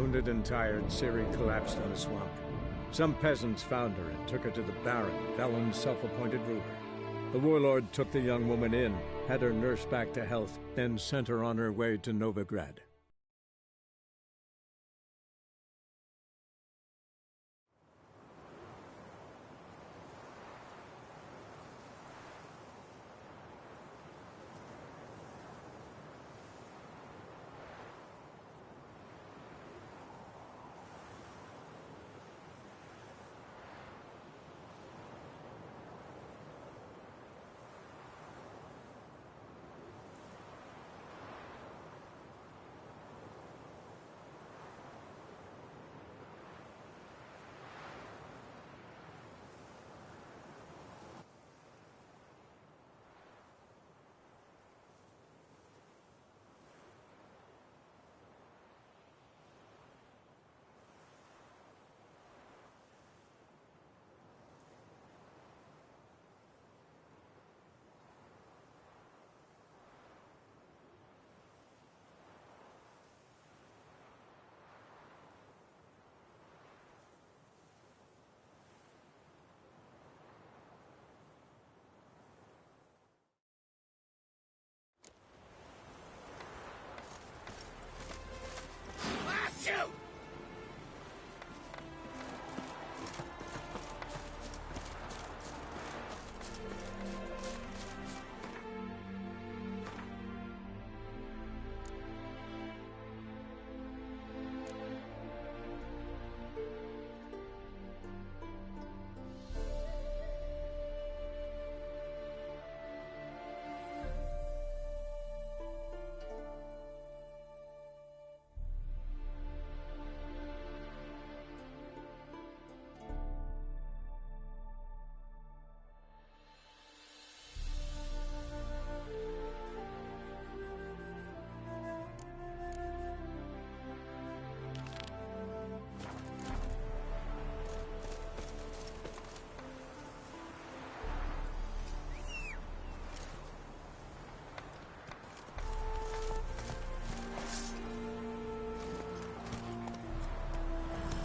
Wounded and tired, Siri collapsed on a swamp. Some peasants found her and took her to the Baron, Velen's self-appointed ruler. The warlord took the young woman in, had her nursed back to health, then sent her on her way to Novigrad.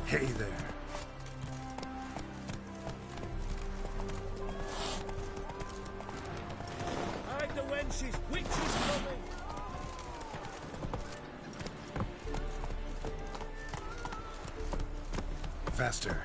Hey there. Hide the wenches! Witches coming! Faster.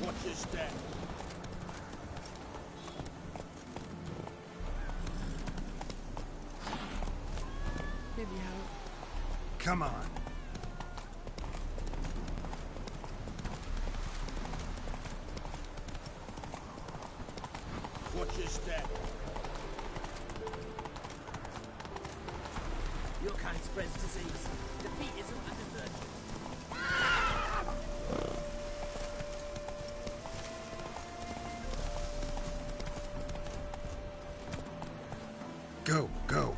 What is that? Let me out. Come on. What is that? Your kind spreads disease. Defeat isn't under virtue. Go, go.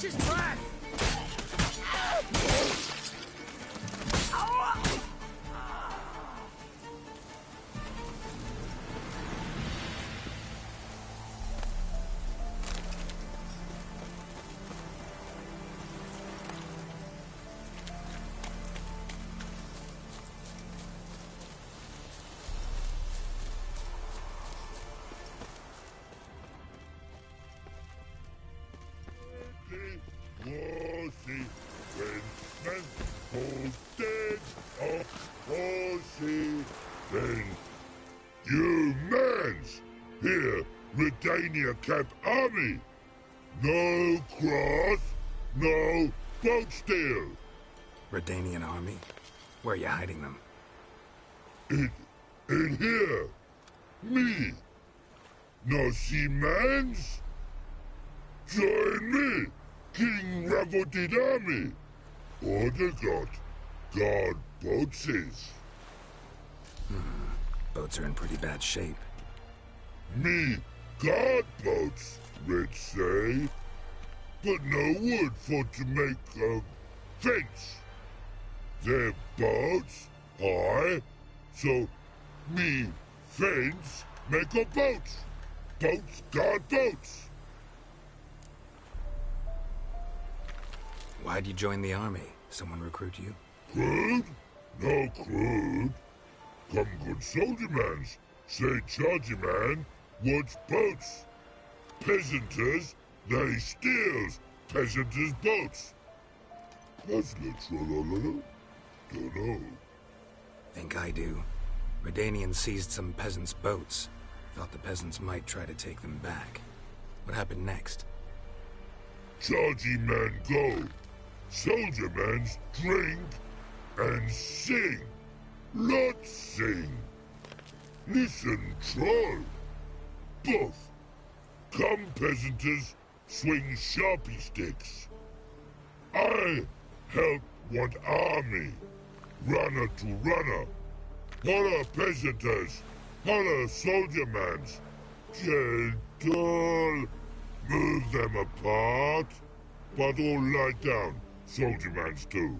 Watch his back! You mans! Here, Redania Camp Army! No cross, no boat steal! Redanian army? Where are you hiding them? In here! Me! No see mans? Join me! King Ravodid Army! Order got guard boatses. Boats are in pretty bad shape. Me guard boats, Red say. But no wood for to make a fence. Their boats high, so me fence make a boat. Boats guard boats. Why'd you join the army? Someone recruit you? Crude? No crude. Come good soldier mans. Say chargy man wants boats. Peasanters, they steals peasanters' boats. That's literal. Dunno. Think I do. Redanians seized some peasants' boats. Thought the peasants might try to take them back. What happened next? Chargy man go. Soldier mans drink and sing. Lot sing. Listen, troll. Buff. Come, peasanters, swing sharpie sticks. I help one army. Runner to runner. Holla, peasanters. Holla, soldier mans. Gentle. Move them apart. But all lie down. Soldier mans too.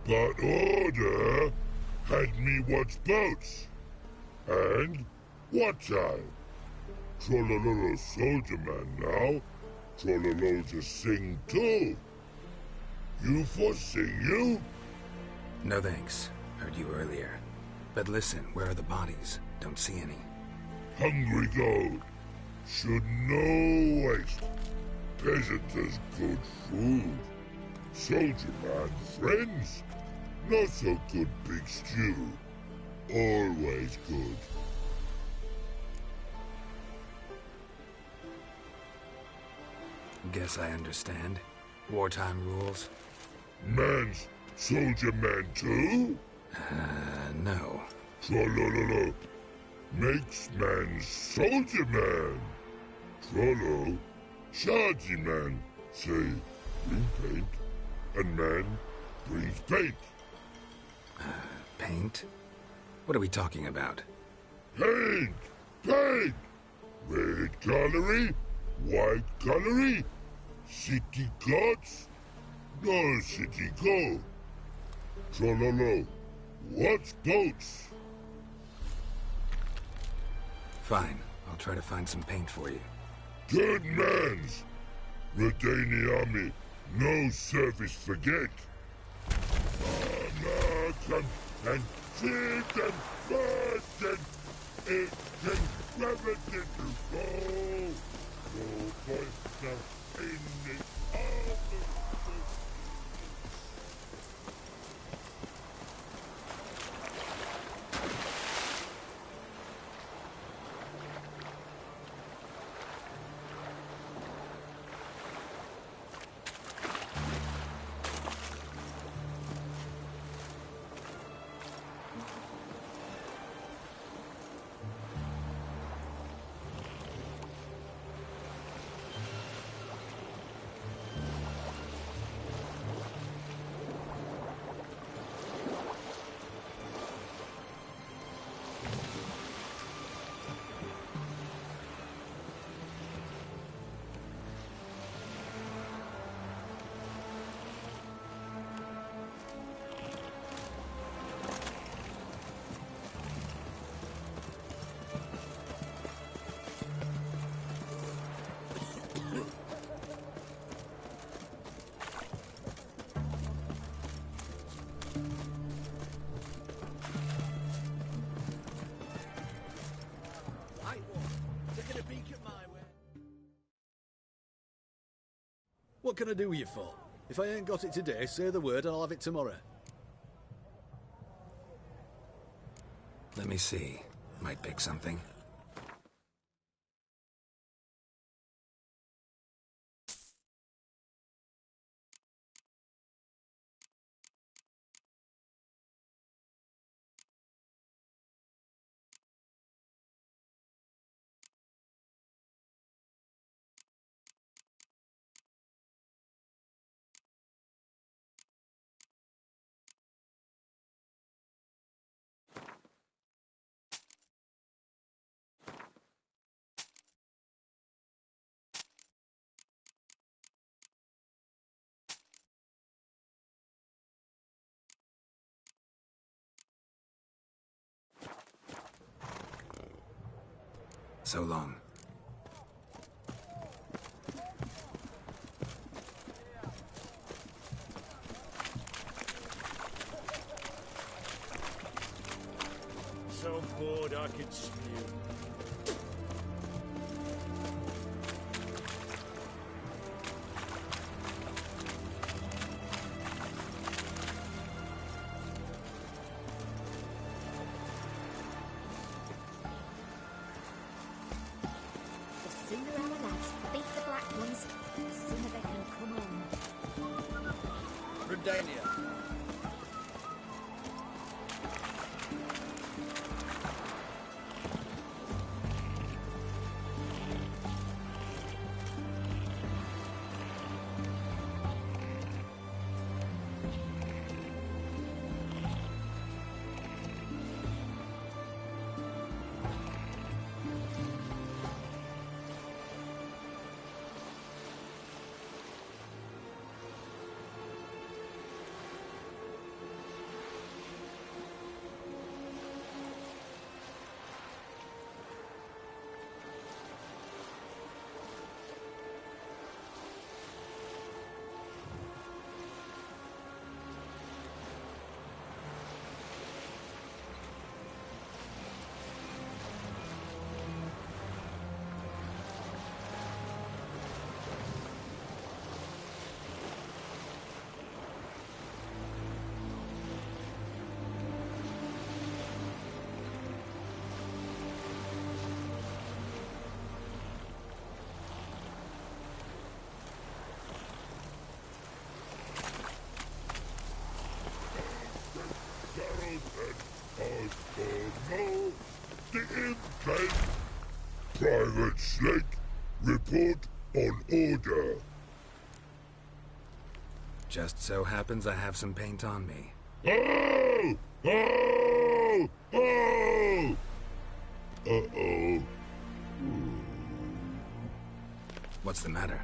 But order had me watch boats. And watch I. Trollololo soldier man now. Trollolo just sing too. You for sing you? No thanks. Heard you earlier. But listen, where are the bodies? Don't see any. Hungry gold. Should no waste. Peasanters good food. Soldier man friends. Not so good big stew. Always good. Guess I understand. Wartime rules? Man's soldier man too? No. Trollololo. Makes man soldier man. Trollo. Chargy man. Say, bring paint. And man brings paint. Paint? What are we talking about? Paint! Paint! Red colory, white colory, city gods, no city go. Trollolo, what's boats? Fine. I'll try to find some paint for you. Good mans! Redani army, no service forget. American and sit and first and it can gravity to go. No point now in the other. speak it my way. What can I do with you for? If I ain't got it today, say the word and I'll have it tomorrow. Let me see. Might pick something. So long. So bored I could spew. The sooner our lads beat the black ones, the sooner they can come home. Redania. The intake. Private Snake, report on order. Just so happens I have some paint on me. Oh! Oh! Oh! Uh-oh. What's the matter?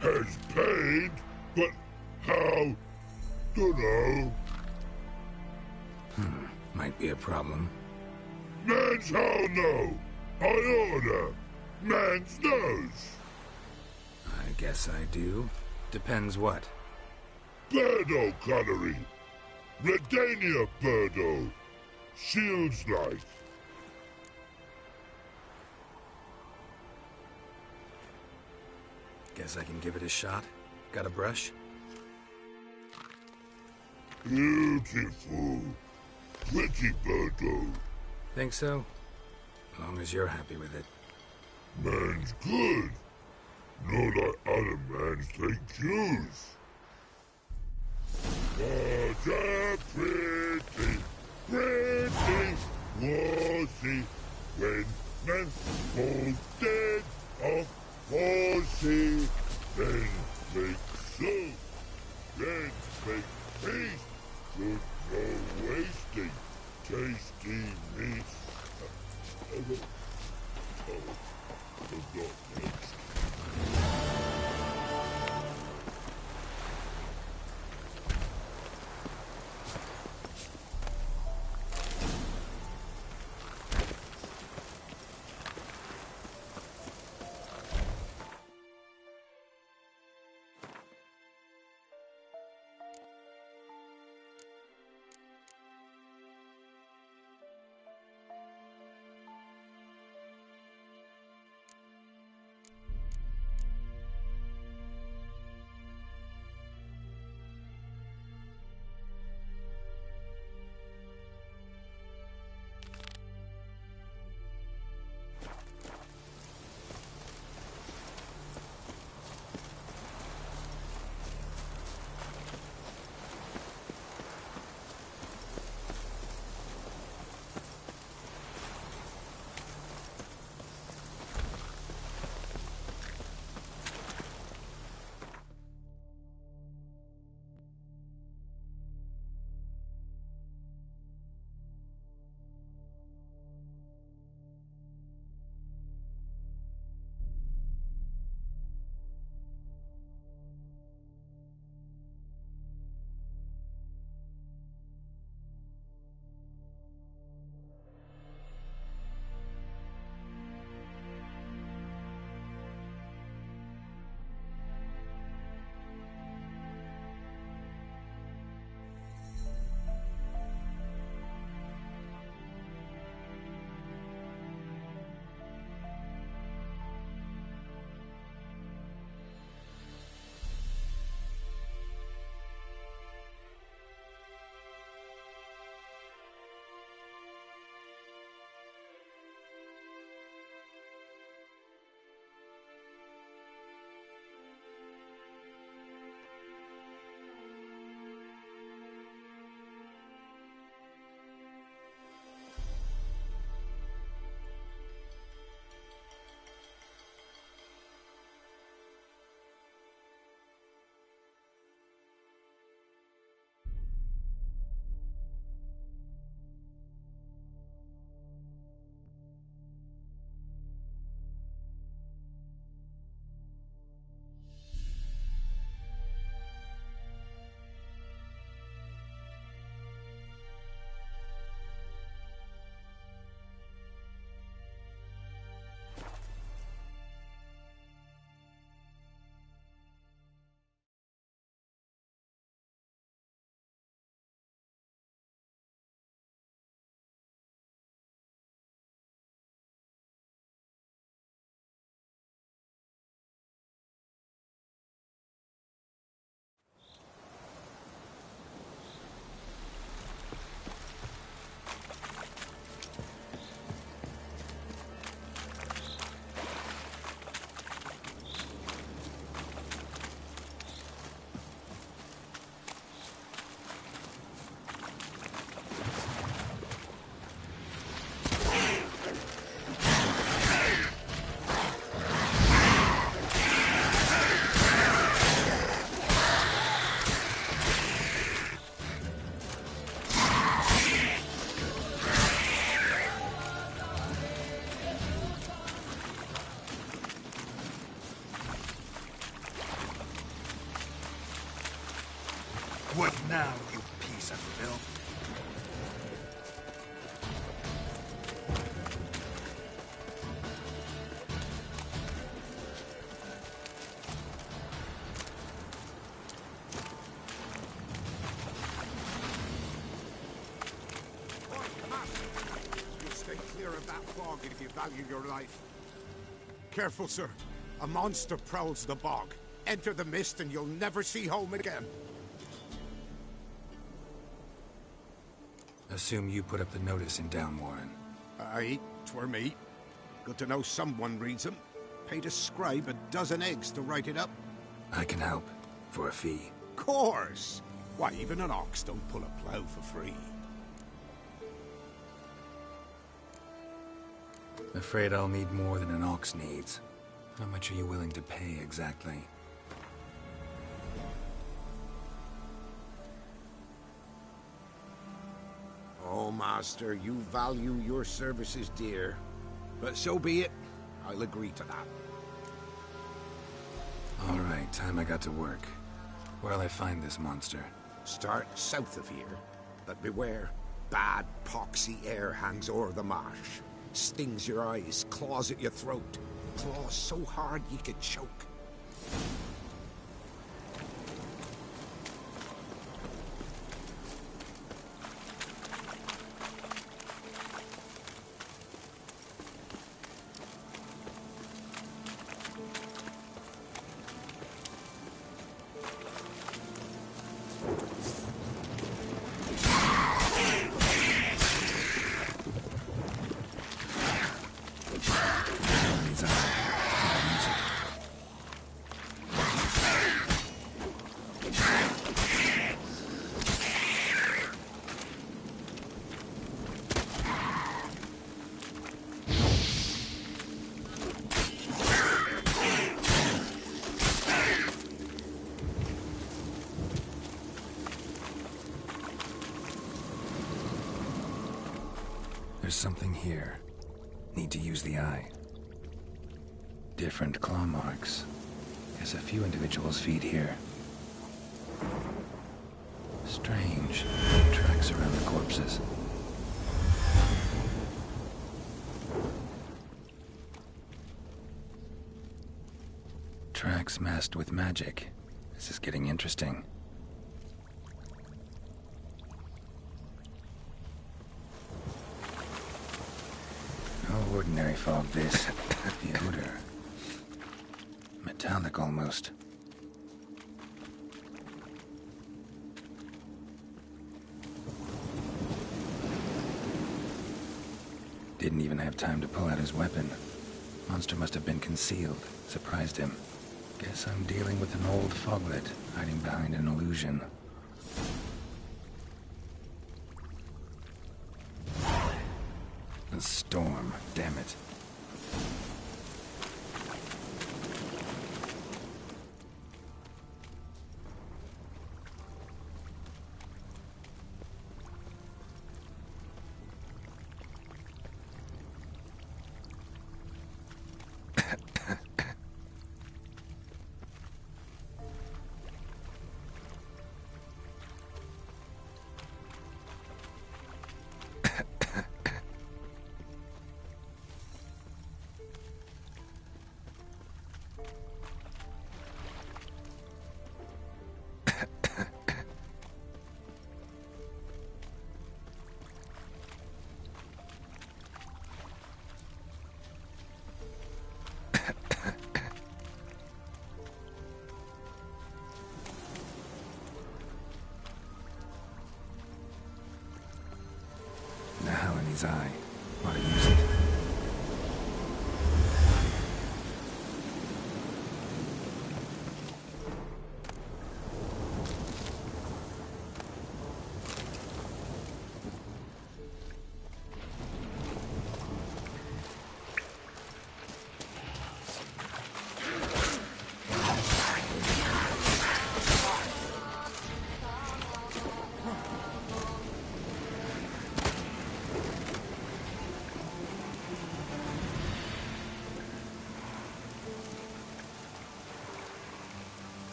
Has paid, but how? Dunno. Might be a problem. Man's how no. I order. Man's knows. I guess I do. Depends what. Birdo colory. Redania Birdo. Shields like. Guess I can give it a shot. Got a brush? Beautiful. Pretty Birdo. Think so? As long as you're happy with it. Man's good. Not like other mans take use. What a pretty, pretty was he when man falls dead off horsey. Then make soup, then make feast. Good no wasting, tasty meat. Forgot next. What now, you piece of filth? If you value your life. Careful, sir. A monster prowls the bog. Enter the mist and you'll never see home again. Assume you put up the notice in Down Warren. Aye, 'twere me. Good to know someone reads them. Paid a scribe a dozen eggs to write it up. I can help. For a fee. Course! Why, even an ox don't pull a plough for free. Afraid I'll need more than an ox needs. How much are you willing to pay, exactly? Oh, master, you value your services dear. But so be it. I'll agree to that. All right, time I got to work. Where'll I find this monster? Start south of here. But beware. Bad, poxy air hangs o'er the marsh. Stings your eyes, claws at your throat. Claws so hard you could choke. There's something here. Need to use the eye. Different claw marks. Guess a few individuals feed here. Strange. Tracks around the corpses. Tracks masked with magic. This is getting interesting. No ordinary fog, this. The odor. Metallic almost. Didn't even have time to pull out his weapon. Monster must have been concealed. Surprised him. Guess I'm dealing with an old foglet, hiding behind an illusion. A storm, damn it. Now in his eye. Ought to use it.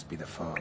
Must be the fog.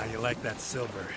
How you like that silver?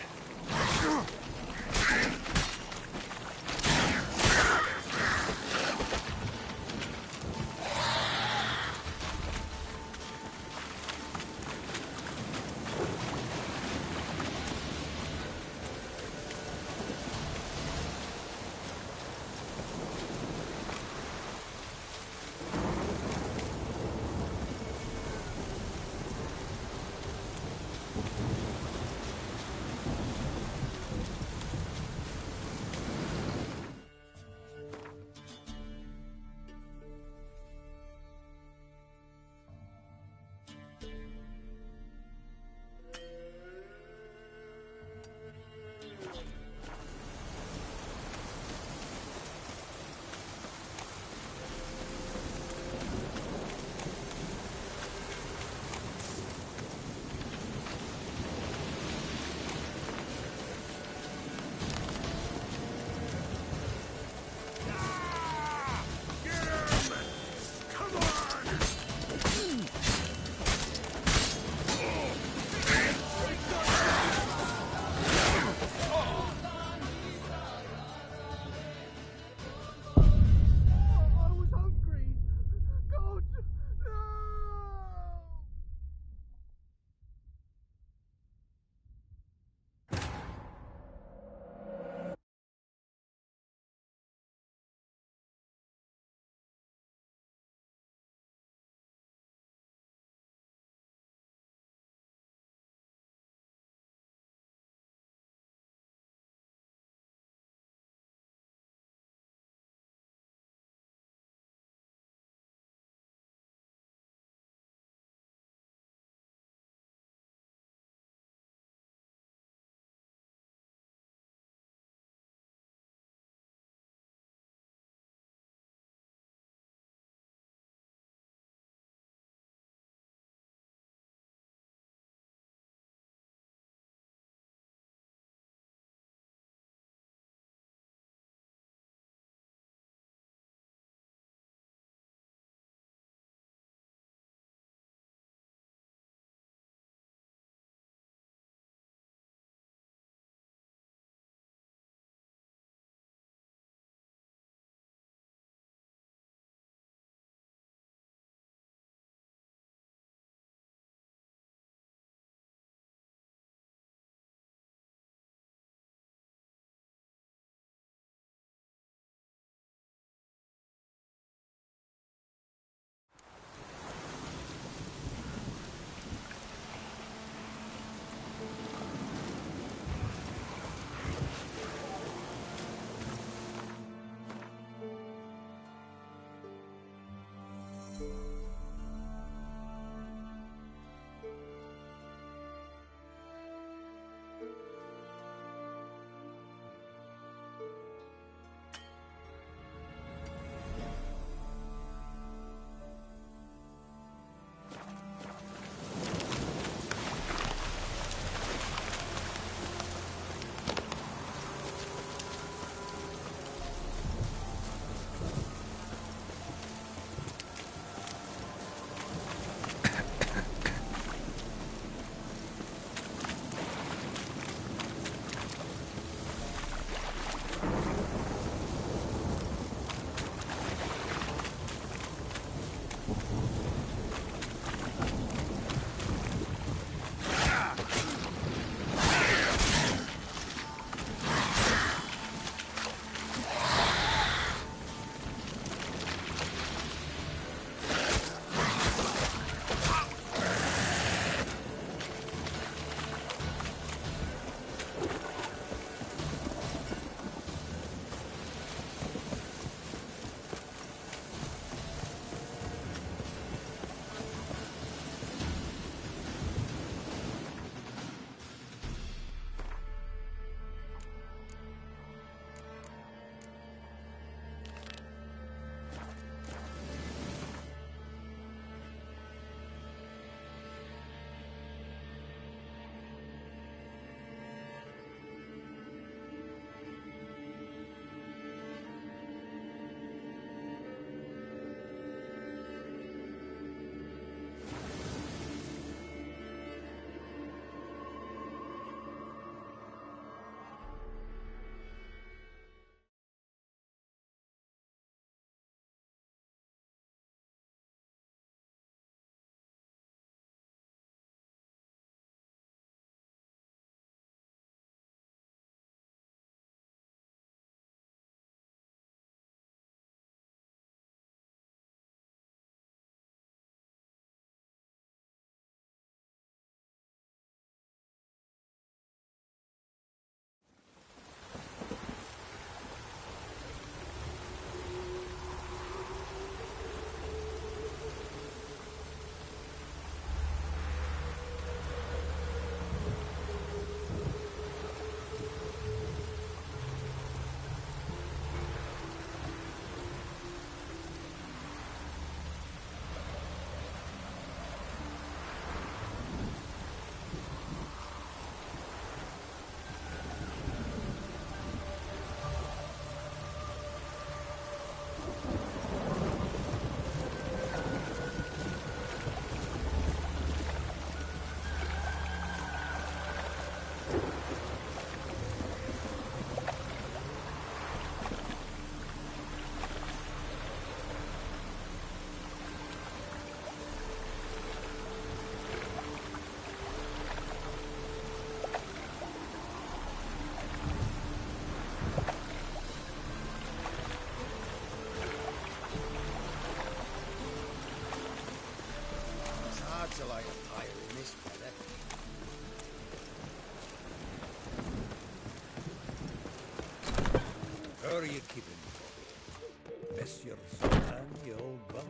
are you keeping me, Bobby? Miss your sultan, you old bum?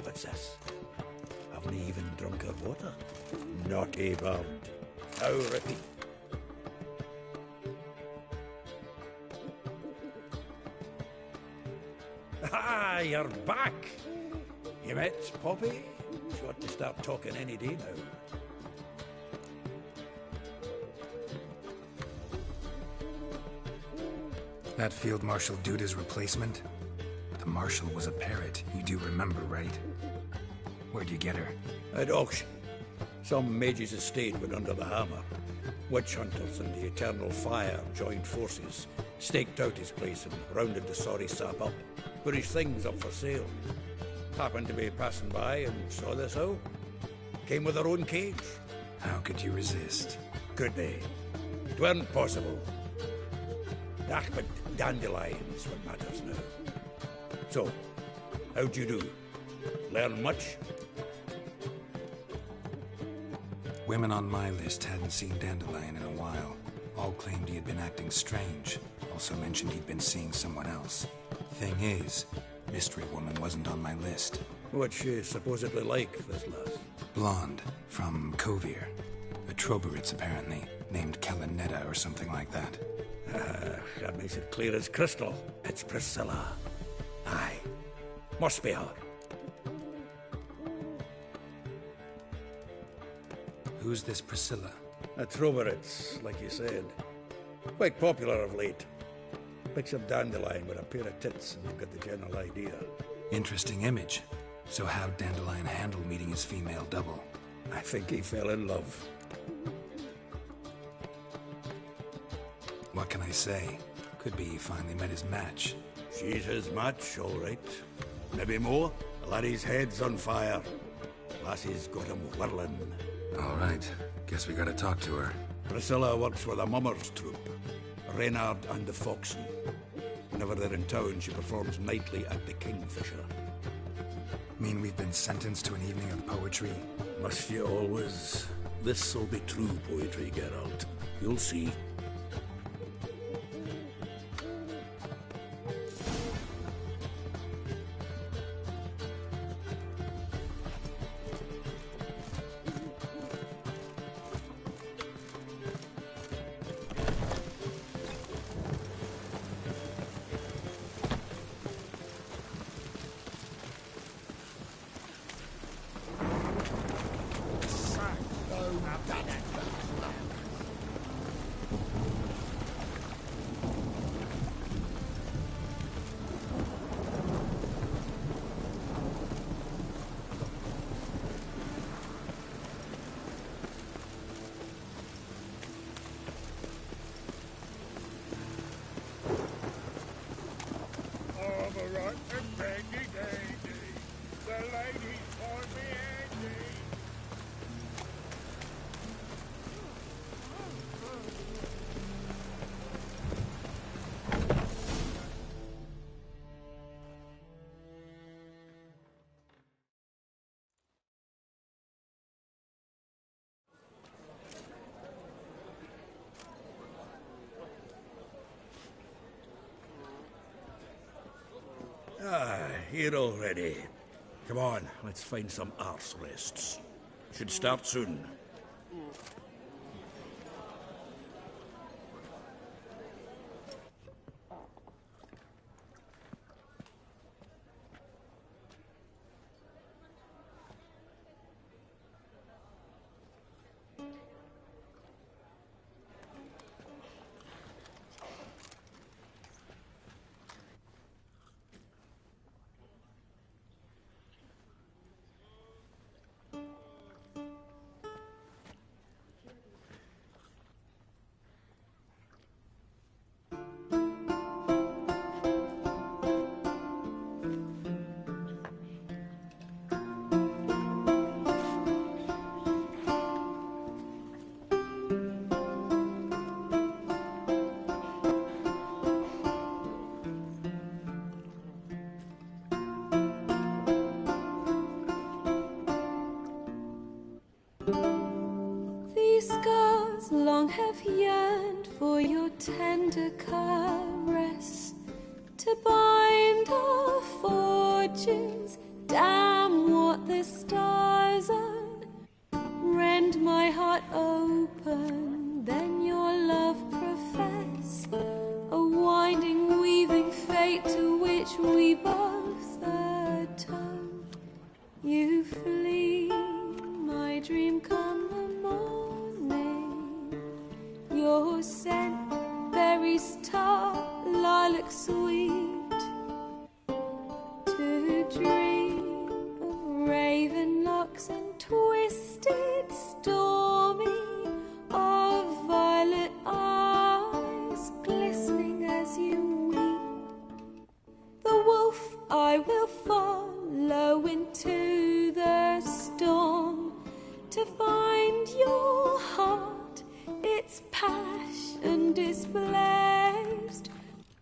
What's this? Haven't even drunk her water? Naughty bird. Now repeat. Ah, you're back. You met Poppy? She ought to start talking any day now. That Field Marshal Duda's replacement? The Marshal was a parrot, you do remember, right? Where'd you get her? At auction. Some mage's estate went under the hammer. Witch hunters and the Eternal Fire joined forces, staked out his place and rounded the sorry sap up, put his things up for sale. Happened to be passing by and saw this hoe. Came with her own cage. How could you resist? Could they? It weren't possible. Ah, but dandelion's what matters now. So, how'd you do? Learn much? Women on my list hadn't seen Dandelion in a while. All claimed he had been acting strange. Also mentioned he'd been seeing someone else. Thing is, Mystery Woman wasn't on my list. What's she supposedly like, this lass? Blonde, from Kovir. A Troberitz, apparently, named Kalanetta or something like that. That makes it clear as crystal. It's Priscilla. Aye. Must be her. Who's this Priscilla? A Troberitz, like you said. Quite popular of late. Picks up Dandelion with a pair of tits and you've got the general idea. Interesting image. So how'd Dandelion handle meeting his female double? I think he fell in love. What can I say? Could be he finally met his match. She's his match, all right. Maybe more. The laddie's head's on fire. Lassie's got him whirling. All right. Guess we gotta talk to her. Priscilla works for the Mummers troupe. Reynard and the Foxen. Whenever they're in town, she performs nightly at the Kingfisher. Mean we've been sentenced to an evening of poetry? Must you always? This'll be true poetry, Geralt. You'll see. Here already. Come on, let's find some arse rests. Should start soon. Long have yearned for your tender caress, to bind our fortunes. Damn what the stars own. Rend my heart open, then your love profess. A winding, weaving fate to which we both atone. You flee, my dream come the morning. Your scent, berries tart, lilac sweet. To dream of raven locks and twisted, stormy, of violet eyes glistening as you weep. The wolf I will follow into the storm to find your heart, its passion displaced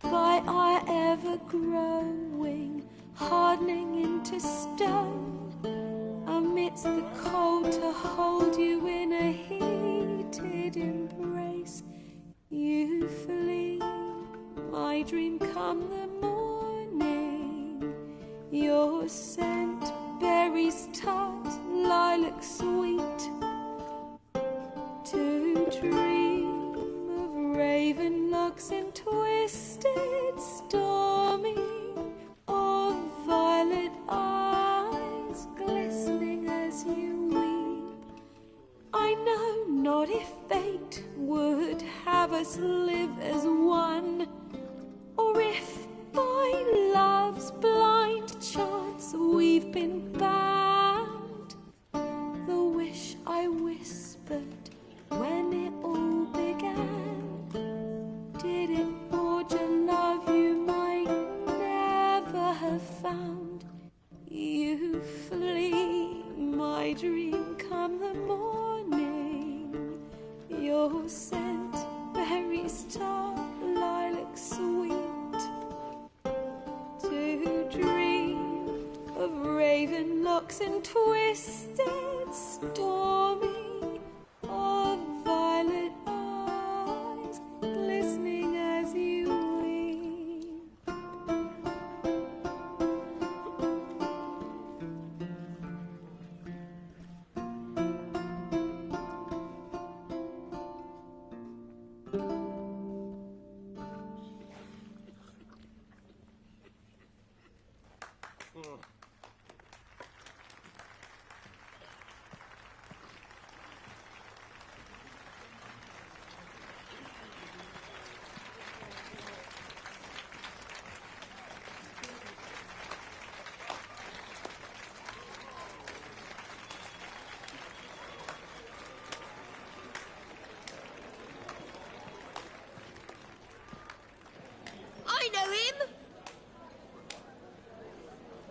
by our ever-growing, hardening into stone. Amidst the cold to hold you in a heated embrace. You flee, my dream come the morning. Your scent, berries tart, lilac sweet. To dream of raven locks and twisted, stormy, of violet eyes glistening as you weep. I know not if fate would have us live as one, or if by love's blind chance we've been bound. The wish I whispered when it all began, did it forge a love you might never have found? You flee, my dream come the morning. Your scent, berries tart, lilac sweet. To dream of raven locks and twisted, stormy, of violet eyes glistening as you weep. I know him!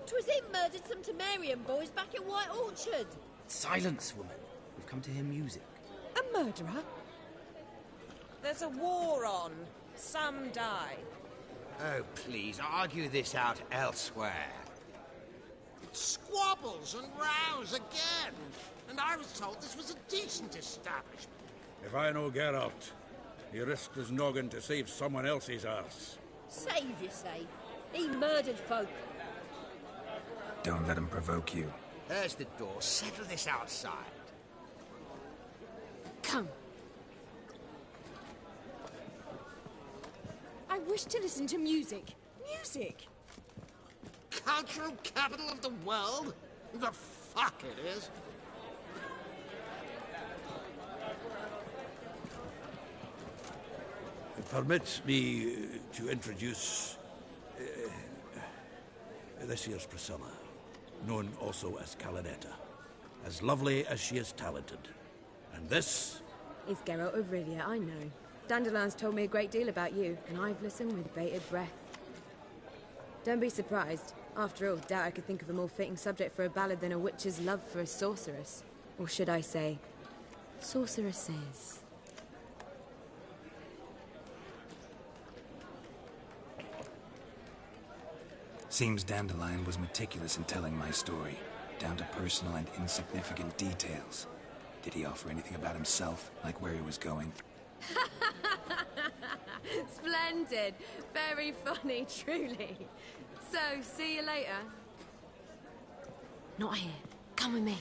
'Twas him murdered some Temerian boys back at White Orchard. Silence, woman. We've come to hear music. A murderer? There's a war on. Some die. Oh, please, argue this out elsewhere. Squabbles and rows again. And I was told this was a decent establishment. If I no get out, he risked his noggin to save someone else's arse. Save, you say? He murdered folk. Don't let him provoke you. There's the door. Settle this outside. Come. I wish to listen to music. Music! Cultural capital of the world? The fuck it is. Permit me to introduce this here's Priscilla, known also as Calinetta, as lovely as she is talented. And this is Geralt of Rivia, I know. Dandelion's told me a great deal about you, and I've listened with bated breath. Don't be surprised. After all, doubt I could think of a more fitting subject for a ballad than a witch's love for a sorceress. Or should I say, sorceresses. Seems Dandelion was meticulous in telling my story, down to personal and insignificant details. Did he offer anything about himself, like where he was going? Splendid. Very funny, truly. So, see you later. Not here. Come with me.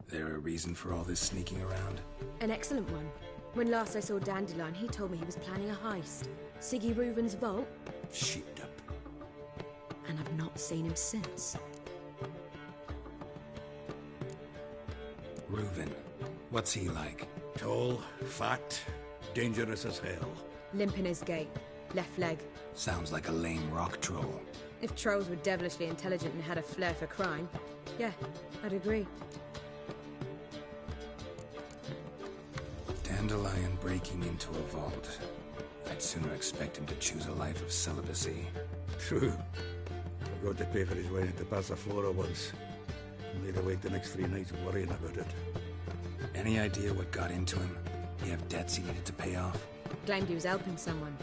There a reason for all this sneaking around? An excellent one. When last I saw Dandelion, he told me he was planning a heist. Siggy Reuven's vault. Sheeped up. And I've not seen him since. Reuven. What's he like? Tall, fat, dangerous as hell. Limp in his gait. Left leg. Sounds like a lame rock troll. If trolls were devilishly intelligent and had a flair for crime, yeah, I'd agree. Dandelion breaking into a vault. I'd sooner expect him to choose a life of celibacy. True. I got to pay for his wedding to Passaflora once. Made awake the next 3 nights worrying about it. Any idea what got into him? He have debts he needed to pay off? Claimed he was helping someone.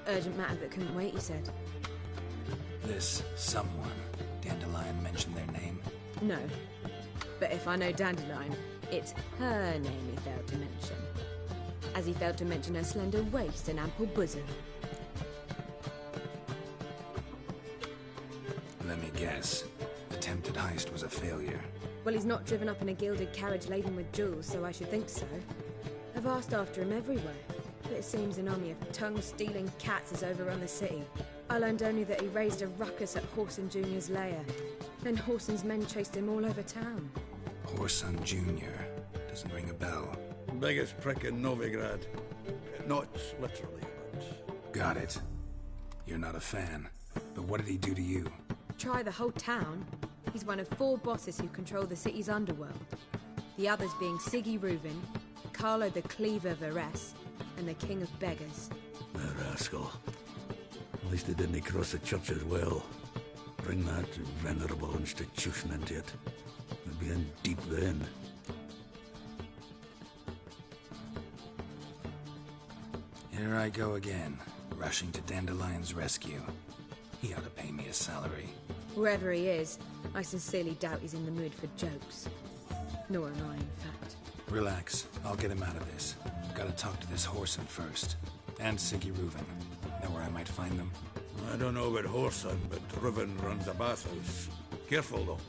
Urgent matter that couldn't wait, he said. This someone, Dandelion mentioned their name? No. But if I know Dandelion, it's her name he failed to mention. As he failed to mention her slender waist and ample bosom. Let me guess. Attempted heist was a failure. Well, he's not driven up in a gilded carriage laden with jewels, so I should think so. I've asked after him everywhere, but it seems an army of tongue-stealing cats has overrun the city. I learned only that he raised a ruckus at Horson Jr.'s lair. Then Horson's men chased him all over town. Horson Jr. Doesn't ring a bell. Biggest prick in Novigrad. Not literally, but... Got it. You're not a fan. But what did he do to you? Try the whole town. He's one of 4 bosses who control the city's underworld. The others being Siggy Reuven, Carlo the Cleaver Varese, and the King of Beggars. The rascal. At least they didn't cross the church as well. Bring that venerable institution into it. We'd be in deep then. Here I go again, rushing to Dandelion's rescue. He ought to pay me a salary. Wherever he is, I sincerely doubt he's in the mood for jokes. Nor am I, in fact. Relax. I'll get him out of this. Gotta talk to this Horson first. And Siggy Reuven. Know where I might find them? I don't know about Horson, but Reuven runs a bathhouse. Careful, though.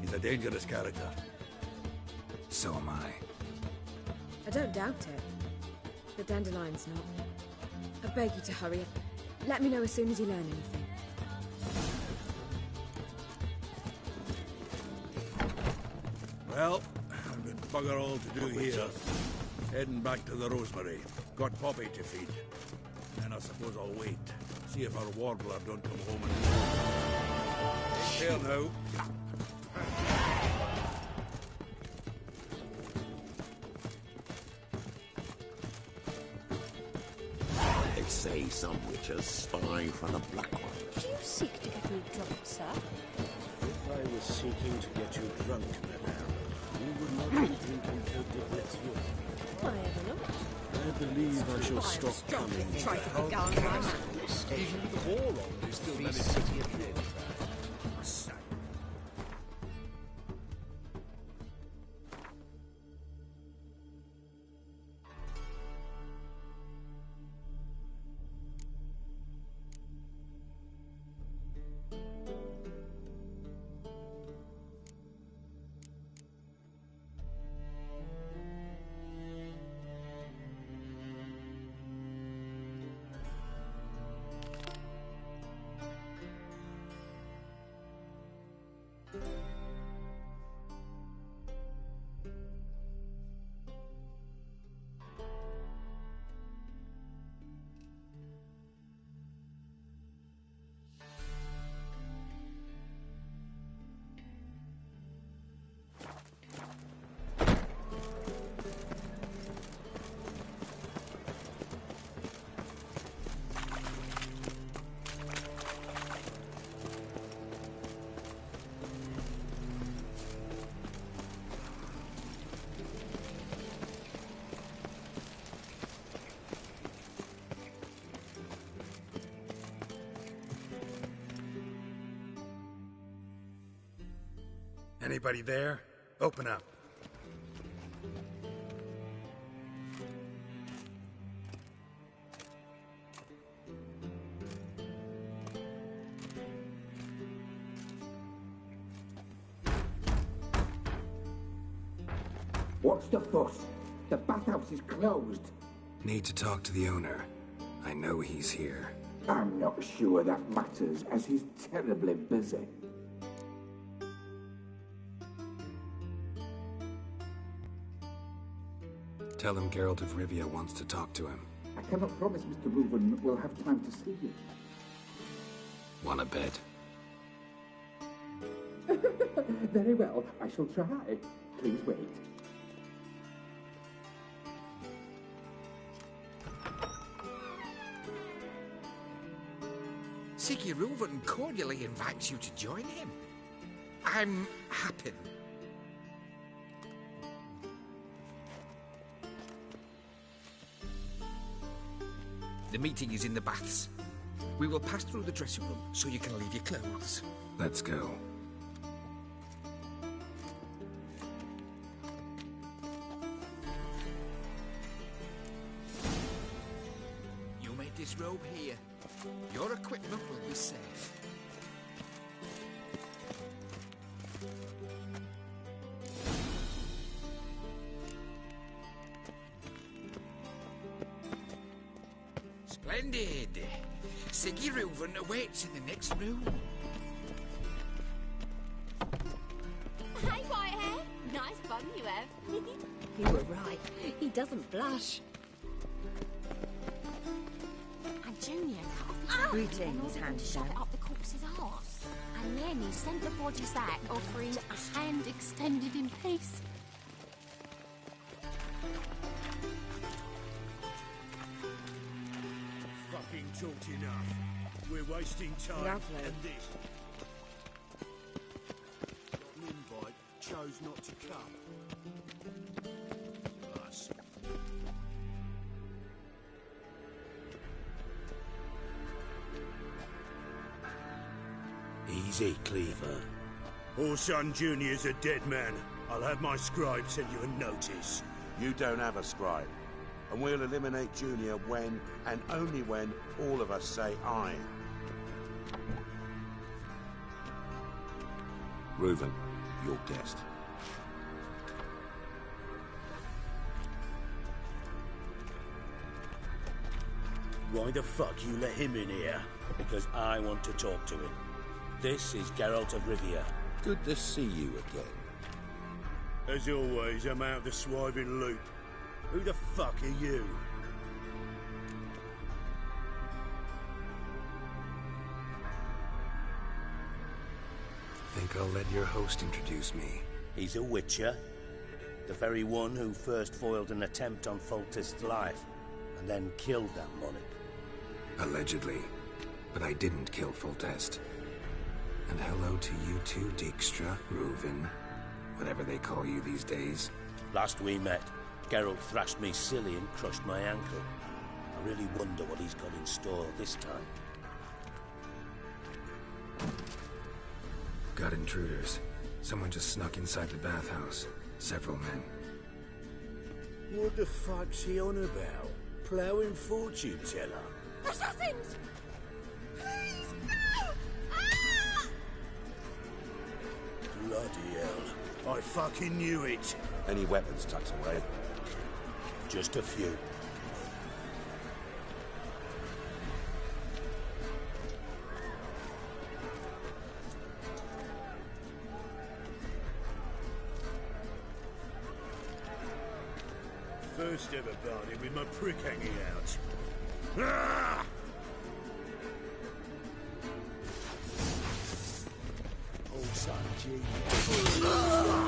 He's a dangerous character. So am I. I don't doubt it. But Dandelion's not. I beg you to hurry up. Let me know as soon as you learn anything. Well, I've got bugger all to do here. Heading back to the Rosemary. Got Poppy to feed. And I suppose I'll wait. See if our warbler don't come home and... Take care now. They say some witches spy from the Black One. Do you seek to get me drunk, sir? If I was seeking to get you drunk, madame, you would not be drinking filtered with you. Why ever not? I believe I shall stop coming. Try to beguile my man. Even with the war on, they still manage to get rid. Anybody there? Open up. What's the fuss? The bathhouse is closed. Need to talk to the owner. I know he's here. I'm not sure that matters, as he's terribly busy. Tell him Geralt of Rivia wants to talk to him. I cannot promise Mr. Reuven will have time to see you. Want a bet? Very well, I shall try. Please wait. Siggy Reuven cordially invites you to join him. I'm happy. The meeting is in the baths. We will pass through the dressing room so you can leave your clothes. Let's go. You made this robe here. Your equipment will be safe. Splendid. Siggy Reuven awaits in the next room. Hey, Whitehair. Nice bun you have. You were right. He doesn't blush. And Junior cut off his Greetings, and handsome. shove it up the corpse's arse. And then he sent the body back, offering a hand extended in peace. Fucking talked enough. We're wasting time. Lovely. And this. Got an invite, chose not to come. Us. Easy, Cleaver. Orson Jr.'s a dead man. I'll have my scribe send you a notice. You don't have a scribe. And we'll eliminate Junior when, and only when, all of us say aye. Reuven, your guest. Why the fuck you let him in here? Because I want to talk to him. This is Geralt of Rivia. Good to see you again. As always, I'm out the swiving loop. Who the fuck are you? Think I'll let your host introduce me. He's a witcher. The very one who first foiled an attempt on Foltest's life, and then killed that monarch. Allegedly. But I didn't kill Foltest. And hello to you too, Dijkstra, Reuven, whatever they call you these days. Last we met, Geralt thrashed me silly and crushed my ankle. I really wonder what he's got in store this time. Got intruders. Someone just snuck inside the bathhouse. Several men. What the fuck's he on about? Ploughing fortune teller? Assassins! Please, no! Ah! Bloody hell. I fucking knew it. Any weapons tucked away? Just a few. First ever party with my prick hanging out. Ah! Oh, son, genius.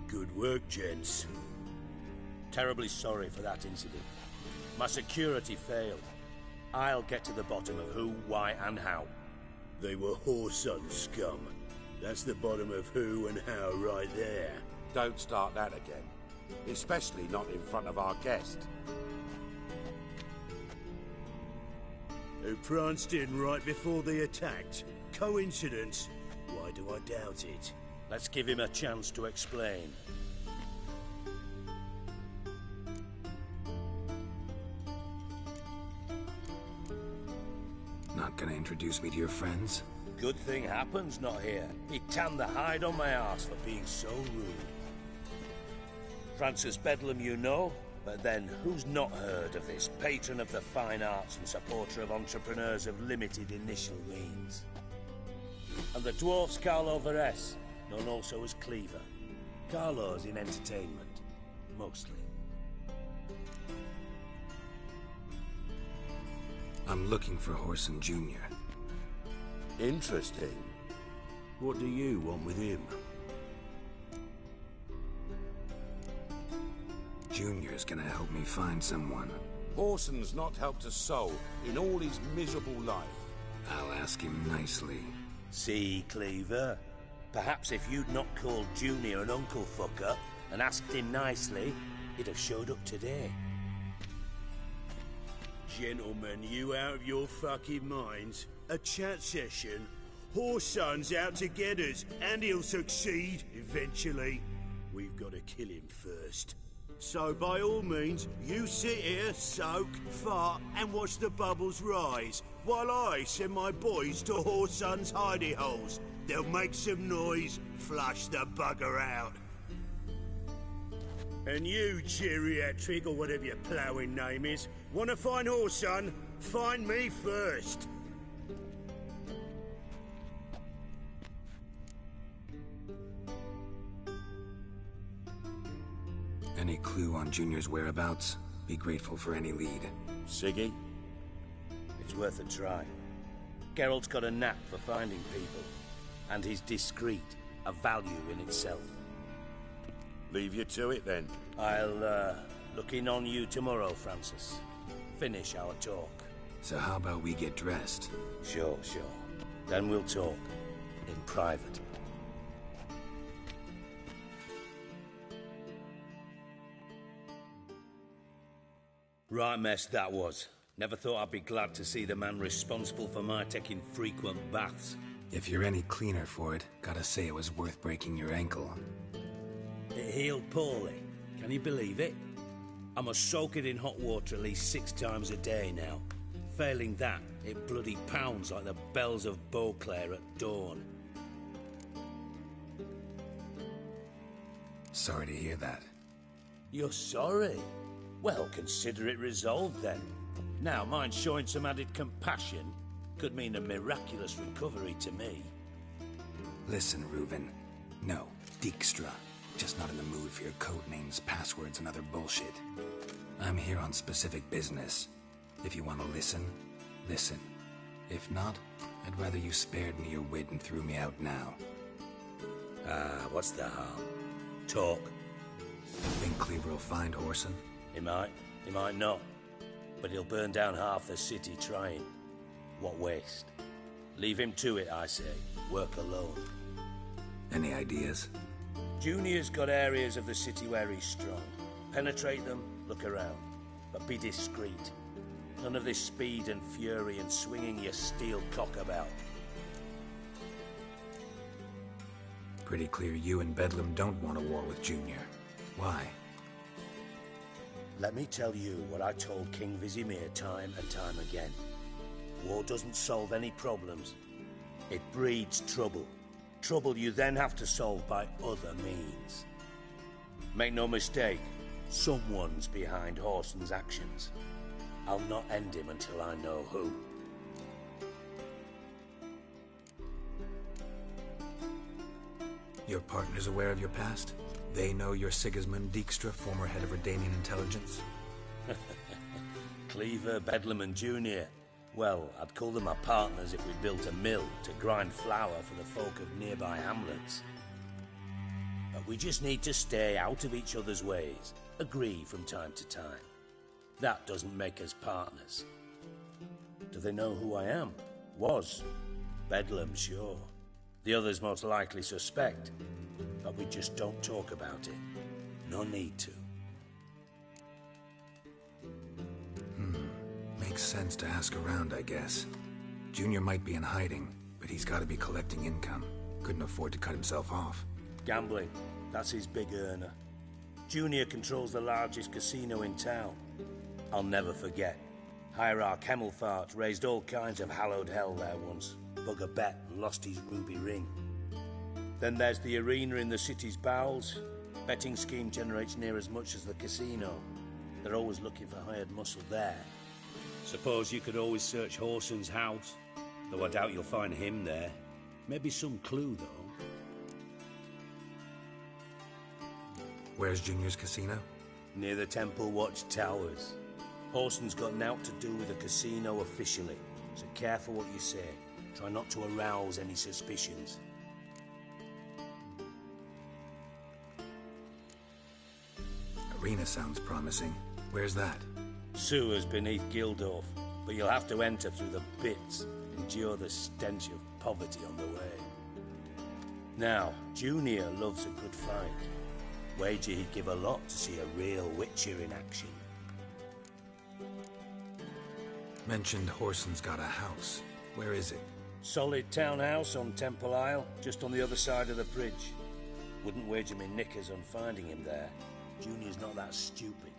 Good work, gents. Terribly sorry for that incident. My security failed. I'll get to the bottom of who, why, and how. They were whoreson scum. That's the bottom of who and how right there. Don't start that again. Especially not in front of our guest. Who pranced in right before they attacked. Coincidence? Why do I doubt it? Let's give him a chance to explain. Not gonna introduce me to your friends? Good thing happens not here. He tanned the hide on my arse for being so rude. Francis Bedlam you know, but then who's not heard of this patron of the fine arts and supporter of entrepreneurs of limited initial means? And the dwarf's Carlo Veres, known also as Cleaver. Carlo's in entertainment, mostly. I'm looking for Whoreson Jr. Interesting. What do you want with him? Junior's gonna help me find someone. Whoreson's not helped a soul in all his miserable life. I'll ask him nicely. See, Cleaver? Perhaps if you'd not called Junior an uncle fucker and asked him nicely, he'd have showed up today. Gentlemen, you out of your fucking minds? A chat session? Whoreson's out to get us, and he'll succeed eventually. We've got to kill him first. So by all means, you sit here, soak, fart, and watch the bubbles rise, while I send my boys to Whoreson's hidey holes. They'll make some noise, flush the bugger out. And you, geriatric, or whatever your ploughing name is, want to find Whoreson? Find me first. Any clue on Junior's whereabouts? Be grateful for any lead. Siggy? It's worth a try. Geralt's got a knack for finding people. And he's discreet, a value in itself. Leave you to it, then. I'll, look in on you tomorrow, Francis. Finish our talk. So how about we get dressed? Sure. Then we'll talk. In private. Right mess that was. Never thought I'd be glad to see the man responsible for my taking frequent baths. If you're any cleaner for it, gotta say it was worth breaking your ankle. It healed poorly. Can you believe it? I must soak it in hot water at least 6 times a day now. Failing that, it bloody pounds like the bells of Beauclair at dawn. Sorry to hear that. You're sorry? Well, consider it resolved then. Now, mind showing some added compassion could mean a miraculous recovery to me. Listen, Reuben. No, Dijkstra. Just not in the mood for your code names, passwords, and other bullshit. I'm here on specific business. If you want to listen, listen. If not, I'd rather you spared me your wit and threw me out now. What's the harm? Talk. Think Cleaver will find Whoreson? He might not. But he'll burn down half the city trying. What waste? Leave him to it, I say. Work alone. Any ideas? Junior's got areas of the city where he's strong. Penetrate them, look around. But be discreet. None of this speed and fury and swinging your steel cock about. Pretty clear you and Bedlam don't want a war with Junior. Why? Let me tell you what I told King Vizimir time and time again. War doesn't solve any problems. It breeds trouble. trouble you then have to solve by other means. Make no mistake, someone's behind Horson's actions. I'll not end him until I know who. Your partner's aware of your past? They know you're Sigismund Dijkstra, former head of Redanian intelligence? Cleaver, Bedlam and Junior. Well, I'd call them my partners if we built a mill to grind flour for the folk of nearby hamlets. But we just need to stay out of each other's ways, agree from time to time. That doesn't make us partners. Do they know who I am? Was. Bedlam, sure. The others most likely suspect, but we just don't talk about it. No need to. Makes sense to ask around, I guess. Junior might be in hiding, but he's got to be collecting income. Couldn't afford to cut himself off. Gambling, that's his big earner. Junior controls the largest casino in town. I'll never forget. Hierarch Hemmelfart raised all kinds of hallowed hell there once. Bug a bet and lost his ruby ring. Then there's the arena in the city's bowels. Betting scheme generates near as much as the casino. They're always looking for hired muscle there. Suppose you could always search Horson's house, though I doubt you'll find him there. Maybe some clue, though. Where's Junior's casino? Near the Temple Watch Towers. Horson's got nought to do with the casino officially, so careful what you say. Try not to arouse any suspicions. Arena sounds promising. Where's that? Sewers beneath Gildorf, but you'll have to enter through the pits, endure the stench of poverty on the way. Now, Junior loves a good fight. Wager he'd give a lot to see a real Witcher in action. Mentioned Horson's got a house. Where is it? Solid townhouse on Temple Isle, just on the other side of the bridge. Wouldn't wager me knickers on finding him there. Junior's not that stupid.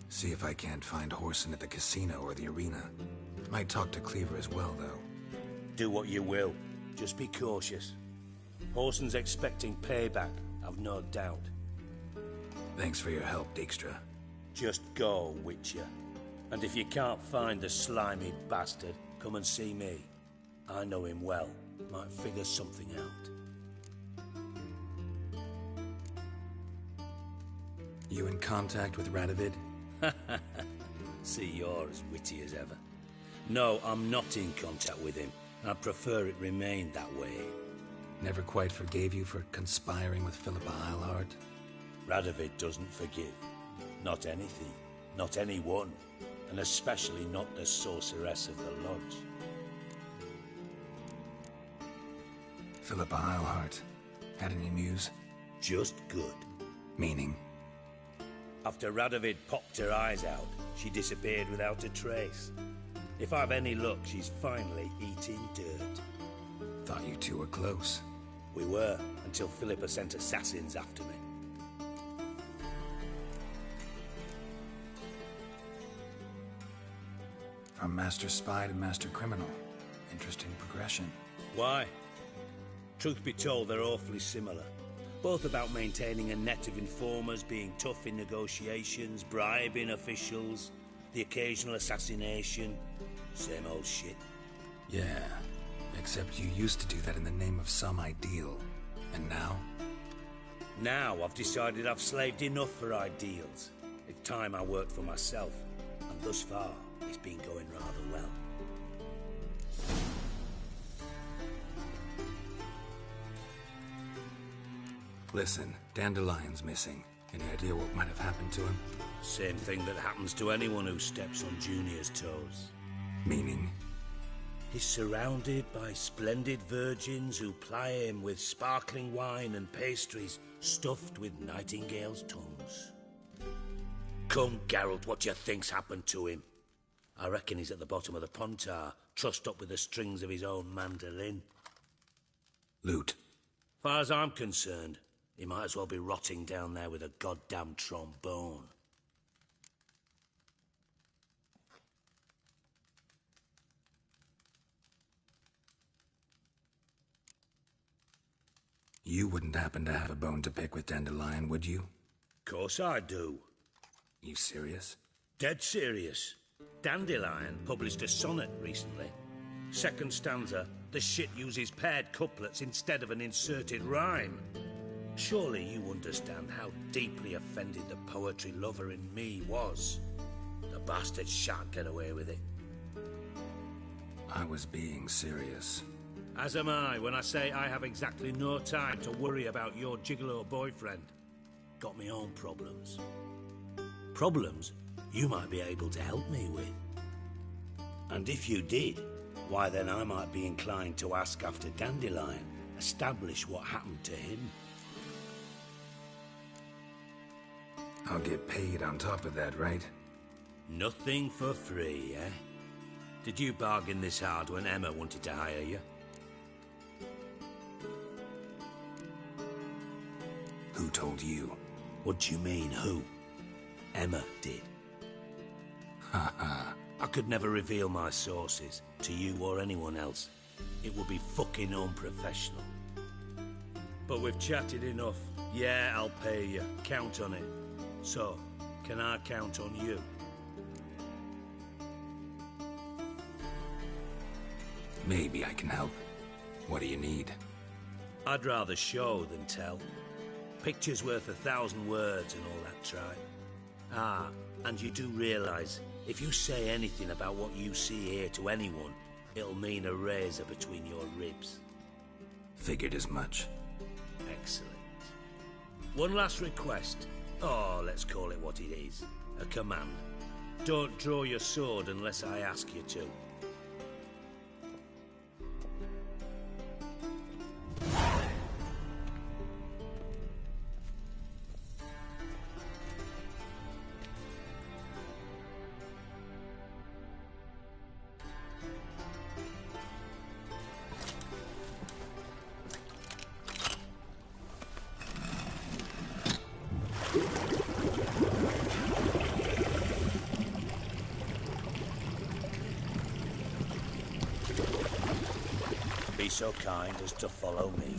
See if I can't find Horson at the casino or the arena. Might talk to Cleaver as well, though. Do what you will. Just be cautious. Horson's expecting payback, I've no doubt. Thanks for your help, Dijkstra. Just go, Witcher. And if you can't find the slimy bastard, come and see me. I know him well. Might figure something out. You in contact with Radovid? See, you're as witty as ever. No, I'm not in contact with him. I prefer it remained that way. Never quite forgave you for conspiring with Philippa Eilhart? Radovid doesn't forgive. Not anything. Not anyone. And especially not the sorceress of the Lodge. Philippa Eilhart. Had any news? Just good. Meaning? After Radovid popped her eyes out, she disappeared without a trace. If I've any luck, she's finally eating dirt. Thought you two were close. We were, until Philippa sent assassins after me. From Master Spy to Master Criminal. Interesting progression. Why? Truth be told, they're awfully similar. Both about maintaining a net of informers, being tough in negotiations, bribing officials, the occasional assassination. Same old shit. Yeah, except you used to do that in the name of some ideal. And now? Now I've decided I've slaved enough for ideals. It's time I worked for myself. And thus far, it's been going rather well. Listen, Dandelion's missing. Any idea what might have happened to him? Same thing that happens to anyone who steps on Junior's toes. Meaning? He's surrounded by splendid virgins who ply him with sparkling wine and pastries stuffed with nightingales' tongues. Come, Geralt, what do you think's happened to him? I reckon he's at the bottom of the Pontar, trussed up with the strings of his own mandolin. Loot. Far as I'm concerned, he might as well be rotting down there with a goddamn trombone. You wouldn't happen to have a bone to pick with Dandelion, would you? Course I do. You serious? Dead serious. Dandelion published a sonnet recently. Second stanza, the shit uses paired couplets instead of an inserted rhyme. Surely you understand how deeply offended the poetry lover in me was. The bastard shan't get away with it. I was being serious. As am I when I say I have exactly no time to worry about your gigolo boyfriend. Got me own problems. Problems you might be able to help me with. And if you did, why then I might be inclined to ask after Dandelion, establish what happened to him. I'll get paid on top of that, right? Nothing for free, eh? Did you bargain this hard when Emma wanted to hire you? Who told you? What do you mean, who? Emma did. Haha. I could never reveal my sources to you or anyone else. It would be fucking unprofessional. But we've chatted enough. Yeah, I'll pay you. Count on it. So, can I count on you? Maybe I can help. What do you need? I'd rather show than tell. Picture's worth 1,000 words and all that tripe. Ah, and you do realise, if you say anything about what you see here to anyone, it'll mean a razor between your ribs. Figured as much. Excellent. One last request. Oh, let's call it what it is. A command. Don't draw your sword unless I ask you to. Be so kind as to follow me.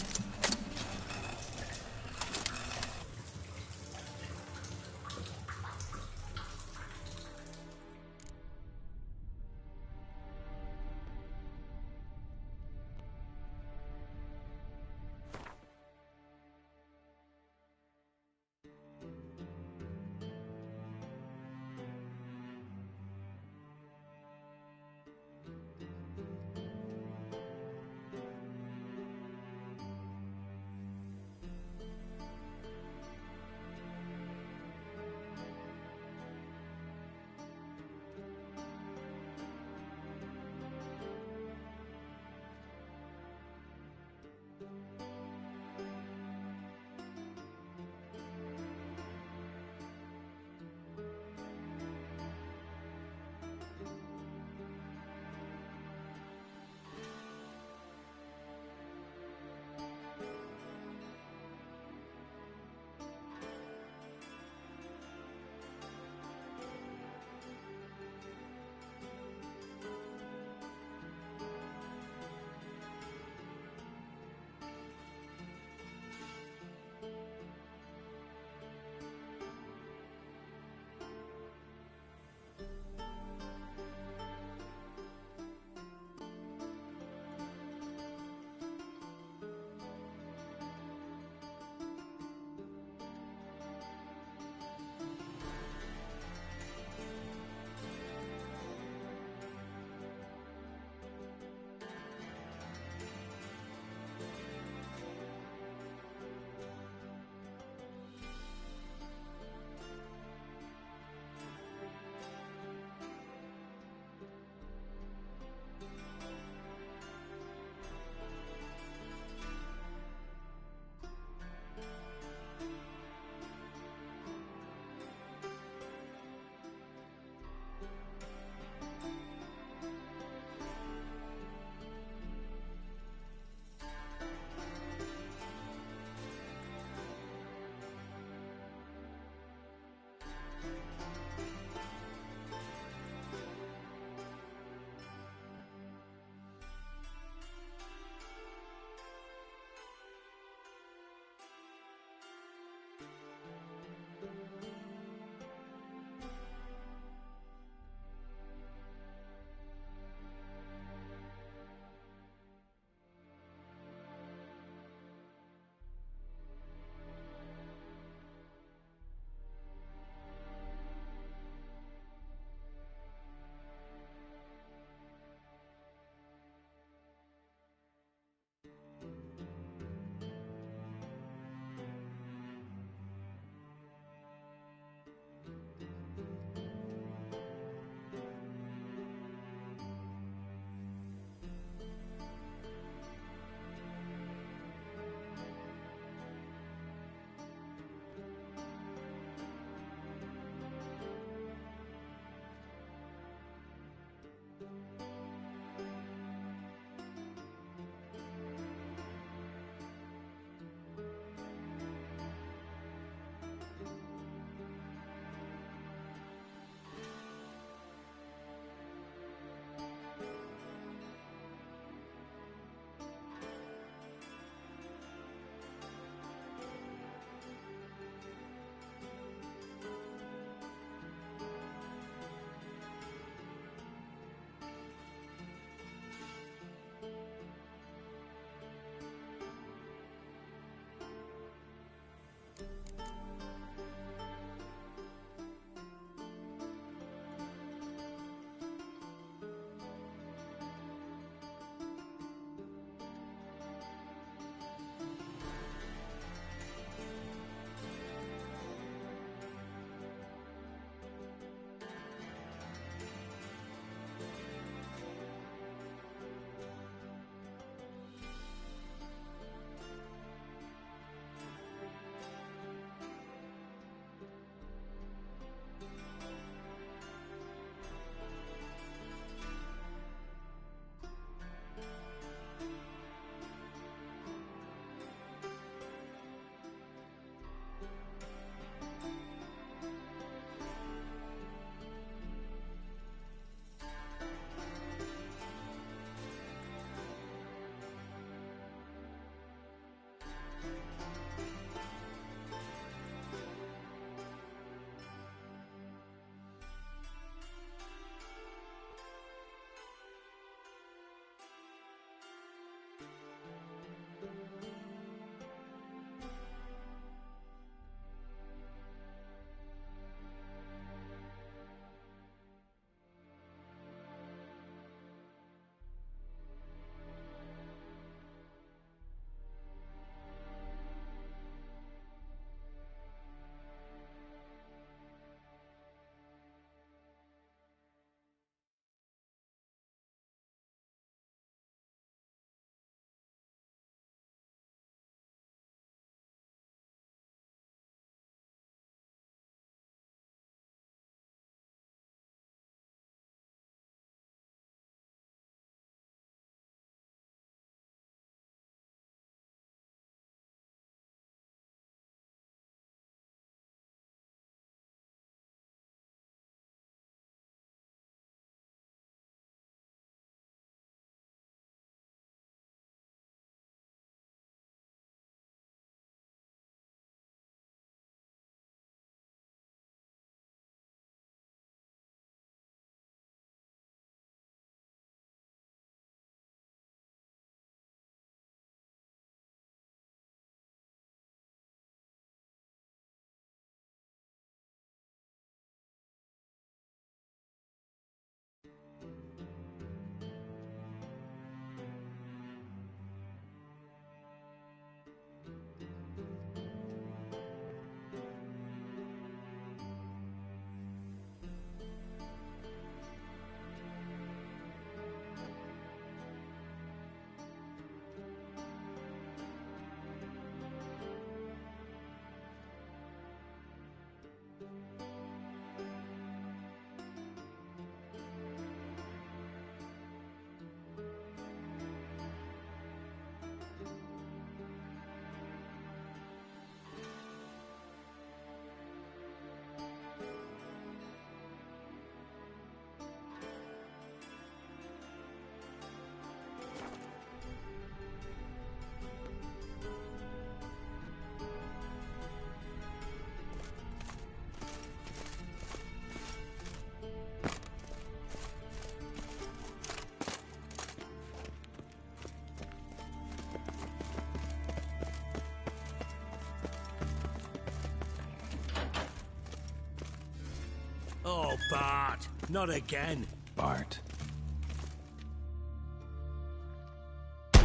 Bart! Not again! Bart.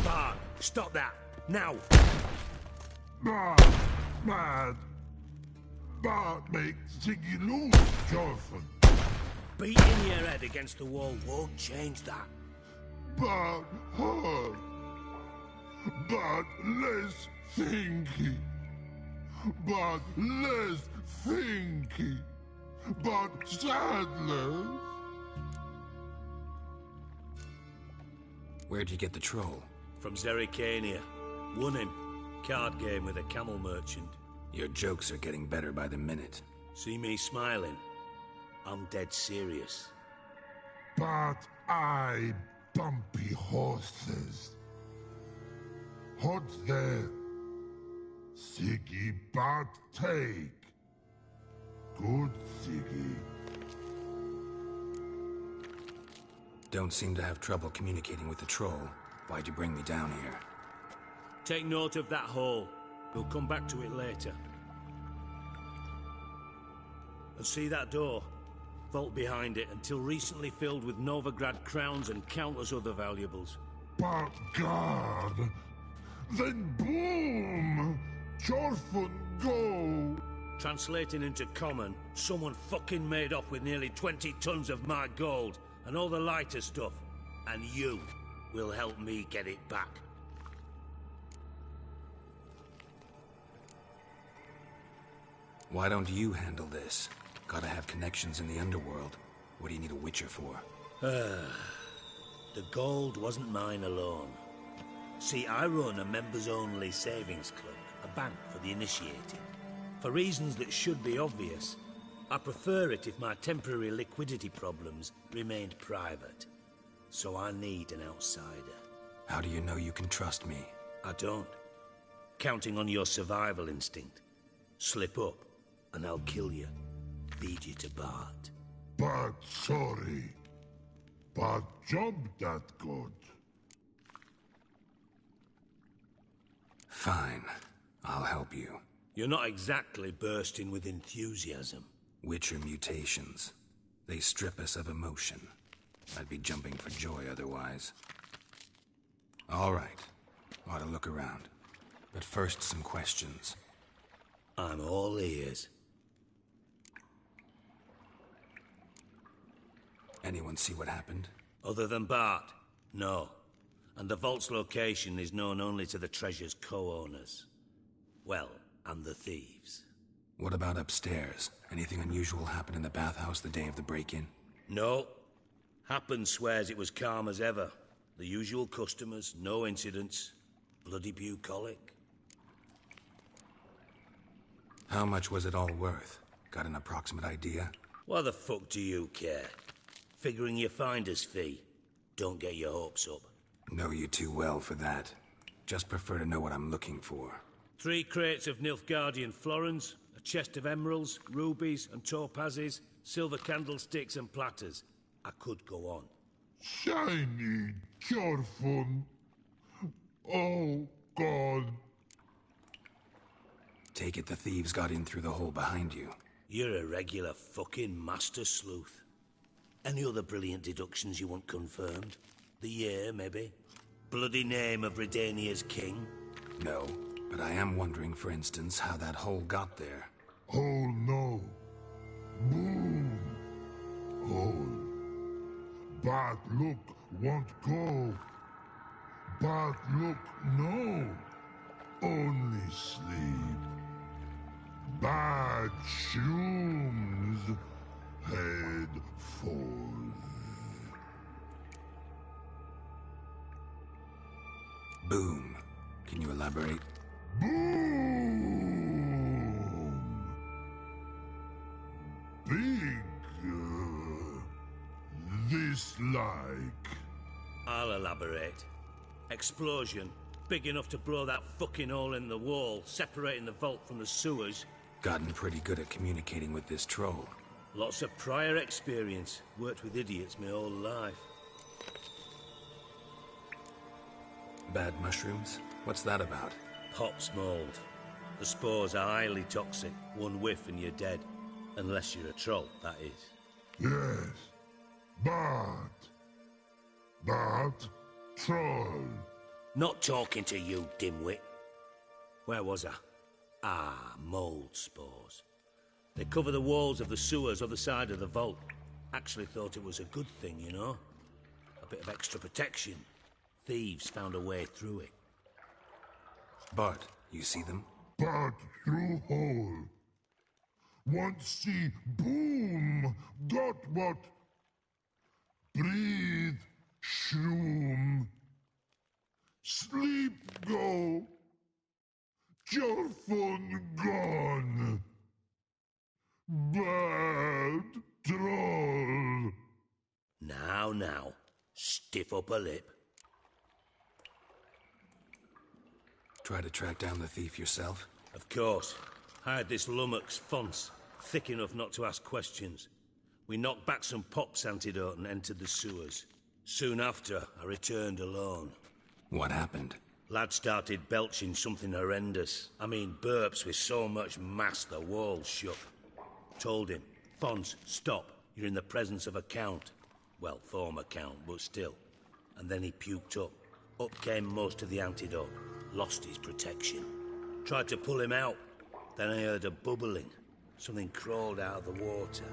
Bart! Stop that! Now! Bart! Bart! Bart makes Ziggy lose, Jorfin. Beating your head against the wall won't change that. Bart hurt. Bart less thinky. Bart less thinky. Bart sadness. Where'd you get the troll? From Zerrikania. Won him. Card game with a camel merchant. Your jokes are getting better by the minute. See me smiling? I'm dead serious. But I bumpy horses. Hot there. Siggy but take. Good Siggy. Don't seem to have trouble communicating with the troll. Why'd you bring me down here? Take note of that hole. We'll come back to it later. And see that door? Vault behind it, until recently filled with Novigrad crowns and countless other valuables. But God! Then boom! Jorfun go! Translating into common, someone fucking made off with nearly 20 tons of my gold, and all the lighter stuff. And you will help me get it back. Why don't you handle this? Gotta have connections in the underworld. What do you need a witcher for? The gold wasn't mine alone. See, I run a members-only savings club, a bank for the initiated. For reasons that should be obvious, I prefer it if my temporary liquidity problems remained private. So I need an outsider. How do you know you can trust me? I don't. Counting on your survival instinct. Slip up, and I'll kill you. Lead you to Bart. But sorry. But job that good. Fine. I'll help you. You're not exactly bursting with enthusiasm. Witcher mutations. They strip us of emotion. I'd be jumping for joy otherwise. All right. Ought to look around. But first, some questions. I'm all ears. Anyone see what happened? Other than Bart? No. And the vault's location is known only to the treasure's co-owners. Well, and the thieves. What about upstairs? Anything unusual happen in the bathhouse the day of the break-in? No. Happen swears it was calm as ever. The usual customers, no incidents. Bloody bucolic. How much was it all worth? Got an approximate idea? Why the fuck do you care? Figuring your finder's fee. Don't get your hopes up. Know you too well for that. Just prefer to know what I'm looking for. 3 crates of Nilfgaardian florins, a chest of emeralds, rubies and topazes, silver candlesticks and platters. I could go on. Shiny Jorfun. Oh, God. Take it the thieves got in through the hole behind you. You're a regular fucking master sleuth. Any other brilliant deductions you want confirmed? The year, maybe? Bloody name of Redania's king? No, but I am wondering, for instance, how that hole got there. Oh, no. Boom. Hole. But look, won't go. But look, no. Only sleep. Bad shoes. Head falls. Boom. Can you elaborate? Boom. Big. This like. I'll elaborate. Explosion. Big enough to blow that fucking hole in the wall, separating the vault from the sewers. Gotten pretty good at communicating with this troll. Lots of prior experience. Worked with idiots my whole life. Bad mushrooms? What's that about? Pops mold. The spores are highly toxic. One whiff and you're dead. Unless you're a troll, that is. Yes. But troll. Not talking to you, dimwit. Where was I? Ah, mold spores. They cover the walls of the sewers other side of the vault. Actually thought it was a good thing, you know? A bit of extra protection. Thieves found a way through it. Bart, you see them? But through hole. Once see boom. Got what? Breathe. Shroom. Sleep go. Your fun gone. Bad troll. Now. Stiff up a lip. Try to track down the thief yourself? Of course. Hired this lummox, Fonce, thick enough not to ask questions. We knocked back some pops antidote and entered the sewers. Soon after, I returned alone. What happened? Lad started belching something horrendous. I mean, burps with so much mass the walls shook. Told him, Fonce, stop. You're in the presence of a count. Well, former count, but still. And then he puked up. Up came most of the antidote. Lost his protection. Tried to pull him out. Then I heard a bubbling. Something crawled out of the water.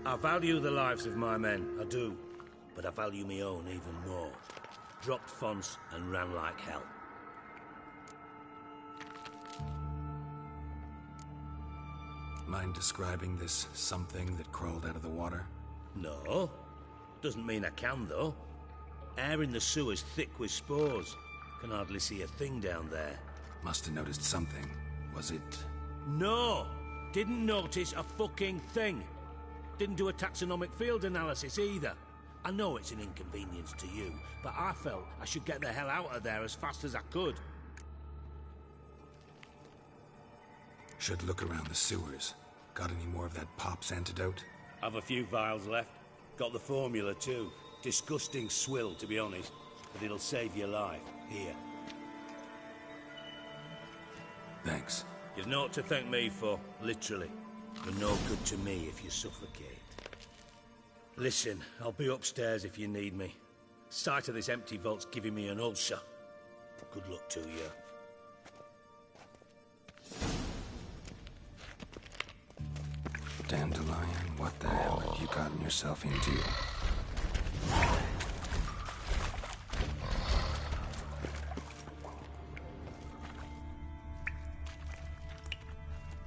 I value the lives of my men, I do. But I value my own even more. Dropped Fonce and ran like hell. Mind describing this something that crawled out of the water? No. Doesn't mean I can, though. Air in the sewer's thick with spores. Can hardly see a thing down there. Must have noticed something. Was it... No! Didn't notice a fucking thing. Didn't do a taxonomic field analysis either. I know it's an inconvenience to you, but I felt I should get the hell out of there as fast as I could. Should look around the sewers. Got any more of that Pop's antidote? I've a few vials left. Got the formula too. Disgusting swill, to be honest. But it'll save your life. Here. Thanks. You've naught to thank me for, literally. You're no good to me if you suffocate. Listen, I'll be upstairs if you need me. Sight of this empty vault's giving me an ulcer. Good luck to you. Dandelion, what the hell have you gotten yourself into?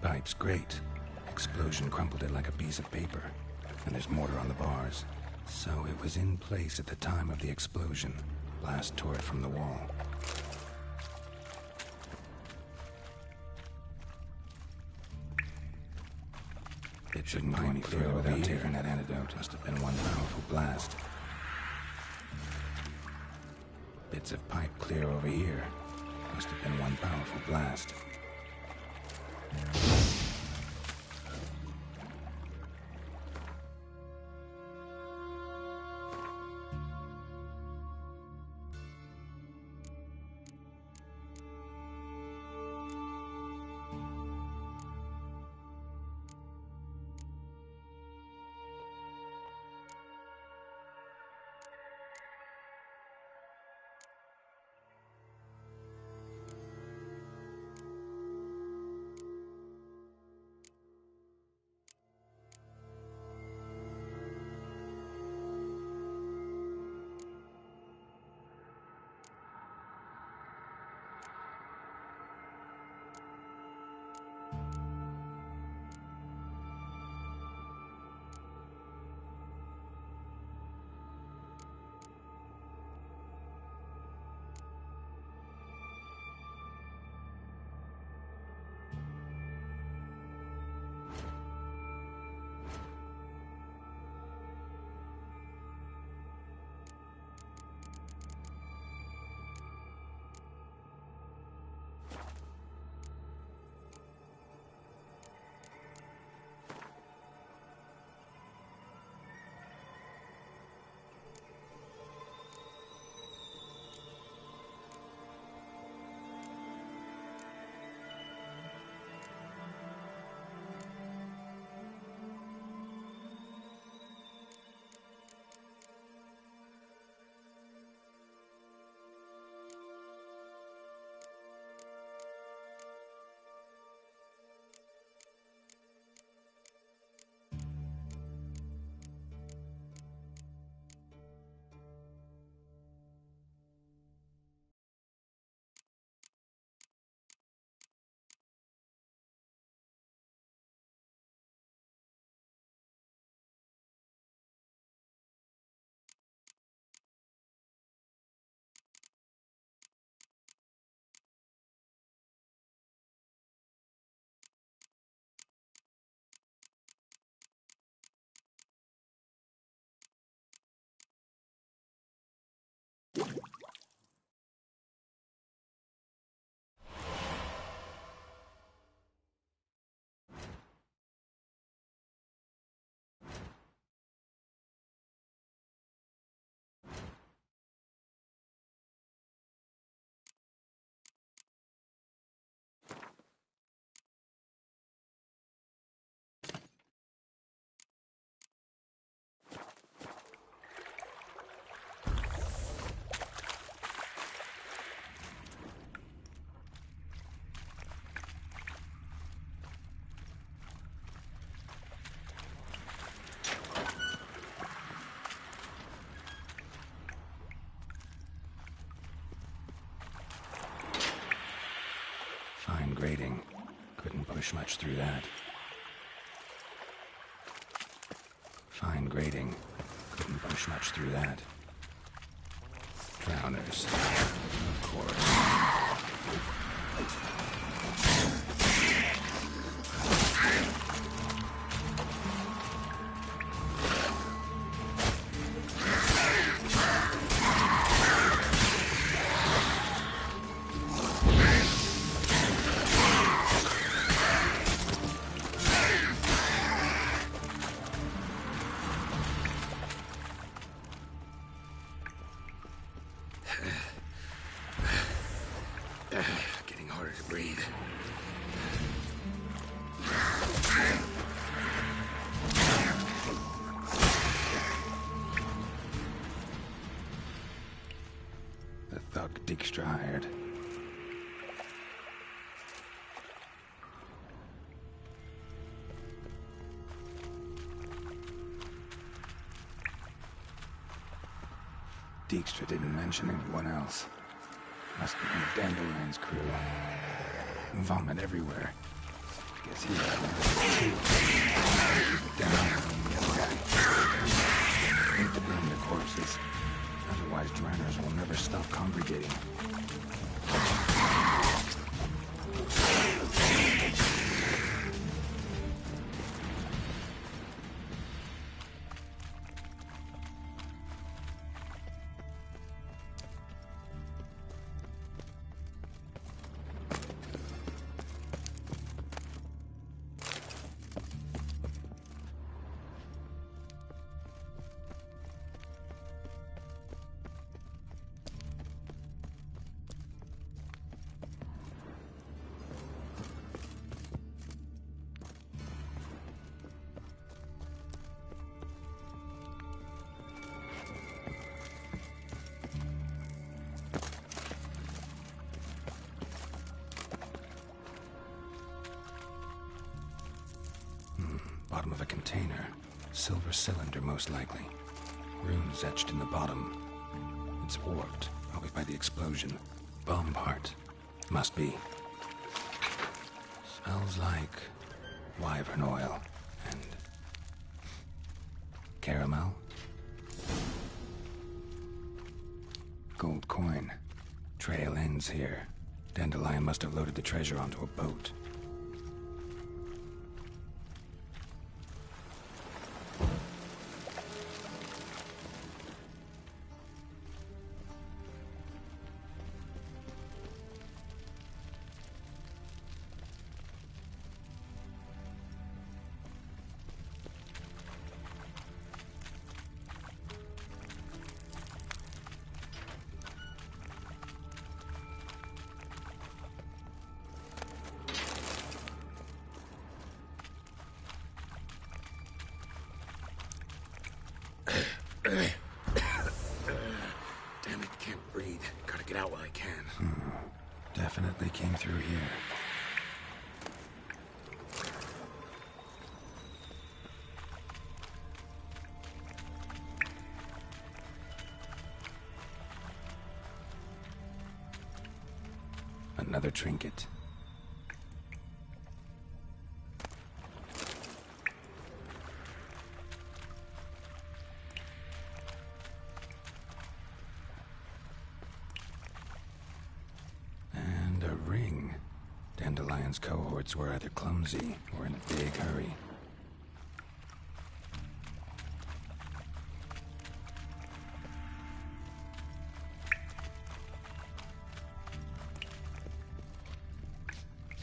Pipe's great. Explosion crumpled it like a piece of paper. And there's mortar on the bars. So it was in place at the time of the explosion. Blast tore it from the wall. It shouldn't go any further without taking that antidote. Must have been one powerful blast. Bits of pipe clear over here. Must have been one powerful blast. Fine grading. Couldn't push much through that. Fine grading. Couldn't push much through that. Drowners. Of course. Getting harder to breathe. The thug Dijkstra hired. Dijkstra didn't mention anyone else. Must be in the Dandelion's crew. Vomit everywhere. Guess he got down on the other guy. Need to burn the corpses. Otherwise, drowners will never stop congregating. Bottom of a container. Silver cylinder, most likely. Runes etched in the bottom. It's warped, probably by the explosion. Bomb part. Must be. Smells like wyvern oil and caramel. Gold coin. Trail ends here. Dandelion must have loaded the treasure onto a boat. Damn it, can't breathe. Gotta get out while I can. Definitely came through here. Another trinket. And a ring. Dandelion's cohorts were either clumsy or in a big hurry.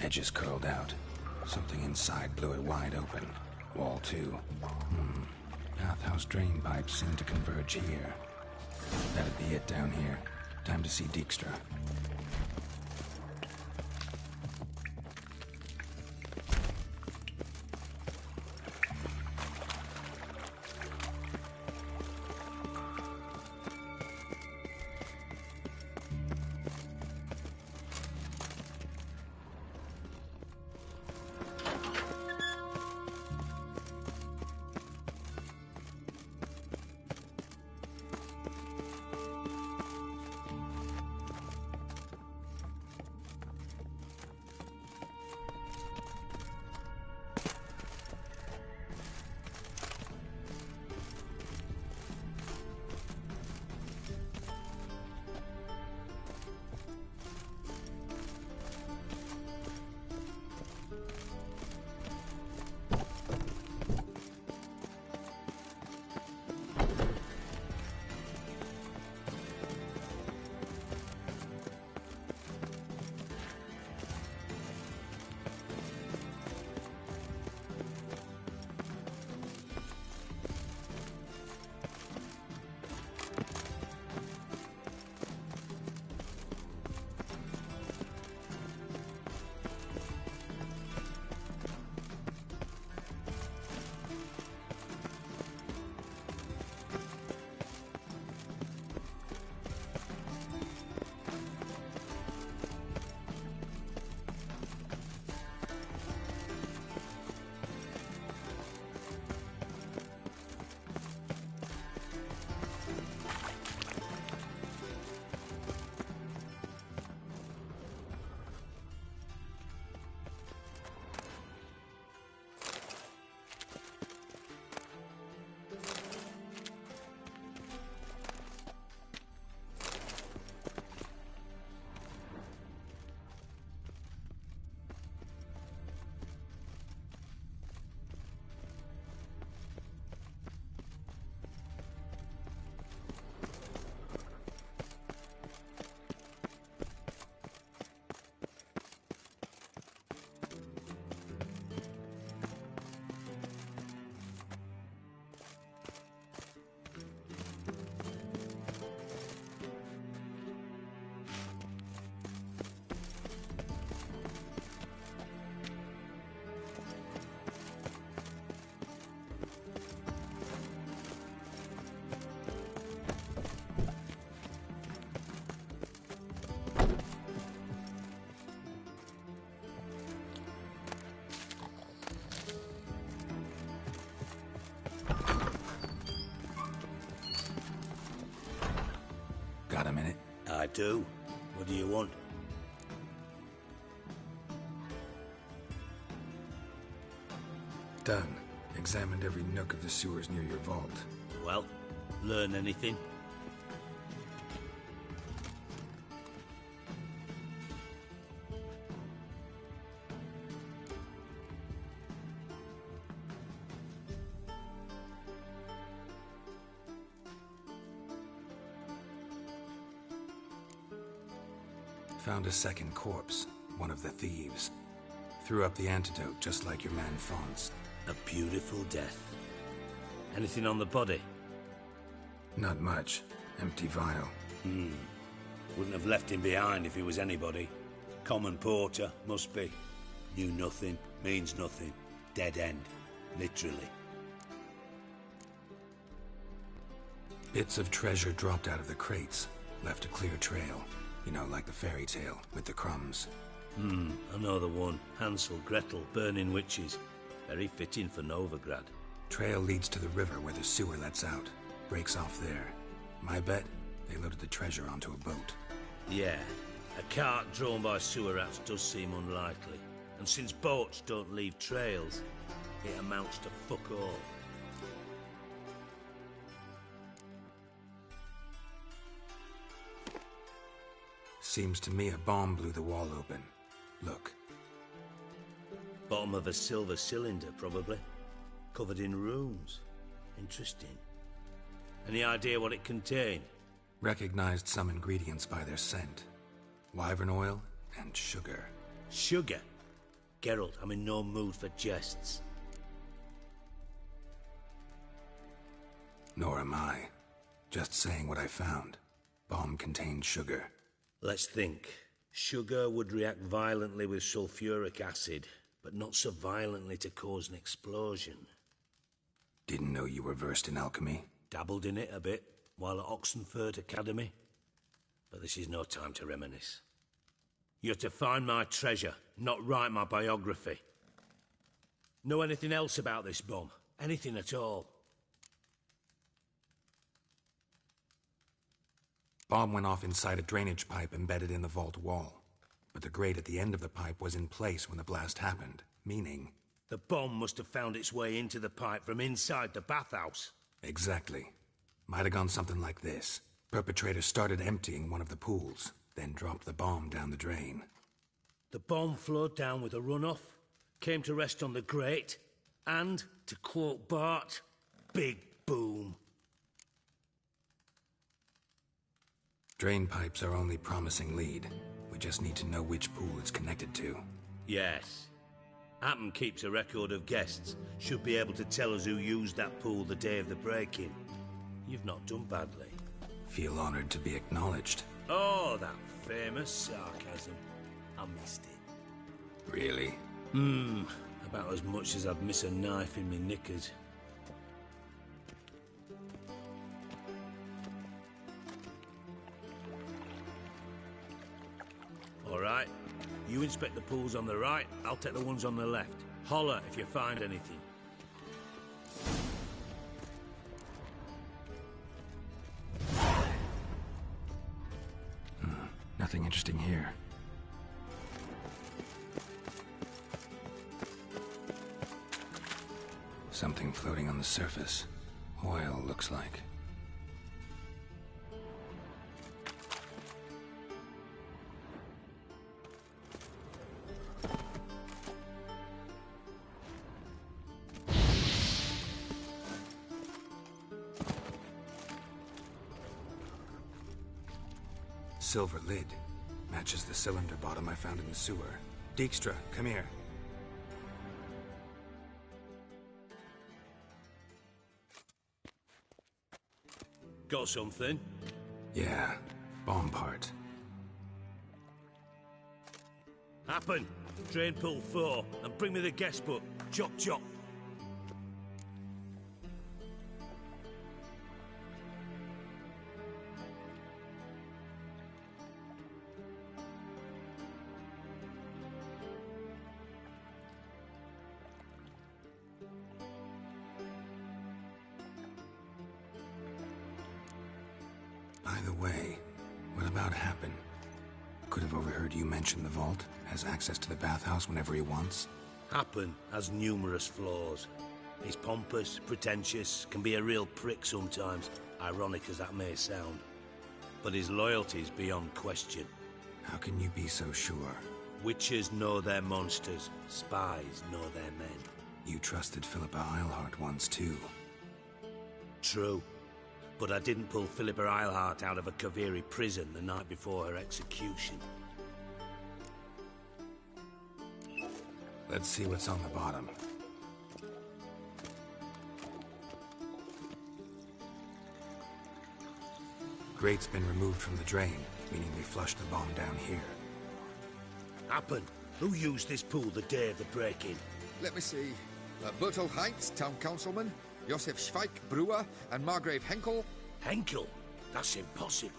Edges curled out. Something inside blew it wide open. Wall 2. Bathhouse drain pipes seem to converge here. That'd be it down here. Time to see Dijkstra. do. What do you want? Done. Examined every nook of the sewers near your vault. Well, learn anything? Found a second corpse, one of the thieves. Threw up the antidote just like your man Fonz. A beautiful death. Anything on the body? Not much. Empty vial. Wouldn't have left him behind if he was anybody. Common porter, must be. Knew nothing, means nothing. Dead end. Literally. Bits of treasure dropped out of the crates. Left a clear trail. You know, like the fairy tale, with the crumbs. I know the one. Hansel, Gretel, burning witches. Very fitting for Novigrad. Trail leads to the river where the sewer lets out. Breaks off there. My bet, they loaded the treasure onto a boat. Yeah. A cart drawn by sewer rats does seem unlikely. And since boats don't leave trails, it amounts to fuck all. Seems to me a bomb blew the wall open. Look. Bottom of a silver cylinder, probably. Covered in runes. Interesting. Any idea what it contained? Recognized some ingredients by their scent. Wyvern oil and sugar. Sugar? Geralt, I'm in no mood for jests. Nor am I. Just saying what I found. Bomb contained sugar. Let's think. Sugar would react violently with sulfuric acid, but not so violently to cause an explosion. Didn't know you were versed in alchemy. Dabbled in it a bit, while at Oxenford Academy. But this is no time to reminisce. You're to find my treasure, not write my biography. Know anything else about this bomb? Anything at all? Bomb went off inside a drainage pipe embedded in the vault wall. But the grate at the end of the pipe was in place when the blast happened, meaning... The bomb must have found its way into the pipe from inside the bathhouse. Exactly. Might have gone something like this. Perpetrator started emptying one of the pools, then dropped the bomb down the drain. The bomb flowed down with a runoff, came to rest on the grate, and, to quote Bart, big boom. Drain pipes are only promising lead. We just need to know which pool it's connected to. Yes. Appen keeps a record of guests. Should be able to tell us who used that pool the day of the break-in. You've not done badly. Feel honored to be acknowledged. Oh, that famous sarcasm. I missed it. Really? About as much as I'd miss a knife in me knickers. All right. You inspect the pools on the right, I'll take the ones on the left. Holler if you find anything. Nothing interesting here. Something floating on the surface. Oil, looks like. Silver lid. Matches the cylinder bottom I found in the sewer. Dijkstra, come here. Got something? Yeah, bomb part. Happen. Drain pool 4, and bring me the guest book. Chop chop. By the way, what about happen? Could have overheard you mention the vault, has access to the bathhouse whenever he wants. Happen has numerous flaws. He's pompous, pretentious, can be a real prick sometimes, ironic as that may sound. But his loyalty's beyond question. How can you be so sure? Witches know their monsters, spies know their men. You trusted Philippa Eilhart once too. True. But I didn't pull Philippa Eilhart out of a Kaviri prison the night before her execution. Let's see what's on the bottom. Grate's been removed from the drain, meaning they flushed the bomb down here. Happen. Who used this pool the day of the break-in? Let me see. Bertel Heinz, town councilman, Josef Schweik, brewer, and Margrave Henkel. Henkel? That's impossible.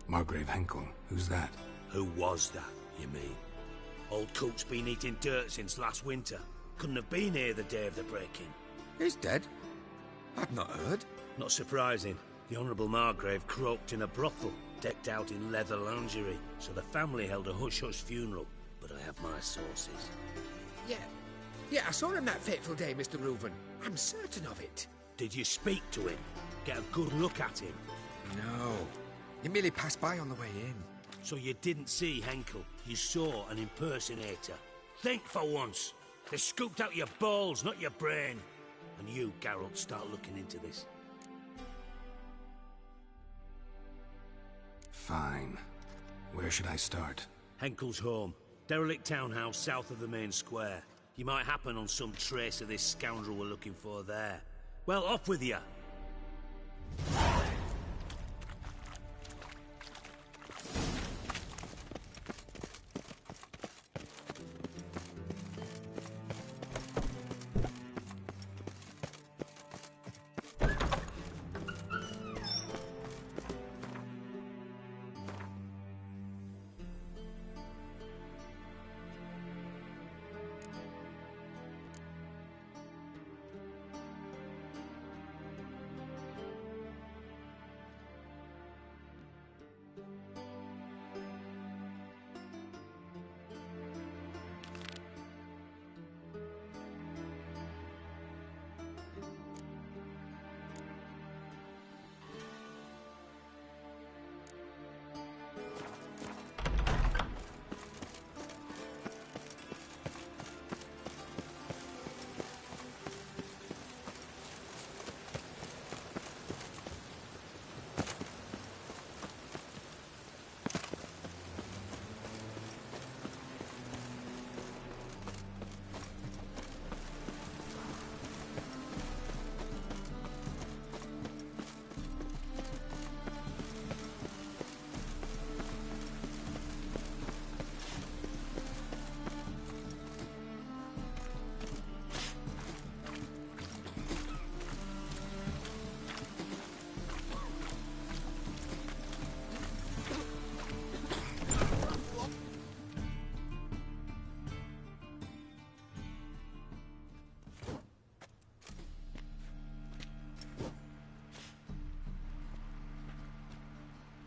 Margrave Henkel? Who's that? Who was that, you mean? Old Coot's been eating dirt since last winter. Couldn't have been here the day of the break-in. He's dead? I've not heard. Not surprising. The Honourable Margrave croaked in a brothel, decked out in leather lingerie, so the family held a hush-hush funeral. But I have my sources. Yeah, I saw him that fateful day, Mr. Reuven. I'm certain of it. Did you speak to him? Get a good look at him? No. He merely passed by on the way in. So you didn't see Henkel? You saw an impersonator? Think for once. They scooped out your balls, not your brain. And you, Geralt, start looking into this. Fine. Where should I start? Henkel's home. Derelict townhouse south of the main square. You might happen on some trace of this scoundrel we're looking for there. Well, off with you!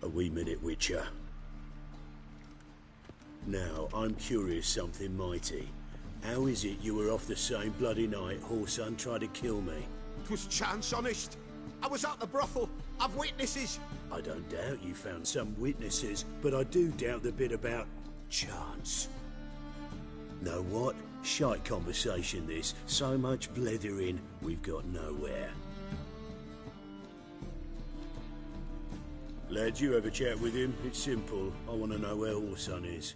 A wee minute, Witcher. Now, I'm curious something mighty. How is it you were off the same bloody night Whoreson tried to kill me? 'Twas chance, honest. I was at the brothel. I've witnesses. I don't doubt you found some witnesses, but I do doubt the bit about chance. Know what? Shite conversation this. So much blethering, we've got nowhere. Lad, you have a chat with him. It's simple. I want to know where Whoreson is.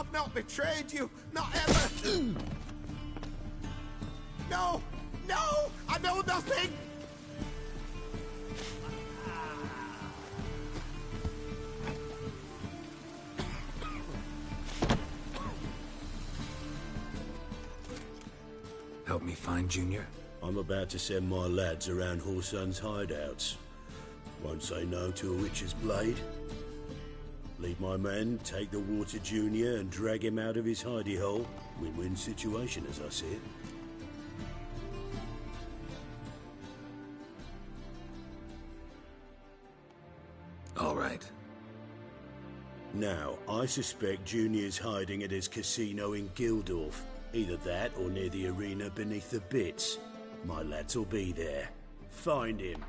I've not betrayed you, not ever. No, no, I know nothing. Help me find Junior? I'm about to send my lads around Whoreson's hideouts. Won't say no to a witch's blade. Lead my men, take the water Junior and drag him out of his hidey hole. Win-win situation as I see it. All right. Now, I suspect Junior's hiding at his casino in Gildorf. Either that or near the arena beneath the bits. My lads will be there. Find him.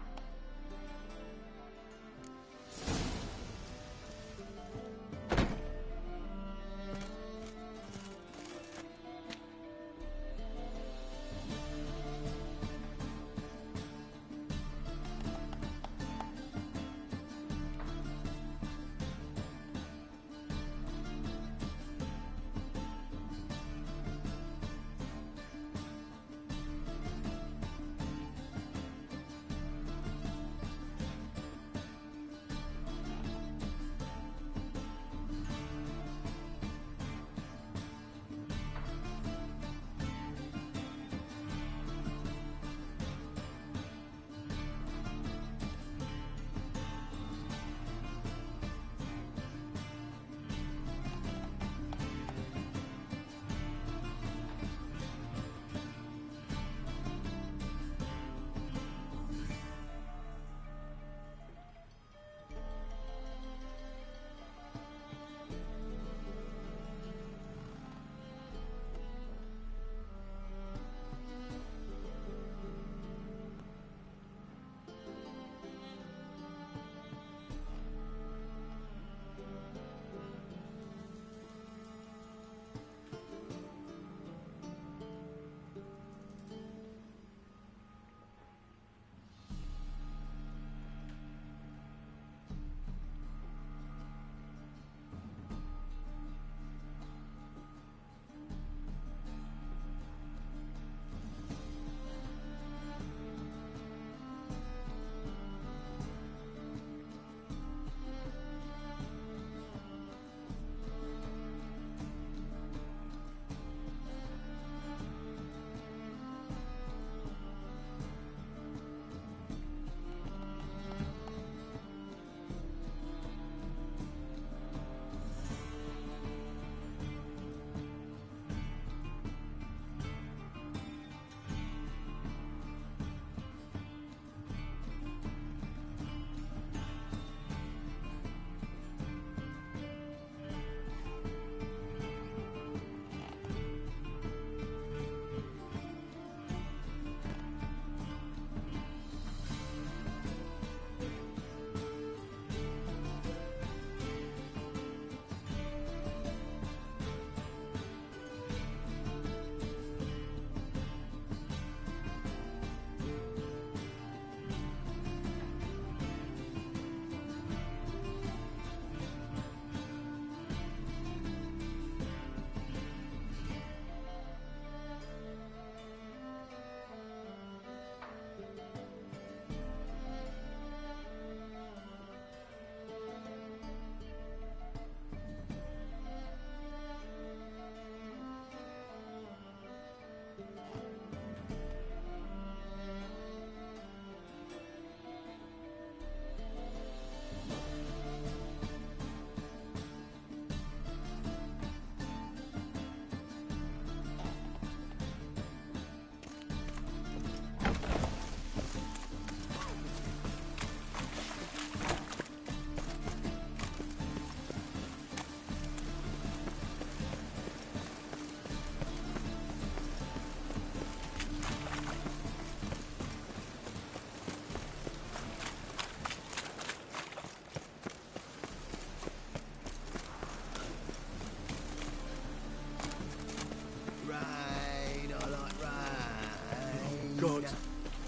God,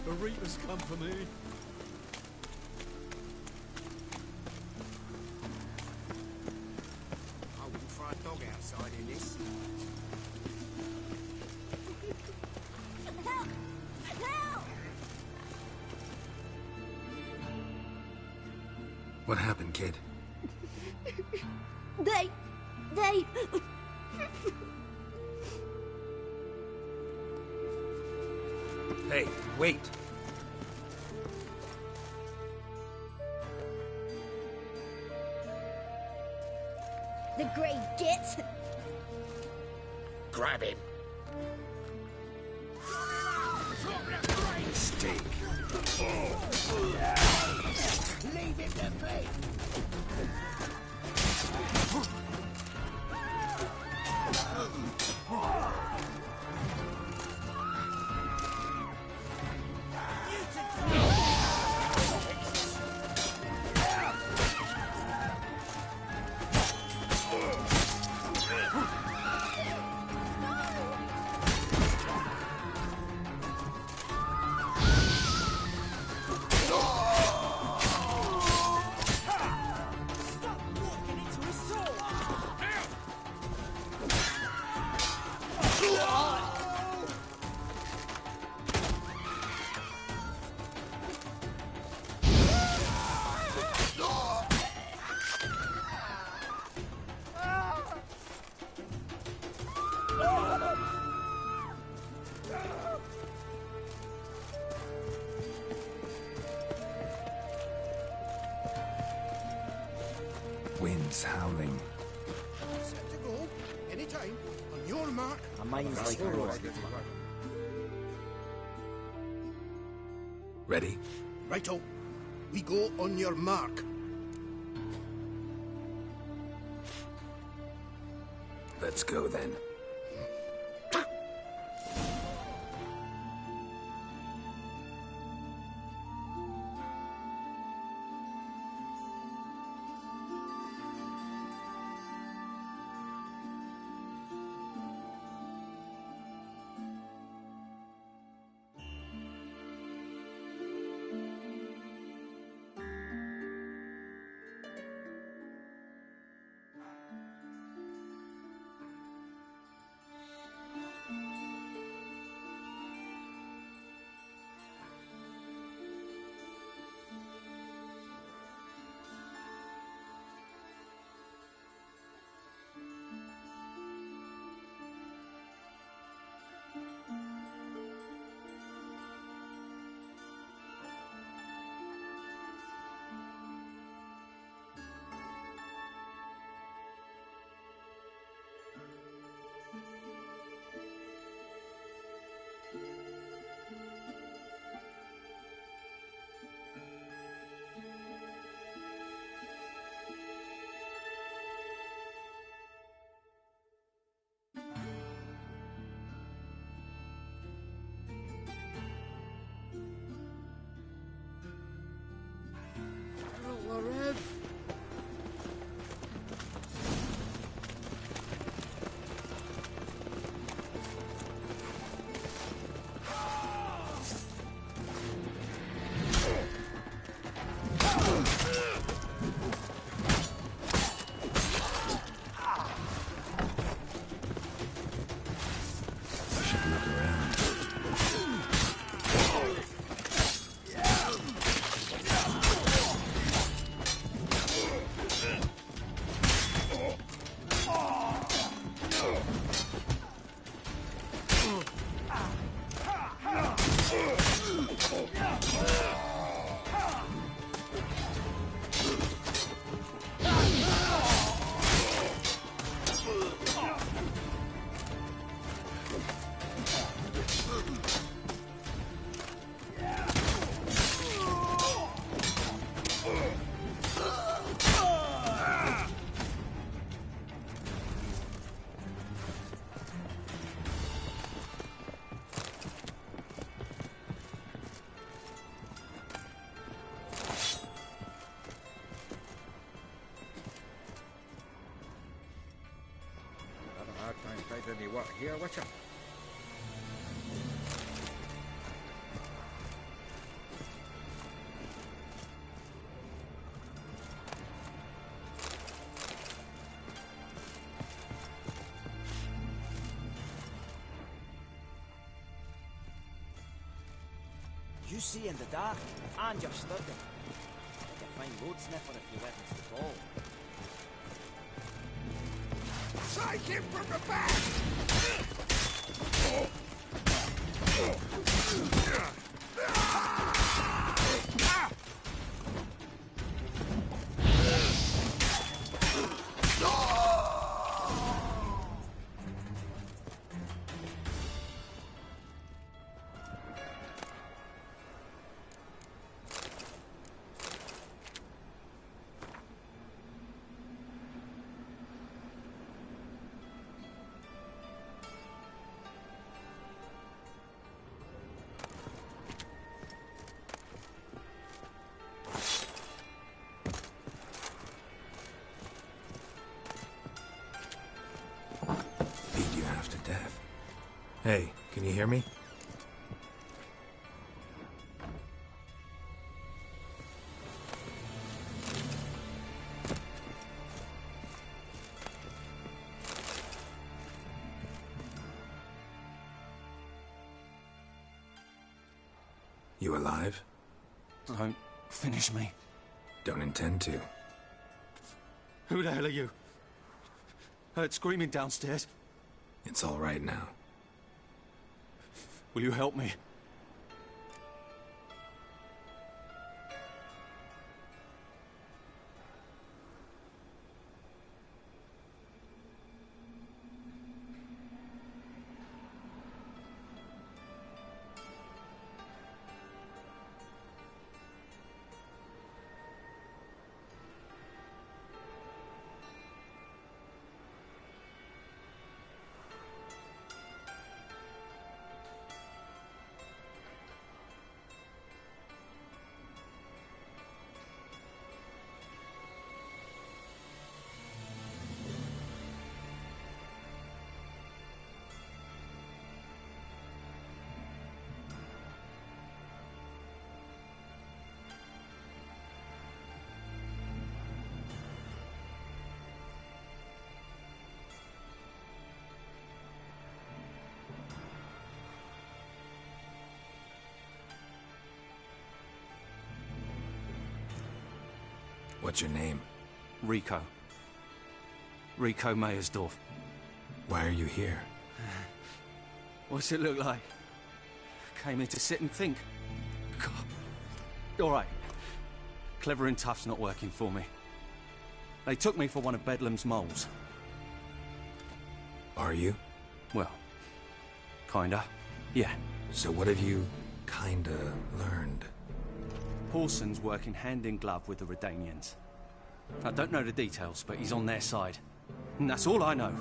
a reaper's come for me. I wouldn't fry a dog out side in this. Help! Help! What happened, kid? They... Hey, wait! The grey git! Grab him. Mistake. Leave him to me. Wind's howling. Set to go. Anytime. On your mark. My mind's like Ready? Righto. We go on your mark. Let's go then. Any work here, Witcher? You see in the dark, and you're sturdy. Like a fine road sniffer if you went into the ball. Strike him from the back! Hey, can you hear me? You alive? Don't finish me. Don't intend to. Who the hell are you? Heard screaming downstairs. It's all right now. Will you help me? What's your name? Rico. Rico Mayersdorf. Why are you here? What's it look like? Came here to sit and think. God. All right. Clever and tough's not working for me. They took me for one of Bedlam's moles. Are you? Well, kinda. Yeah. So what have you kinda learned? Horson's working hand in glove with the Redanians. I don't know the details, but he's on their side. And that's all I know.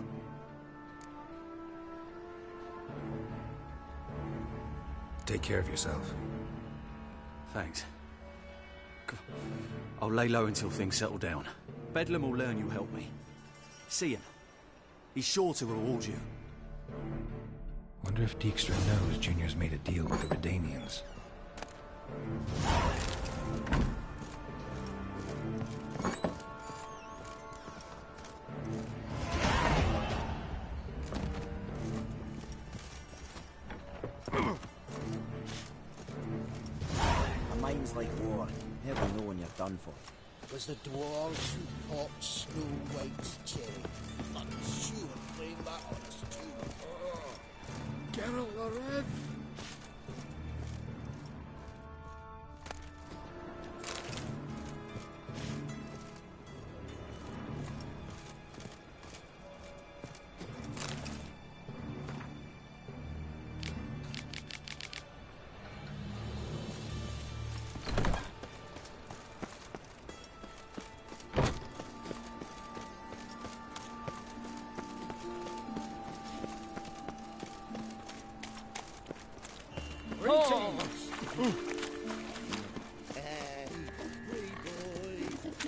Take care of yourself. Thanks. I'll lay low until things settle down. Bedlam will learn you helped me. See him. He's sure to reward you. Wonder if Dijkstra knows Junior's made a deal with the Redanians. A mind's like war. Never know when you're done for. Was the dwarves who popped Snow White's cherry? I'm sure playing that on us too. Geralt the Red.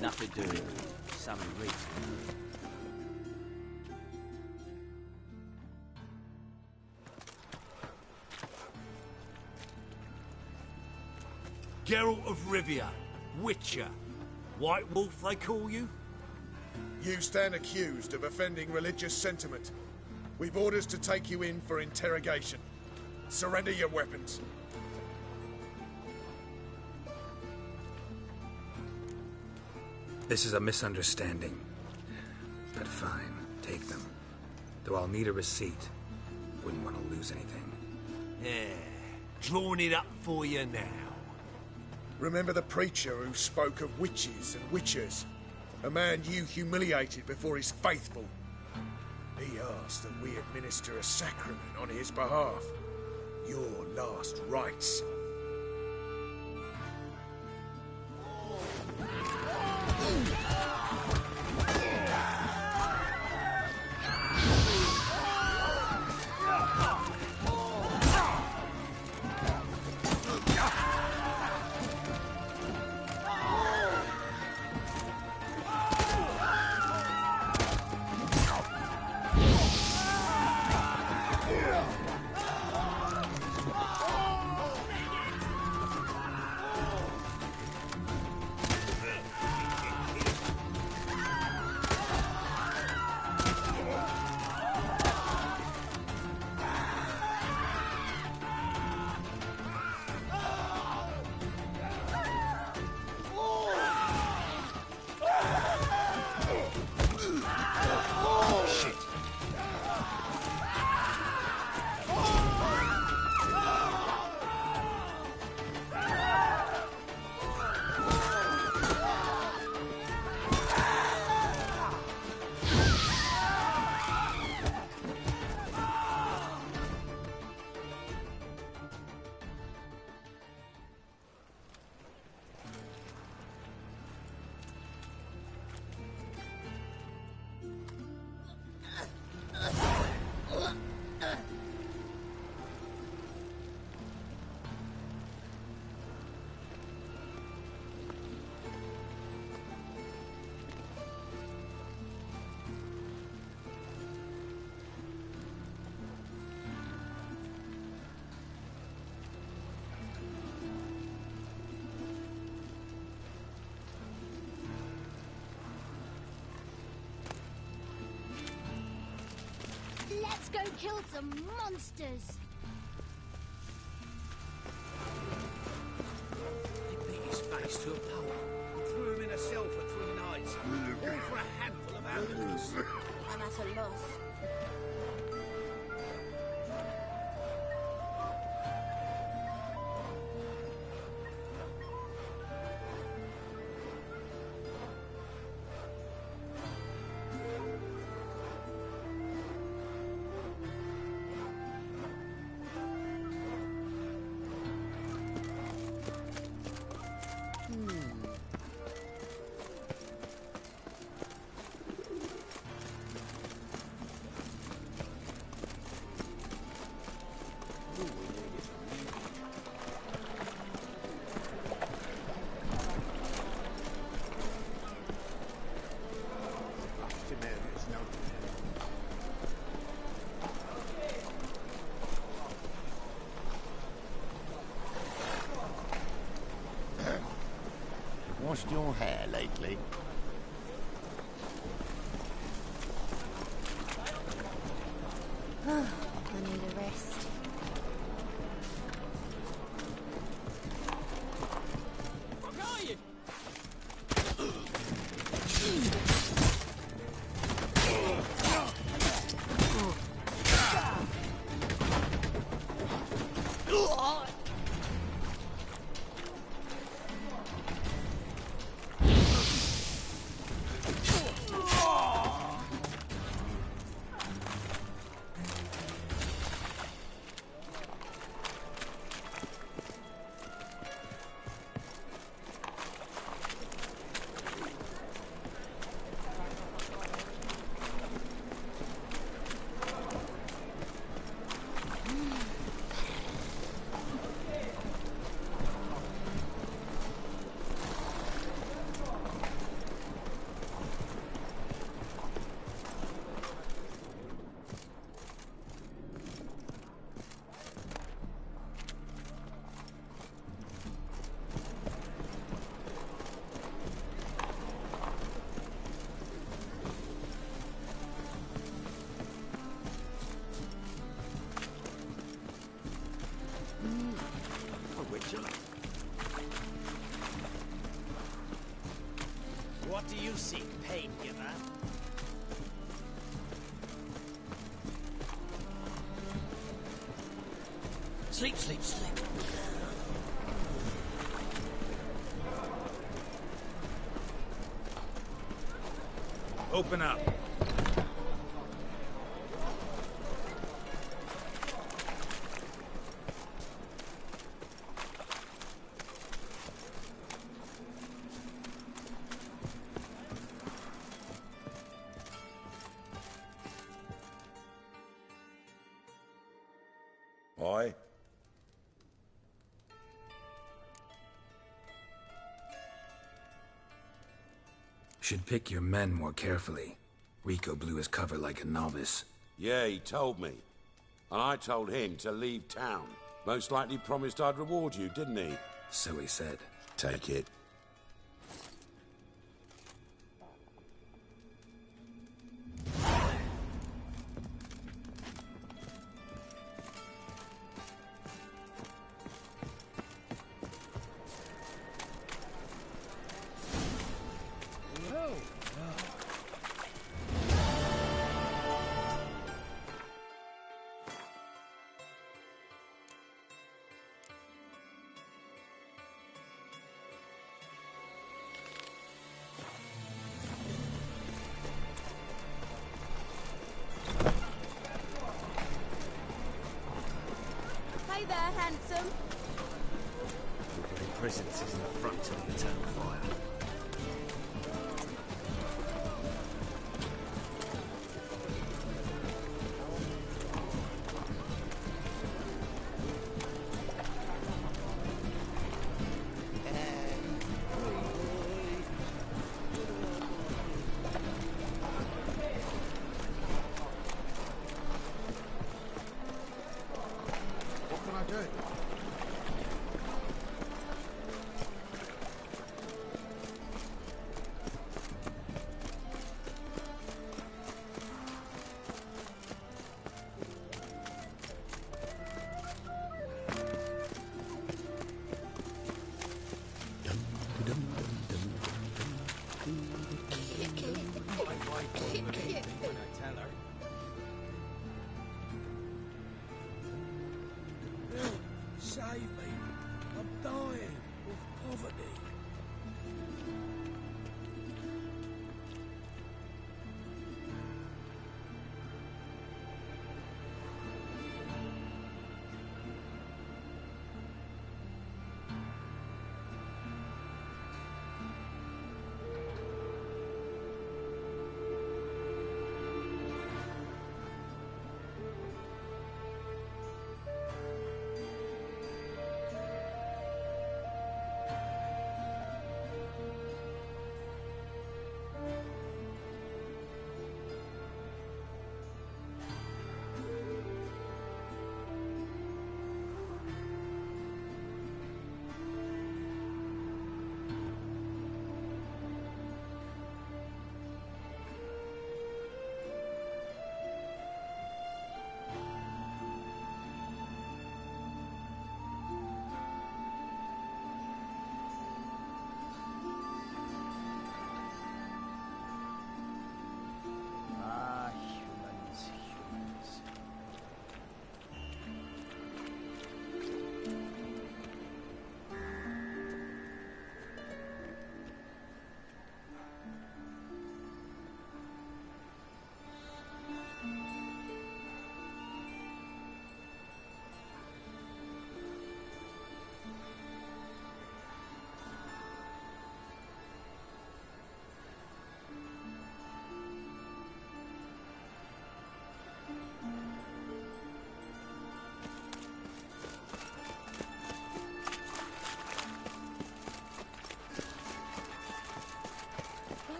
Nothing doing. Some reason. Geralt of Rivia, Witcher. White Wolf, they call you? You stand accused of offending religious sentiment. We've orders to take you in for interrogation. Surrender your weapons. This is a misunderstanding. But fine, take them. Though I'll need a receipt. Wouldn't want to lose anything. Yeah, drawing it up for you now. Remember the preacher who spoke of witches and witchers? A man you humiliated before his faithful. He asked that we administer a sacrament on his behalf. Your last rites. Let's go kill some monsters! He beat his face to a pole and threw him in a cell for 3 nights, all for a handful of apples. I'm at a loss. Washed your hair lately? I need a rest. You sick pain giver. Sleep, sleep, sleep. Open up. Boy? Should pick your men more carefully. Rico blew his cover like a novice. Yeah, he told me. And I told him to leave town. Most likely promised I'd reward you, didn't he? So he said. Take it. Hey there, handsome. Everybody presence is an affront to the eternal fire. What can I do? Save me. I'm dying of poverty.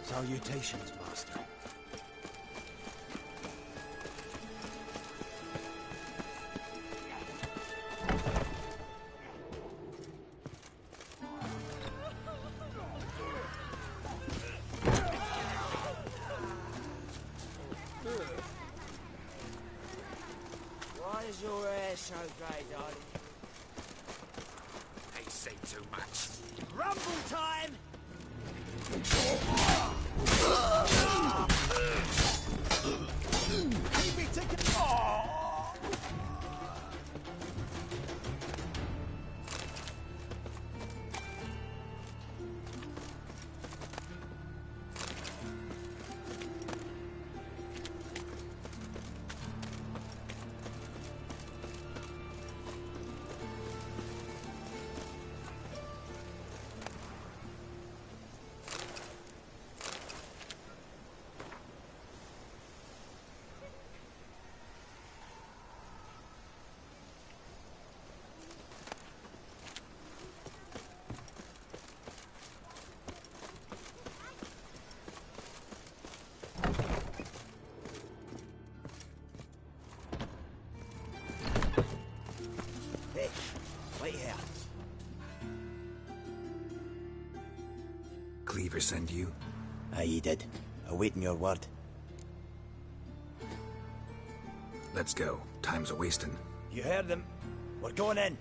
Salutations, master. Why is your hair so grey, darling? say too much. Rumble time! Keep me taking. Hey, wait here. Cleaver send you? Aye, he did. Awaiting your word. Let's go. Time's a-wasting. You heard them. We're going in.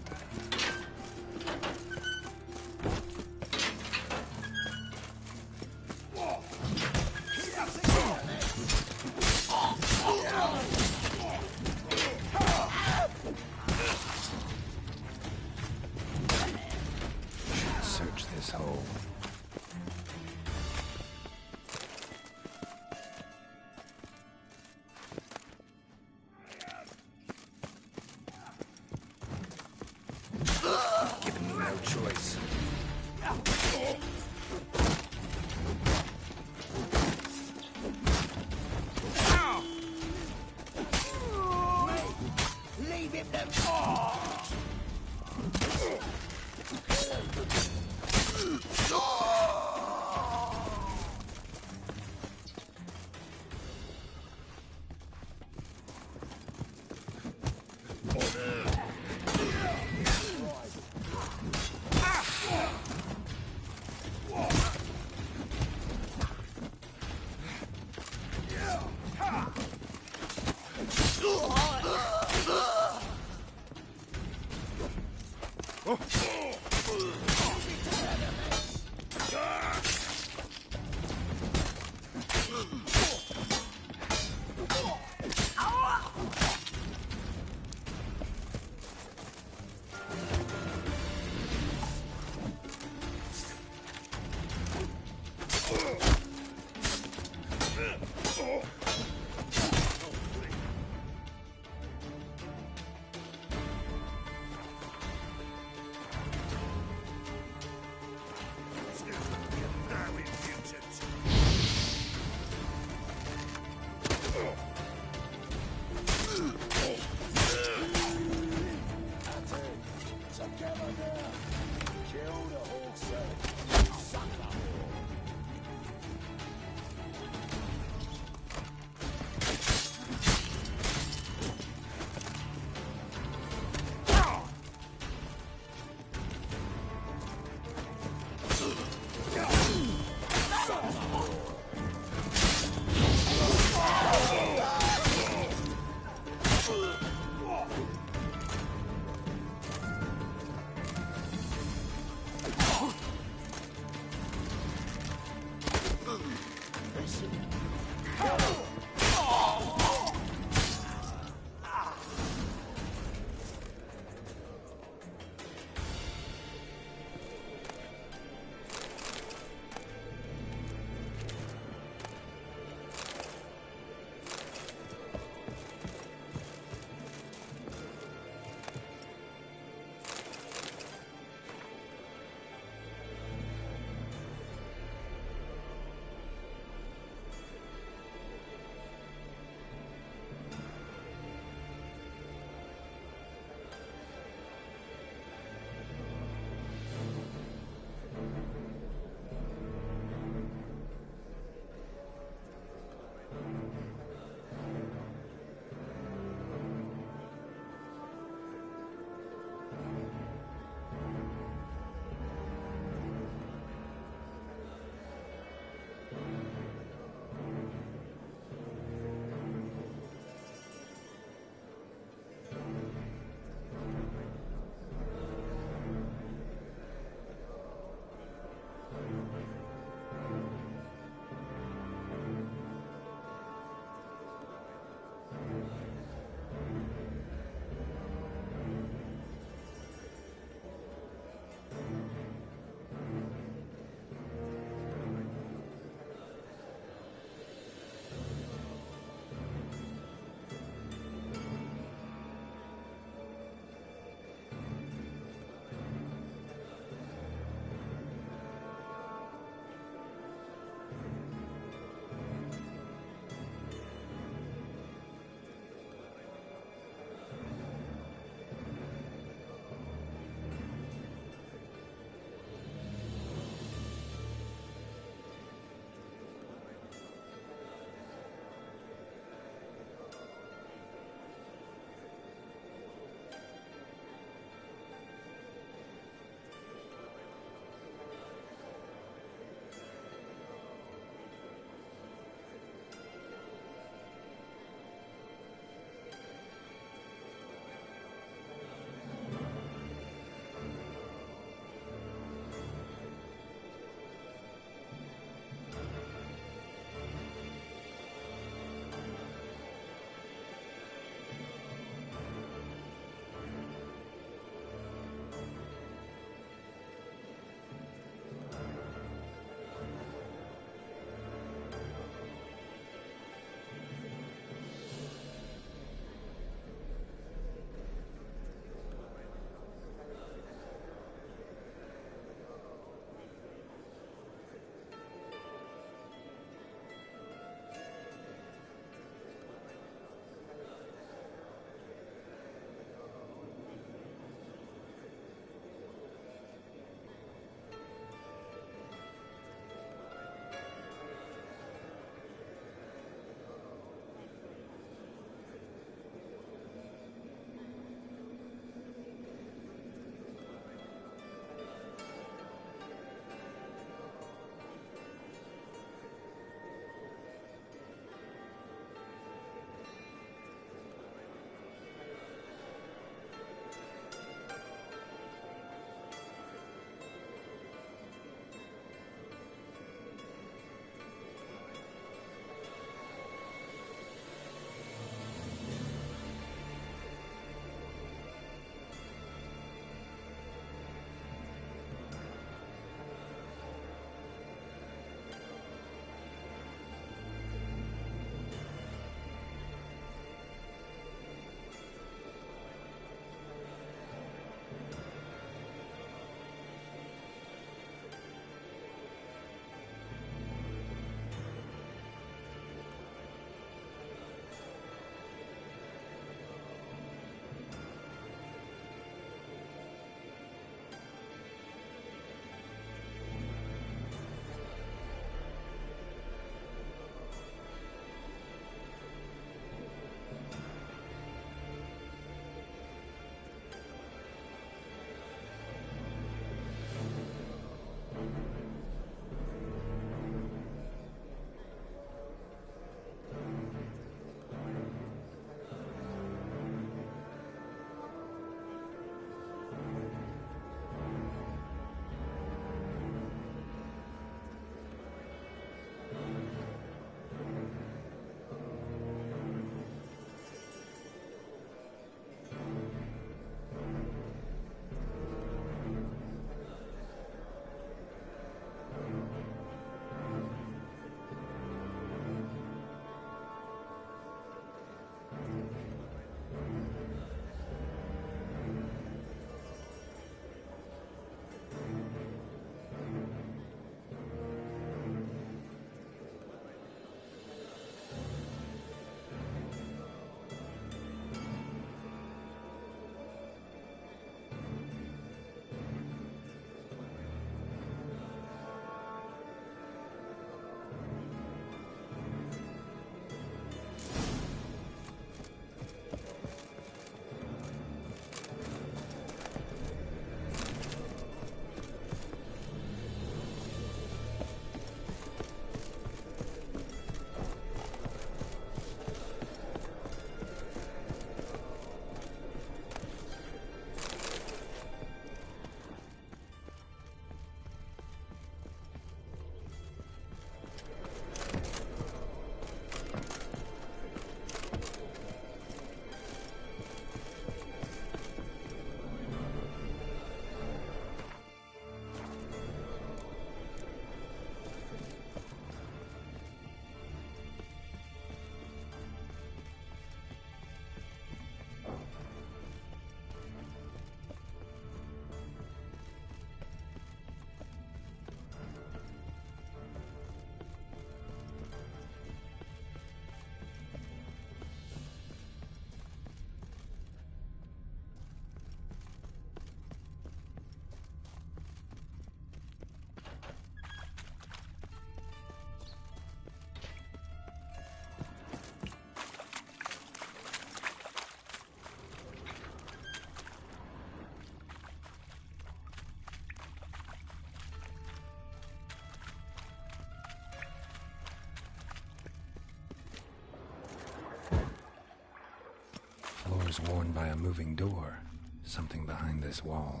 was worn by a moving door. Something behind this wall.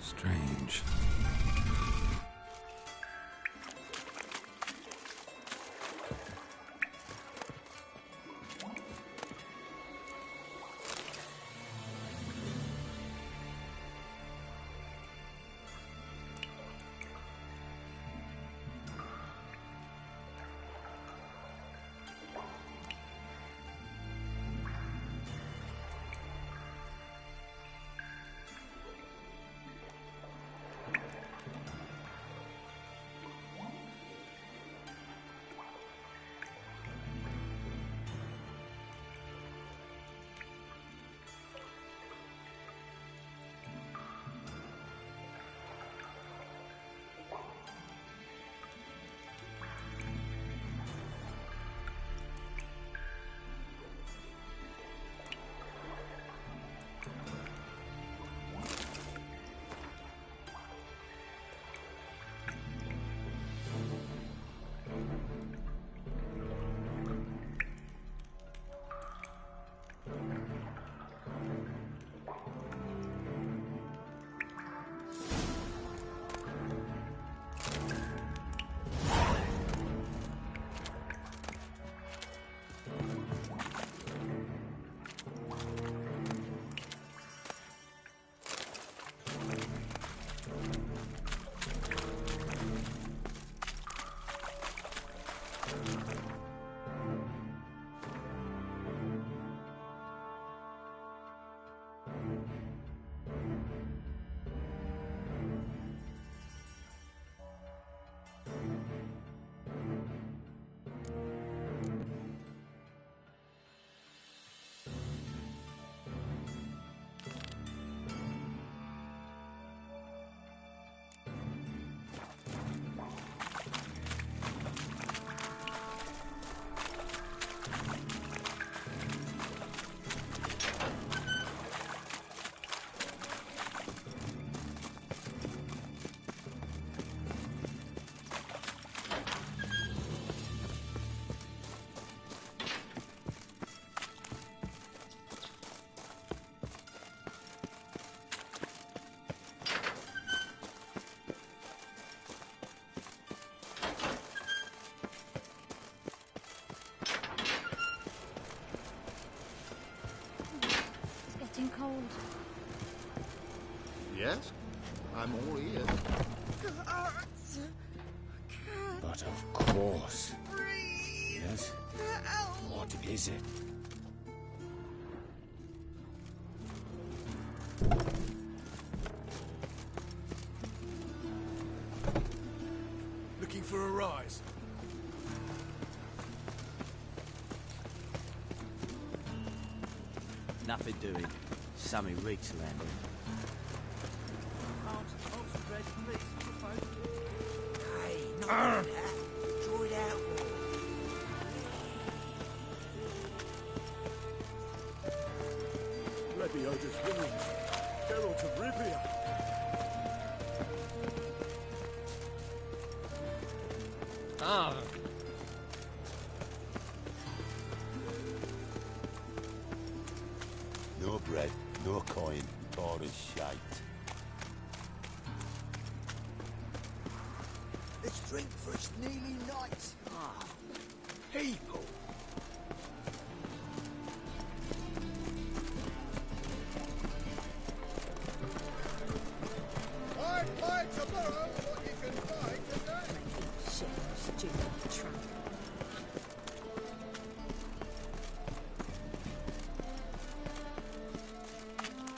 Strange. Cold. Yes? I'm all ears. But of course. Breathe. Yes? What is it? Looking for a rise. Nothing doing. Sammy Reeks landing. Hey, not like that. Draw it out more. Lebioda's ruins. Geralt of Rivia. Ah. No bread, no coin, all is shite. Let's drink for it's nearly night. Ah, people. I buy tomorrow what you can buy today. Shit, stupid tramp.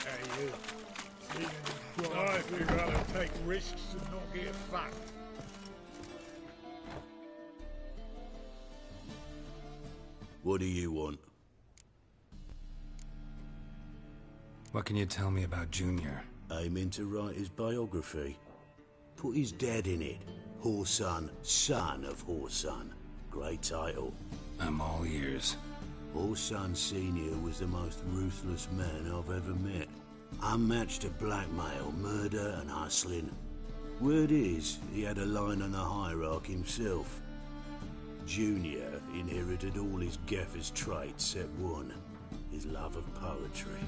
Hey, you. I think rather take risks and not get fucked. What do you want? What can you tell me about Junior? Aiming to write his biography. Put his dad in it. Horson, son of Horson. Great title. I'm all ears. Horson Sr. was the most ruthless man I've ever met. Unmatched at blackmail, murder and hustling. Word is, he had a line on the hierarchy himself. Junior inherited all his gaffer's traits except one, his love of poetry.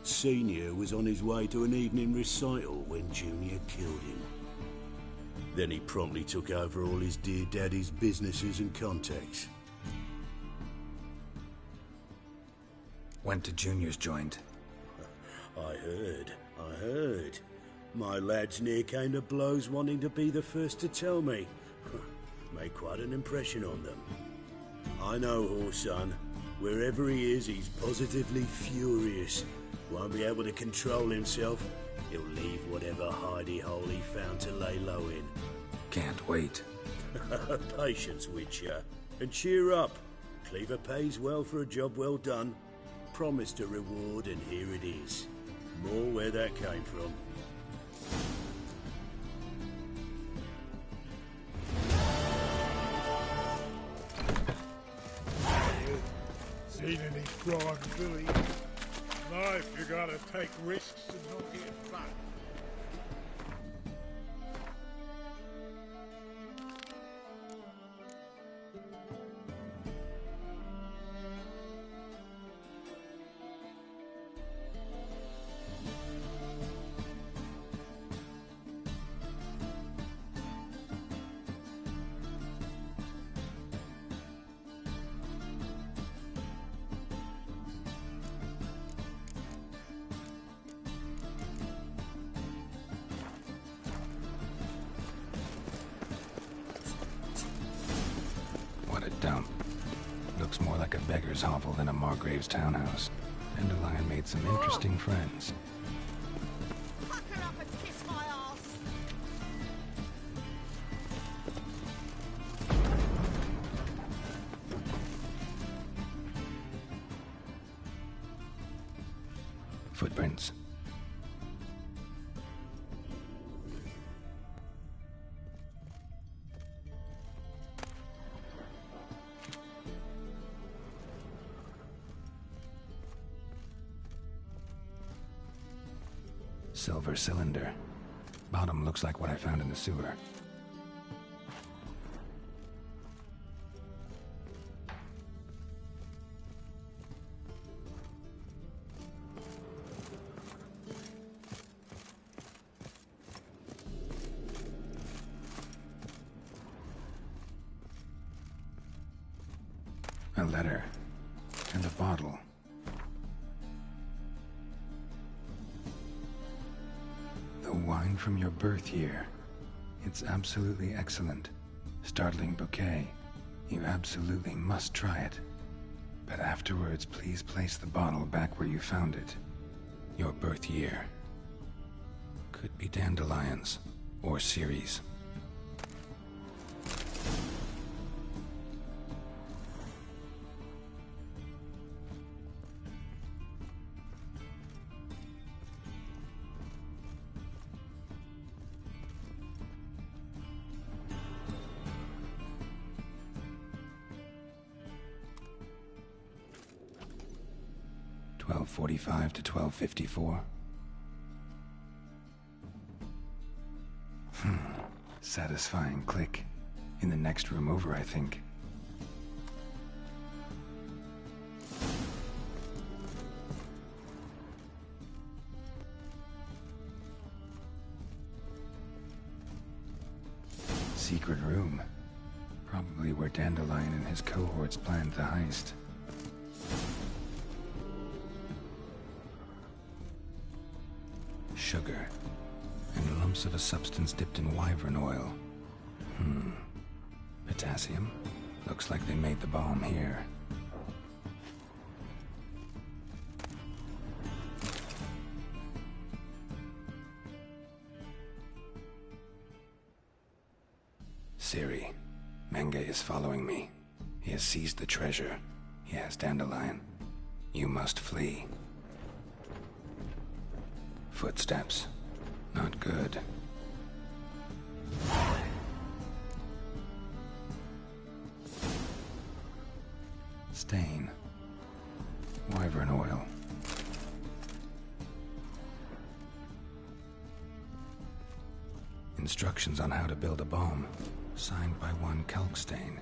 Senior was on his way to an evening recital when Junior killed him. Then he promptly took over all his dear daddy's businesses and contacts. Went to Junior's joint. I heard. My lads near came to blows wanting to be the first to tell me. Made quite an impression on them. I know, Horson. Wherever he is, he's positively furious. Won't be able to control himself. He'll leave whatever hidey hole he found to lay low in. Can't wait. Patience, Witcher. And cheer up. Cleaver pays well for a job well done. Promised a reward, and here it is. More where that came from. Seen any crime, Billy? Life, you gotta take risks and not get fucked. Dump. Looks more like a beggar's hovel than a Margrave's townhouse. Dandelion made some interesting friends. Fuck her up and kiss my ass. Footprints. Silver cylinder. Bottom looks like what I found in the sewer. A letter. And a bottle. Wine from your birth year. It's absolutely excellent. Startling bouquet. You absolutely must try it. But afterwards, please place the bottle back where you found it. Your birth year. Could be dandelions or Ceres. .45 to 12:54. Satisfying click. In the next room over, I think. Secret room. Probably where Dandelion and his cohorts planned the heist. Sugar, and lumps of a substance dipped in wyvern oil. Potassium? Looks like they made the bomb here. Siri, Menge is following me. He has seized the treasure. He has Dandelion. You must flee. Footsteps. Not good. Stain. Wyvern oil. Instructions on how to build a bomb. Signed by one Kelkstain.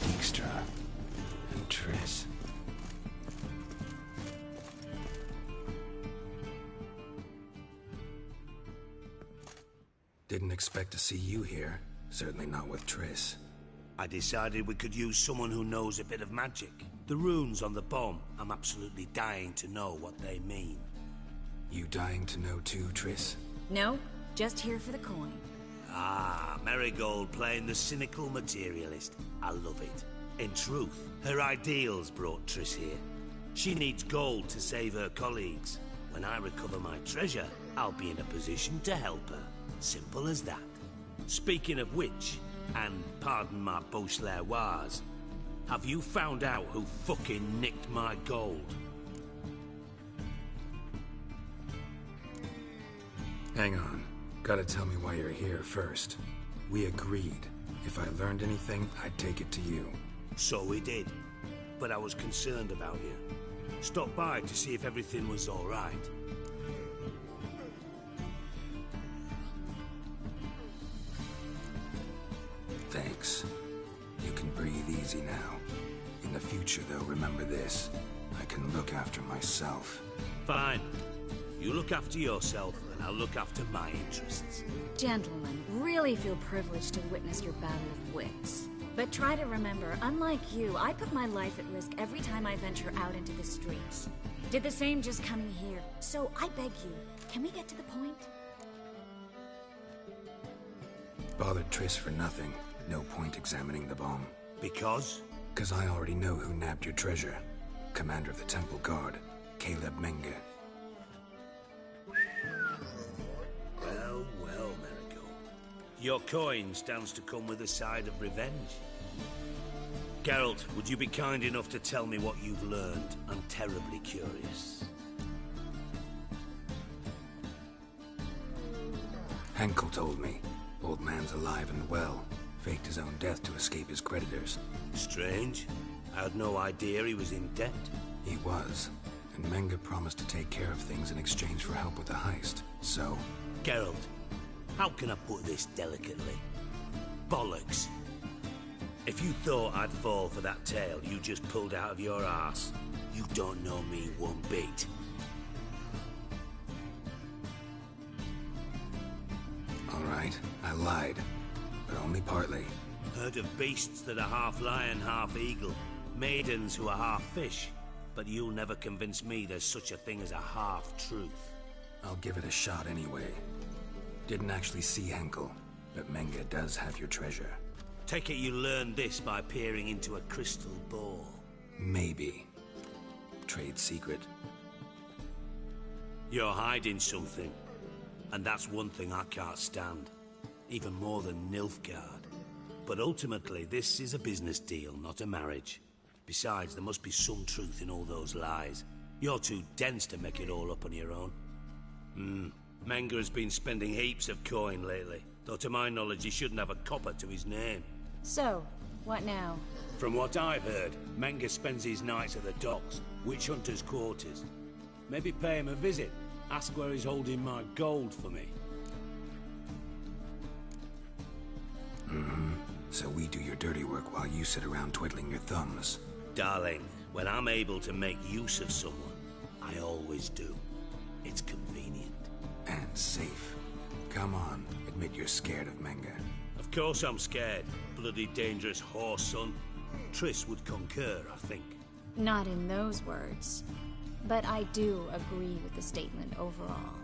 Dijkstra and Triss. Didn't expect to see you here. Certainly not with Triss. I decided we could use someone who knows a bit of magic. The runes on the bomb, I'm absolutely dying to know what they mean. You dying to know too, Triss? No, just here for the coin. Ah, Marigold playing the cynical materialist. I love it. In truth, her ideals brought Triss here. She needs gold to save her colleagues. When I recover my treasure, I'll be in a position to help her. Simple as that. Speaking of which, and pardon my Beauclervoise, have you found out who fucking nicked my gold? Hang on. Gotta tell me why you're here first. We agreed. If I learned anything, I'd take it to you. So we did. But I was concerned about you. Stopped by to see if everything was all right. Thanks. You can breathe easy now. In the future, though, remember this. I can look after myself. Fine. You look after yourself, and I'll look after my interests. Gentlemen, really feel privileged to witness your battle of wits. But try to remember, unlike you, I put my life at risk every time I venture out into the streets. Did the same just coming here. So I beg you, can we get to the point? Bothered Triss for nothing. No point examining the bomb. Because? Because I already know who nabbed your treasure. Commander of the Temple Guard, Caleb Menge. Well, well, Marigold. Your coin stands to come with a side of revenge. Geralt, would you be kind enough to tell me what you've learned? I'm terribly curious. Henkel told me. Old man's alive and well. Faked his own death to escape his creditors. Strange. I had no idea he was in debt. He was. And Menge promised to take care of things in exchange for help with the heist. So... Geralt, how can I put this delicately? Bollocks. If you thought I'd fall for that tale you just pulled out of your arse, you don't know me one bit. All right, I lied. But only partly. Heard of beasts that are half lion, half eagle. Maidens who are half fish. But you'll never convince me there's such a thing as a half-truth. I'll give it a shot anyway. Didn't actually see Henkel, but Menge does have your treasure. Take it you learned this by peering into a crystal ball. Maybe. Trade secret. You're hiding something. And that's one thing I can't stand. Even more than Nilfgaard. But ultimately, this is a business deal, not a marriage. Besides, there must be some truth in all those lies. You're too dense to make it all up on your own. Menge has been spending heaps of coin lately. Though to my knowledge, he shouldn't have a copper to his name. So, what now? From what I've heard, Menge spends his nights at the docks, witch hunters' quarters. Maybe pay him a visit. Ask where he's holding my gold for me. So we do your dirty work while you sit around twiddling your thumbs. Darling, when I'm able to make use of someone, I always do. It's convenient. And safe. Come on, admit you're scared of Menge. Of course I'm scared. Bloody dangerous horse, son. Triss would concur, I think. Not in those words. But I do agree with the statement overall.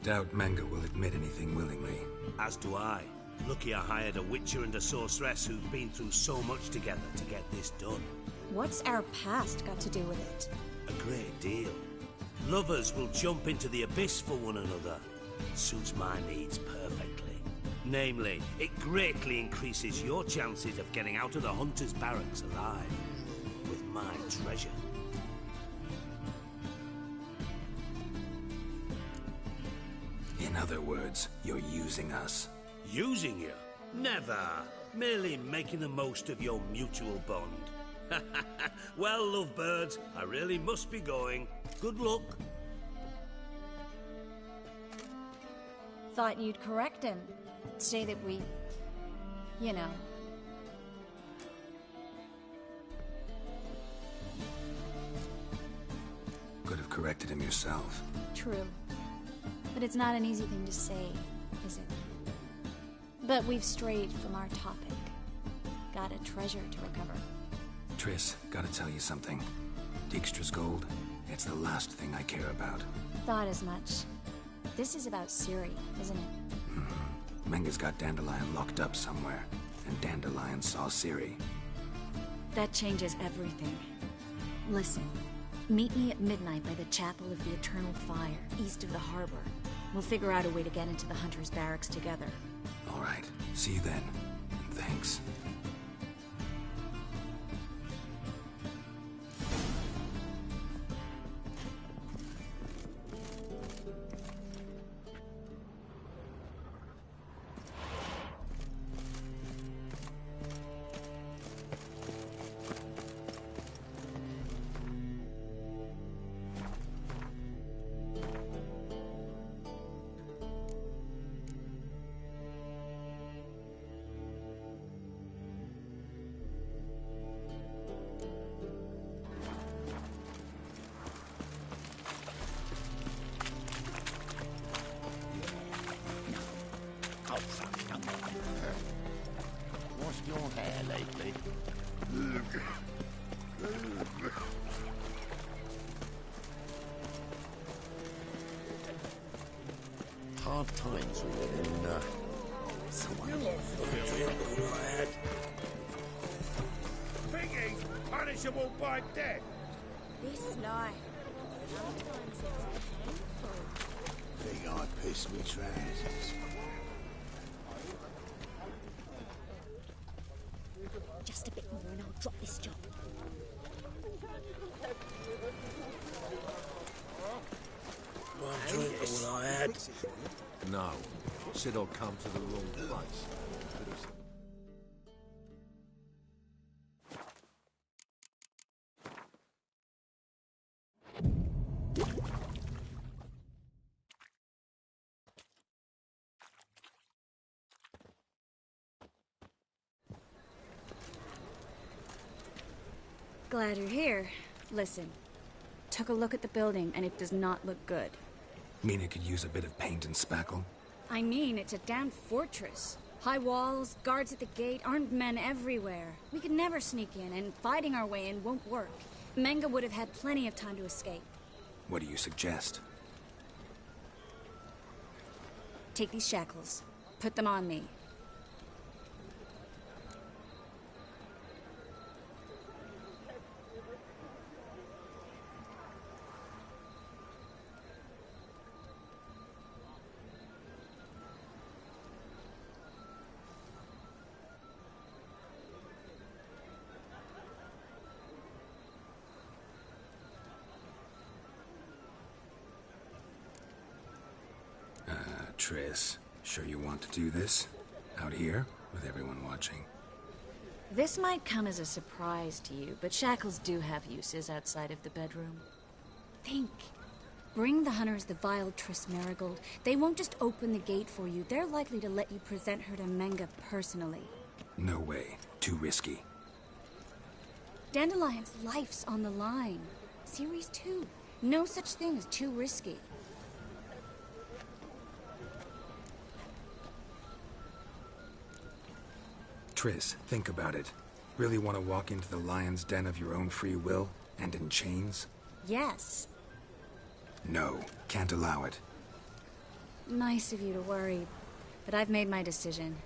Doubt Menge will admit anything willingly. As do I. Lucky I hired a witcher and a sorceress who've been through so much together to get this done. What's our past got to do with it? A great deal. Lovers will jump into the abyss for one another. Suits my needs perfectly. Namely, it greatly increases your chances of getting out of the hunter's barracks alive. With my treasure. other words, you're using us. Using you? Never. Merely making the most of your mutual bond. Well, lovebirds, I really must be going. Good luck. Thought you'd correct him. Say that we... you know... Could have corrected him yourself. True. But it's not an easy thing to say, is it? But we've strayed from our topic. Got a treasure to recover. Triss, gotta tell you something. Dijkstra's gold, it's the last thing I care about. Thought as much. This is about Ciri, isn't it? Mm-hmm. Menga's got Dandelion locked up somewhere, and Dandelion saw Ciri. That changes everything. Listen, meet me at midnight by the Chapel of the Eternal Fire, east of the harbor. We'll figure out a way to get into the Hunter's barracks together. All right, see you then, and thanks. Washed your hair lately? Hard times we live in, someone Thingy's punishable by death. This life, sometimes it's painful. Think I pissed me trousers. Just a bit more and I'll drop this job. One drink all I had. No. Said I'd come to the wrong place. Glad you're here. Listen, took a look at the building and it does not look good. Mean it could use a bit of paint and spackle? I mean, it's a damn fortress. High walls, guards at the gate, armed men everywhere. We could never sneak in, and fighting our way in won't work. Menga would have had plenty of time to escape. What do you suggest? Take these shackles. Put them on me. Triss, sure you want to do this? Out here, with everyone watching? This might come as a surprise to you, but shackles do have uses outside of the bedroom. Think. Bring the hunters the vile Triss Marigold. They won't just open the gate for you. They're likely to let you present her to Menga personally. No way. Too risky. Dandelion's life's on the line. Series 2. No such thing as too risky. Triss, think about it. Really want to walk into the lion's den of your own free will, and in chains? Yes. No, can't allow it. Nice of you to worry, but I've made my decision,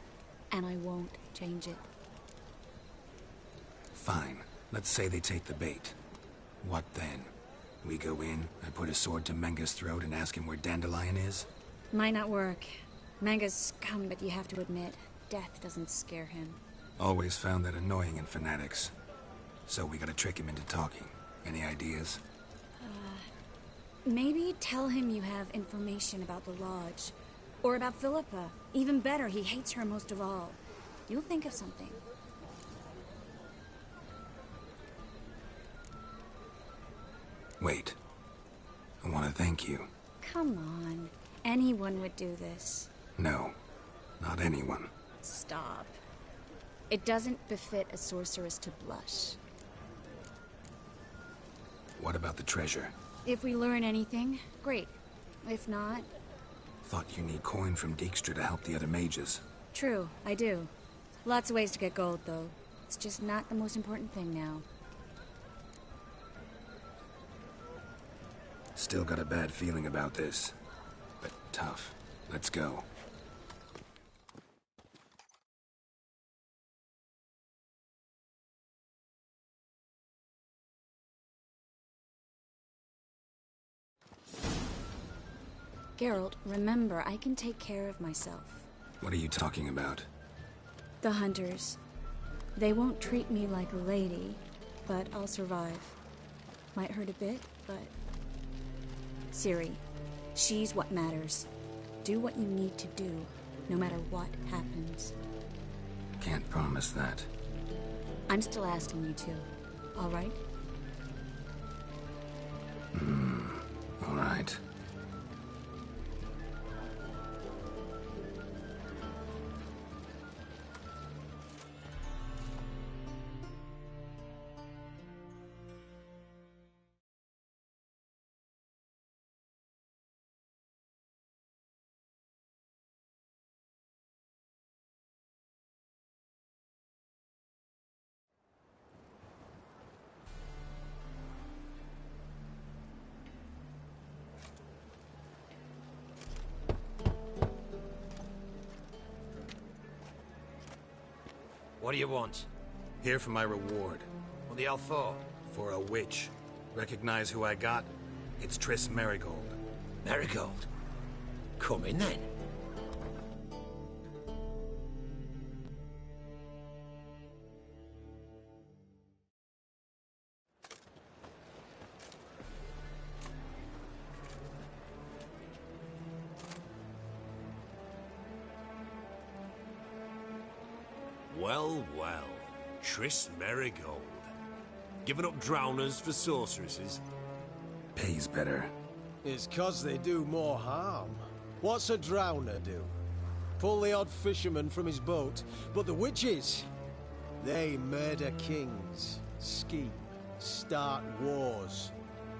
and I won't change it. Fine. Let's say they take the bait. What then? We go in, I put a sword to Menga's throat and ask him where Dandelion is? Might not work. Menga's scum, but you have to admit, death doesn't scare him. Always found that annoying in fanatics. So we gotta trick him into talking. Any ideas? Maybe tell him you have information about the lodge. Or about Philippa. Even better, he hates her most of all. You'll think of something. Wait. I want to thank you. Come on. Anyone would do this. No, not anyone. Stop. It doesn't befit a sorceress to blush. What about the treasure? If we learn anything, great. If not... Thought you need coin from Dijkstra to help the other mages. True, I do. Lots of ways to get gold, though. It's just not the most important thing now. Still got a bad feeling about this. But tough. Let's go. Geralt, remember, I can take care of myself. What are you talking about? The hunters. They won't treat me like a lady, but I'll survive. Might hurt a bit, but... Ciri, she's what matters. Do what you need to do, no matter what happens. Can't promise that. I'm still asking you to, all right? All right. What do you want? Here for my reward. What the hell for? For a witch. Recognize who I got? It's Triss Merigold. Merigold? Come in then. Well, well. Triss Merigold. Giving up drowners for sorceresses? Pays better. It's 'cause they do more harm. What's a drowner do? Pull the odd fisherman from his boat. But the witches, they murder kings, scheme, start wars.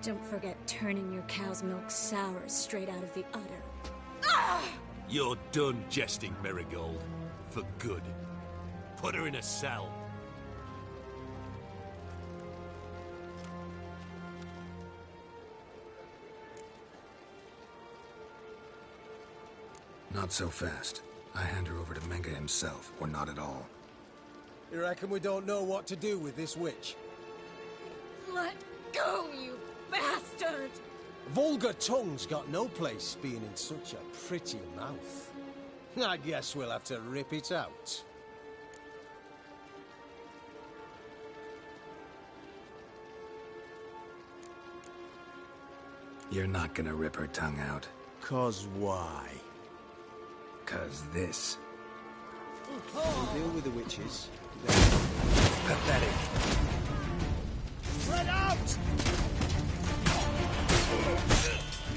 Don't forget turning your cow's milk sour straight out of the udder. You're done jesting, Merigold. For good. Put her in a cell. Not so fast. I hand her over to Menga himself, or not at all. You reckon we don't know what to do with this witch? Let go, you bastard! Vulgar tongue's got no place being in such a pretty mouth. I guess we'll have to rip it out. You're not gonna rip her tongue out. 'Cause why? 'Cause this. We'll deal with the witches. Pathetic. Spread out!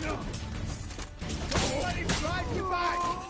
Don't let him drive you back!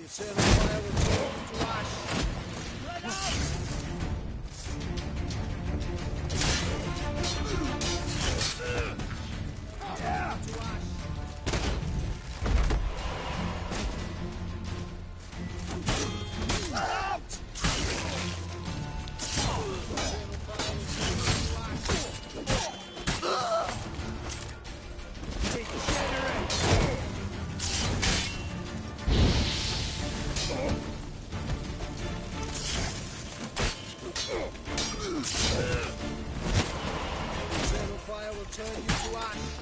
Eternal fire will turn you to ash.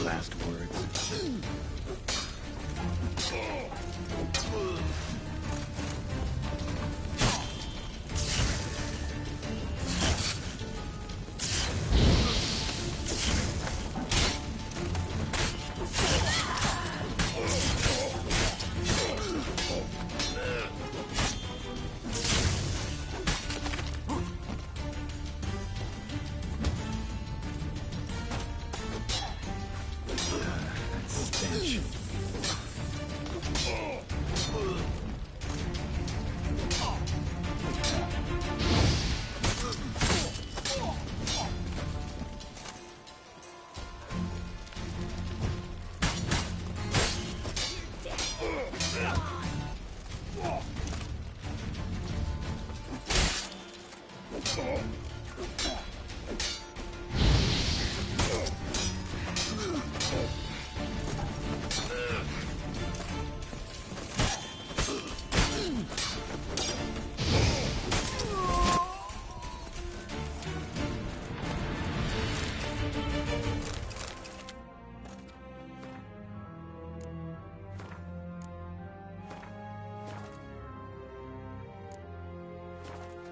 last words?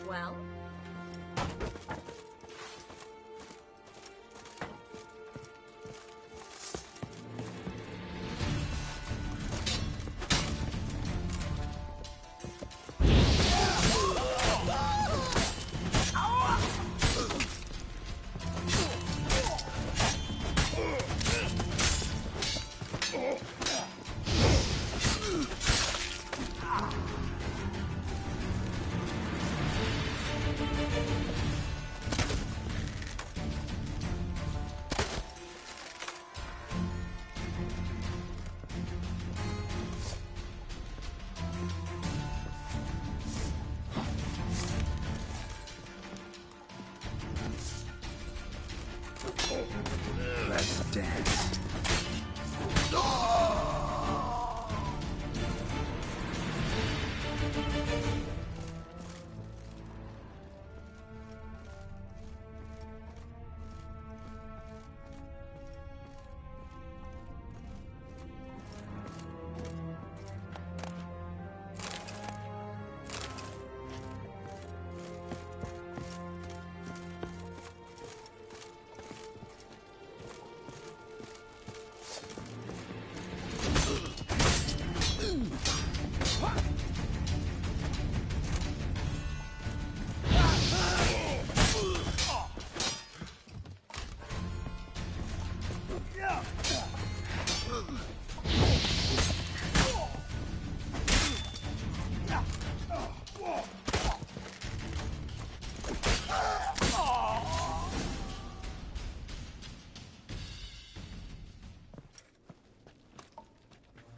Well? Let's dance.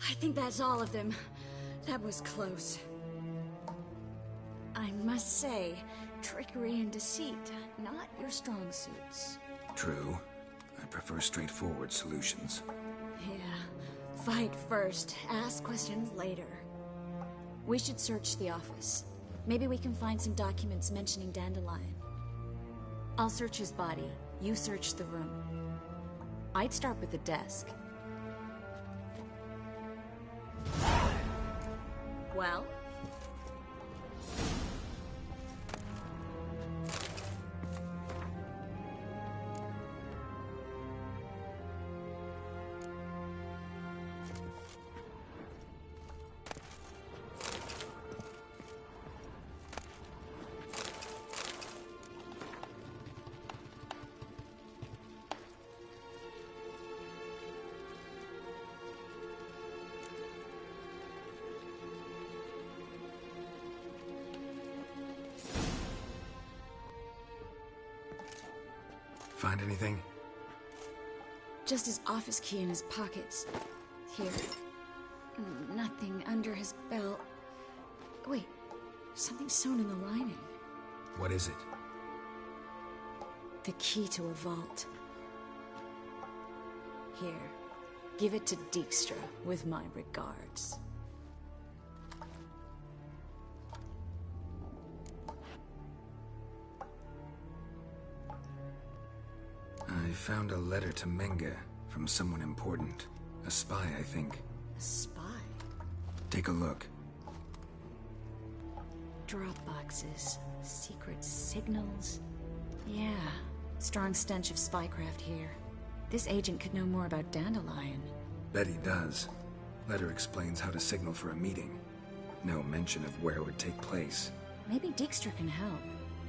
I think that's all of them. That was close. I must say, trickery and deceit, not your strong suits. True. I prefer straightforward solutions. Yeah. Fight first, ask questions later. We should search the office. Maybe we can find some documents mentioning Dandelion. I'll search his body. You search the room. I'd start with the desk. Well? Find anything? Just his office key in his pockets. Here. Nothing under his belt. Wait, something sewn in the lining. What is it? The key to a vault. Here, give it to Dijkstra with my regards. I found a letter to Menge From someone important. A spy, I think. A spy? Take a look. Drop boxes, secret signals. Yeah, strong stench of spycraft here. This agent could know more about Dandelion. Bet he does. Letter explains how to signal for a meeting. No mention of where it would take place. Maybe Dijkstra can help.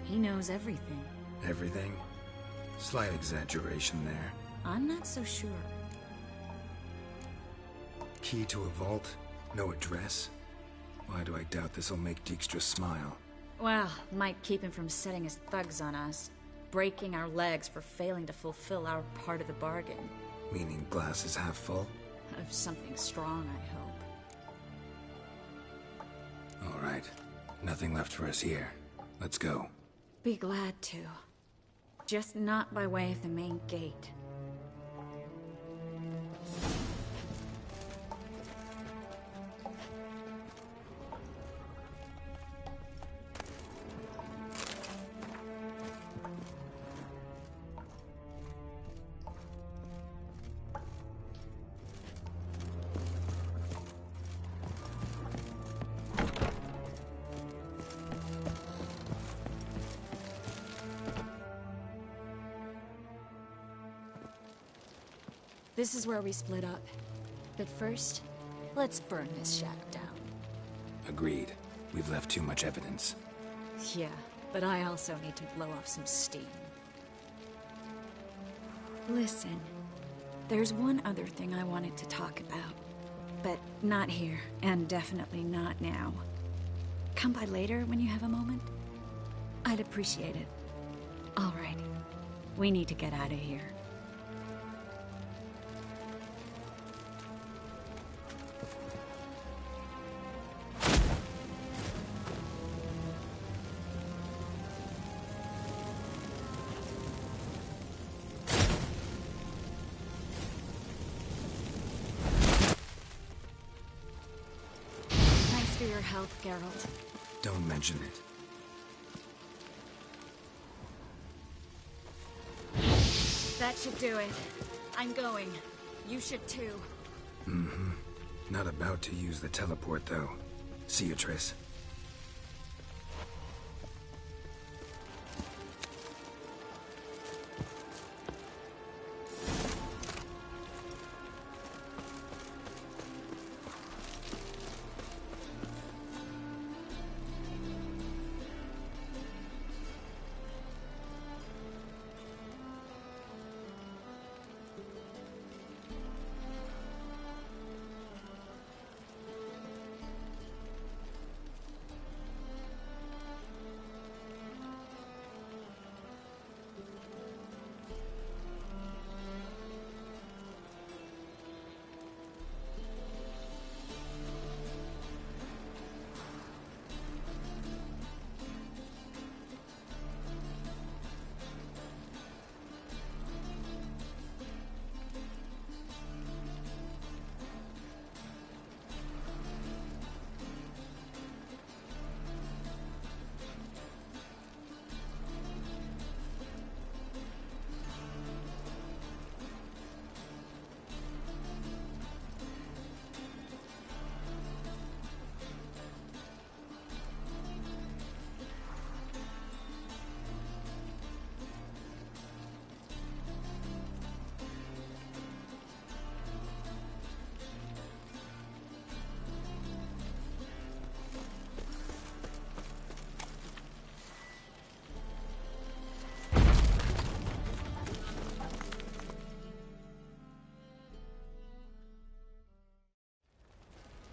He knows everything. Everything? Slight exaggeration there. I'm not so sure. Key to a vault? No address? Why do I doubt this'll make Dijkstra smile? Well, might keep him from setting his thugs on us. Breaking our legs for failing to fulfill our part of the bargain. Meaning glass is half full? Of something strong, I hope. All right. Nothing left for us here. Let's go. Be glad to. Just not by way of the main gate. This is where we split up. But first, let's burn this shack down. Agreed. We've left too much evidence. Yeah, but I also need to blow off some steam. Listen, there's one other thing I wanted to talk about. But not here, and definitely not now. Come by later when you have a moment? I'd appreciate it. All right. We need to get out of here. For your help, Geralt. Don't mention it. That should do it. I'm going. You should too. Mm-hmm. Not about to use the teleport, though. See you, Triss.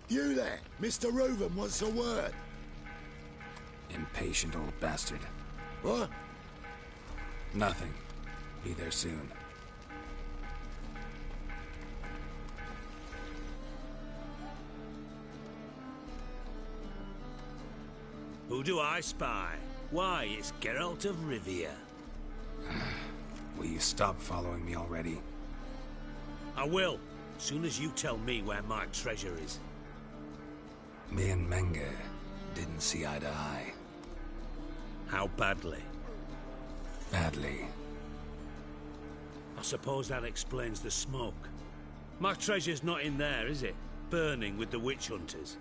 You there! Mr. Reuven wants a word. Impatient old bastard. What? Nothing. Be there soon. Who do I spy? Why, it's Geralt of Rivia. Will you stop following me already? I will, soon as you tell me where my treasure is. Me and Menge didn't see eye to eye. How badly? Badly. I suppose that explains the smoke. My treasure's not in there, is it? Burning with the witch hunters.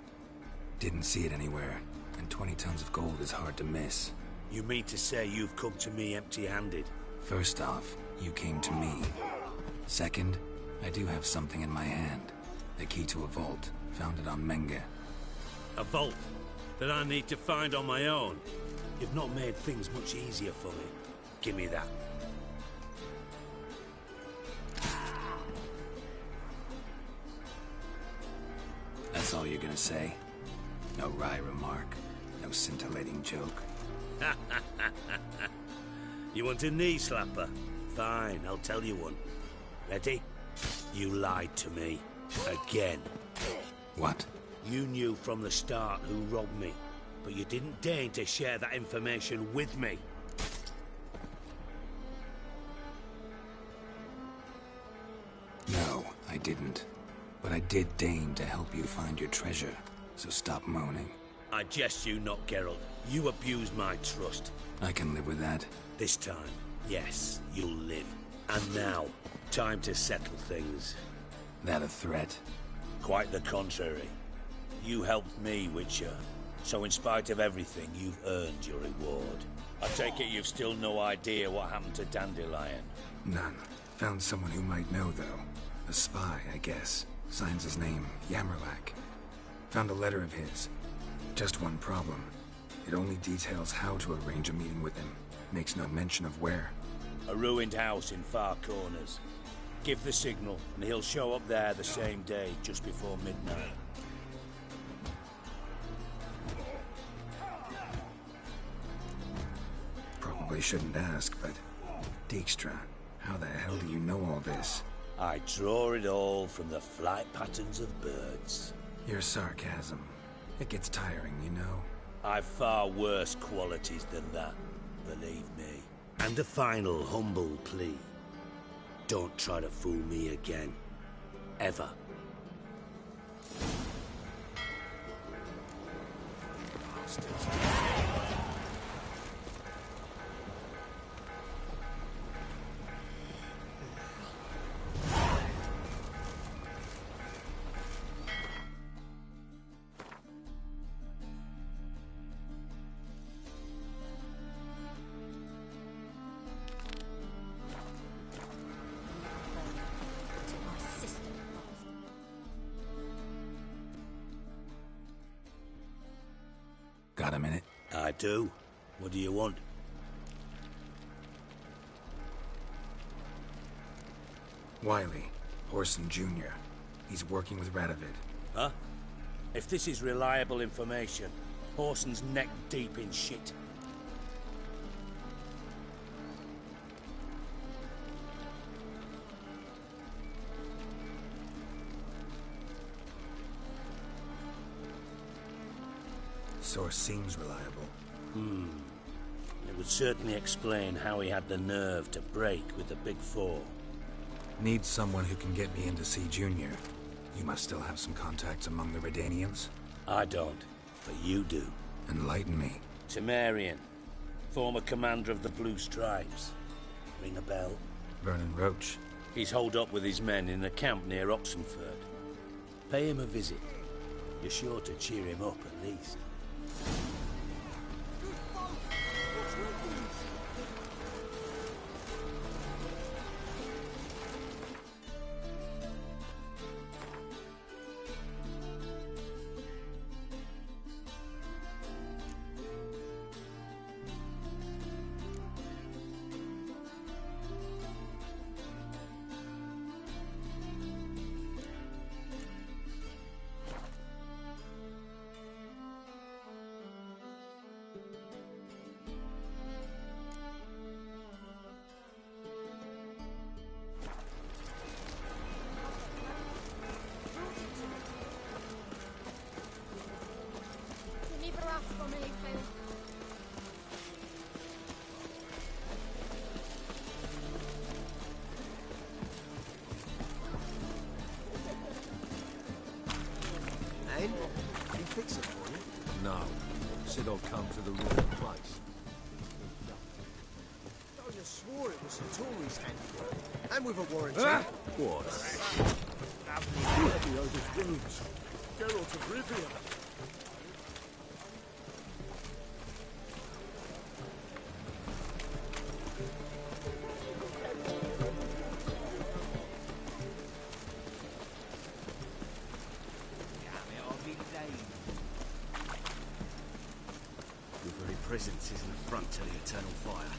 Didn't see it anywhere, and 20 tons of gold is hard to miss. You mean to say you've come to me empty-handed? First off, you came to me. Second, I do have something in my hand. The key to a vault, found it on Menge. A vault that I need to find on my own? You've not made things much easier for me. Give me that. That's all you're gonna say? No wry remark? No scintillating joke? You want a knee slapper? Fine, I'll tell you one. Ready? You lied to me. Again. What? You knew from the start who robbed me, but you didn't deign to share that information with me. No, I didn't. But I did deign to help you find your treasure, so stop moaning. I jest you not, Geralt. You abused my trust. I can live with that. This time, yes, you'll live. And now, time to settle things. That a threat? Quite the contrary. You helped me, Witcher. So in spite of everything, you've earned your reward. I take it you've still no idea what happened to Dandelion? None. Found someone who might know, though. A spy, I guess. Signs his name, Yammerlack. Found a letter of his. Just one problem. It only details how to arrange a meeting with him. Makes no mention of where. A ruined house in Far Corners. Give the signal, and he'll show up there the same day, just before midnight. Probably shouldn't ask, but... Dijkstra, how the hell do you know all this? I draw it all from the flight patterns of birds. Your sarcasm. It gets tiring, you know. I've far worse qualities than that, believe me. And a final humble plea. Don't try to fool me again. Ever. Got a minute? I do. What do you want? Wiley, Horson Jr. He's working with Radovid. Huh? If this is reliable information, Horson's neck deep in shit. Source seems reliable. It would certainly explain how he had the nerve to break with the Big Four. Need someone who can get me in to see Junior. You must still have some contacts among the Redanians? I don't, but you do. Enlighten me. Temerian, former commander of the Blue Stripes. Ring a bell? Vernon Roach. He's holed up with his men in a camp near Oxenford. Pay him a visit. You're sure to cheer him up at least. Can you fix it for you? No. Said I'll come to the wrong place. Oh, you swore it was a tourist handiwork. And with a warranty. What? Geralt of Rivia. Your very presence is an affront to the eternal fire.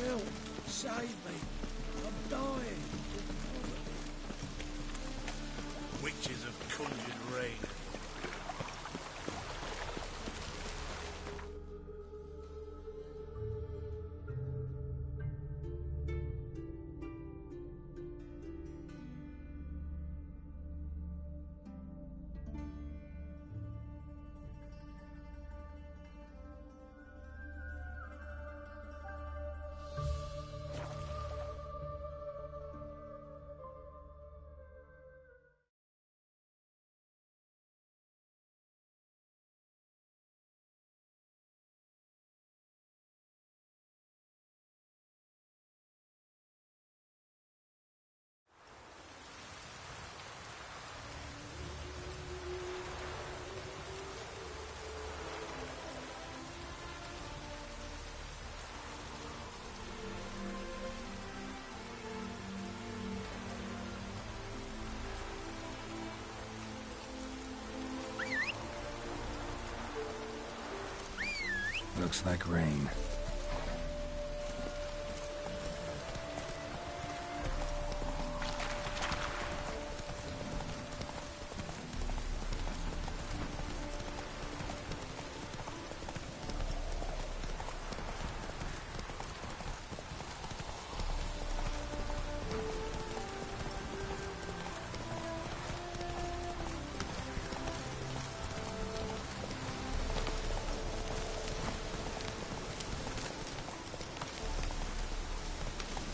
Help! Save me! I'm dying! Witches have conjured rain. Looks like rain.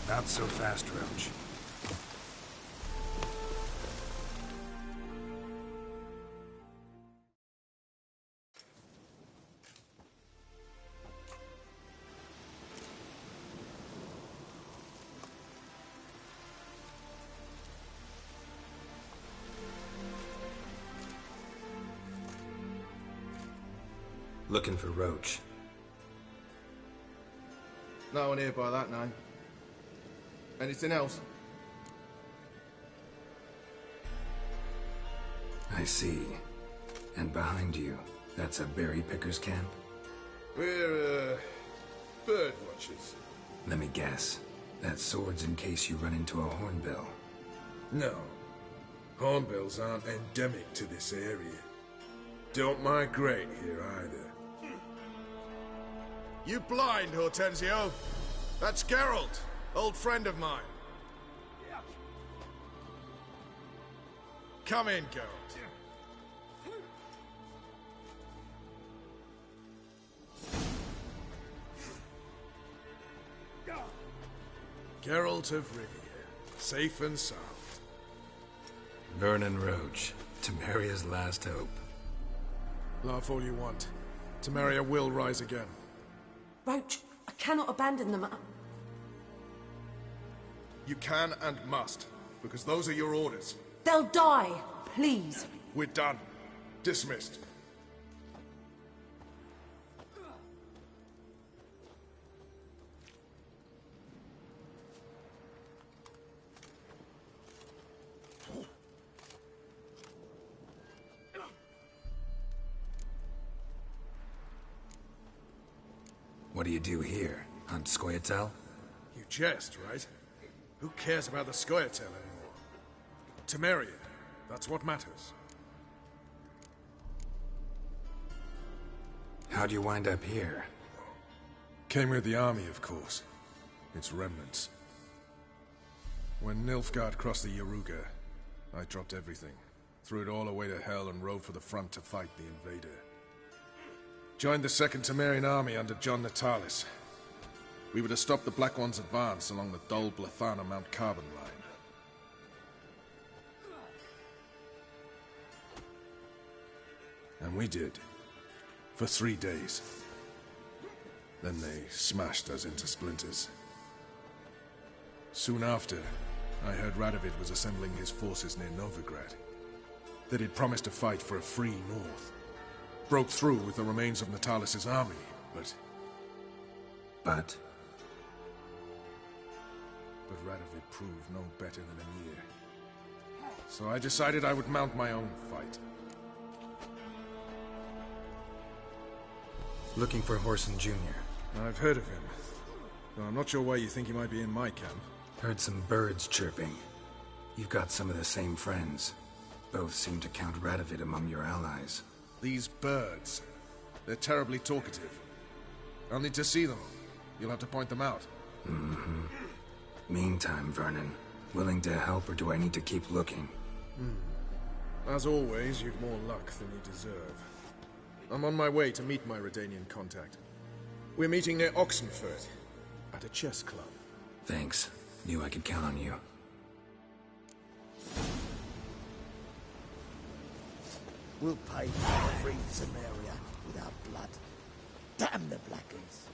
Not so fast, Roach. Looking for Roach. No one here by that name. Anything else? I see. And behind you, that's a berry picker's camp? We're, bird watchers. Let me guess. That sword's in case you run into a hornbill. No. Hornbills aren't endemic to this area. Don't migrate here either. You blind, Hortensio? That's Geralt, old friend of mine. Come in, Geralt. Geralt of Rivia, safe and sound. Vernon Roach, Temeria's last hope. Laugh all you want. Temeria will rise again. Roach, I cannot abandon them. You can and must, because those are your orders. They'll die, please. We're done. Dismissed. What do you do here? Hunt Scoia'tael? You jest, right? Who cares about the Scoia'tael anymore? Temeria, that's what matters. How'd you wind up here? Came with the army, of course. Its remnants. When Nilfgaard crossed the Yaruga, I dropped everything. Threw it all away to hell and rode for the front to fight the invader. Joined the Second Temerian Army under John Natalis. We were to stop the Black One's advance along the Dol Blathana Mount Carbon line. And we did. For 3 days. Then they smashed us into splinters. Soon after, I heard Radovid was assembling his forces near Novigrad. That he'd promised to fight for a free North. Broke through with the remains of Natalis' army, but... But Radovid proved no better than Emir. So I decided I would mount my own fight. looking for Horson Jr. I've heard of him. Though I'm not sure why you think he might be in my camp. Heard some birds chirping. You've got some of the same friends. Both seem to count Radovid among your allies. These birds. They're terribly talkative. I'll need to see them. You'll have to point them out. Mm-hmm. Meantime, Vernon, willing to help or do I need to keep looking? As always, you've more luck than you deserve. I'm on my way to meet my Redanian contact. We're meeting near Oxenfurt, at a chess club. Thanks. Knew I could count on you. We'll pay for free Samaria with our blood. Damn the blackies.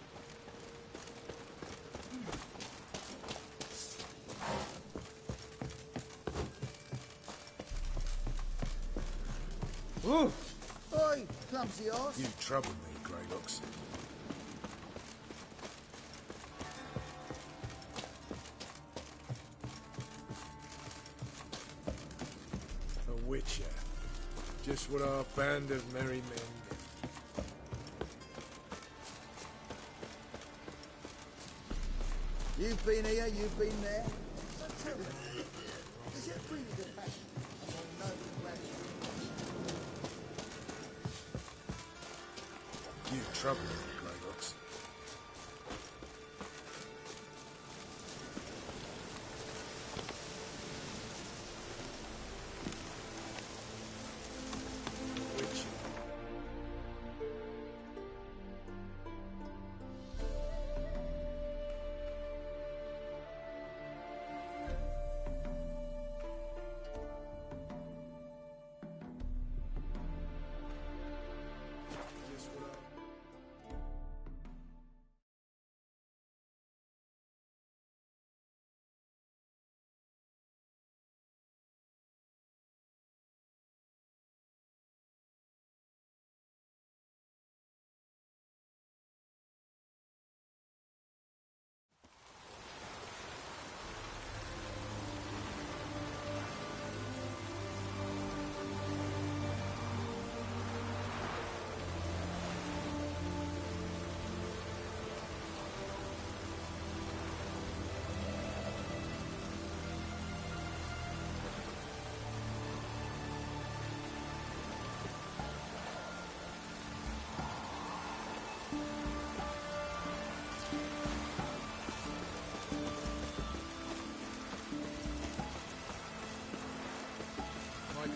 Ooh! Oi, clumsy horse. You trouble me, Greylocks. A witcher. Just what our band of merry men did. You've been here, you've been there. So tell me, is it really the fashion among noble graduates? You trouble me, Greylocks.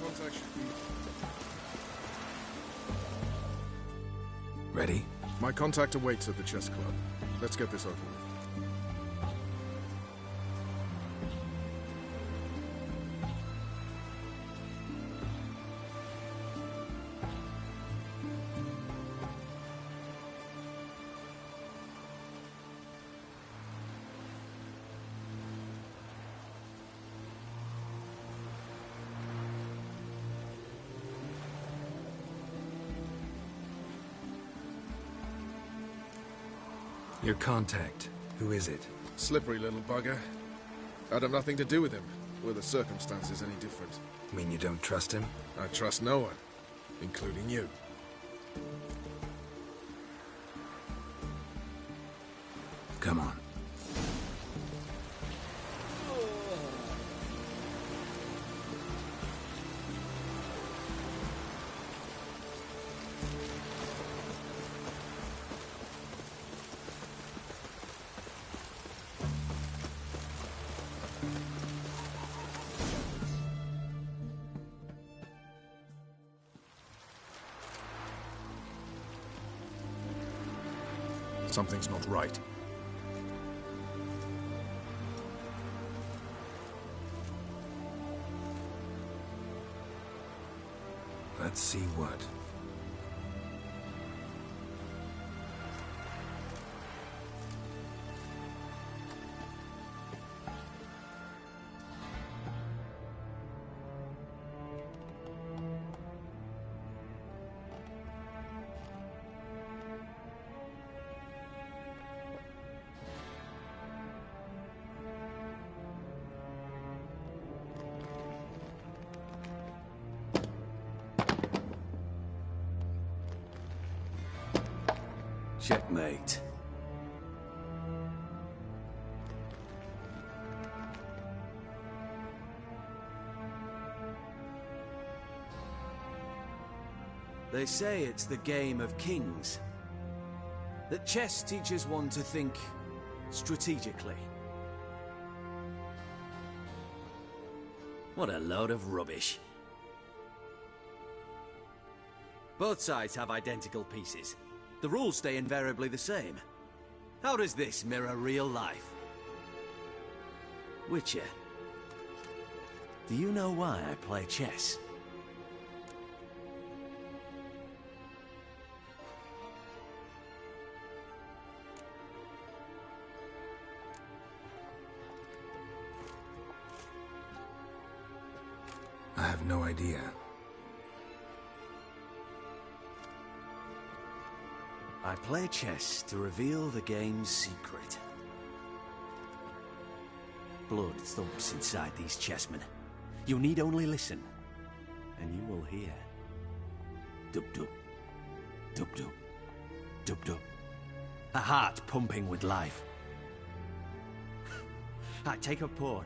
Contact should be... Ready? My contact awaits at the chess club. Let's get this over with. Your contact. Who is it? Slippery little bugger. I'd have nothing to do with him, were the circumstances any different. Mean you don't trust him? I trust no one, including you. Come on. Something's not right. Let's see what. Checkmate. They say it's the game of kings. That chess teaches one to think strategically. What a load of rubbish. Both sides have identical pieces. The rules stay invariably the same. How does this mirror real life? Witcher, do you know why I play chess? I have no idea. I play chess to reveal the game's secret. Blood thumps inside these chessmen. You need only listen, and you will hear. Dub-dub, dub-dub, dub-dub. A heart pumping with life. I take a pawn,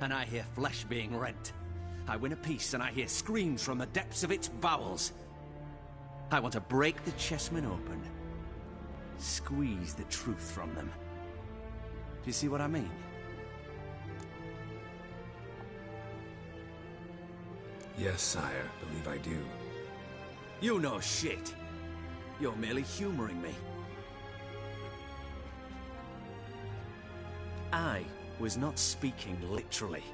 and I hear flesh being rent. I win a piece, and I hear screams from the depths of its bowels. I want to break the chessmen open. Squeeze the truth from them. Do you see what I mean? Yes, sire. Believe I do. You know shit. You're merely humoring me. I was not speaking literally.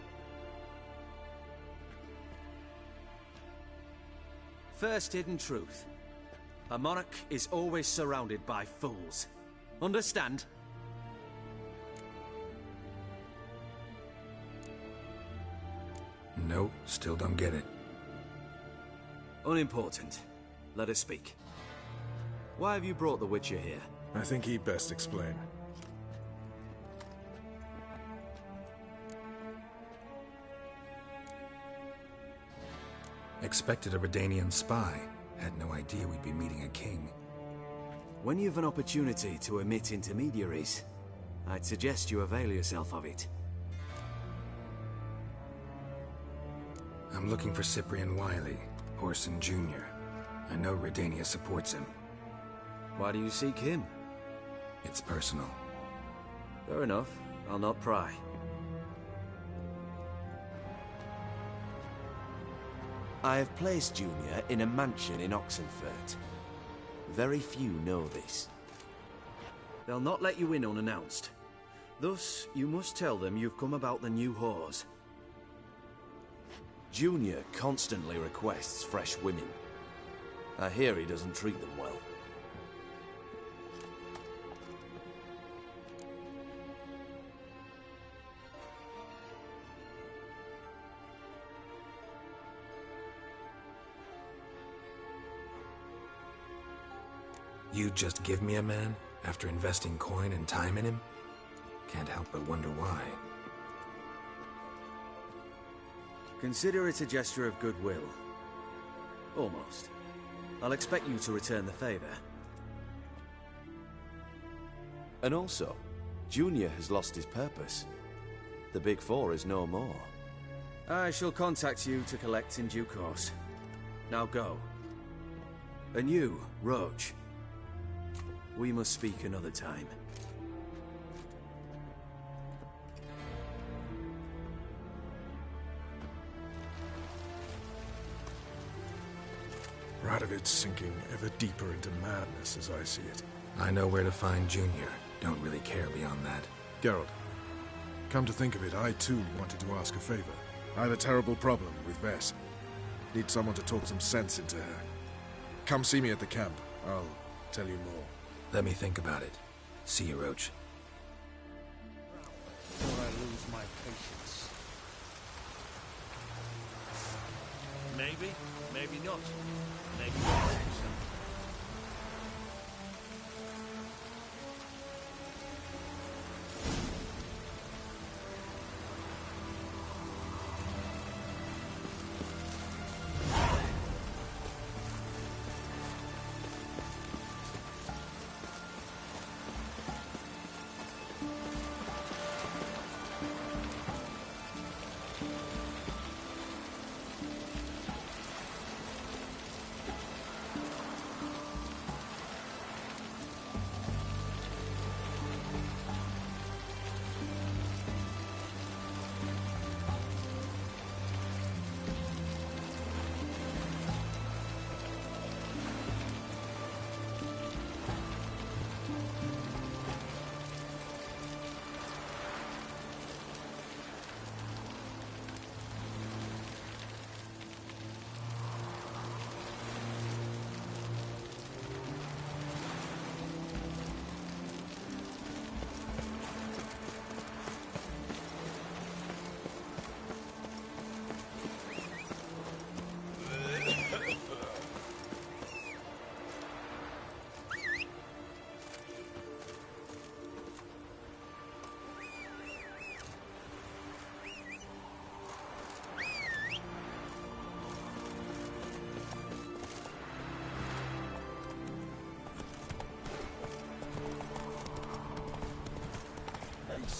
First hidden truth. A monarch is always surrounded by fools. Understand? No, still don't get it. Unimportant. Let us speak. Why have you brought the Witcher here? I think he'd best explain. Expected a Redanian spy. Had no idea we'd be meeting a king. When you've an opportunity to omit intermediaries, I'd suggest you avail yourself of it. I'm looking for Cyprian Wiley, Orson Jr. I know Redania supports him. Why do you seek him? It's personal. Fair enough. I'll not pry. I have placed Junior in a mansion in Oxenfurt. Very few know this. They'll not let you in unannounced. Thus, you must tell them you've come about the new whores. Junior constantly requests fresh women. I hear he doesn't treat them well. You just give me a man, after investing coin and time in him? Can't help but wonder why. Consider it a gesture of goodwill. Almost. I'll expect you to return the favor. And also, Junior has lost his purpose. The Big Four is no more. I shall contact you to collect in due course. Now go. And you, Roach. We must speak another time. Radovid's sinking ever deeper into madness as I see it. I know where to find Junior. Don't really care beyond that. Geralt, come to think of it, I too wanted to ask a favor. I have a terrible problem with Vess. Need someone to talk some sense into her. Come see me at the camp. I'll tell you more. Let me think about it. See you, Roach. Before I lose my patience. Maybe, maybe not. Maybe not.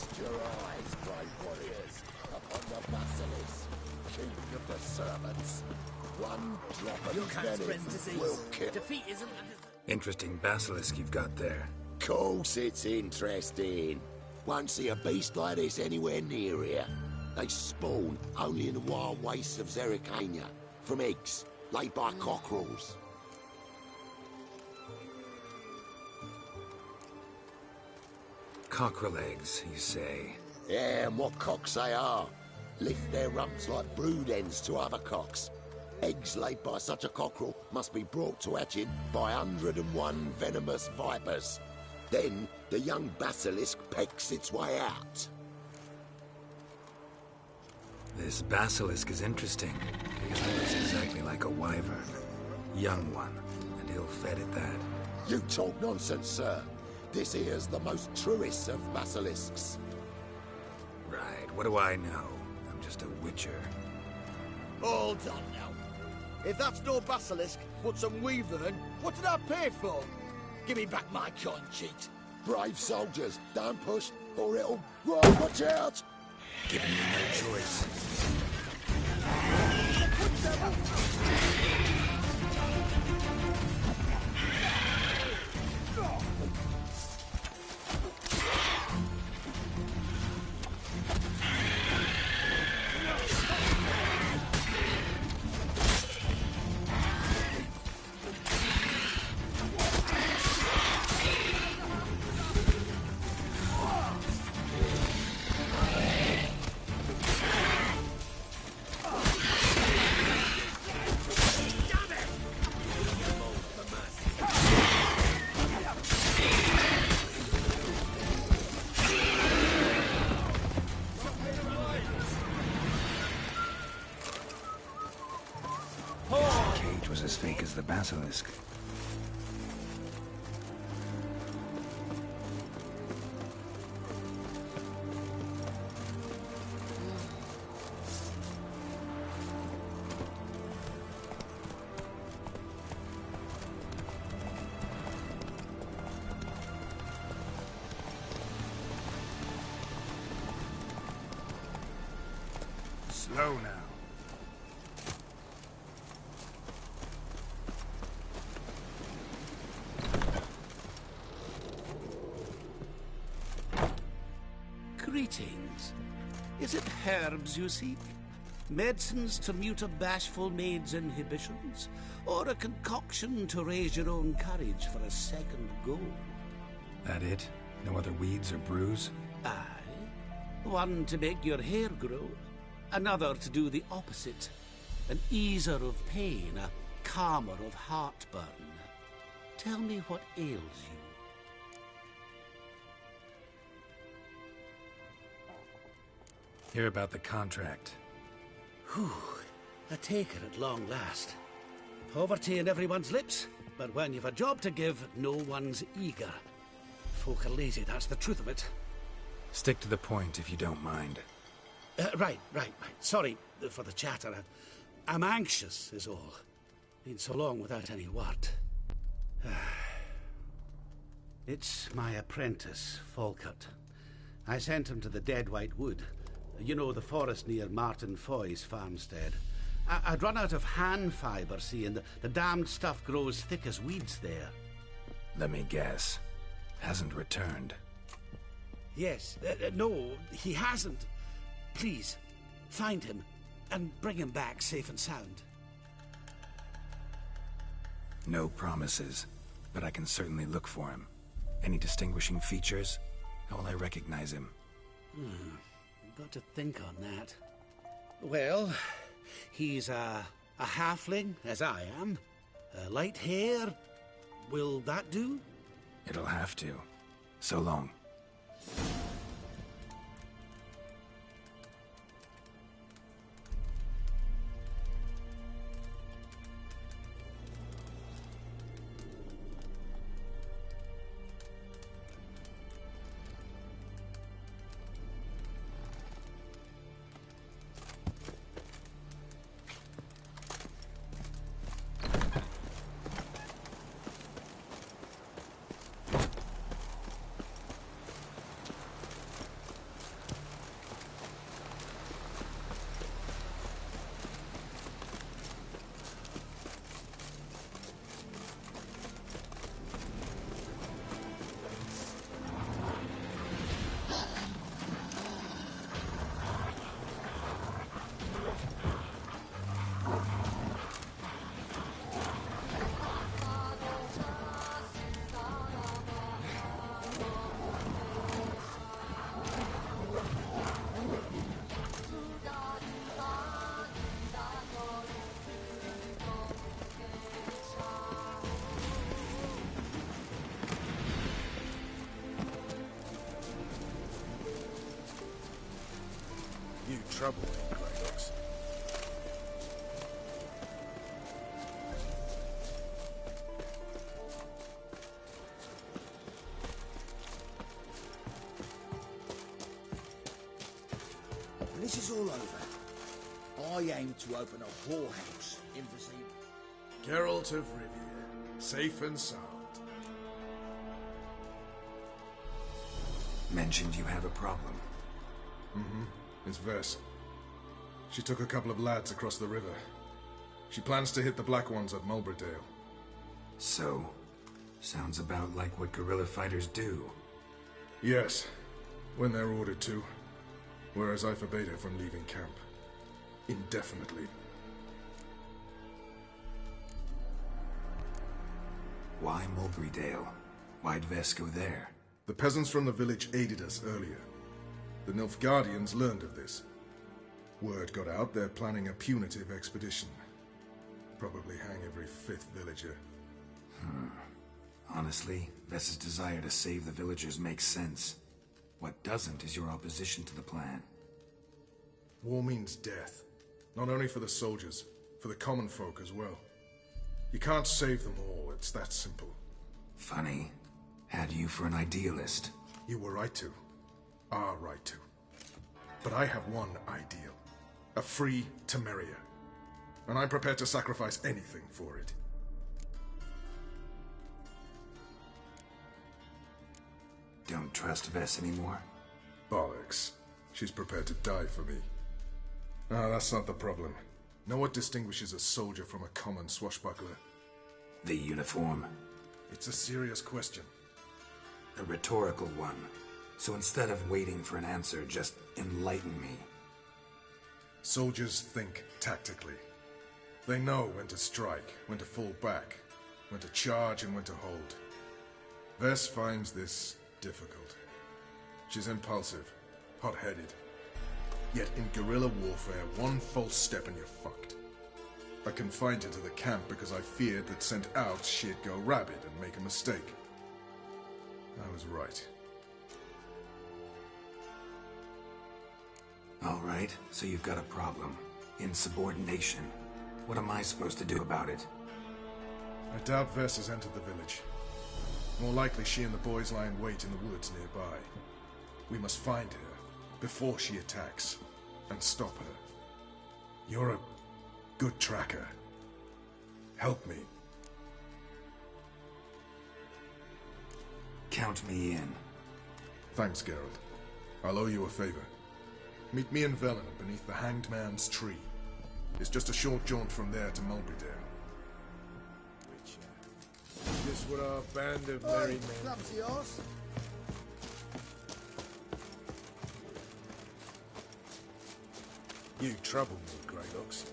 Feast your eyes, brave warriors, upon the basilisk, king of the servants. One drop of You can't venom spread disease. will kill. Defeat isn't Interesting basilisk you've got there. Course it's interesting. Won't see a beast like this anywhere near here. They spawn only in the wild wastes of Zerrikania, from eggs laid by cockerels. Cockerel eggs, you say? Yeah, and what cocks they are. Lift their rumps like brood hens to other cocks. Eggs laid by such a cockerel must be brought to hatching by 101 venomous vipers. Then the young basilisk pecks its way out. This basilisk is interesting, because it looks exactly like a wyvern. Young one, and ill-fed at that. You talk nonsense, sir. This here's the most truest of basilisks. Right, what do I know? I'm just a witcher. Hold on now. If that's no basilisk, but some wyvern, what did I pay for? Give me back my coin, cheat. Brave soldiers, don't push, or it'll... Right, watch out! Giving me no choice. Was as fake as the basilisk. Slow now. Greetings. Is it herbs you seek? Medicines to mute a bashful maid's inhibitions? Or a concoction to raise your own courage for a second go? That it? No other weeds or brews? Aye. One to make your hair grow, another to do the opposite. An easer of pain, a calmer of heartburn. Tell me what ails you. Hear about the contract. Whew. A taker at long last. Poverty in everyone's lips, but when you've a job to give, no one's eager. Folk are lazy, that's the truth of it. Stick to the point if you don't mind. Right. Sorry for the chatter. I'm anxious, is all. Been so long without any word. It's my apprentice, Falkert. I sent him to the Dead White Wood. You know, the forest near Martin Foy's farmstead. I'd run out of hand fibre, see, and the damned stuff grows thick as weeds there. Let me guess. Hasn't returned. Yes. No, he hasn't. Please, find him and bring him back safe and sound. No promises, but I can certainly look for him. Any distinguishing features? How will I recognize him? Got to think on that. Well, he's a halfling, as I am. Light hair. Will that do? It'll have to. So long. trouble here, Greylox. When this is all over, I aim to open a whorehouse in Vizima. Geralt of Rivia, safe and sound. Mentioned you have a problem. Mm-hmm. It's Vess. She took a couple of lads across the river. She plans to hit the Black Ones at Mulberdale. So, sounds about like what guerrilla fighters do. Yes, when they're ordered to. Whereas I forbade her from leaving camp. Indefinitely. Why Mulberrydale? Why'd Vess go there? The peasants from the village aided us earlier. The Nilfgaardians learned of this. Word got out they're planning a punitive expedition. Probably hang every fifth villager. Honestly, Vess's desire to save the villagers makes sense. What doesn't is your opposition to the plan. War means death. Not only for the soldiers, for the common folk as well. You can't save them all, it's that simple. Funny. Had you for an idealist. You were right to. Are right to. But I have one ideal. A free Temeria. And I'm prepared to sacrifice anything for it. Don't trust Vess anymore? Bollocks. She's prepared to die for me. Ah, that's not the problem. Know what distinguishes a soldier from a common swashbuckler? The uniform. It's a serious question. A rhetorical one. So instead of waiting for an answer, just enlighten me. Soldiers think tactically. They know when to strike, when to fall back, when to charge and when to hold. Vess finds this difficult. She's impulsive, hot-headed. Yet in guerrilla warfare, one false step and you're fucked. I confined her to the camp because I feared that sent out she'd go rabid and make a mistake. I was right. All right, so you've got a problem. Insubordination. What am I supposed to do about it? I doubt Vess has entered the village. More likely she and the boys lie in wait in the woods nearby. We must find her before she attacks and stop her. You're a good tracker. Help me. Count me in. Thanks, Geralt. I'll owe you a favor. Meet me in Velen beneath the Hanged Man's tree. It's just a short jaunt from there to Mulberrydale. Just what our band of merry men. Clumsy horse. You trouble me, Greylox.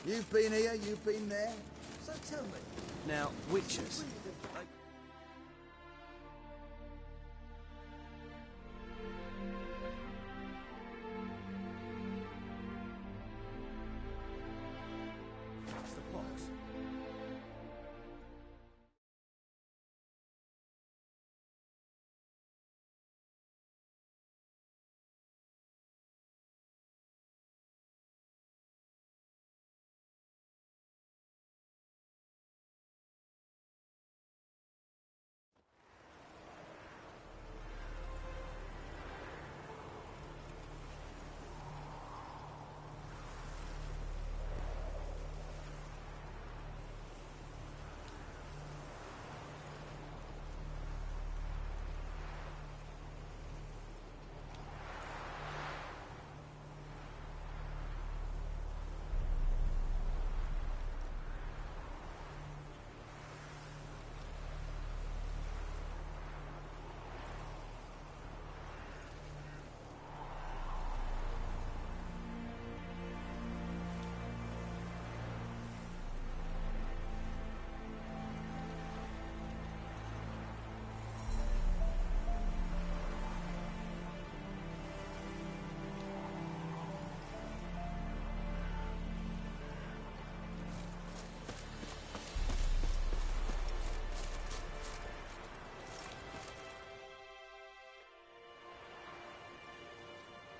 You've been here, you've been there. So tell me. Now, witches. That's the box.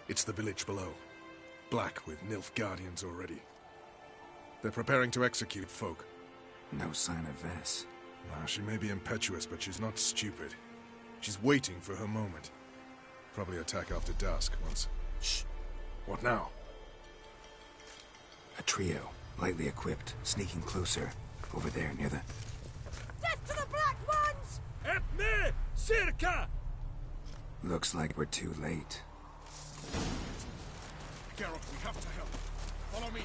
It's the village below. black with Nilfgaardians already. They're preparing to execute folk. No sign of Vess. She may be impetuous, but she's not stupid. She's waiting for her moment. Probably attack after dusk once... Shh! What now? A trio, lightly equipped, sneaking closer. Over there, near the... Death to the Black Ones! At me! Circa! Looks like we're too late. Geralt, we have to help. Follow me.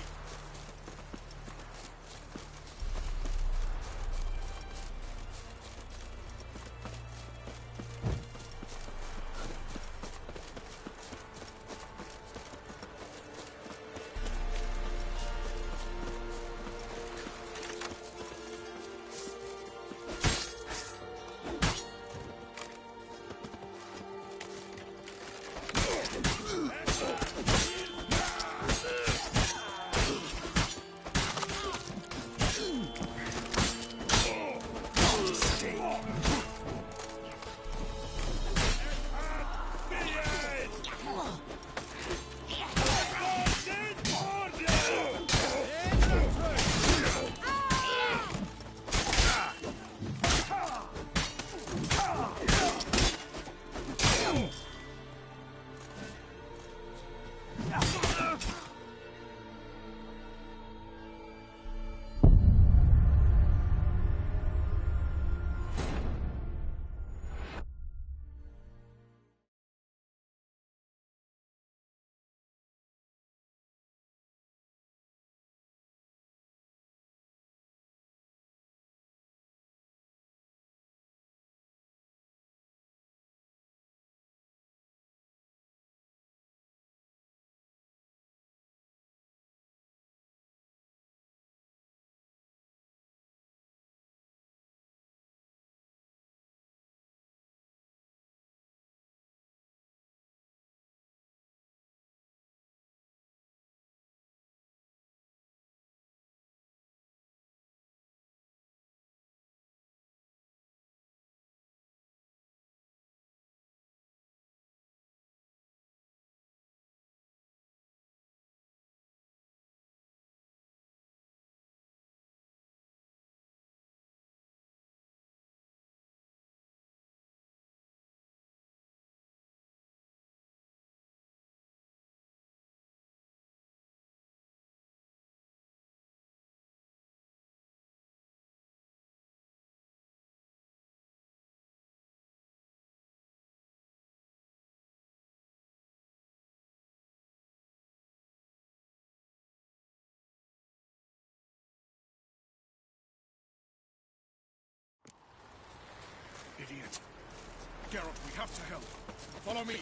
Idiot. Geralt, we have to help. Follow me.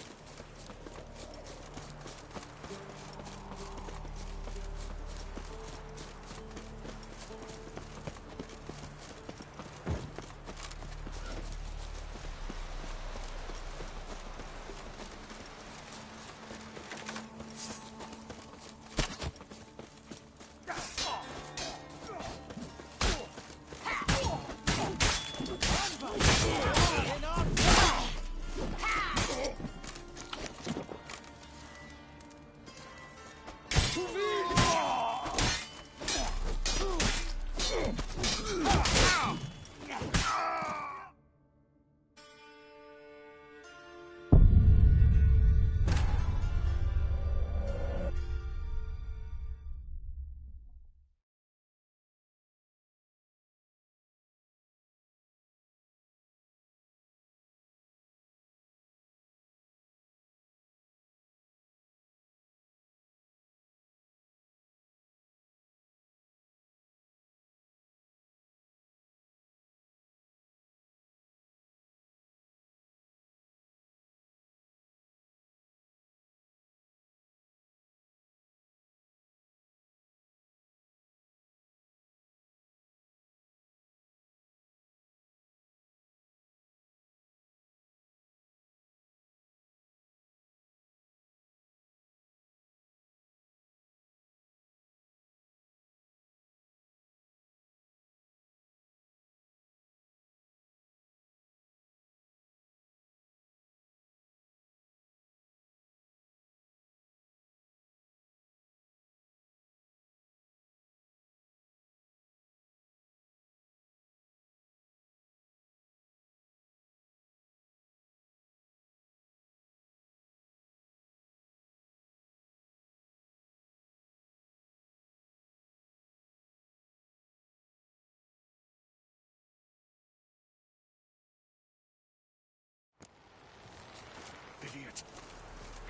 idiot.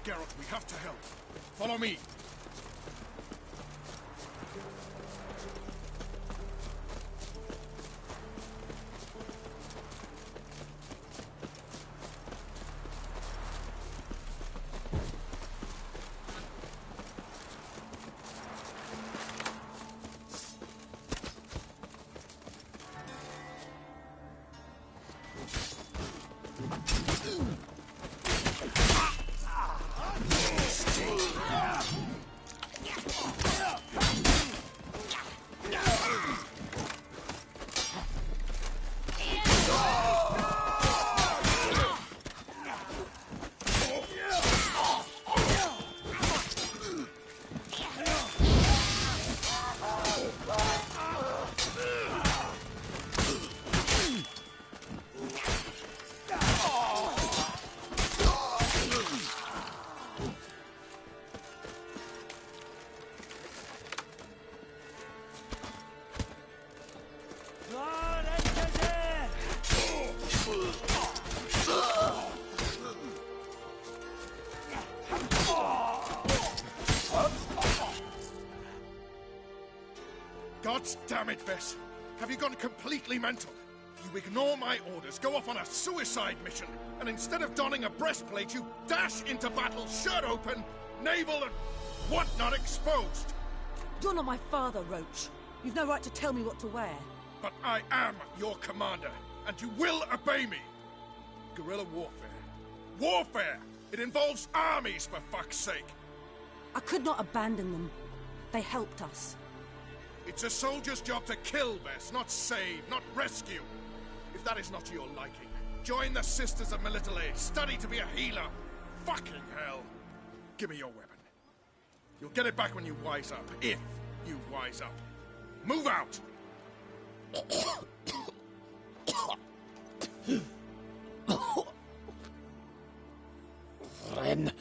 Geralt, we have to help. Follow me. God damn it, Vess. Have you gone completely mental? You ignore my orders, go off on a suicide mission, and instead of donning a breastplate, you dash into battle, shirt open, navel and whatnot exposed. You're not my father, Roach. You've no right to tell me what to wear. But I am your commander, and you will obey me. Guerrilla warfare. Warfare! It involves armies, for fuck's sake. I could not abandon them. They helped us. It's a soldier's job to kill, Vess, not save, not rescue. If that is not to your liking, join the Sisters of Melitele, study to be a healer. Fucking hell. Give me your weapon. You'll get it back when you wise up, if you wise up. Move out! Ren.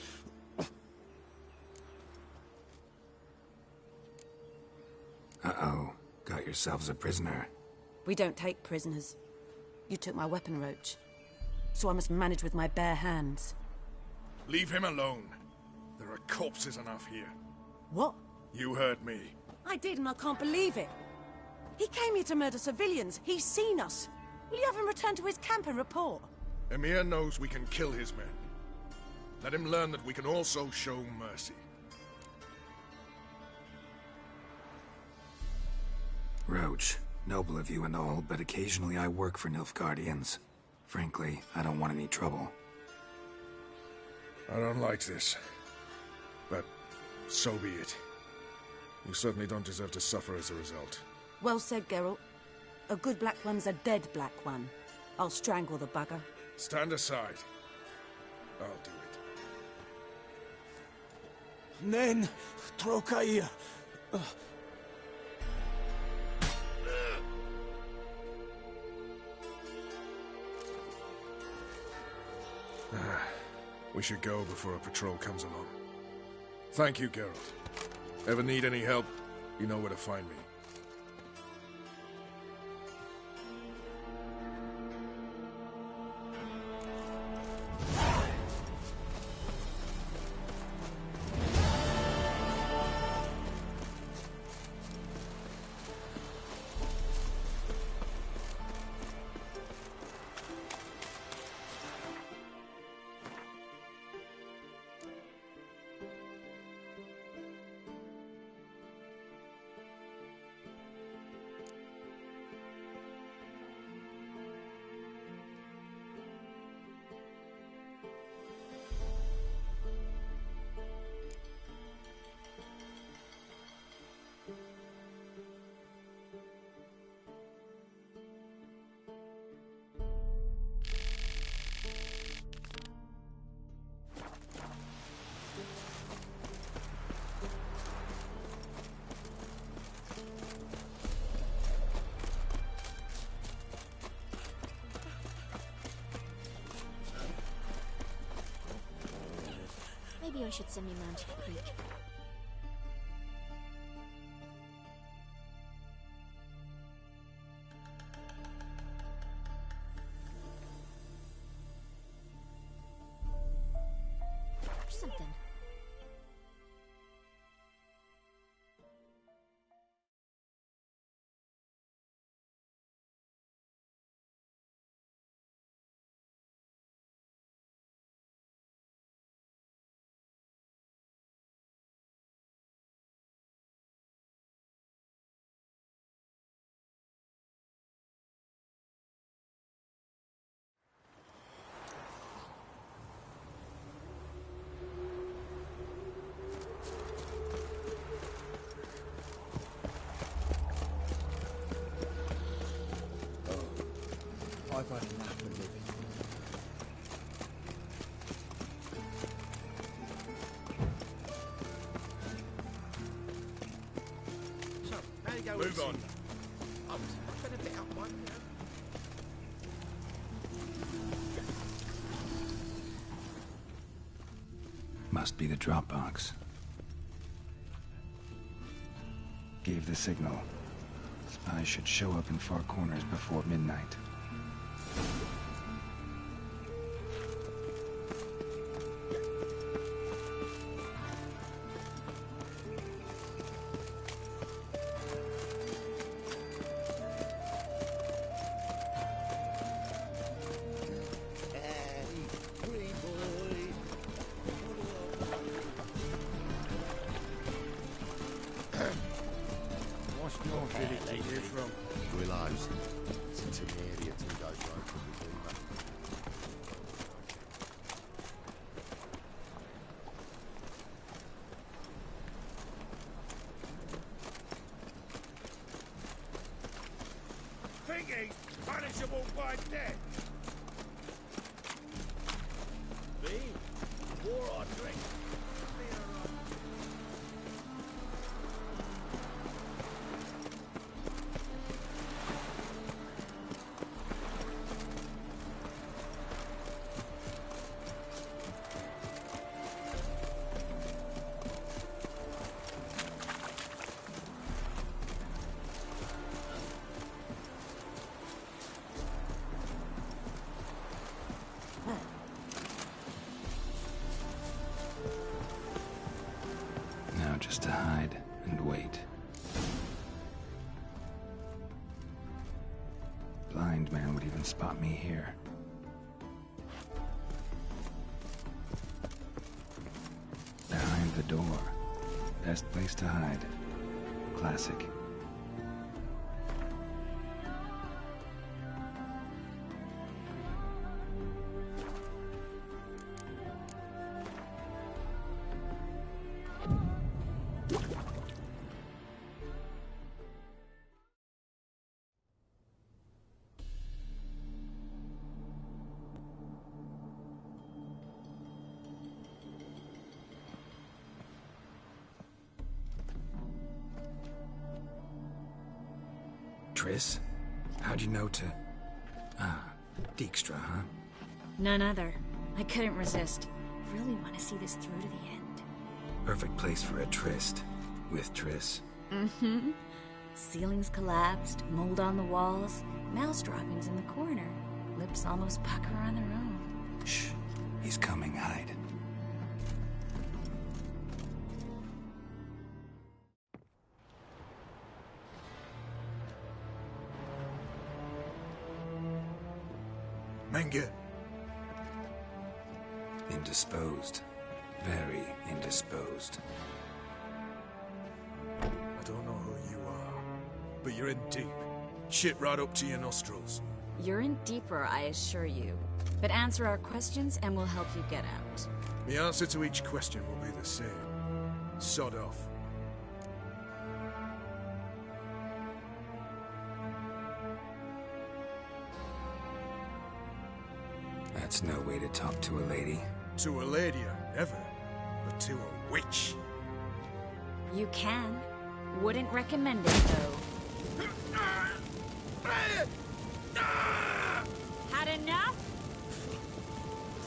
Uh-oh. Got yourselves a prisoner. We don't take prisoners. You took my weapon, Roach. So I must manage with my bare hands. Leave him alone. There are corpses enough here. What? You heard me. I did, and I can't believe it. He came here to murder civilians. He's seen us. Will you have him return to his camp and report? Emir knows we can kill his men. Let him learn that we can also show mercy. Roach, noble of you and all, but occasionally I work for Nilfgaardians. Frankly, I don't want any trouble. I don't like this. But so be it. You certainly don't deserve to suffer as a result. Well said, Geralt. A good black one's a dead black one. I'll strangle the bugger. Stand aside. I'll do it. Nen, Trokair. We should go before a patrol comes along. Thank you, Geralt. Ever need any help, you know where to find me. Maybe I should send me man to the creek. I've had enough of living. So, how you going? Move on. I've been a bit out one, you know. Must be the drop box. Gave the signal. Spies should show up in far corners before midnight. Thinking punishable by death. Me? War or drink? Now just to hide and wait. Blind man would even spot me here. Behind the door. Best place to hide. Classic. Triss? How'd you know to... Ah, Dijkstra, huh? None other. I couldn't resist. Really want to see this through to the end. Perfect place for a tryst. With Triss. Mm-hmm. Ceilings collapsed, mold on the walls, mouse droppings in the corner. Lips almost pucker on their own. Shh. He's coming, hide. Menge. Indisposed. Very indisposed. I don't know who you are, but you're in deep. Shit right up to your nostrils. You're in deeper, I assure you. But answer our questions and we'll help you get out. The answer to each question will be the same. Sod off. That's no way to talk to a lady. To a lady, I never. But to a witch. You can. Wouldn't recommend it, though. Had enough?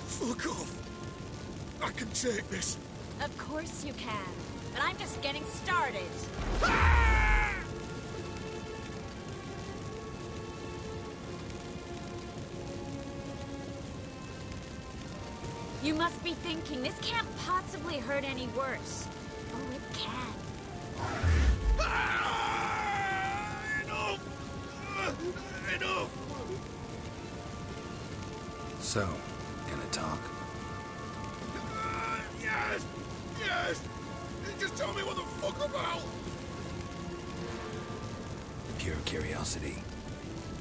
Fuck off. I can take this. Of course you can. But I'm just getting started. You must be thinking, this can't possibly hurt any worse. Oh, it can. Enough! So, gonna talk? Yes! Yes! Just tell me what the fuck about! Pure curiosity.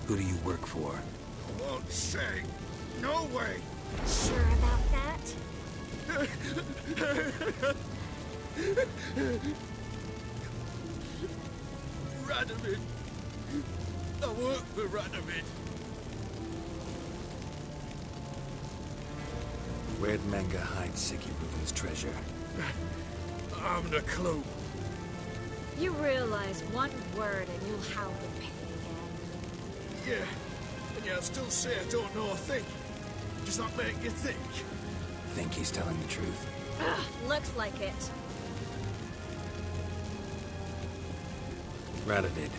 Who do you work for? I won't say. No way! Sure about that? Radovid. I work for Radovid. Where'd Manga hide Sicky Reuben's treasure? I haven't a clue. You realize one word and you'll howl and pay again. Yeah, and yet I still say I don't know a thing. Does that make you think? Think he's telling the truth? Ugh, looks like it. Radovid,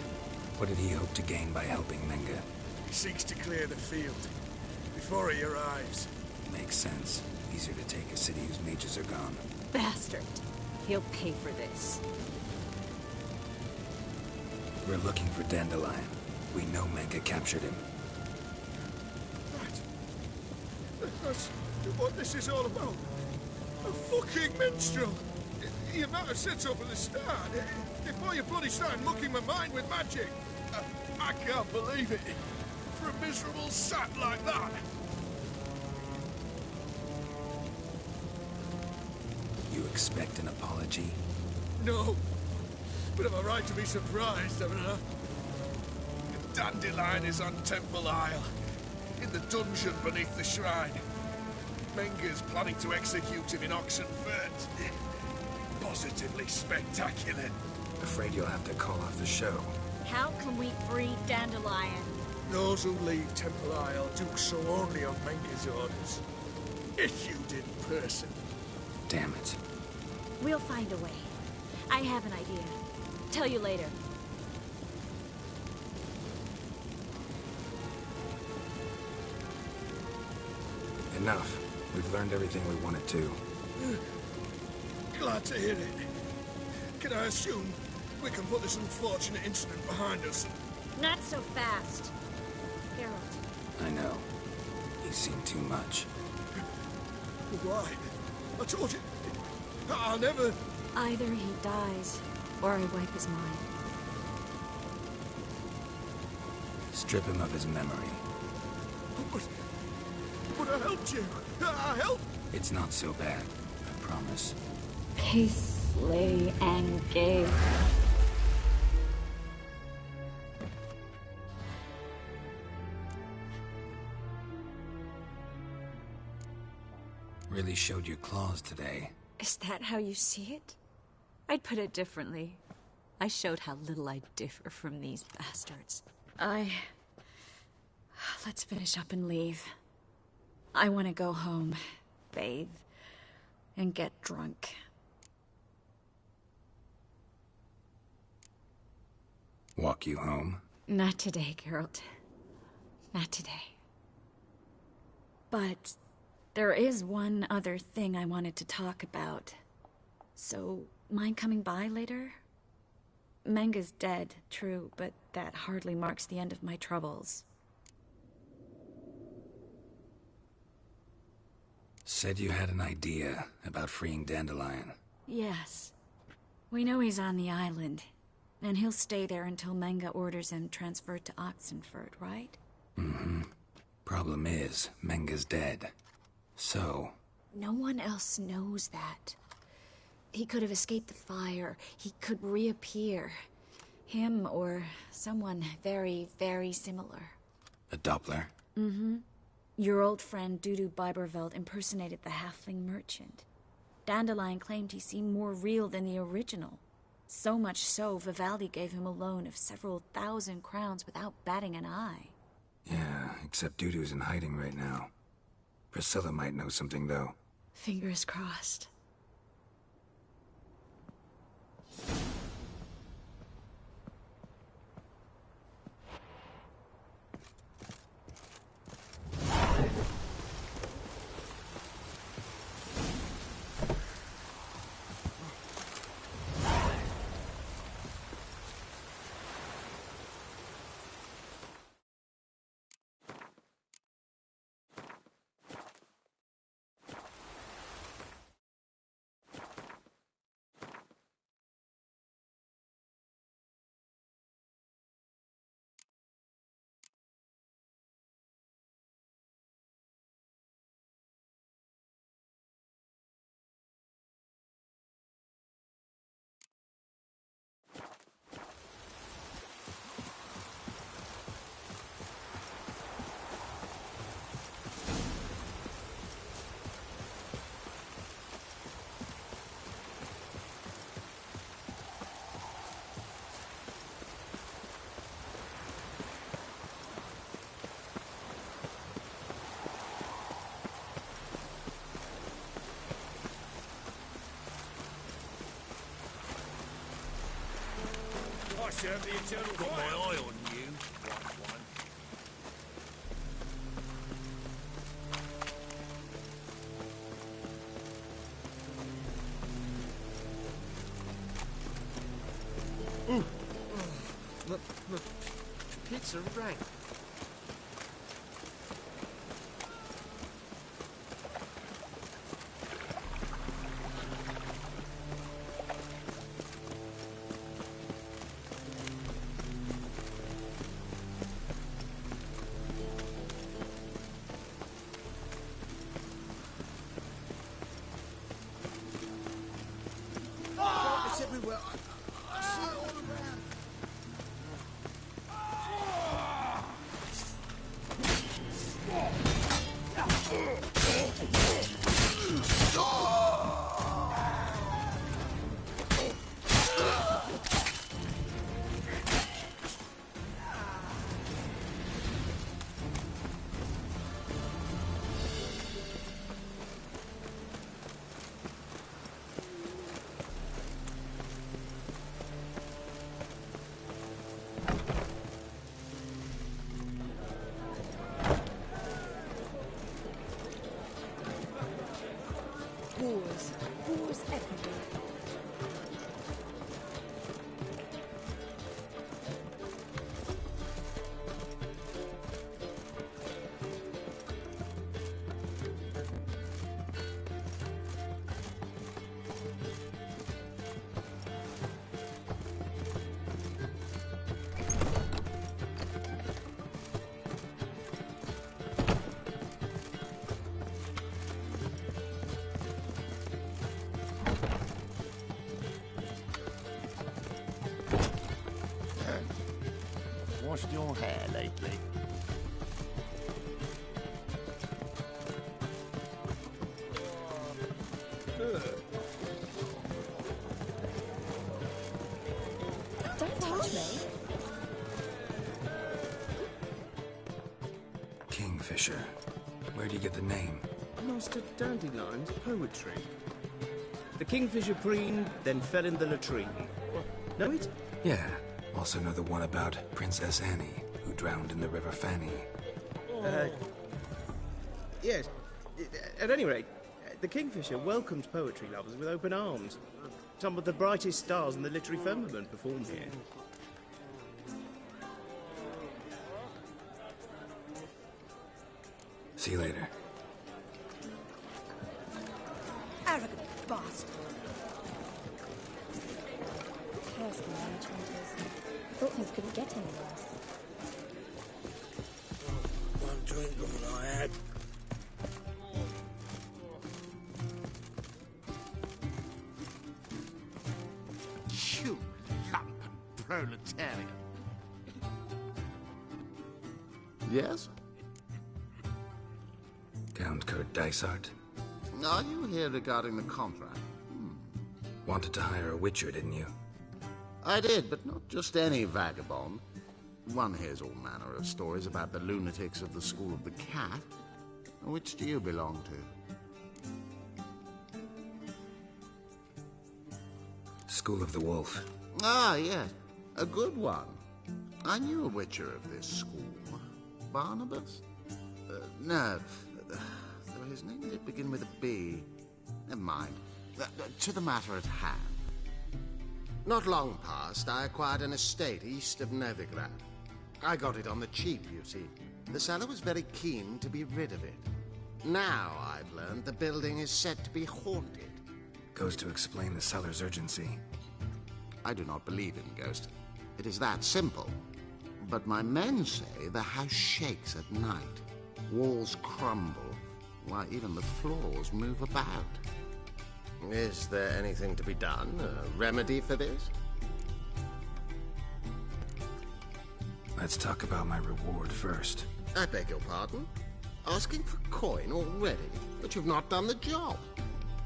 what did he hope to gain by helping Manga? He seeks to clear the field before he arrives. Makes sense. Easier to take a city whose mages are gone. Bastard. He'll pay for this. We're looking for Dandelion. We know Manga captured him. Right. That's what this is all about. A fucking minstrel! You might have said so from the start. Before you bloody started mucking my mind with magic. I can't believe it. For a miserable sap like that. You expect an apology? No. But I've a right to be surprised, haven't I? Dandelion is on Temple Isle. In the dungeon beneath the shrine. Menga's planning to execute him in Oxenfurt. Positively spectacular. Afraid you'll have to call off the show. How can we free Dandelion? Those who leave Temple Isle do so only on Menga's orders. Issued in person. Damn it. We'll find a way. I have an idea. Tell you later. Enough. We've learned everything we wanted to. Glad to hear it. Can I assume we can put this unfortunate incident behind us? Not so fast. Geralt. I know. He's seen too much. Why? I told you. I'll never... Either he dies, or I wipe his mind. Strip him of his memory. But I helped you. I helped. It's not so bad, I promise. Peace, lay, and gay. Really showed your claws today. Is that how you see it? I'd put it differently. I showed how little I differ from these bastards. Let's finish up and leave. I want to go home, bathe, and get drunk. Walk you home? Not today, Geralt. Not today. But there is one other thing I wanted to talk about. So, mind coming by later? Manga's dead, true, but that hardly marks the end of my troubles. Said you had an idea about freeing Dandelion. Yes. We know he's on the island, and he'll stay there until Manga orders him transferred to Oxenfurt, right? Mm-hmm. Problem is, Manga's dead. So... No one else knows that. He could have escaped the fire. He could reappear. Him or someone very, very similar. A Doppler? Mm-hmm. Your old friend Dudu Biberveld impersonated the halfling merchant. Dandelion claimed he seemed more real than the original. So much so, Vivaldi gave him a loan of several thousand crowns without batting an eye. Yeah, except Dudu's in hiding right now. Priscilla might know something, though. Fingers crossed. deserve the eternal Got fire. my eye on you, white one. Ooh. My pizza rank. It's everywhere. I see it all around. Wars. Wars everywhere. Washed your hair lately? Don't touch me. Kingfisher. Where do you get the name? Master Dandelion's poetry. The kingfisher preened, then fell in the latrine. Know it? Yeah. Also know the one about Princess Annie, who drowned in the River Fanny. Yes. At any rate, the kingfisher welcomes poetry lovers with open arms. Some of the brightest stars in the literary firmament perform here. See you later. Arrogant bastard. Curse the marriage hunters. Thought things couldn't get any worse. One drink all I had. You lumpen proletarian. Yes? Count Kurt Dysart. Are you here regarding the contract? Wanted to hire a witcher, didn't you? I did, but not just any vagabond. One hears all manner of stories about the lunatics of the School of the Cat. Which do you belong to? School of the Wolf. Ah, yes. A good one. I knew a witcher of this school. Barnabas? No. Though his name did begin with a B. Never mind. To the matter at hand. Not long past, I acquired an estate east of Novigrad. I got it on the cheap, you see. The seller was very keen to be rid of it. Now, I've learned the building is said to be haunted. Goes to explain the seller's urgency. I do not believe in ghosts. It is that simple. But my men say the house shakes at night. Walls crumble. Why, even the floors move about. Is there anything to be done? A remedy for this? Let's talk about my reward first. I beg your pardon? Asking for coin already? But you've not done the job.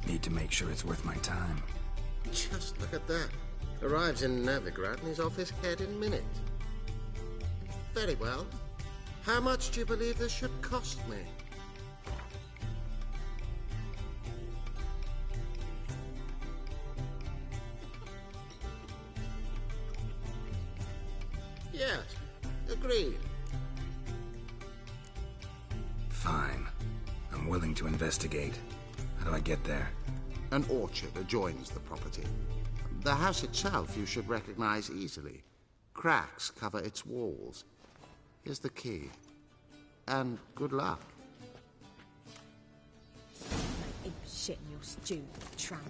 Need to make sure it's worth my time. Just look at that. Arrives in Novigrad and is off his head in minutes. Very well. How much do you believe this should cost me? Yes, agreed. Fine. I'm willing to investigate. How do I get there? An orchard adjoins the property. The house itself you should recognize easily. Cracks cover its walls. Here's the key. And good luck. Ape shit in your stew, tramp.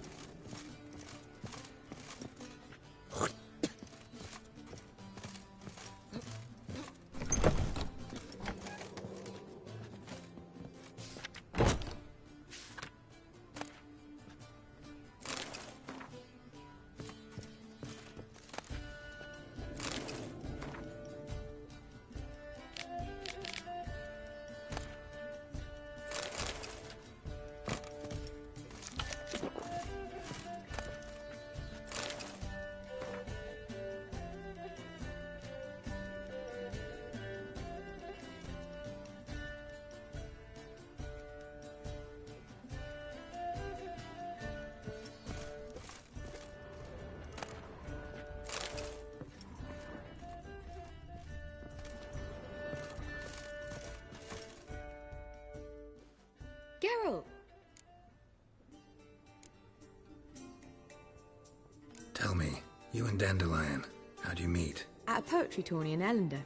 Geralt! Tell me, you and Dandelion, how'd you meet? At a poetry tourney in Ellender.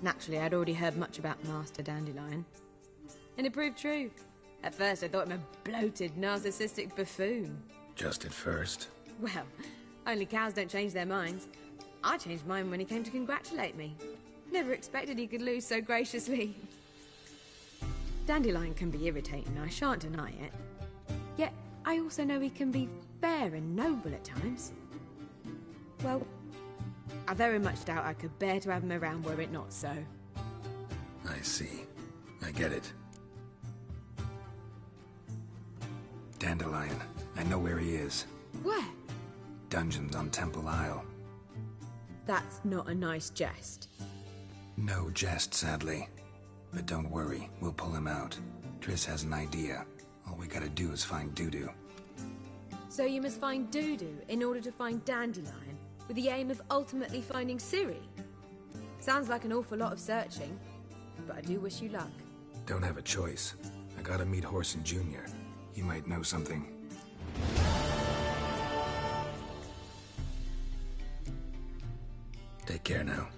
Naturally, I'd already heard much about Master Dandelion. And it proved true. At first, I thought him a bloated, narcissistic buffoon. Just at first? Well, only cows don't change their minds. I changed mine when he came to congratulate me. Never expected he could lose so graciously. Dandelion can be irritating, I shan't deny it. Yet, I also know he can be fair and noble at times. Well, I very much doubt I could bear to have him around were it not so. I see. I get it. Dandelion. I know where he is. Where? Dungeons on Temple Isle. That's not a nice jest. No jest, sadly. But don't worry, we'll pull him out. Triss has an idea. All we gotta do is find Dudu. So you must find Dudu in order to find Dandelion, with the aim of ultimately finding Ciri? Sounds like an awful lot of searching, but I do wish you luck. Don't have a choice. I gotta meet Horson Jr. He might know something. Take care now.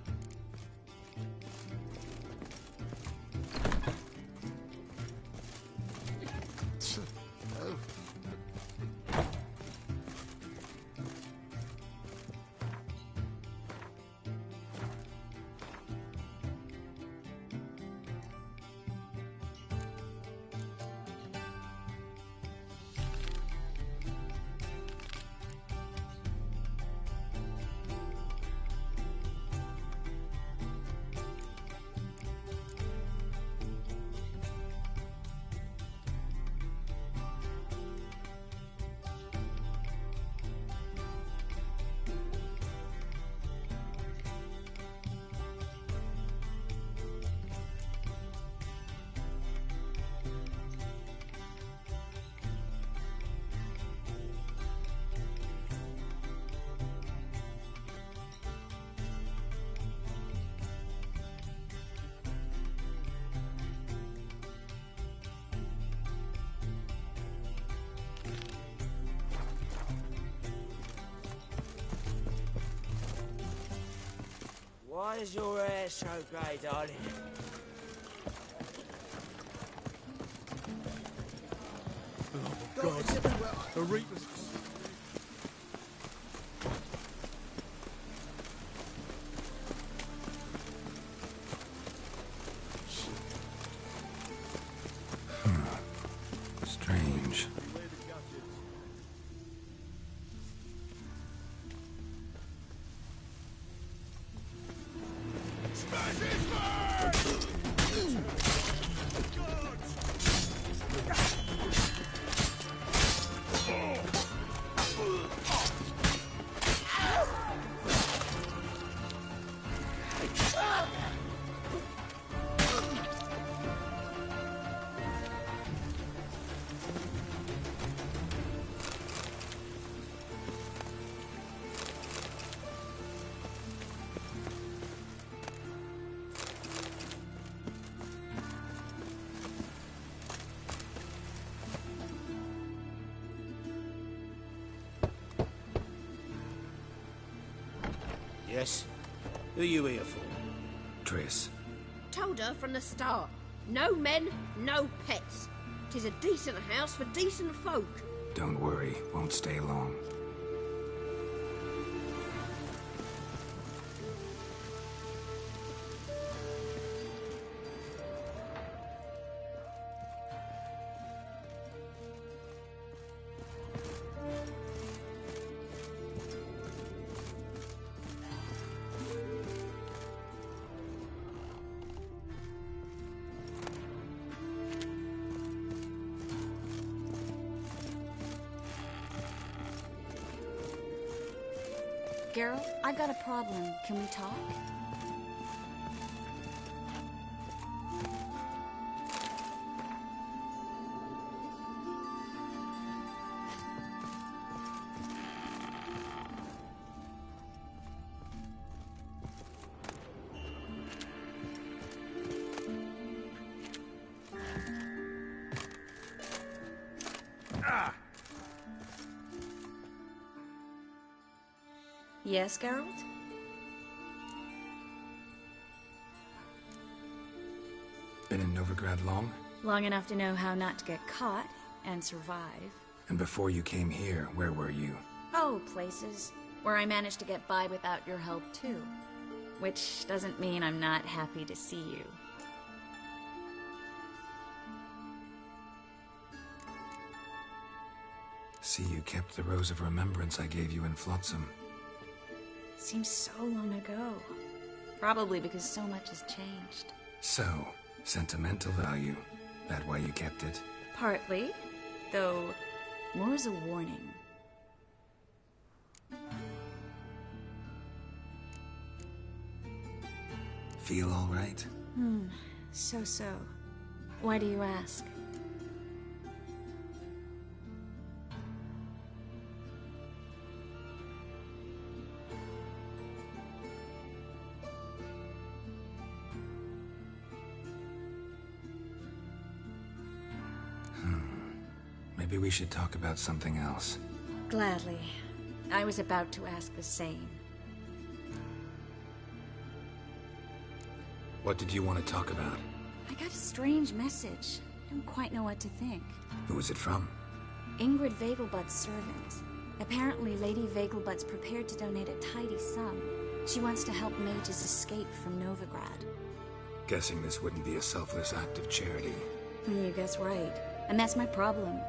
Why is your hair so grey, darling? Oh, God. The Reapers. Strange. Yes? Who are you here for? Triss. Told her from the start. No men, no pets. 'Tis a decent house for decent folk. Don't worry, won't stay long. Geralt, I got a problem. Can we talk? Yes, Geralt? Been in Novigrad long? Long enough to know how not to get caught and survive. And before you came here, where were you? Oh, places where I managed to get by without your help, too. Which doesn't mean I'm not happy to see you. See, you kept the rose of remembrance I gave you in Flotsam. Seems so long ago. Probably because so much has changed. So, sentimental value. That why you kept it? Partly, though more as a warning. Feel all right? So. Why do you ask? Maybe we should talk about something else. Gladly. I was about to ask the same. What did you want to talk about? I got a strange message. I don't quite know what to think. Who was it from? Ingrid Vegelbud's servant. Apparently, Lady Vegelbud's prepared to donate a tidy sum. She wants to help mages escape from Novigrad. Guessing this wouldn't be a selfless act of charity. You guess right. And that's my problem.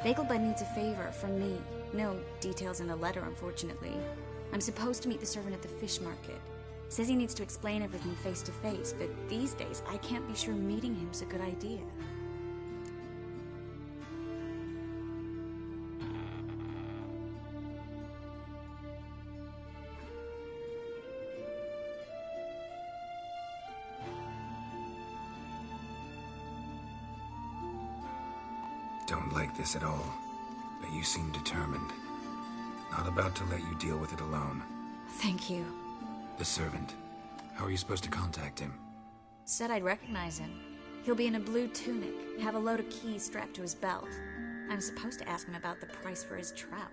Vegelbud needs a favor from me. No details in the letter, unfortunately. I'm supposed to meet the servant at the fish market. Says he needs to explain everything face to face, but these days I can't be sure meeting him's a good idea. Don't like this at all, but you seem determined. Not about to let you deal with it alone. Thank you. The servant. How are you supposed to contact him? Said I'd recognize him. He'll be in a blue tunic, have a load of keys strapped to his belt. I'm supposed to ask him about the price for his trout.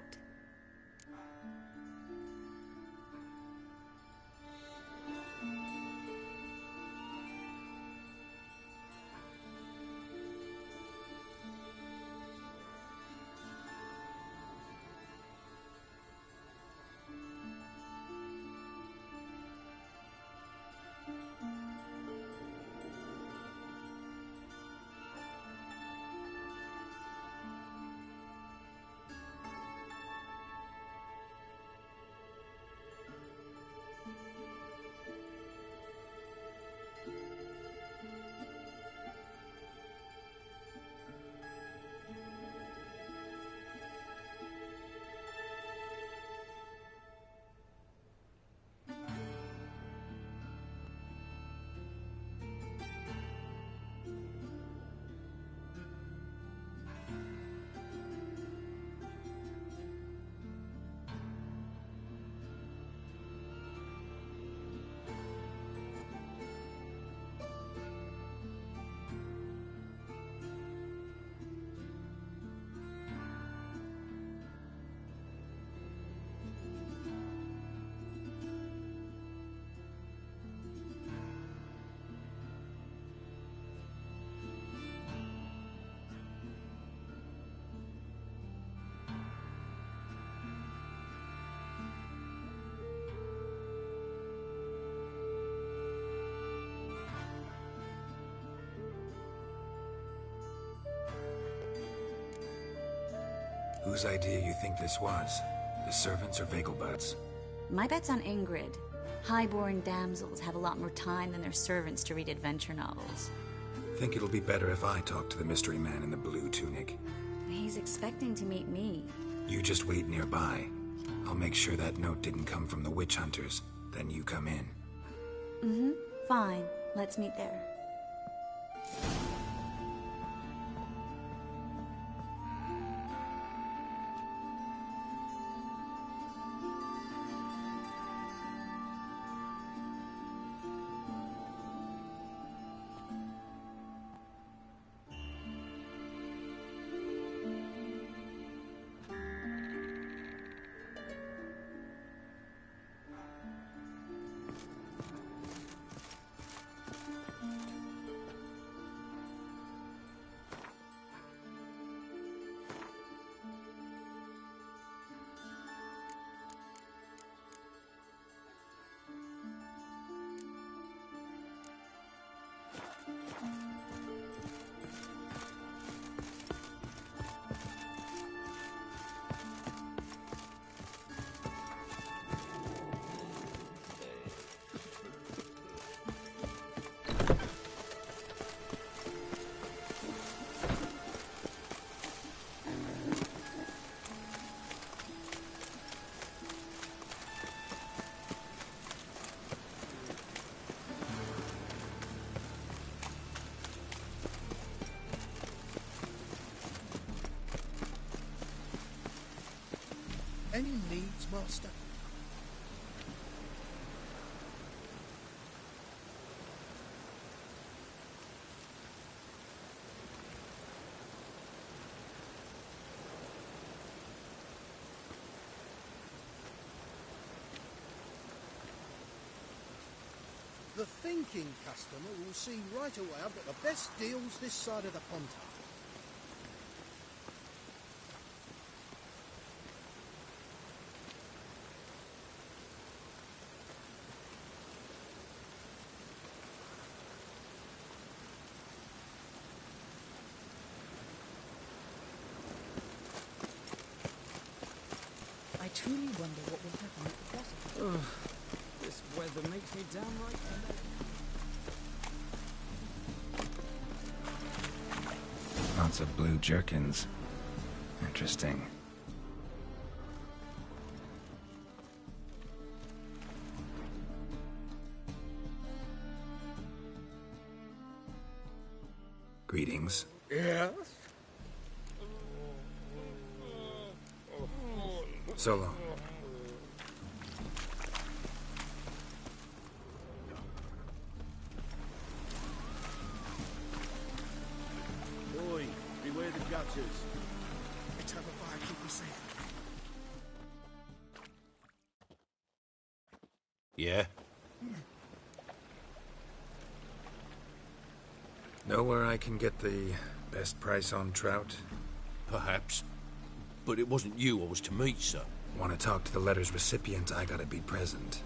Whose idea you think this was? The servants or Vegelbud's? My bet's on Ingrid. Highborn damsels have a lot more time than their servants to read adventure novels. Think it'll be better if I talk to the mystery man in the blue tunic. He's expecting to meet me. You just wait nearby. I'll make sure that note didn't come from the witch hunters. Then you come in. Mm-hmm. Fine. Let's meet there. Any needs, Master? The thinking customer will see right away I've got the best deals this side of the pond. I truly wonder what will happen with the possible. This weather makes me downright Lots of blue jerkins. Interesting. Greetings. Yes? So long. Oi, beware the gutters. Let's have a fire, keep us safe. Yeah? Know where I can get the best price on trout? Perhaps. But it wasn't you I was to meet, sir. Want to talk to the letter's recipient, I gotta be present.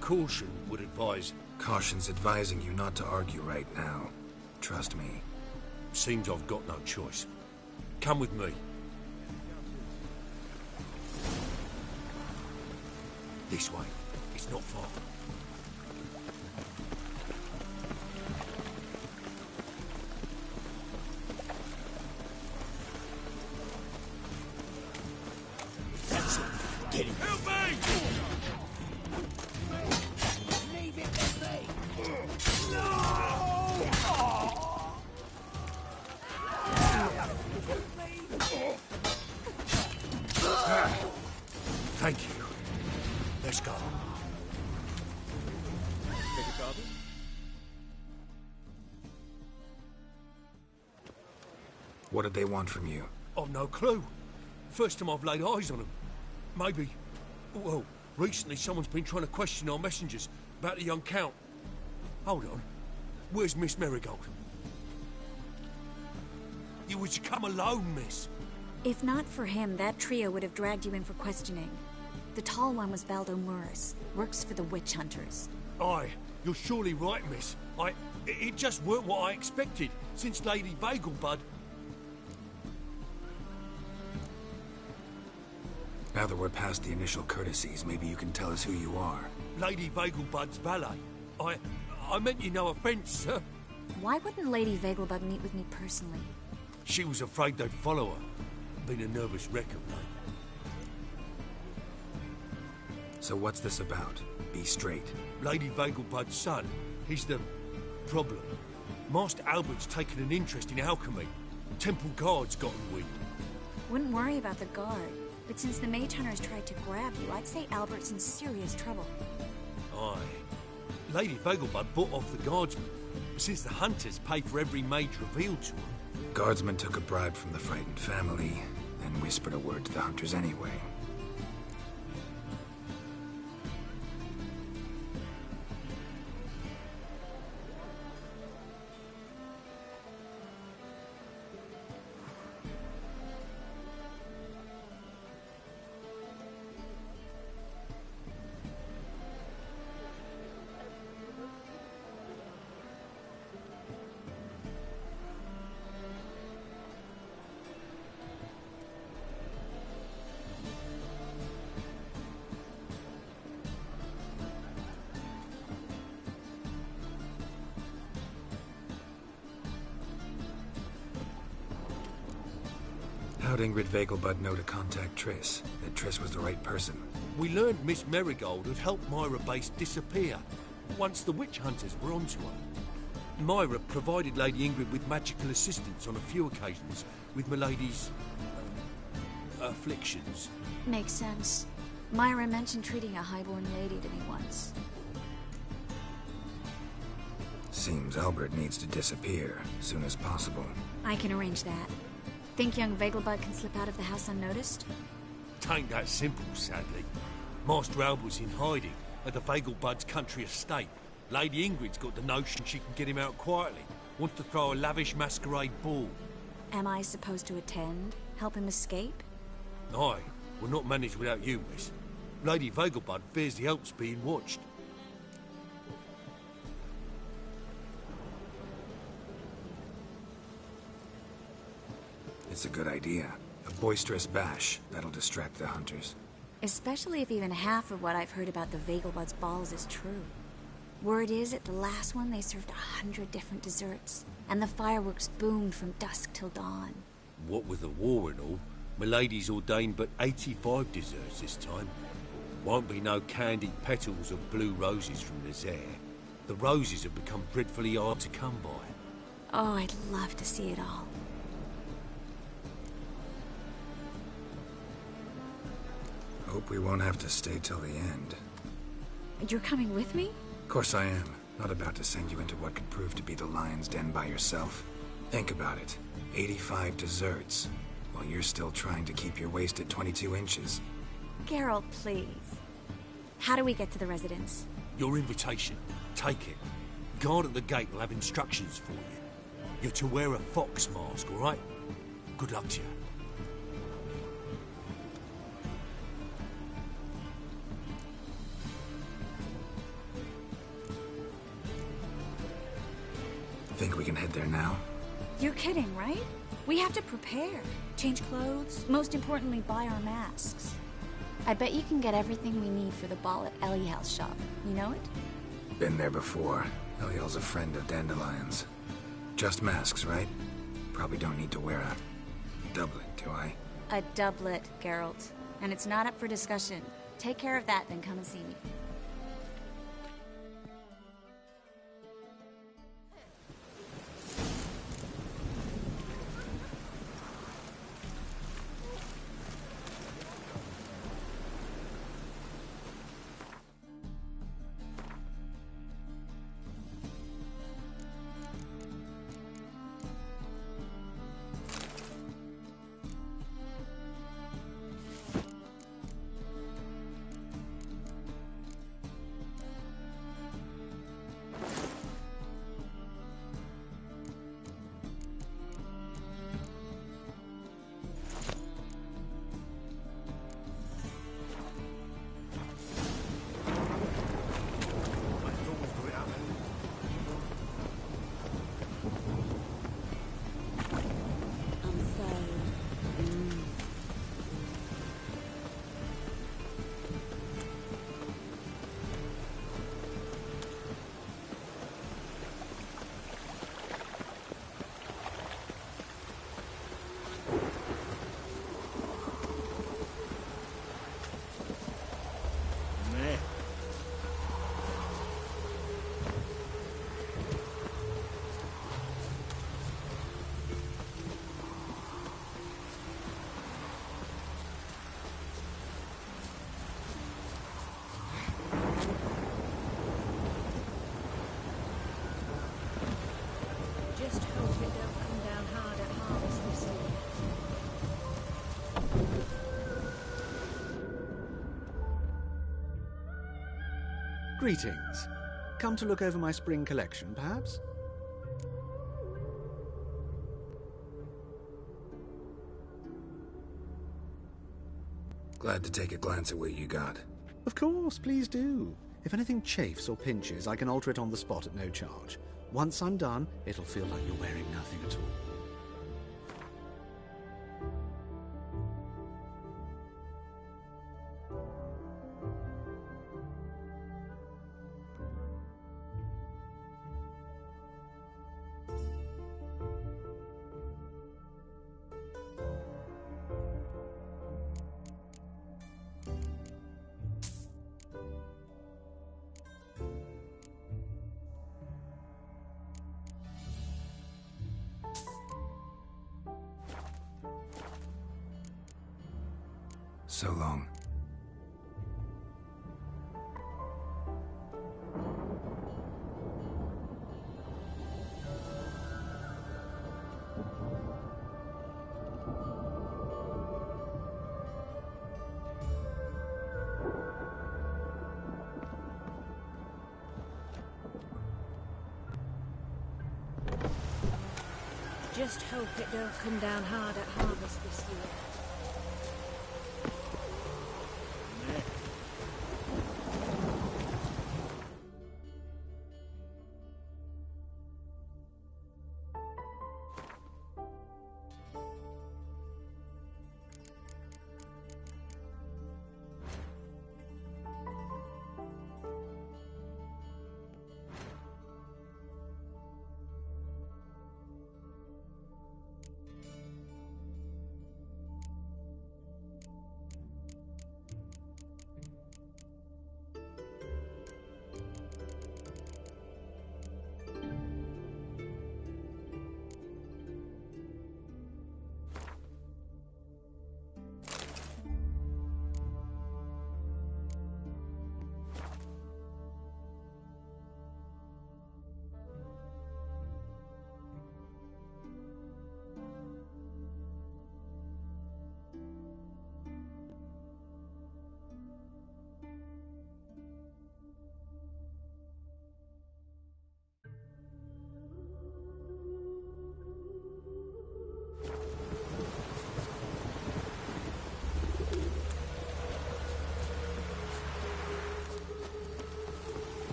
Caution would advise... Caution's advising you not to argue right now. Trust me. Seems I've got no choice. Come with me. This way. It's not far. That's it. Get him. Help me! Leave it to me. Thank you. Let's go. Beg your pardon? What did they want from you? I've no clue. First time I've laid eyes on them. Maybe... Well, recently someone's been trying to question our messengers about the young Count. Hold on. Where's Miss Marigold? You was to come alone, miss. If not for him, that trio would have dragged you in for questioning. The tall one was Valdo Morris. Works for the witch hunters. Aye, you're surely right, miss. It just weren't what I expected, since Lady Vegelbud... Now that we're past the initial courtesies, maybe you can tell us who you are. Lady Vegelbud's valet. I meant you no offence, sir. Why wouldn't Lady Vegelbud meet with me personally? She was afraid they'd follow her. Been a nervous wreck of late. So what's this about? Be straight. Lady Vegelbud's son, he's the problem. Master Albert's taken an interest in alchemy. Temple guards gotten wind. Wouldn't worry about the guard, but since the mage hunters tried to grab you, I'd say Albert's in serious trouble. Aye. Lady Vegelbud bought off the guardsmen, since the hunters pay for every mage revealed to them. Guardsmen took a bribe from the frightened family, then whispered a word to the hunters anyway. How'd Ingrid Vegelbud know to contact Triss? That Triss was the right person? We learned Miss Marigold had helped Myra Base disappear once the witch hunters were onto her. Myra provided Lady Ingrid with magical assistance on a few occasions with Milady's afflictions. Makes sense. Myra mentioned treating a highborn lady to me once. Seems Albert needs to disappear as soon as possible. I can arrange that. Think young Vegelbud can slip out of the house unnoticed? Tain't that simple, sadly. Master Albert's in hiding at the Vegelbud's country estate. Lady Ingrid's got the notion she can get him out quietly. Wants to throw a lavish masquerade ball. Am I supposed to attend? Help him escape? Aye, we'll not manage without you, miss. Lady Vegelbud fears the help's being watched. It's a good idea. A boisterous bash. That'll distract the hunters. Especially if even half of what I've heard about the Vegelbud's balls is true. Word is, at the last one, they served 100 different desserts, and the fireworks boomed from dusk till dawn. What with the war and all, Milady's ordained but 85 desserts this time. Won't be no candied petals or blue roses from Nazaire. The roses have become dreadfully hard to come by. Oh, I'd love to see it all. Hope we won't have to stay till the end. You're coming with me? Of course I am. Not about to send you into what could prove to be the lion's den by yourself. Think about it. 85 desserts, while you're still trying to keep your waist at 22 inches. Geralt, please. How do we get to the residence? Your invitation. Take it. Guard at the gate will have instructions for you. You're to wear a fox mask, all right? Good luck to you. Think we can head there now? You're kidding, right? We have to prepare. Change clothes. Most importantly, buy our masks. I bet you can get everything we need for the ball at Eliel's shop. You know it? Been there before. Eliel's a friend of Dandelion's. Just masks, right? Probably don't need to wear a doublet, do I? A doublet, Geralt. And it's not up for discussion. Take care of that, then come and see me. Greetings. Come to look over my spring collection, perhaps? Glad to take a glance at what you got. Of course, please do. If anything chafes or pinches, I can alter it on the spot at no charge. Once I'm done, it'll feel like you're wearing nothing at all. So long. Just hope it don't come down hard at harvest this year.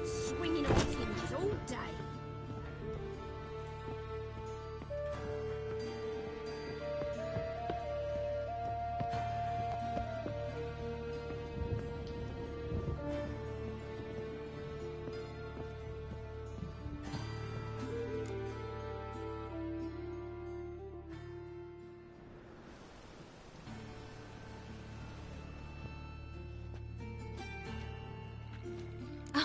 Swinging on his hinges all day.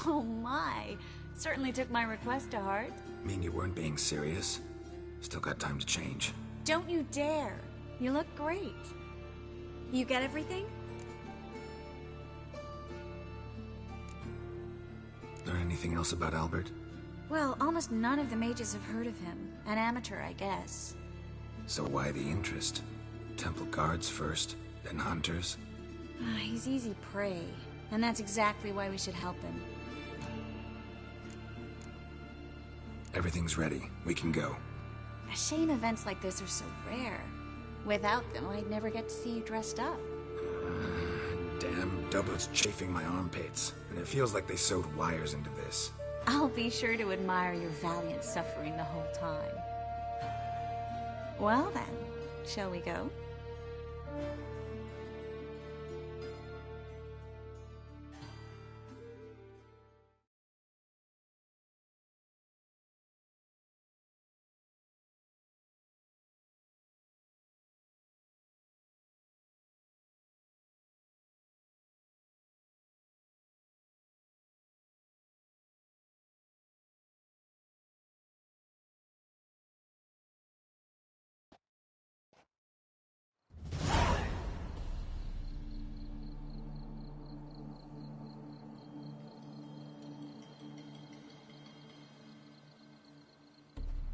Oh my. Certainly took my request to heart. Mean you weren't being serious? Still got time to change. Don't you dare. You look great. You get everything? Learn anything else about Albert? Well, almost none of the mages have heard of him. An amateur, I guess. So why the interest? Temple guards first, then hunters? He's easy prey, and that's exactly why we should help him. Everything's ready. We can go. A shame events like this are so rare. Without them, I'd never get to see you dressed up. Damn doublets chafing my armpits, and it feels like they sewed wires into this. I'll be sure to admire your valiant suffering the whole time. Well then, shall we go?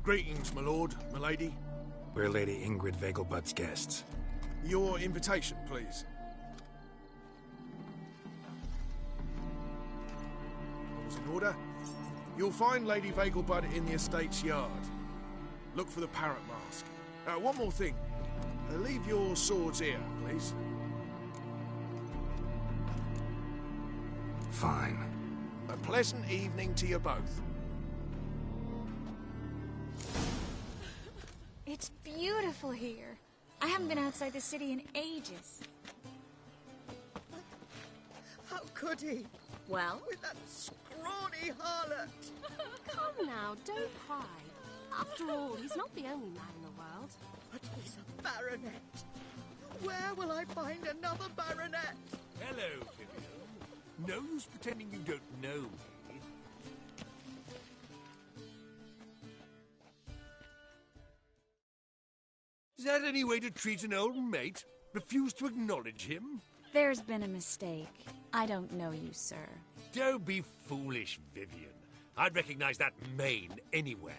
Greetings, my lord, my lady. We're Lady Ingrid Vegelbud's guests. Your invitation, please. All's in order. You'll find Lady Vegelbud in the estate's yard. Look for the parrot mask. One more thing. Leave your swords here, please. Fine. A pleasant evening to you both. It's beautiful here. I haven't been outside the city in ages. How could he? Well? With that scrawny harlot. Come now, don't cry. After all, he's not the only man in the world. But he's a baronet. Where will I find another baronet? Hello, Vivian. No use pretending you don't know me. Is that any way to treat an old mate? Refuse to acknowledge him? There's been a mistake. I don't know you, sir. Don't be foolish, Vivian. I'd recognize that mane anywhere.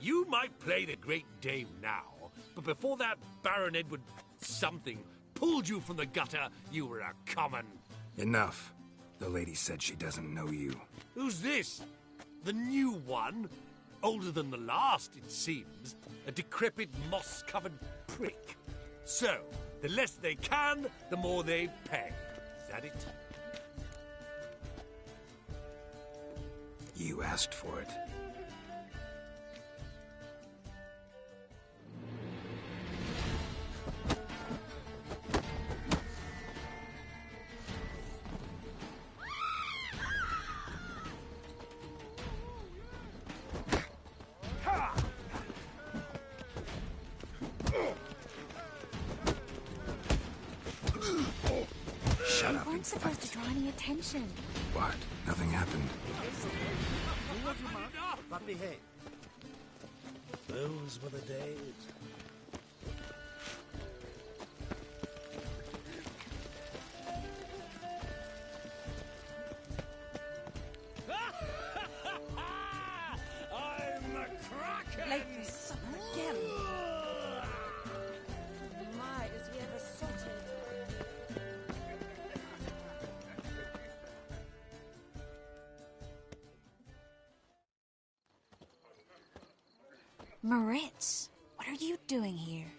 You might play the Great Dame now, but before that Baron Edward something pulled you from the gutter, you were a common... Enough. The lady said she doesn't know you. Who's this? The new one? Older than the last, it seems. A decrepit, moss-covered prick. So, the less they can, the more they pay. Is that it? You asked for it. Shut up. We weren't supposed to draw any attention. What? Nothing happened. But behave. Those were the days. I'm a cracker! Late for supper again. My, is he ever sorted? Moritz, what are you doing here?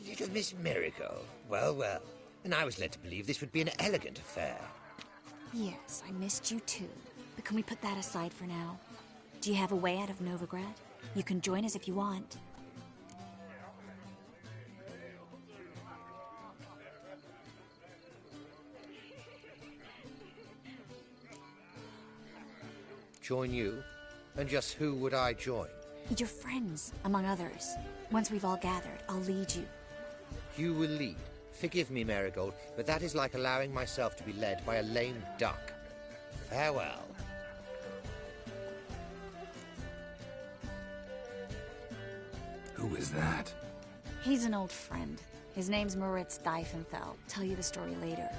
Little Miss Miracle. Well, well. And I was led to believe this would be an elegant affair. Yes, I missed you too. But can we put that aside for now? Do you have a way out of Novigrad? You can join us if you want. Join you? And just who would I join? Your friends, among others. Once we've all gathered, I'll lead you. You will lead. Forgive me, Marigold, but that is like allowing myself to be led by a lame duck. Farewell. Who is that? He's an old friend. His name's Moritz Diefenthal. Tell you the story later.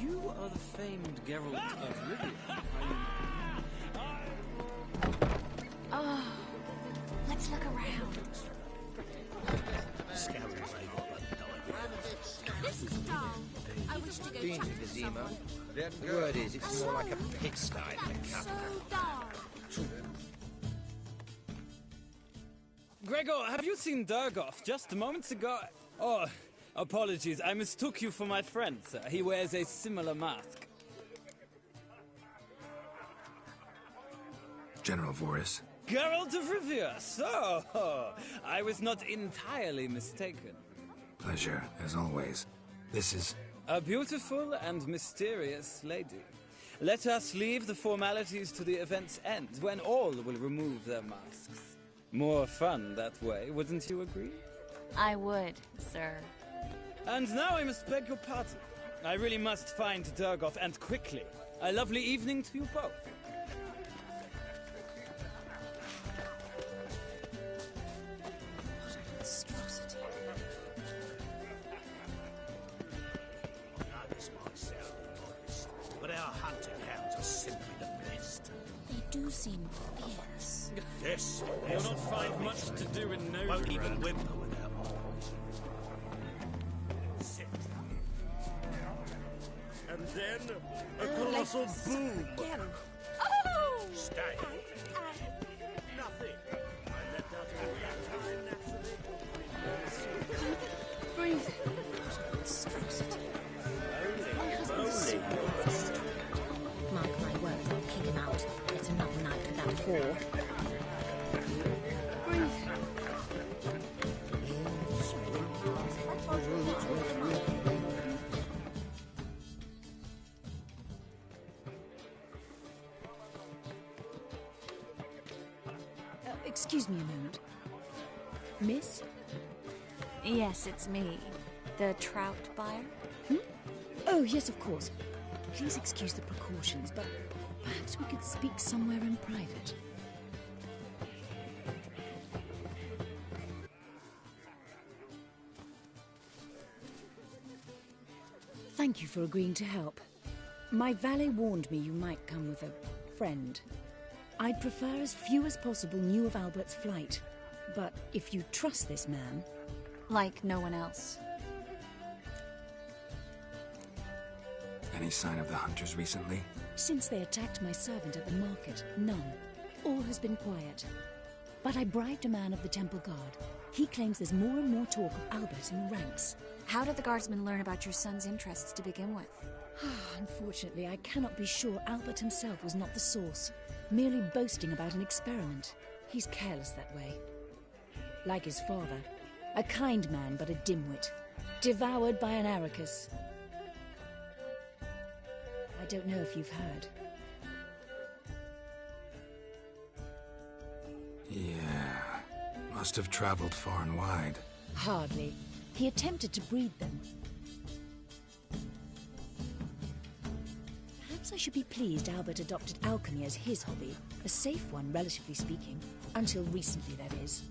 You are the famed Geralt of Rivia. Oh, let's look around. This is dull. I wish to go Been chat to to Vizima? someone. The word is, it's more like a pigsty than a cup. So dull. Gregor, have you seen Durgoff just moments ago? Oh, apologies. I mistook you for my friend, sir. He wears a similar mask. General Voris. Geralt of Rivia. So, I was not entirely mistaken. Pleasure, as always. This is... A beautiful and mysterious lady. Let us leave the formalities to the event's end, when all will remove their masks. More fun that way, wouldn't you agree? I would, sir. And now I must beg your pardon. I really must find Durgoff, and quickly. A lovely evening to you both. do seem fierce. Yes, You'll not find much to do in no won't even whimper without Sit. And then a colossal boom. Oh! Stay. Nothing. I left out all that time naturally. Breathe. Mark my words, I'll kick him out. It's another night with that whore. Excuse me a moment. Miss? Yes, it's me. The trout buyer? Oh, yes, of course. Please excuse the precautions, but perhaps we could speak somewhere in private. Thank you for agreeing to help. My valet warned me you might come with a friend. I'd prefer as few as possible knew of Albert's flight, but if you trust this man... Like no one else. Any sign of the hunters recently? Since they attacked my servant at the market, none. All has been quiet. But I bribed a man of the temple guard. He claims there's more and more talk of Albert in the ranks. How did the guardsmen learn about your son's interests to begin with? Unfortunately, I cannot be sure Albert himself was not the source, merely boasting about an experiment. He's careless that way. Like his father, a kind man but a dimwit, devoured by an Arachus. I don't know if you've heard. Yeah, must have traveled far and wide. Hardly. He attempted to breed them. Perhaps I should be pleased Albert adopted alchemy as his hobby. A safe one, relatively speaking. Until recently, that is.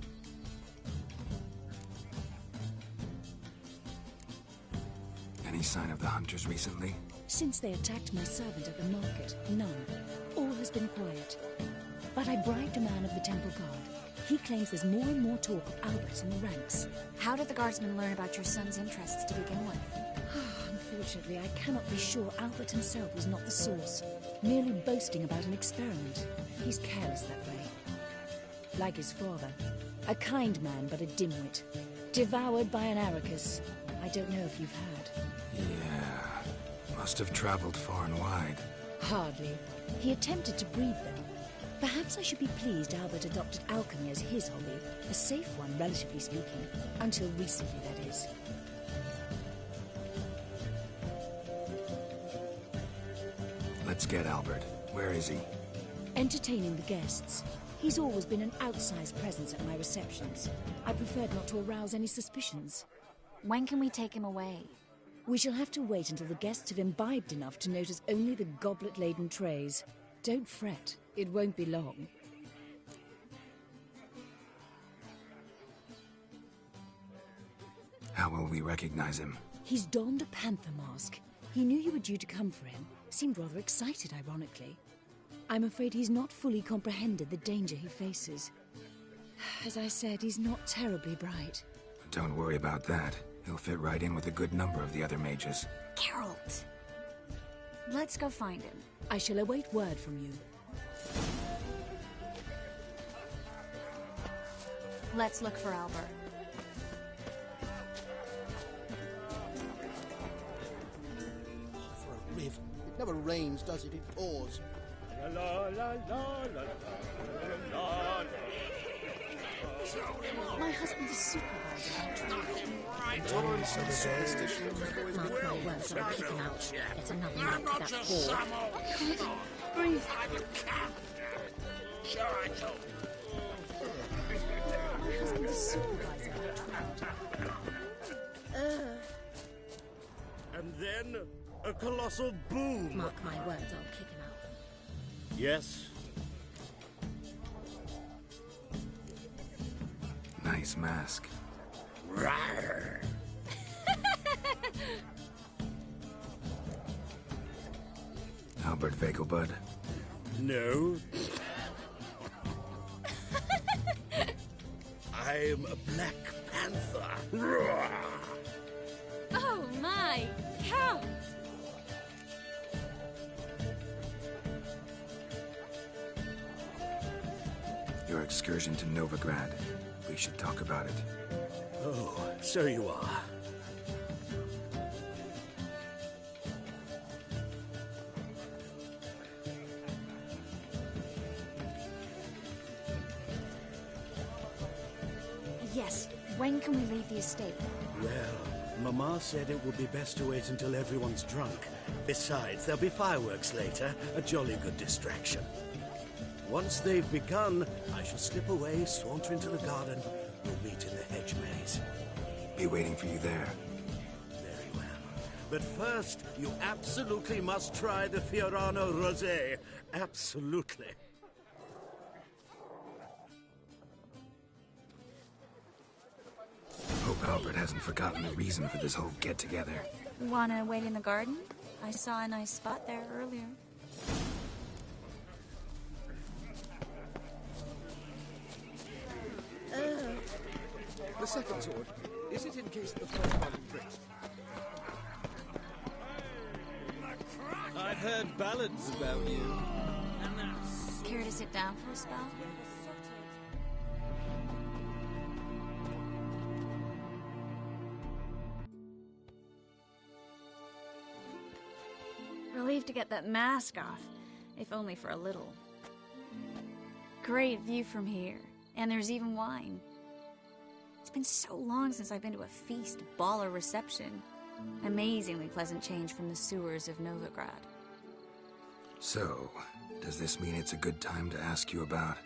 Any sign of the hunters recently? Since they attacked my servant at the market, none. All has been quiet. But I bribed a man of the temple guard. He claims there's more and more talk of Albert in the ranks. How did the guardsmen learn about your son's interests to begin with? Unfortunately, I cannot be sure Albert himself was not the source, merely boasting about an experiment. He's careless that way. Like his father, a kind man but a dimwit, devoured by an Arachus. I don't know if you've heard. Yeah, must have traveled far and wide. Hardly. He attempted to breed them. Perhaps I should be pleased Albert adopted alchemy as his hobby. A safe one, relatively speaking. Until recently, that is. Let's get Albert. Where is he? Entertaining the guests. He's always been an outsized presence at my receptions. I preferred not to arouse any suspicions. When can we take him away? We shall have to wait until the guests have imbibed enough to notice only the goblet-laden trays. Don't fret. It won't be long. How will we recognize him? He's donned a panther mask. He knew you were due to come for him. Seemed rather excited, ironically. I'm afraid he's not fully comprehended the danger he faces. As I said, he's not terribly bright. Don't worry about that. He'll fit right in with a good number of the other mages. Geralt! Let's go find him. I shall await word from you. Let's look for Albert. For a riv. It never rains, does it? It pours. La la la la la la. My husband's a supervisor. Mark my words, I'll kick him out. It's another night with that whore. Breathe. My husband's a supervisor. And then a colossal boom. Mark my words, I'll kick him out. Yes. Nice mask. Rawr. Albert Vegelbud? No. am a Black Panther. Roar! Oh my, Count! Your excursion to Novigrad. We should talk about it. Oh, so you are. Yes, when can we leave the estate? Well, Mama said it would be best to wait until everyone's drunk. Besides, there'll be fireworks later, a jolly good distraction. Once they've begun, I shall slip away, saunter into the garden. We'll meet in the hedge maze. Be waiting for you there. Very well. But first, you absolutely must try the Fiorano Rosé. Absolutely. Hope Albert hasn't forgotten the reason for this whole get-together. Wanna wait in the garden? I saw a nice spot there earlier. The second sword, is it in case the first one breaks? I've heard ballads about you. And that's... Care to sit down for a spell? Relieved to get that mask off, if only for a little. Great view from here, and there's even wine. It's been so long since I've been to a feast, ball, or reception. Amazingly pleasant change from the sewers of Novigrad. So, does this mean it's a good time to ask you about...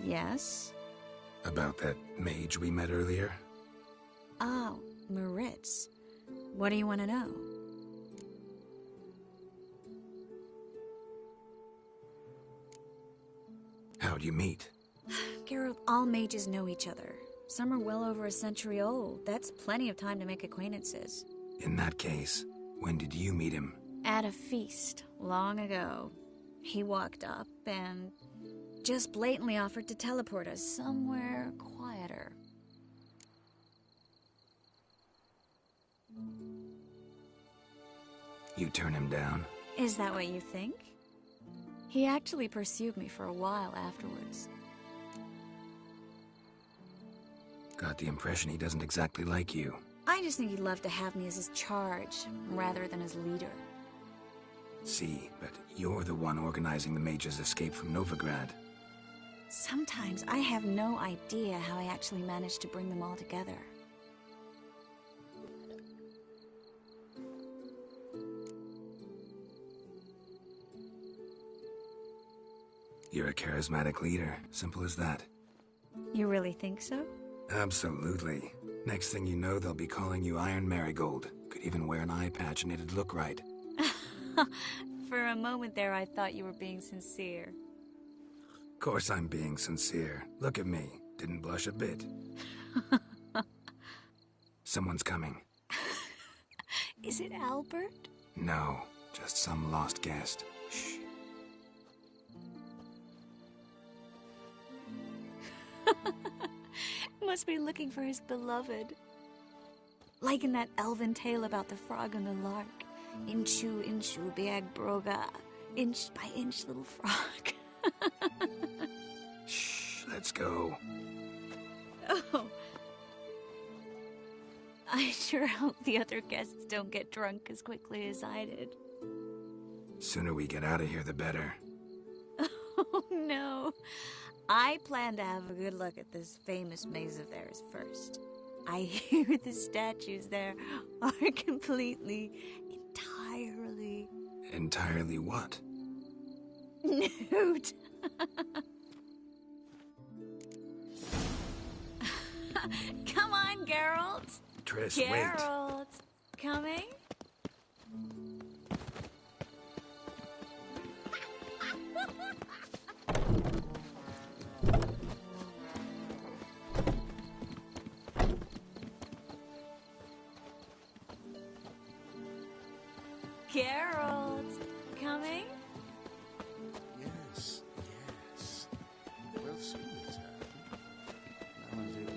Yes? About that mage we met earlier? Oh, Maritz. What do you want to know? How'd you meet? Geralt, all mages know each other. Some are well over a century old. That's plenty of time to make acquaintances. In that case, when did you meet him? At a feast, long ago. He walked up and just blatantly offered to teleport us somewhere quieter. You turn him down? Is that what you think? He actually pursued me for a while afterwards. Got the impression he doesn't exactly like you. I just think he'd love to have me as his charge, rather than as leader. See, but you're the one organizing the mage's escape from Novigrad. Sometimes I have no idea how I actually managed to bring them all together. You're a charismatic leader. Simple as that. You really think so? Absolutely. Next thing you know, they'll be calling you Iron Marigold. Could even wear an eye patch and it'd look right. For a moment there, I thought you were being sincere. Of course I'm being sincere. Look at me. Didn't blush a bit. Someone's coming. Is it Albert? No, just some lost guest. Shh. Must be looking for his beloved. Like in that elven tale about the frog and the lark. Inchu, inchu, biag broga. Inch by inch, little frog. Shh, let's go. Oh. I sure hope the other guests don't get drunk as quickly as I did. Sooner we get out of here, the better. Oh, no. I plan to have a good look at this famous maze of theirs first. I hear the statues there are completely, entirely... Entirely what? Nude. Come on, Geralt. Triss, Geralt, coming? Geralt, coming? Yes, yes. We'll soon return. Now unto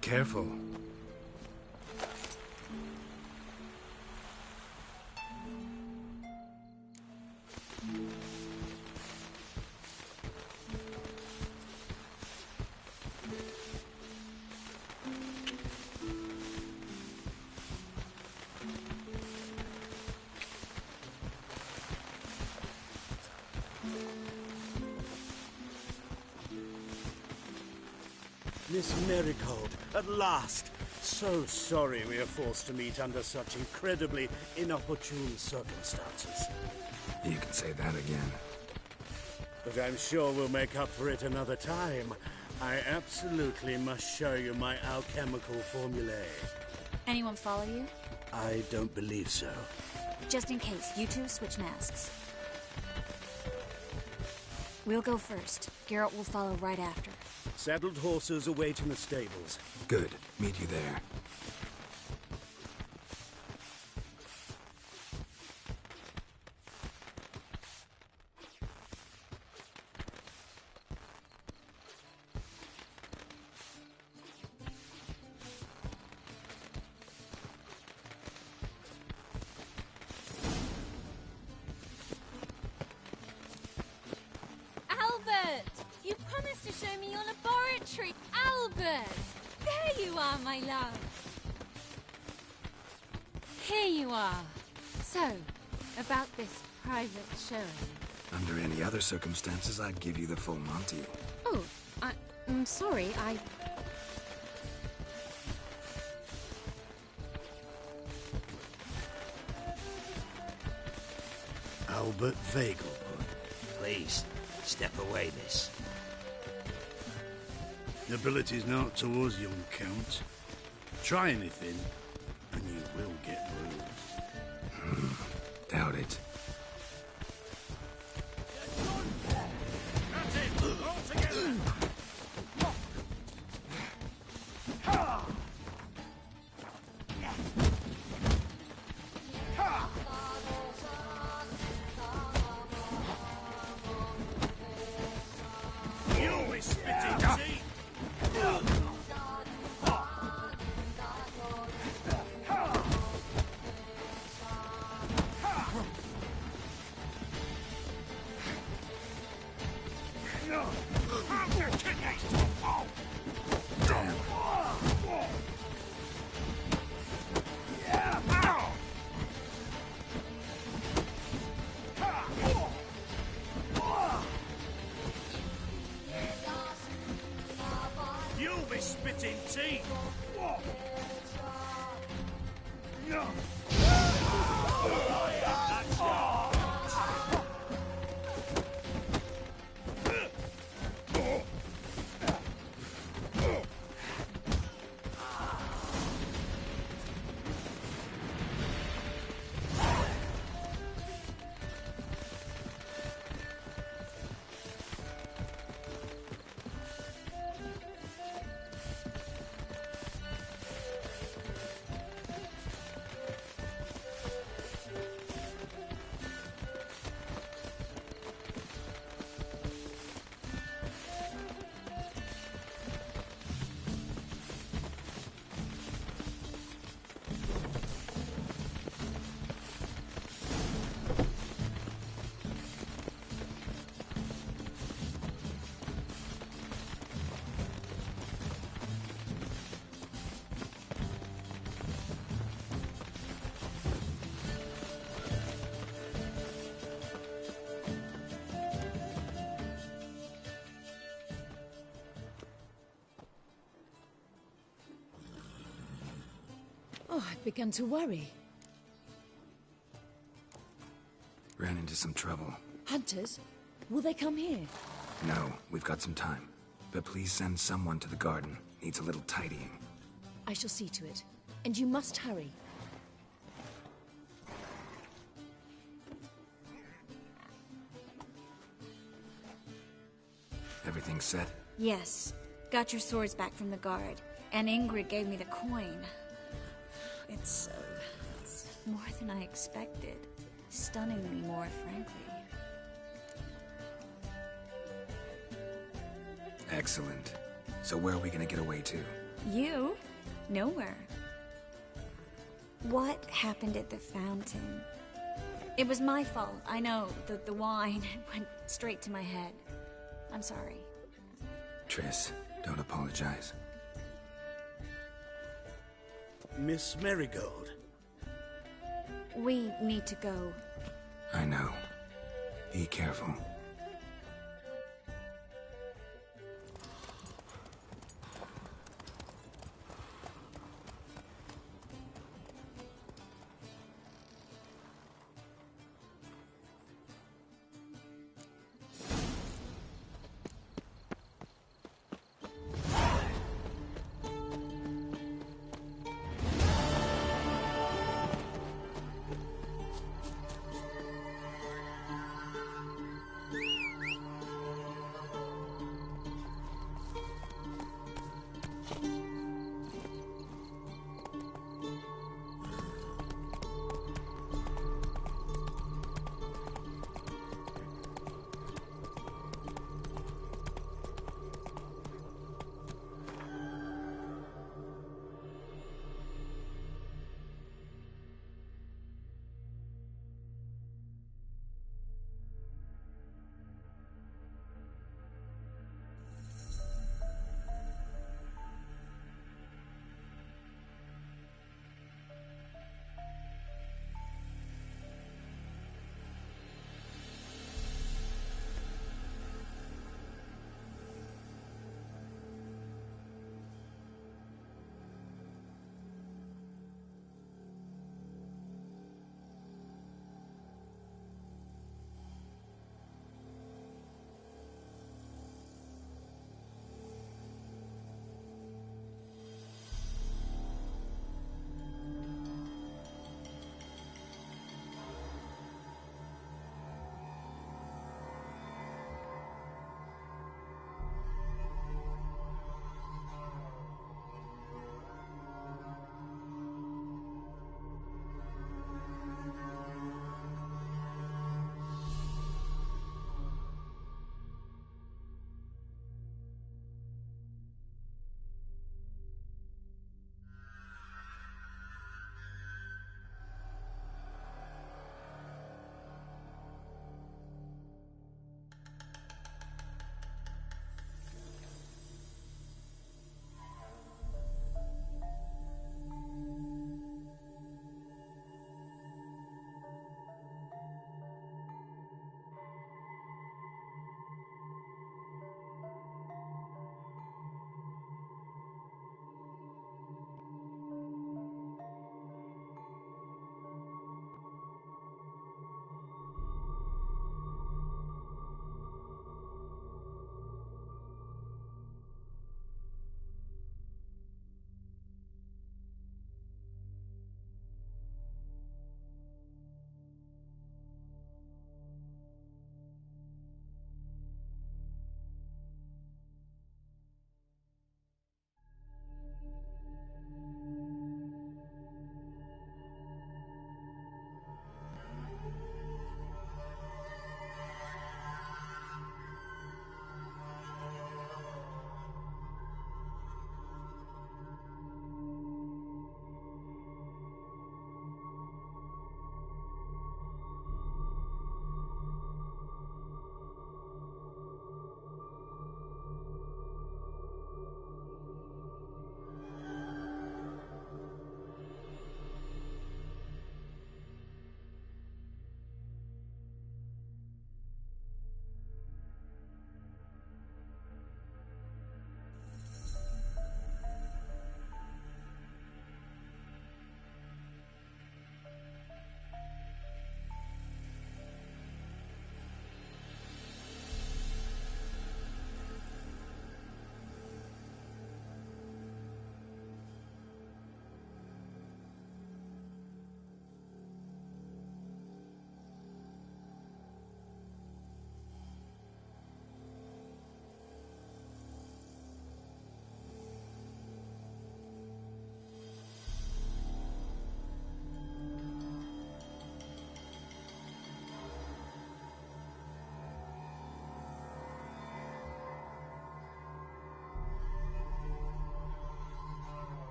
Careful. Miss Marigold, at last! So sorry we are forced to meet under such incredibly inopportune circumstances. You can say that again. But I'm sure we'll make up for it another time. I absolutely must show you my alchemical formulae. Anyone follow you? I don't believe so. Just in case, you two switch masks. We'll go first. Garrett will follow right after. Saddled horses await in the stables. Good. Meet you there. Albert! You promised to show me your laboratory! Albert! There you are, my love! Here you are. So, about this private showing. Under any other circumstances, I'd give you the full Monty. Oh, I'm sorry, Albert Vegelbud. Please, step away, miss. Nobility's not towards young Count. Try anything, and you will get bruised. Doubt it. You'll be spitting teeth! Oh, I've begun to worry. Ran into some trouble. Hunters? Will they come here? No, we've got some time. But please send someone to the garden. Needs a little tidying. I shall see to it. And you must hurry. Everything set? Yes. Got your swords back from the guard. And Ingrid gave me the coin. It's more than I expected. stunningly more, frankly. Excellent. So where are we gonna get away to? You? Nowhere. What happened at the fountain? It was my fault. I know. The wine went straight to my head. I'm sorry. Triss, don't apologize. Miss Marigold. We need to go. I know. Be careful.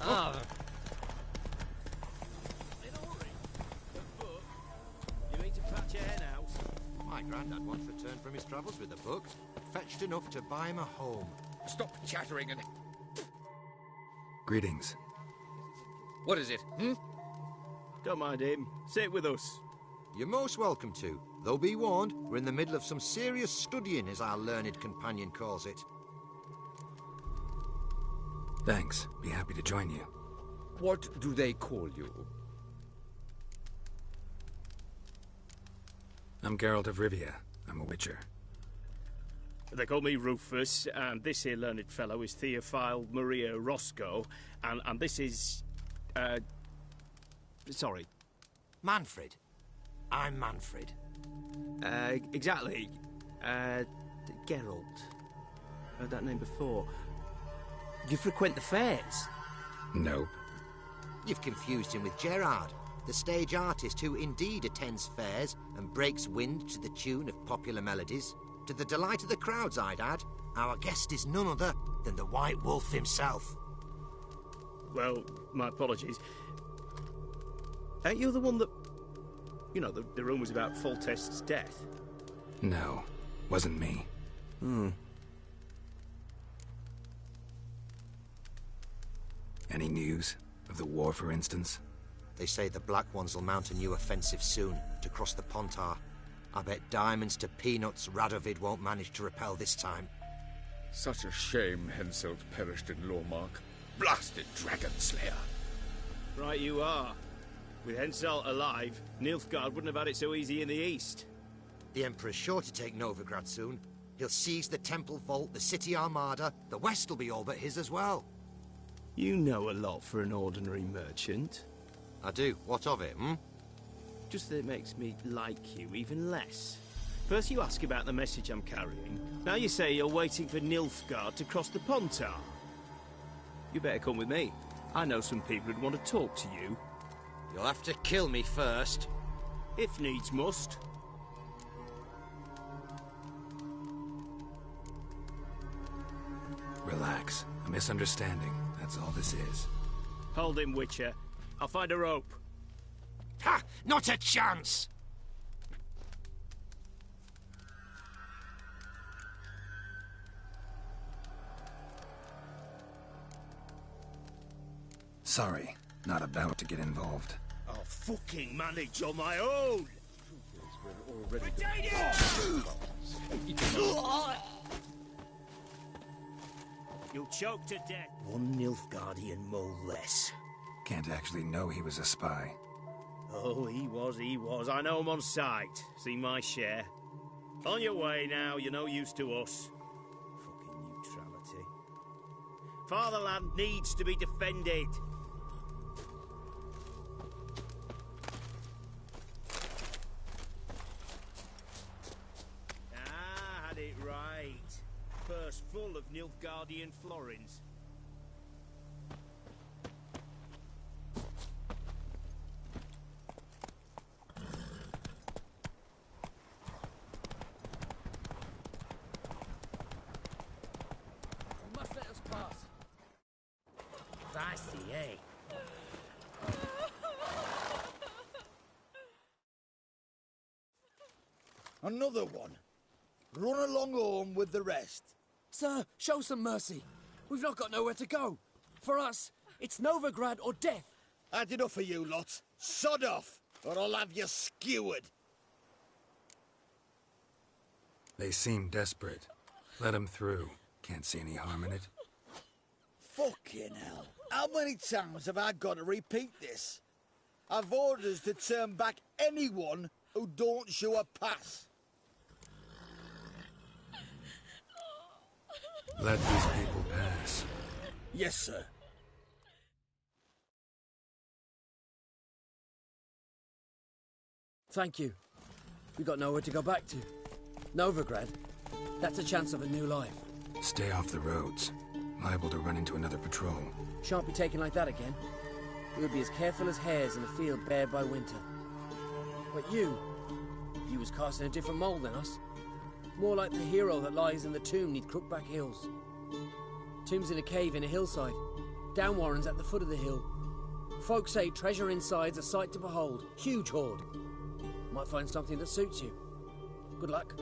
Ah. You mean to patch a hen house? My granddad once returned from his travels with a book, fetched enough to buy him a home. Stop chattering and... Greetings. What is it, Don't mind him. Sit with us. You're most welcome to. Though be warned, we're in the middle of some serious studying, as our learned companion calls it. Thanks. Be happy to join you. What do they call you? I'm Geralt of Rivia. I'm a witcher. They call me Rufus, and this here learned fellow is Theophile Maria Roscoe, and this is... sorry. Manfred. I'm Manfred. Exactly. Geralt. Heard that name before. You frequent the fairs? Nope. You've confused him with Gerard, the stage artist who indeed attends fairs and breaks wind to the tune of popular melodies. To the delight of the crowds, I'd add. Our guest is none other than the White Wolf himself. Well, my apologies. Ain't you the one that... You know, the rumours about Foltest's death? No. Wasn't me. Any news? Of the war, for instance? They say the Black Ones will mount a new offensive soon to cross the Pontar. I bet diamonds to peanuts Radovid won't manage to repel this time. Such a shame Henselt perished in Lormark. Blasted dragon slayer. Right you are. With Henselt alive, Nilfgaard wouldn't have had it so easy in the east. The Emperor's sure to take Novigrad soon. He'll seize the Temple Vault, the City Armada. The West will be all but his as well. You know a lot for an ordinary merchant. I do. What of it, Just that it makes me like you even less. First you ask about the message I'm carrying. Now you say you're waiting for Nilfgaard to cross the Pontar. You better come with me. I know some people who'd want to talk to you. You'll have to kill me first. If needs must. Relax. A misunderstanding. That's all this is. Hold him, Witcher. I'll find a rope. Ha! Not a chance! Sorry. Not about to get involved. I'll fucking manage on my own! You'll choke to death. One Nilfgaardian mole less. Can't actually know he was a spy. Oh, he was. I know him on sight. Seen my share. On your way now, you're no use to us. Fucking neutrality. Fatherland needs to be defended. Ah, had it right. Purse full of Nilfgaardian florins. Another one. Run along home with the rest. Sir, show some mercy. We've not got nowhere to go. For us, it's Novigrad or death. Had enough of you lot. Sod off, or I'll have you skewered. They seem desperate. Let them through. Can't see any harm in it. Fucking hell. How many times have I got to repeat this? I've orders to turn back anyone who don't show a pass. Let these people pass. Yes, sir. Thank you. We got nowhere to go back to. Novigrad. That's a chance of a new life. Stay off the roads. Liable to run into another patrol. Shan't be taken like that again. We'll be as careful as hares in a field bared by winter. But you was cast in a different mould than us. More like the hero that lies in the tomb neath Crookback Hills. Tomb's in a cave in a hillside. Down Warren's at the foot of the hill. Folks say treasure inside's a sight to behold. Huge hoard. Might find something that suits you. Good luck.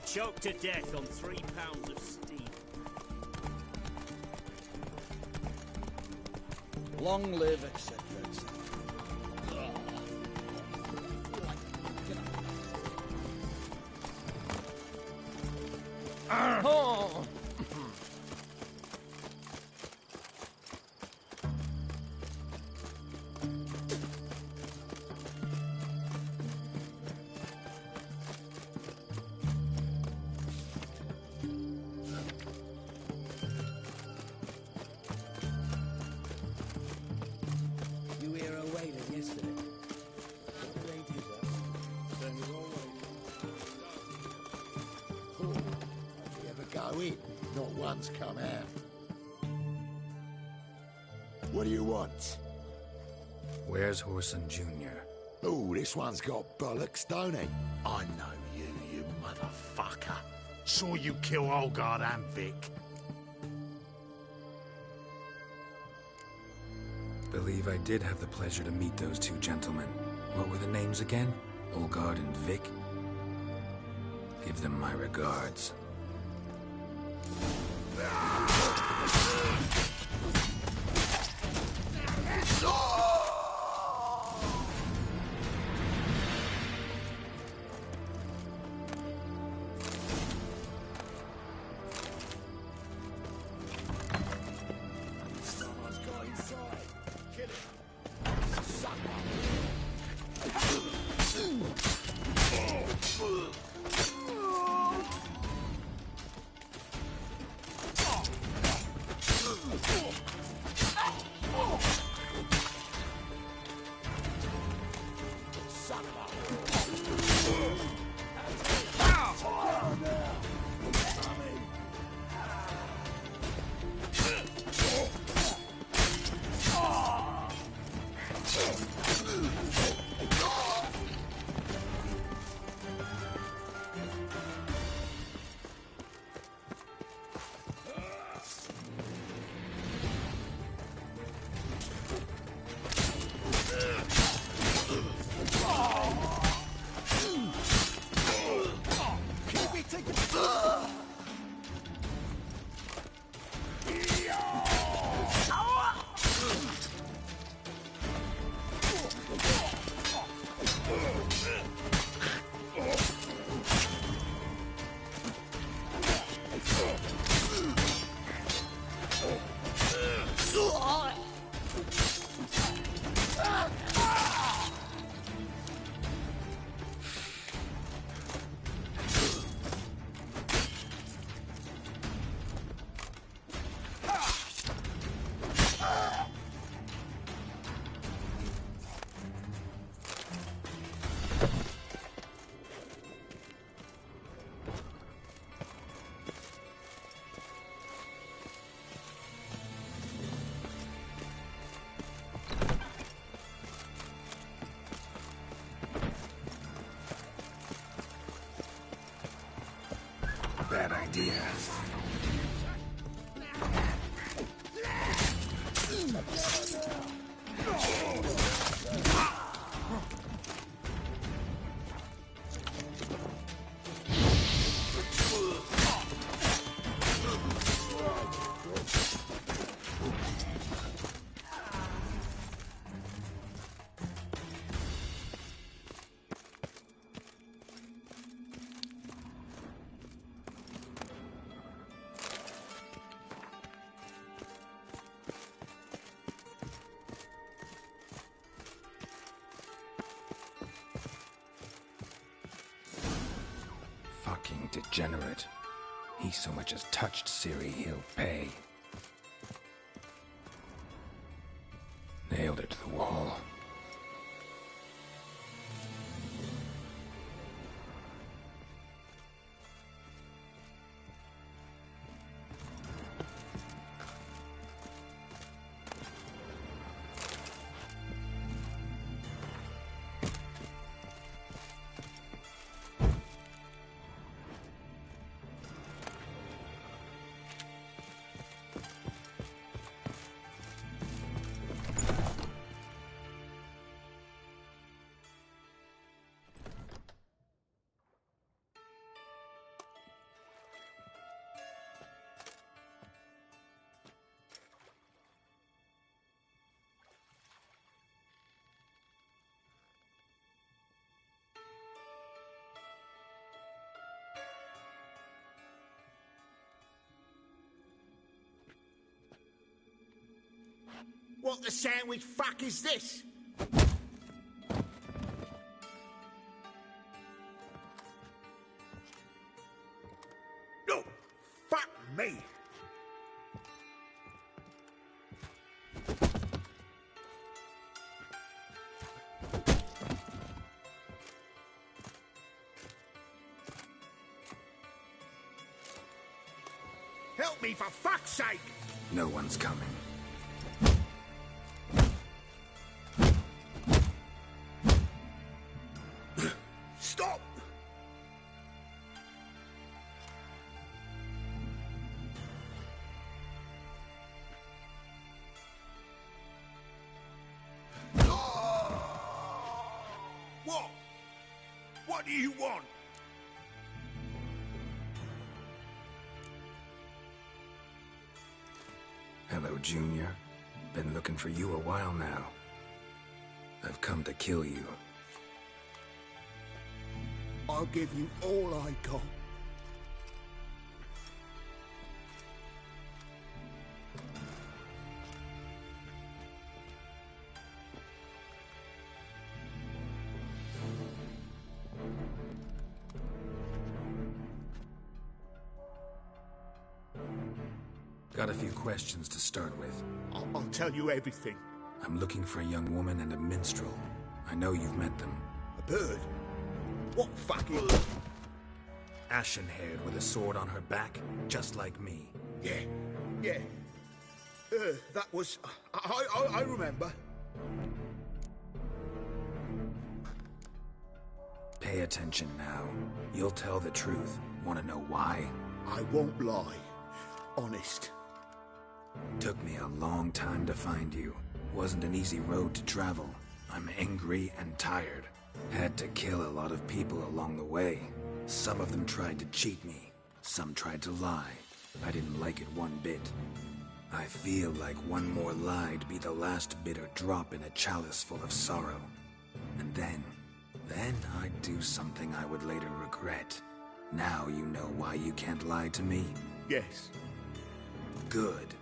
Choked to death on 3 pounds of steam. Long live, etc., etc. Oh! Not once come out. What do you want? Where's Horson Jr.? Oh, this one's got bollocks, don't he? I know you, you motherfucker. Saw you kill Olgard and Vic. Believe I did have the pleasure to meet those two gentlemen. What were the names again? Olgard and Vic? Give them my regards. Bad idea. Fucking degenerate. He so much as touched Ciri, he'll pay. Nailed it to the wall. What the sandwich fuck is this? No! Fuck me! Help me, for fuck's sake! No one's coming. Stop! What? What do you want? Hello, Junior. Been looking for you a while now. I've come to kill you. I'll give you all I got. Got a few questions to start with. I'll tell you everything. I'm looking for a young woman and a minstrel. I know you've met them. A bird? What fucking... Ashen-haired with a sword on her back, just like me. Yeah. That was... I remember. Pay attention now. You'll tell the truth. Want to know why? I won't lie. Honest. Took me a long time to find you. Wasn't an easy road to travel. I'm angry and tired. Had to kill a lot of people along the way. Some of them tried to cheat me. Some tried to lie. I didn't like it one bit. I feel like one more lie'd be the last bitter drop in a chalice full of sorrow. And then I'd do something I would later regret. Now you know why you can't lie to me? Yes. Good.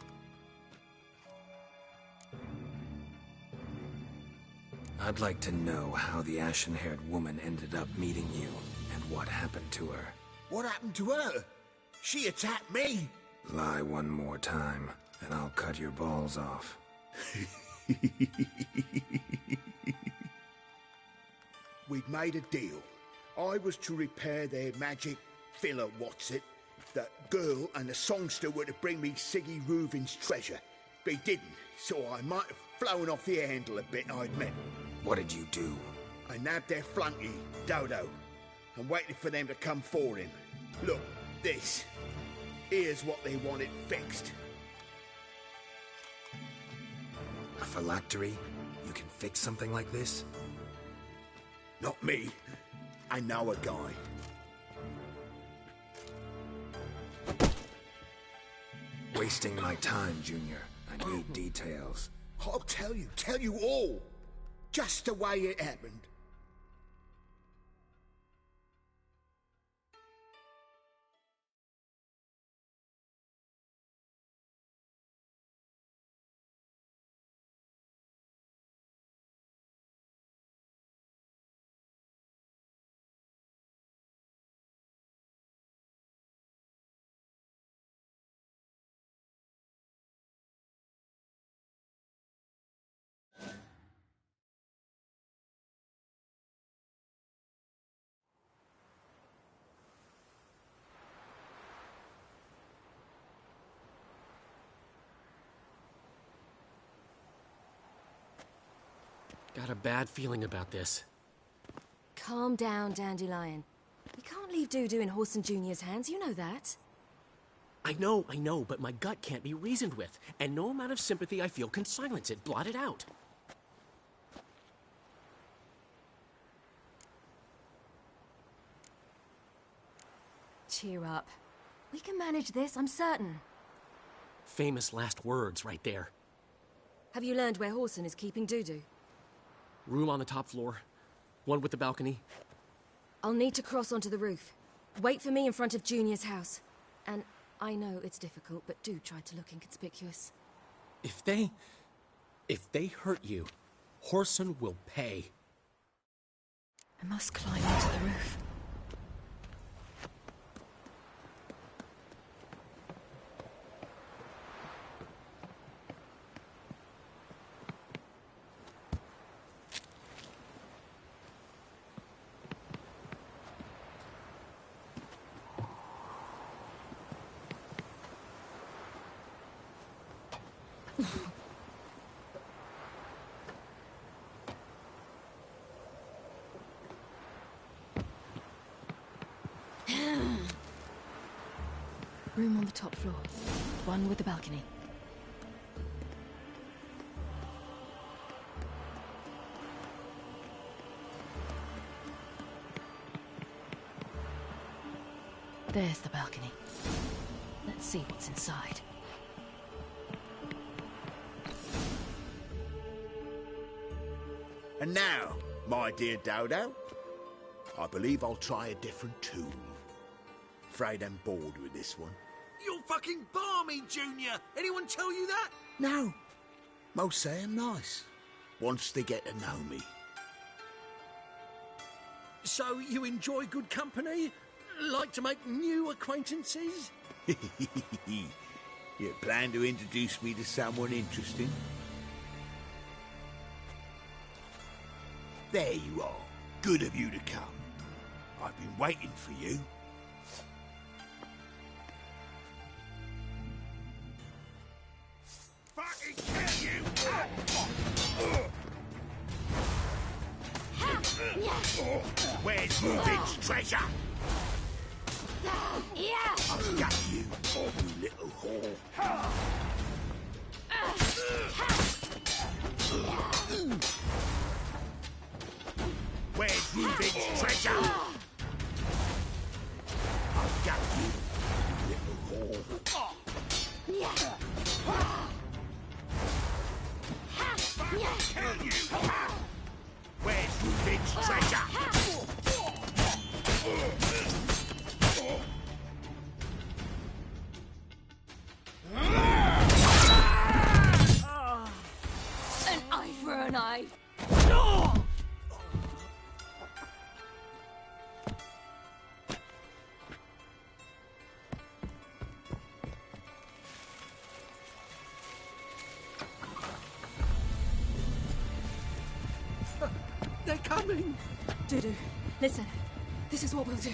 I'd like to know how the ashen-haired woman ended up meeting you, and what happened to her. What happened to her? She attacked me! Lie one more time, and I'll cut your balls off. We'd made a deal. I was to repair their magic filler, what's-it. The girl and the songster were to bring me Siggy Reuven's treasure. They didn't, so I might have flown off the handle a bit, I admit. What did you do? I nabbed their flunky, Dodo, and waited for them to come for him. Look, this. Here's what they wanted fixed. A phylactery? You can fix something like this? Not me. I know a guy. Wasting my time, Junior. I need details. I'll tell you all. Just the way it happened. Got a bad feeling about this. Calm down, Dandelion. You can't leave Dudu in Horson Jr.'s hands, you know that. I know, but my gut can't be reasoned with, and no amount of sympathy I feel can silence it, blot it out. Cheer up. We can manage this, I'm certain. Famous last words right there. Have you learned where Horson is keeping Dudu? Room on the top floor. One with the balcony. I'll need to cross onto the roof. Wait for me in front of Junior's house. And I know it's difficult, but do try to look inconspicuous. If they hurt you, Horson will pay. I must climb onto the roof. Room on the top floor. One with the balcony. There's the balcony. Let's see what's inside. And now, my dear Dodo, I believe I'll try a different tool. Afraid I'm bored with this one. You're fucking balmy, Junior! Anyone tell you that? No. Most say I'm nice. Once they get to know me. So you enjoy good company? Like to make new acquaintances? You plan to introduce me to someone interesting? There you are. Good of you to come. I've been waiting for you. Fucking kill you! Where's Rubik's treasure? I've got you, you little whore. Where's Rubik's treasure? I've got you, you little whore. Kill you! Where's Rubik's treasure? An eye for an eye. They're coming! Dudu, listen. This is what we'll do.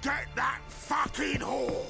Get that fucking whore!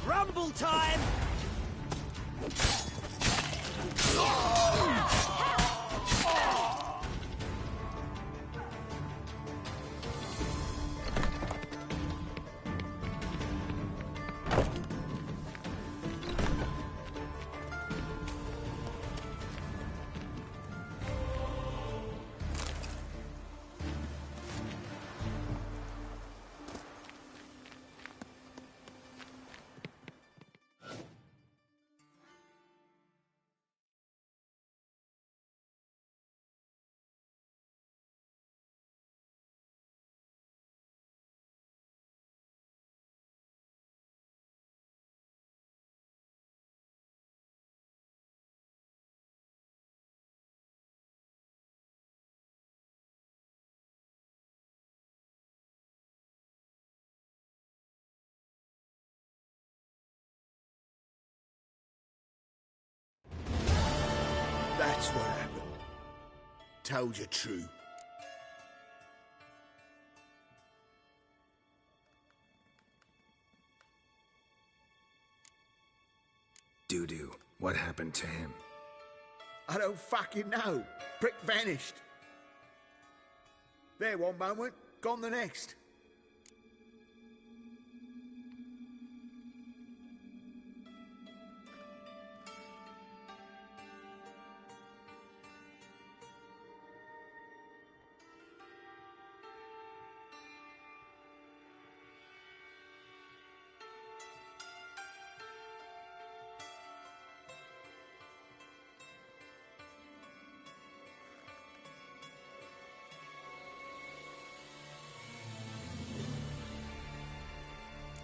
Rumble time! That's what happened. Told you true. Dudu, what happened to him? I don't fucking know. Prick vanished. There one moment, gone the next.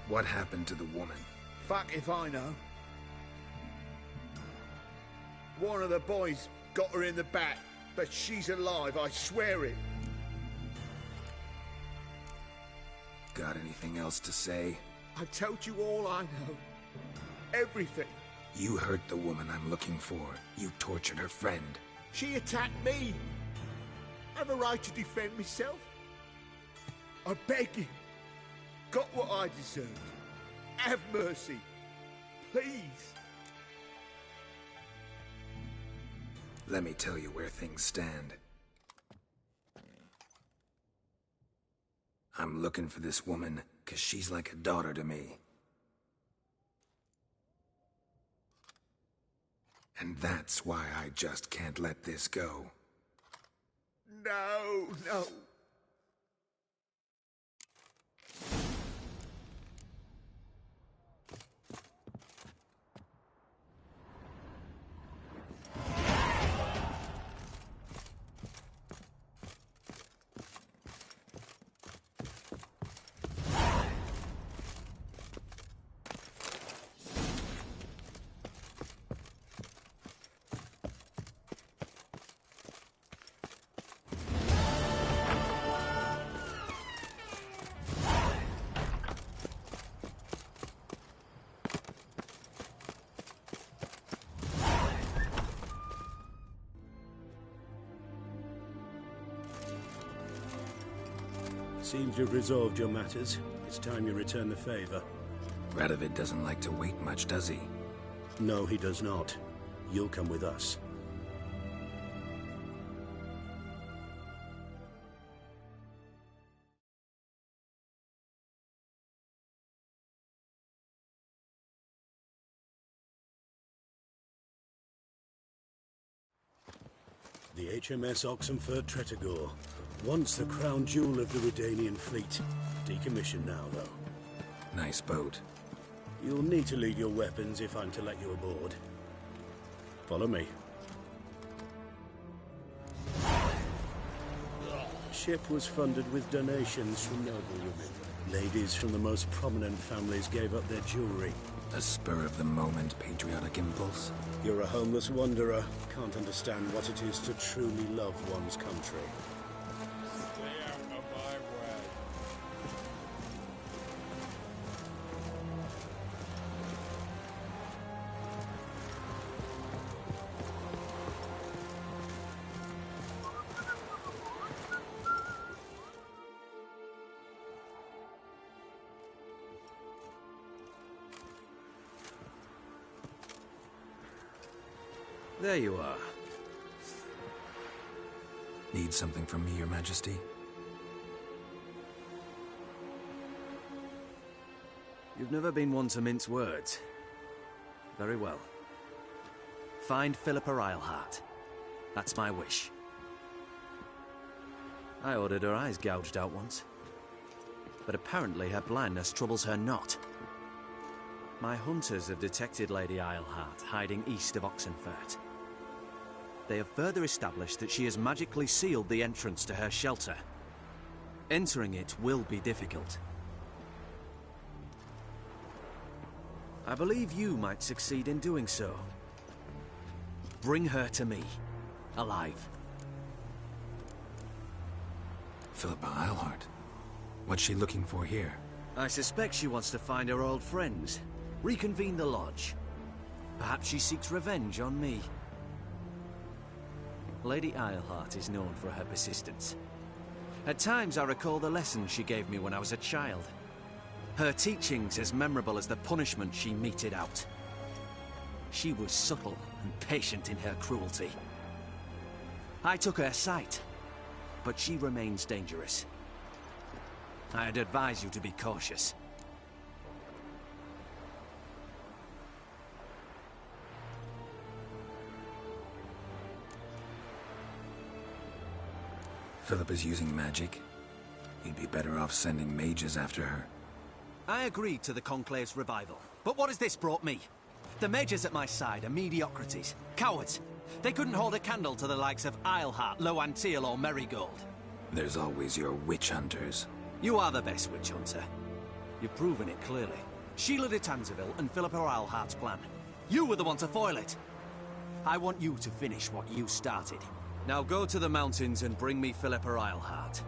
What happened to the woman? Fuck if I know. One of the boys got her in the back, but she's alive, I swear it. Got anything else to say? I told you all I know. Everything. You hurt the woman I'm looking for. You tortured her friend. She attacked me. I have a right to defend myself. I beg you. Got what I deserved. Have mercy. Please. Let me tell you where things stand. I'm looking for this woman, 'cause she's like a daughter to me. And that's why I just can't let this go. No, no. Seems you've resolved your matters. It's time you return the favor. Radovid doesn't like to wait much, does he? No, he does not. You'll come with us. The HMS Oxenford Tretogor. Once the crown jewel of the Redanian fleet. Decommissioned now, though. Nice boat. You'll need to leave your weapons if I'm to let you aboard. Follow me. Ship was funded with donations from noblewomen. Ladies from the most prominent families gave up their jewelry. A spur-of-the-moment patriotic impulse? You're a homeless wanderer. Can't understand what it is to truly love one's country. Stay out of my way. There you are. Need something from me, Your Majesty? You've never been one to mince words. Very well. Find Philippa Eilhart. That's my wish. I ordered her eyes gouged out once. But apparently her blindness troubles her not. My hunters have detected Lady Eilhart hiding east of Oxenfurt. They have further established that she has magically sealed the entrance to her shelter. Entering it will be difficult. I believe you might succeed in doing so. Bring her to me, alive. Philippa Eilhart? What's she looking for here? I suspect she wants to find her old friends, reconvene the lodge. Perhaps she seeks revenge on me. Lady Eilhart is known for her persistence. At times I recall the lessons she gave me when I was a child. Her teachings as memorable as the punishment she meted out. She was subtle and patient in her cruelty. I took her sight, but she remains dangerous. I'd advise you to be cautious. Philippa's using magic. You'd be better off sending mages after her. I agreed to the Conclave's revival, but what has this brought me? The mages at my side are mediocrities, cowards. They couldn't hold a candle to the likes of Eilhart, Loantil, or Merigold. There's always your witch hunters. You are the best witch hunter. You've proven it clearly. Sheila de Tanzeville and Philippa Eilhart's plan. You were the one to foil it. I want you to finish what you started. Now go to the mountains and bring me Philippa Eilhart.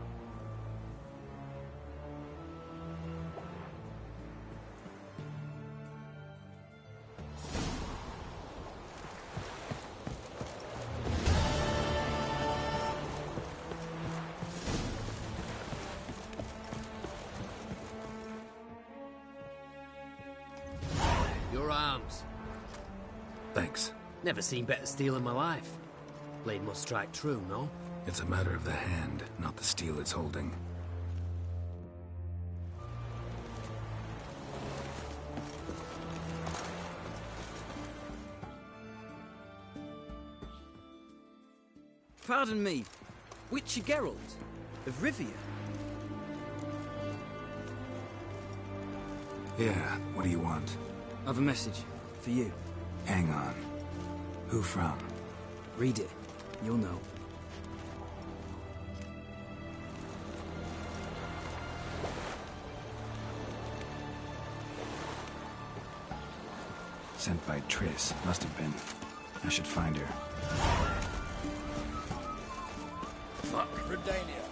Your arms. Thanks. Never seen better steel in my life. Blade must strike true, no? It's a matter of the hand, not the steel it's holding. Pardon me, Witcher Geralt of Rivia. Yeah, what do you want? I've a message for you. Hang on. Who from? Read it. You'll know. Sent by Triss. Must have been. I should find her. Fuck. Redania.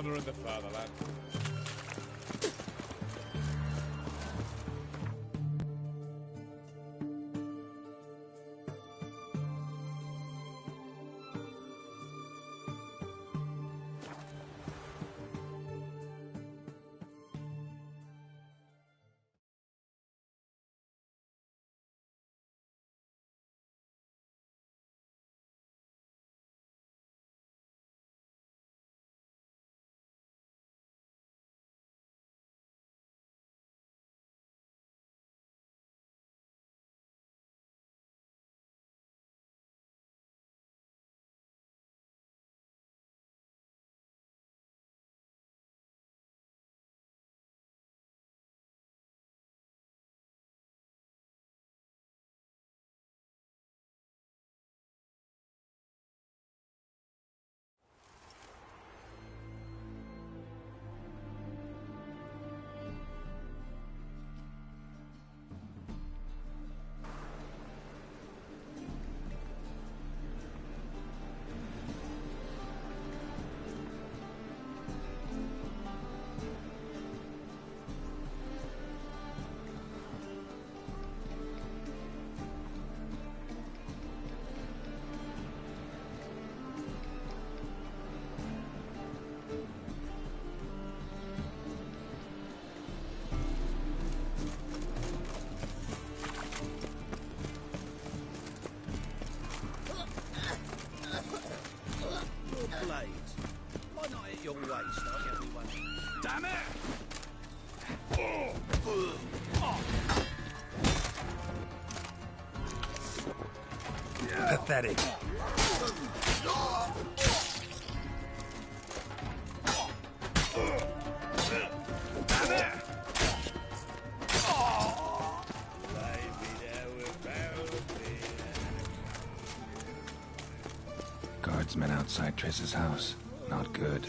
honour and the fatherland. Blades. Why not hit your waist like everyone? Damn it! Pathetic. Damn it! Guardsmen outside Triss's house. Not good.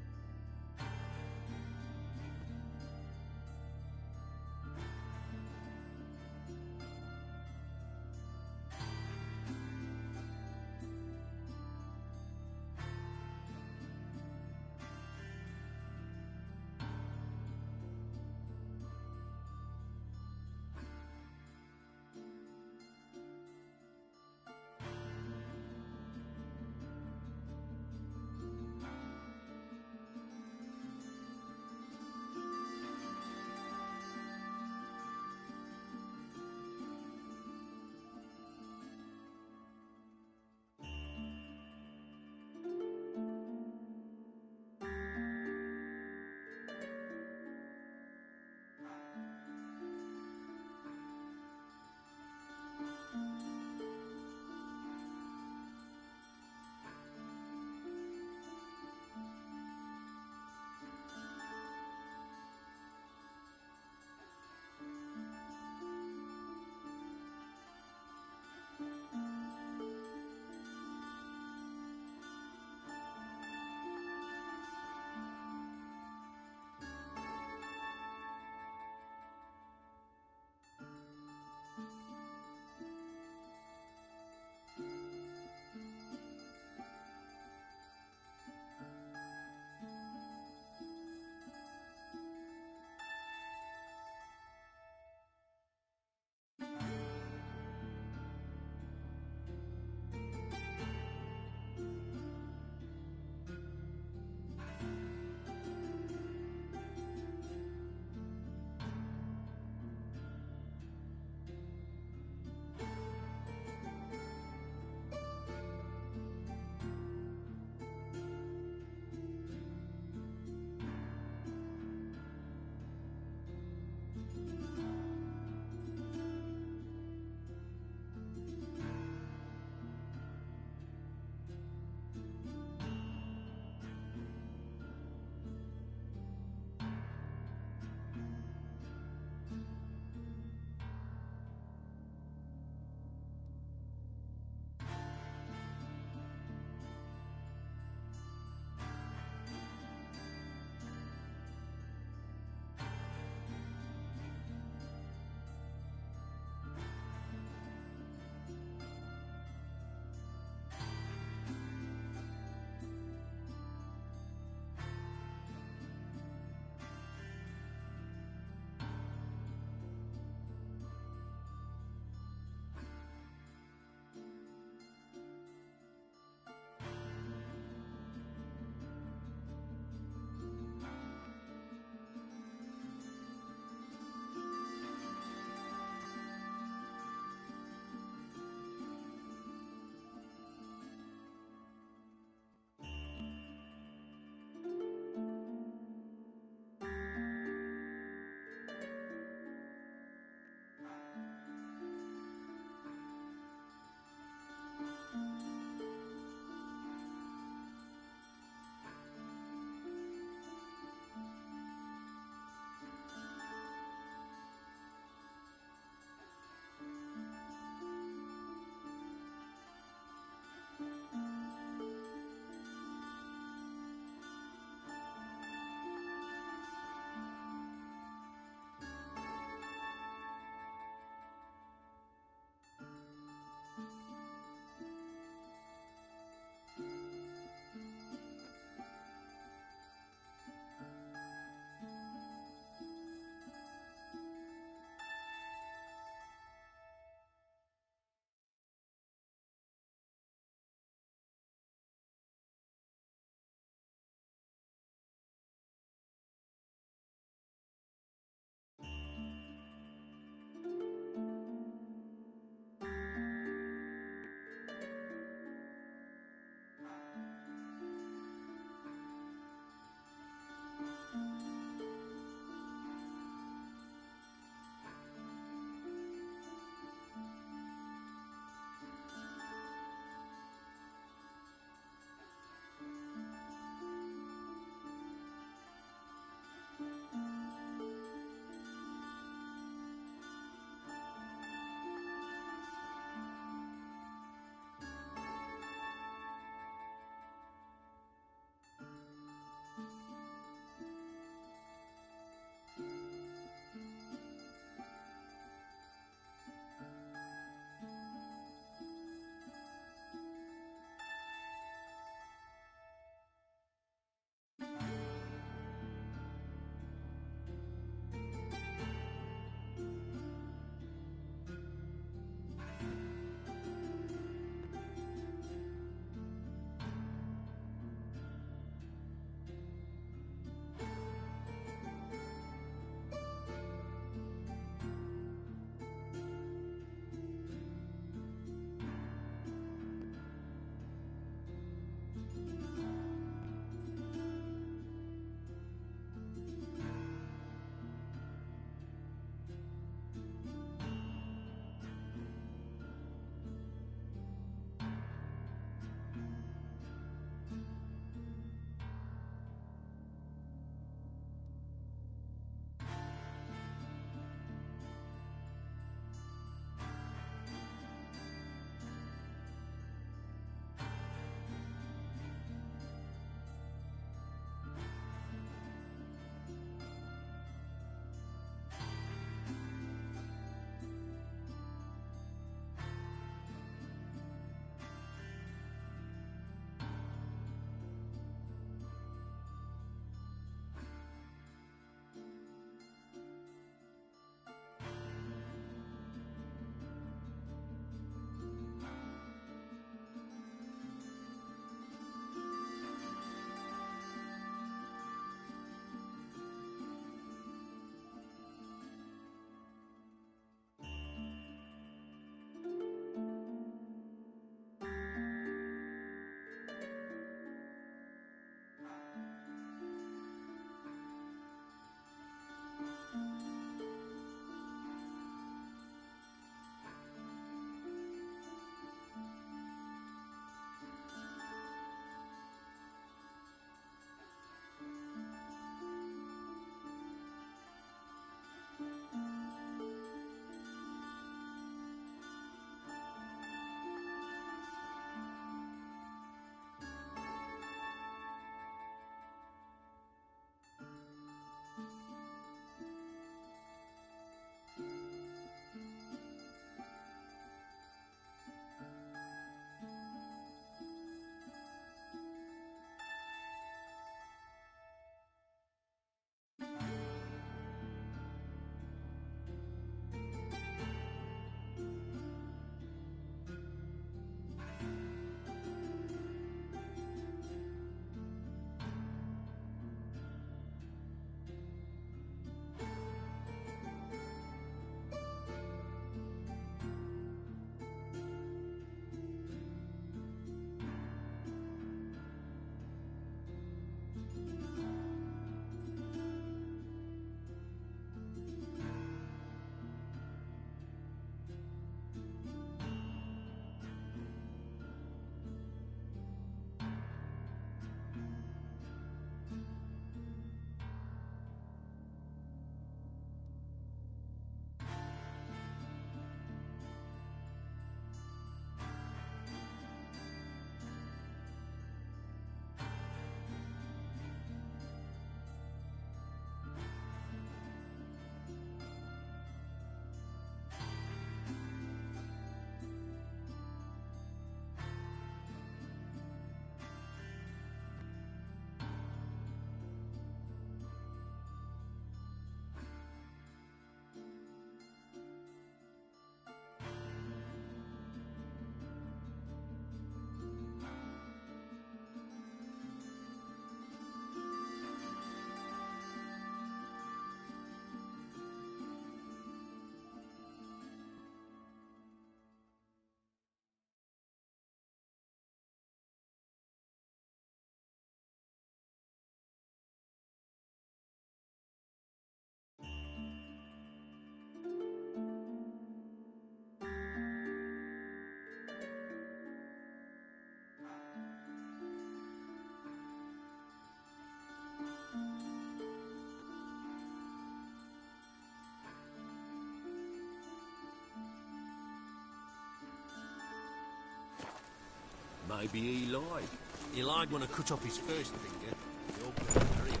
Maybe he lied. He lied when I cut off his first finger. You're gonna marry him.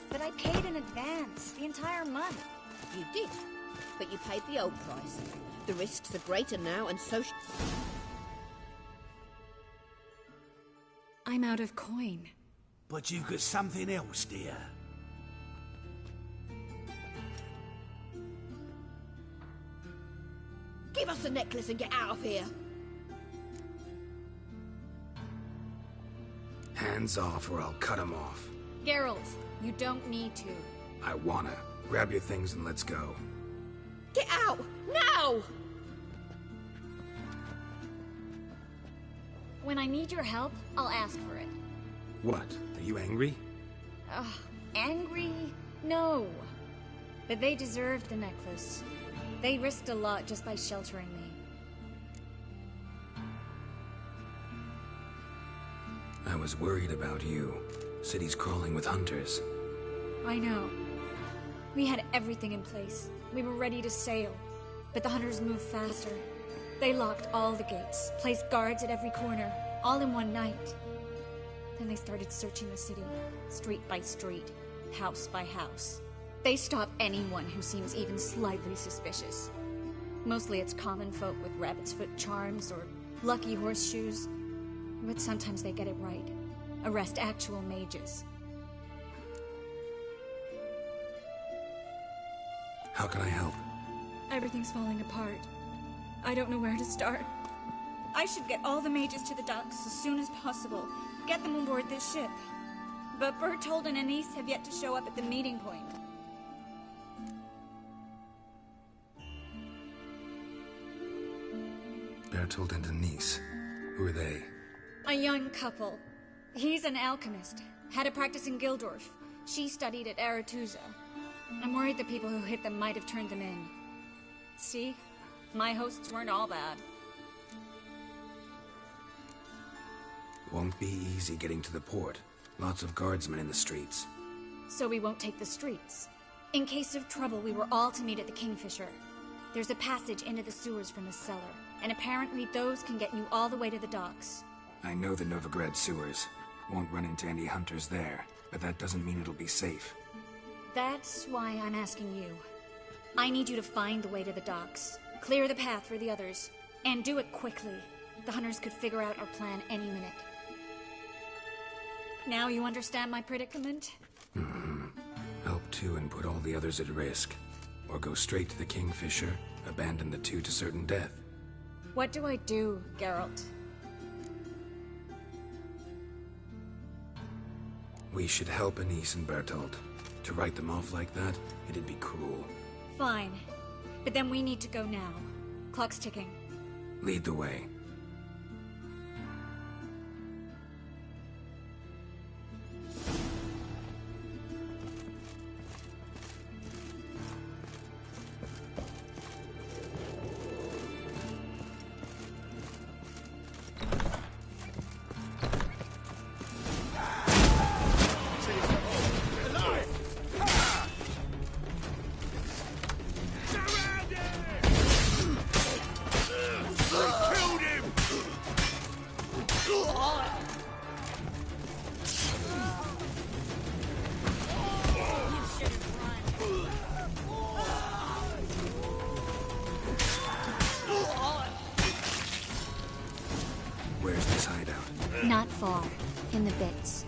But I paid in advance, the entire month. You did, but you paid the old price. The risks are greater now, and so... I'm out of coin. But you got something else, dear. Give us the necklace and get out of here. Hands off or I'll cut him off. Geralt, you don't need to. I wanna. Grab your things and let's go. Get out! Now! When I need your help, I'll ask for it. What? Are you angry? Ugh, angry? No. But they deserved the necklace. They risked a lot just by sheltering me. I was worried about you. City's crawling with hunters. I know. We had everything in place. We were ready to sail. But the hunters moved faster. They locked all the gates, placed guards at every corner, all in one night. Then they started searching the city, street by street, house by house. They stop anyone who seems even slightly suspicious. Mostly it's common folk with rabbit's foot charms or lucky horseshoes. But sometimes they get it right. Arrest actual mages. How can I help? Everything's falling apart. I don't know where to start. I should get all the mages to the docks as soon as possible. Get them on board this ship. But Bertold and Anise have yet to show up at the meeting point. Bertold and Anise. Who are they? A young couple. He's an alchemist. Had a practice in Gildorf. She studied at Aretuza. I'm worried the people who hit them might have turned them in. See? My hosts weren't all bad. Won't be easy getting to the port. Lots of guardsmen in the streets. So we won't take the streets. In case of trouble, we were all to meet at the Kingfisher. There's a passage into the sewers from the cellar, and apparently those can get you all the way to the docks. I know the Novigrad sewers. Won't run into any hunters there, but that doesn't mean it'll be safe. That's why I'm asking you. I need you to find the way to the docks, clear the path for the others, and do it quickly. The hunters could figure out our plan any minute. Now you understand my predicament? Help two and put all the others at risk. Or go straight to the Kingfisher, abandon the two to certain death. What do I do, Geralt? We should help Anise and Bertold. To write them off like that, it'd be cruel. Fine. But then we need to go now. Clock's ticking. Lead the way. Where's this hideout? Not far. In the bits.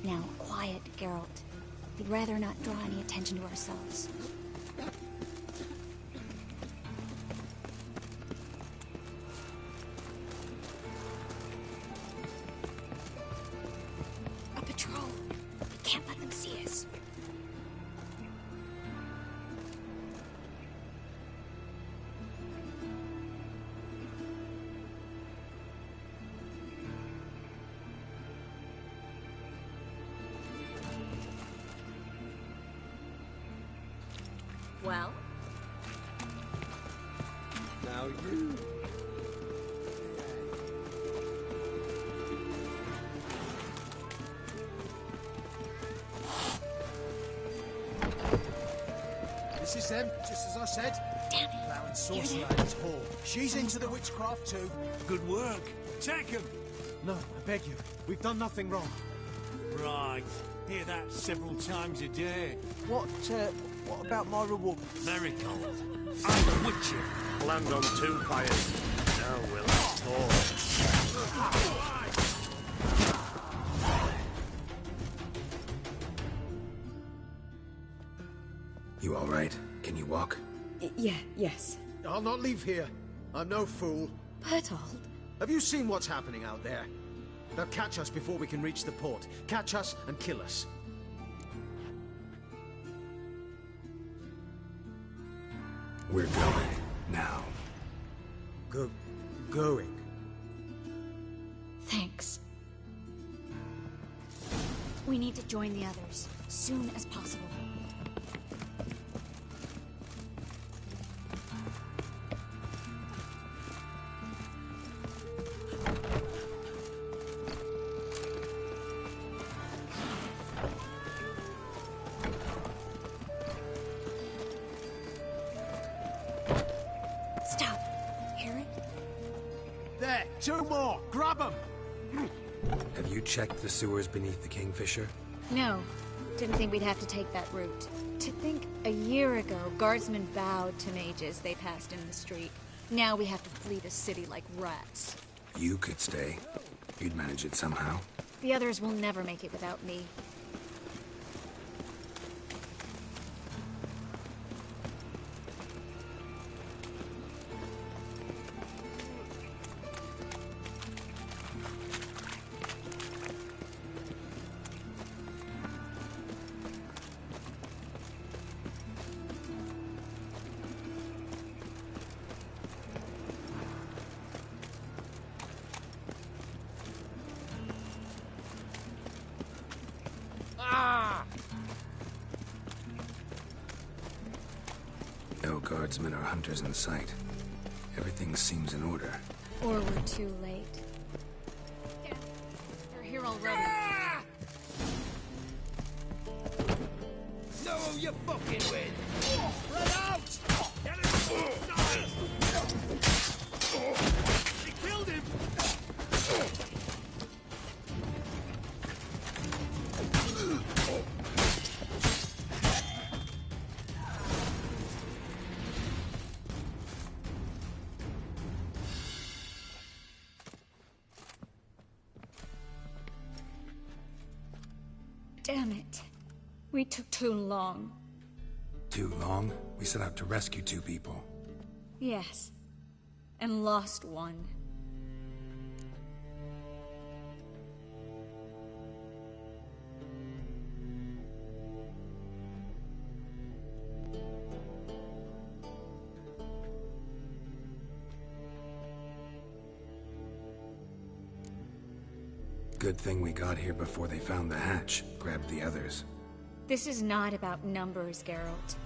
Now, quiet, Geralt. We'd rather not draw any attention to ourselves. A patrol. We can't let them see us. Well? Now you... This is them, just as I said. Damn it. Allowing sorcerer and his whore. She's into the witchcraft too. Good work. Take him. No, I beg you. We've done nothing wrong. Right. Hear that several times a day. What about my reward? Marigold. I'm a witcher. Land on 2 pyres. Now we'll have You all right? Can you walk? Yes. I'll not leave here. I'm no fool. Bertold? Have you seen what's happening out there? They'll catch us before we can reach the port. Catch us and kill us. We're going now. Going? Thanks. We need to join the others, soon as possible. Stop. Hear it? There! 2 more! Grab them! Have you checked the sewers beneath the Kingfisher? No. Didn't think we'd have to take that route. To think a year ago, guardsmen bowed to mages they passed in the street. Now we have to flee the city like rats. You could stay. You'd manage it somehow. The others will never make it without me. No guardsmen or hunters in sight. Everything seems in order. Or we're too late. They're here already. Know who you're fucking with! Run out! He killed him! Damn it. We took too long. Too long? We set out to rescue 2 people. Yes. And lost one. Good thing we got here before they found the hatch, grabbed the others. This is not about numbers, Geralt.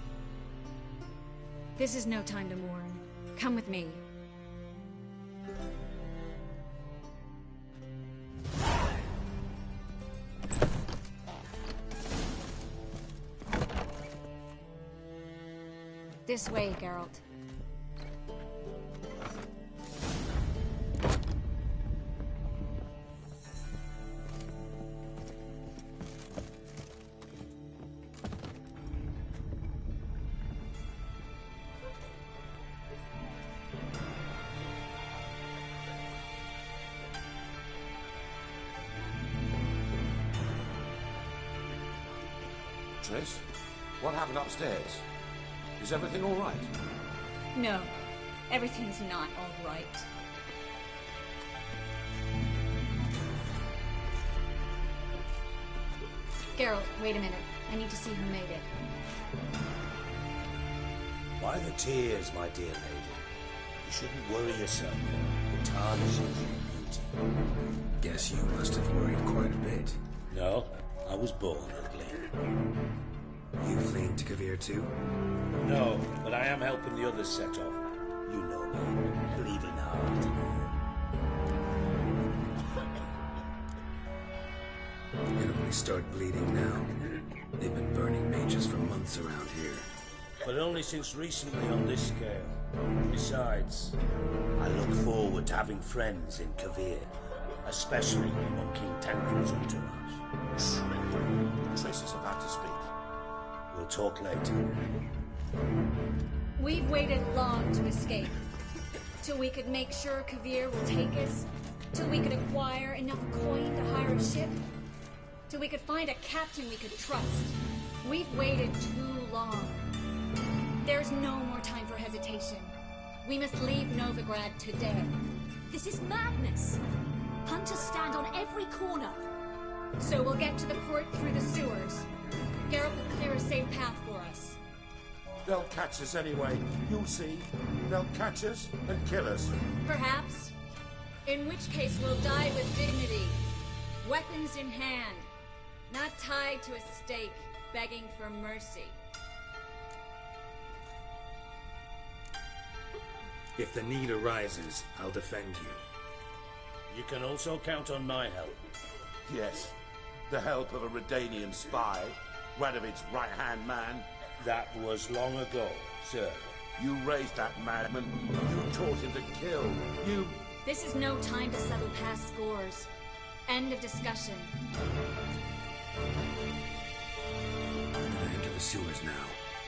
This is no time to mourn. Come with me. This way, Geralt. Triss, what happened upstairs? Is everything all right? No, everything's not all right. Geralt, wait a minute. I need to see who made it. Why the tears, my dear lady? You shouldn't worry yourself. It tarnishes your beauty. Guess you must have worried quite a bit. No, I was born ugly. You fleeing to Kavir too? No, but I am helping the others set off. You know me, bleeding hard. It only start bleeding now. They've been burning mages for months around here. but only since recently on this scale. Besides, I look forward to having friends in Kavir, especially when King Tancred's entourage. Triss is about to speak. We'll talk later. We've waited long to escape. Till we could make sure Kavir will take us. Till we could acquire enough coin to hire a ship. Till we could find a captain we could trust. We've waited too long. There's no more time for hesitation. We must leave Novigrad today. This is madness. Hunters stand on every corner. So we'll get to the port through the sewers. Geralt will clear a safe path for us. They'll catch us anyway. You'll see. They'll catch us and kill us. Perhaps. In which case we'll die with dignity. Weapons in hand. Not tied to a stake, begging for mercy. If the need arises, I'll defend you. You can also count on my help. Yes. The help of a Redanian spy. Radovic's right-hand man. That was long ago, sir. You raised that madman. You taught him to kill. You... This is no time to settle past scores. End of discussion. I'm gonna enter the sewers now.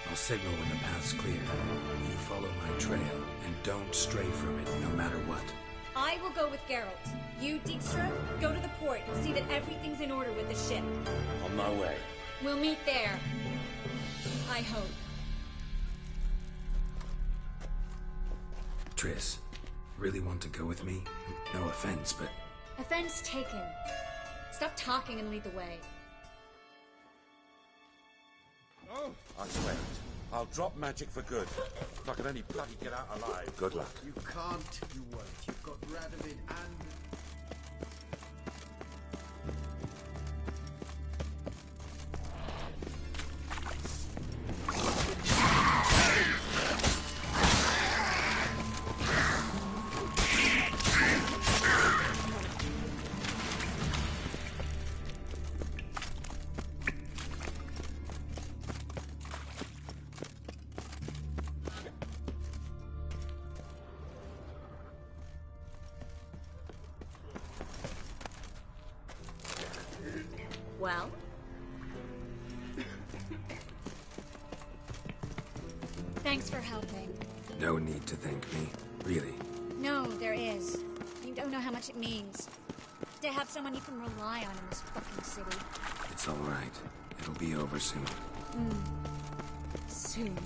I'll signal when the path's clear. You follow my trail, and don't stray from it, no matter what. I will go with Geralt. You, Dijkstra, go to the port and see that everything's in order with the ship. On my way. We'll meet there. I hope. Triss, really want to go with me? No offense, but... Offense taken. Stop talking and lead the way. I swear it. I'll drop magic for good. If I can only bloody get out alive. Good luck. You can't, you won't. You've got Radovid and... Well? Thanks for helping. No need to thank me, really. No, there is. You don't know how much it means. To have someone you can rely on in this fucking city. It's all right. It'll be over soon. Soon.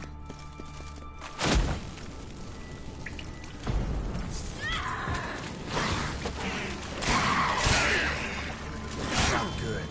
Good.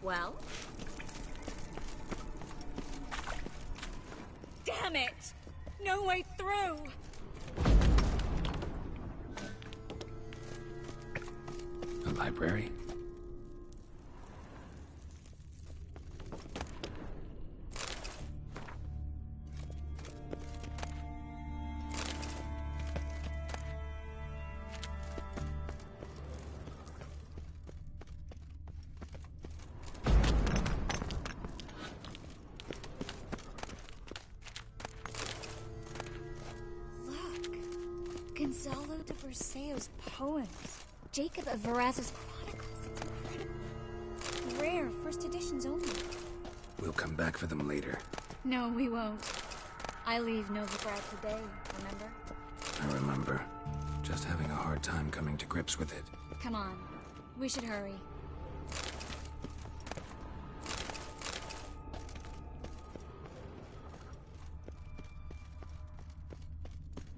Well? Damn it! No way through! A library? Gonzalo de Verseo's poems. Jacob of Varaz's chronicles. It's incredible. Rare, first editions only. We'll come back for them later. No, we won't. I leave Novigrad today, remember? I remember. Just having a hard time coming to grips with it. Come on. We should hurry.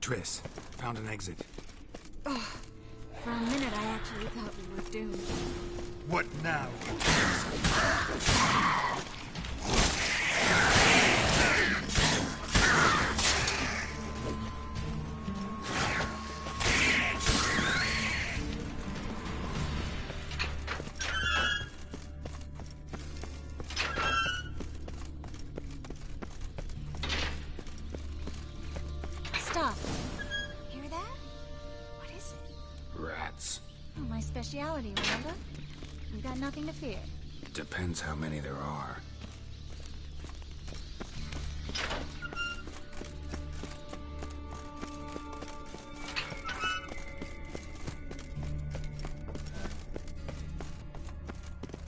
Triss, found an exit. Oh, for a minute I actually thought we were doomed. What now? Stop. Hear that? What is it? Rats. Oh, my speciality, remember? We've got nothing to fear. Depends how many there are.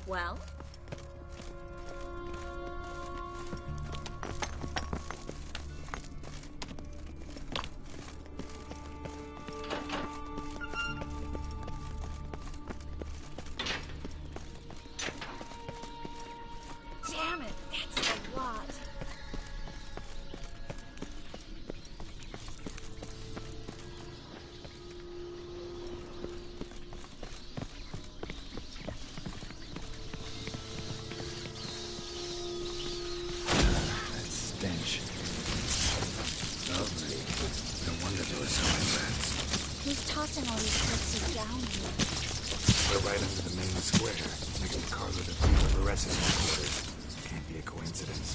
Well? Damn it, that's a lot. That stench. Lovely. No wonder there were so many rats. Who's tossing all these corpses down here? We're right under the main square, next to Carlo de Flores's headquarters. Can't be a coincidence.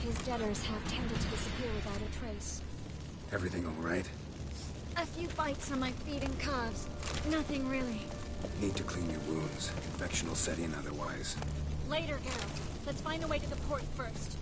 His debtors have tended to disappear without a trace. Everything all right? A few bites on my feet and calves. Nothing really. Need to clean your wounds. Infection will set in otherwise. Later, Geralt. Let's find the way to the port first.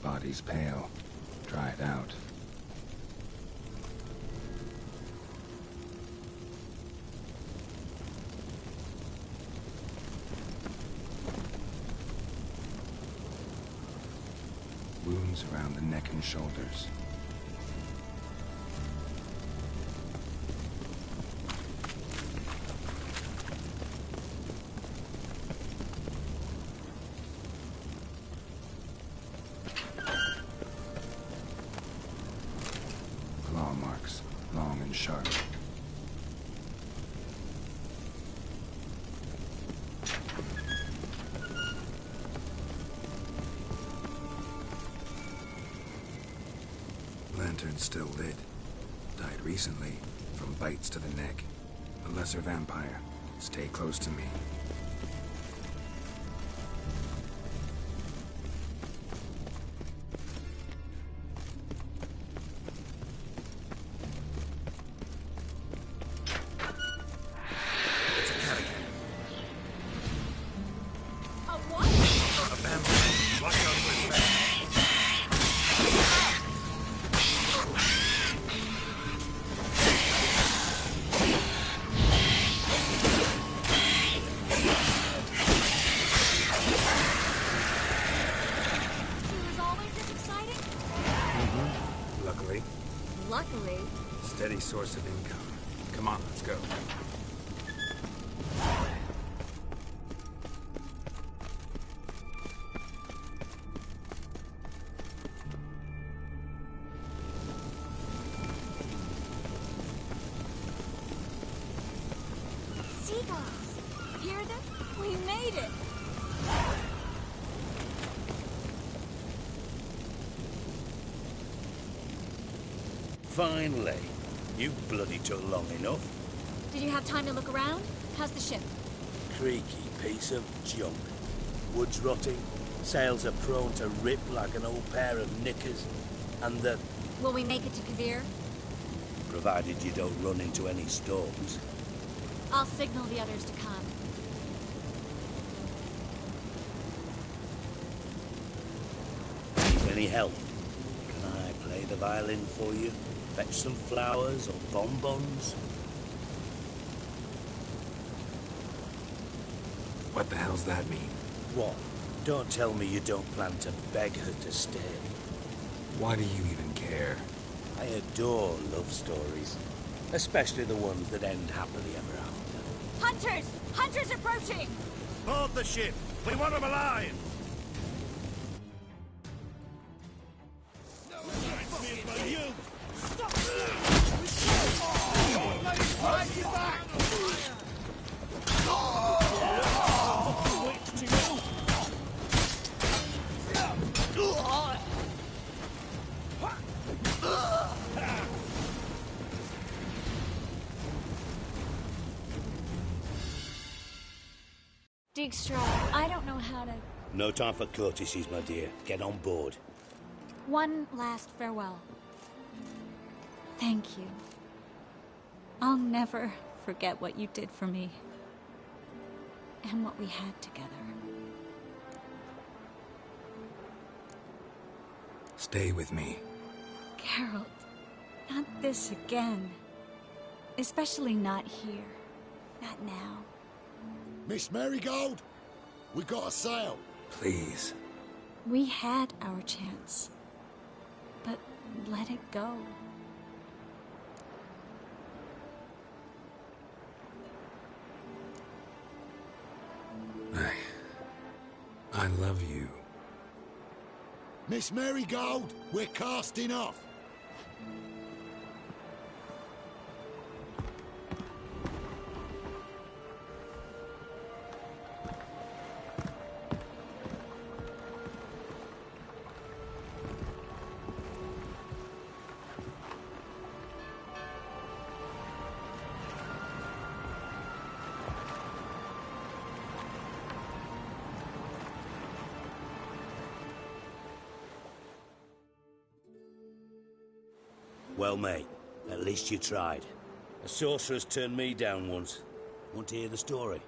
Body's pale. Dried out. Wounds around the neck and shoulders. Claw marks, long and sharp. Lantern's still lit. Died recently, from bites to the neck. A lesser vampire. Stay close to me. Luckily. Steady source of income. Come on, let's go. Seagulls! Hear them? We made it! Finally. You bloody took long enough. Did you have time to look around? How's the ship? Creaky piece of junk. Wood's rotting. Sails are prone to rip like an old pair of knickers. And the... Will we make it to Kavir? Provided you don't run into any storms. I'll signal the others to come. Need any help? Can I play the violin for you? Fetch some flowers or bonbons? What the hell's that mean? What? Don't tell me you don't plan to beg her to stay. Why do you even care? I adore love stories. Especially the ones that end happily ever after. Hunters! Hunters approaching! Board the ship! We want them alive! Dijkstra, I don't know how to... No time for courtesies, my dear. Get on board. One last farewell. Thank you. I'll never forget what you did for me. And what we had together. Stay with me. Geralt, not this again. Especially not here. Not now. Miss Marigold, we got a sail. Please. We had our chance. But let it go. I love you. Miss Marigold, we're casting off. Well, mate, at least you tried. A sorcerer's turned me down once. Want to hear the story?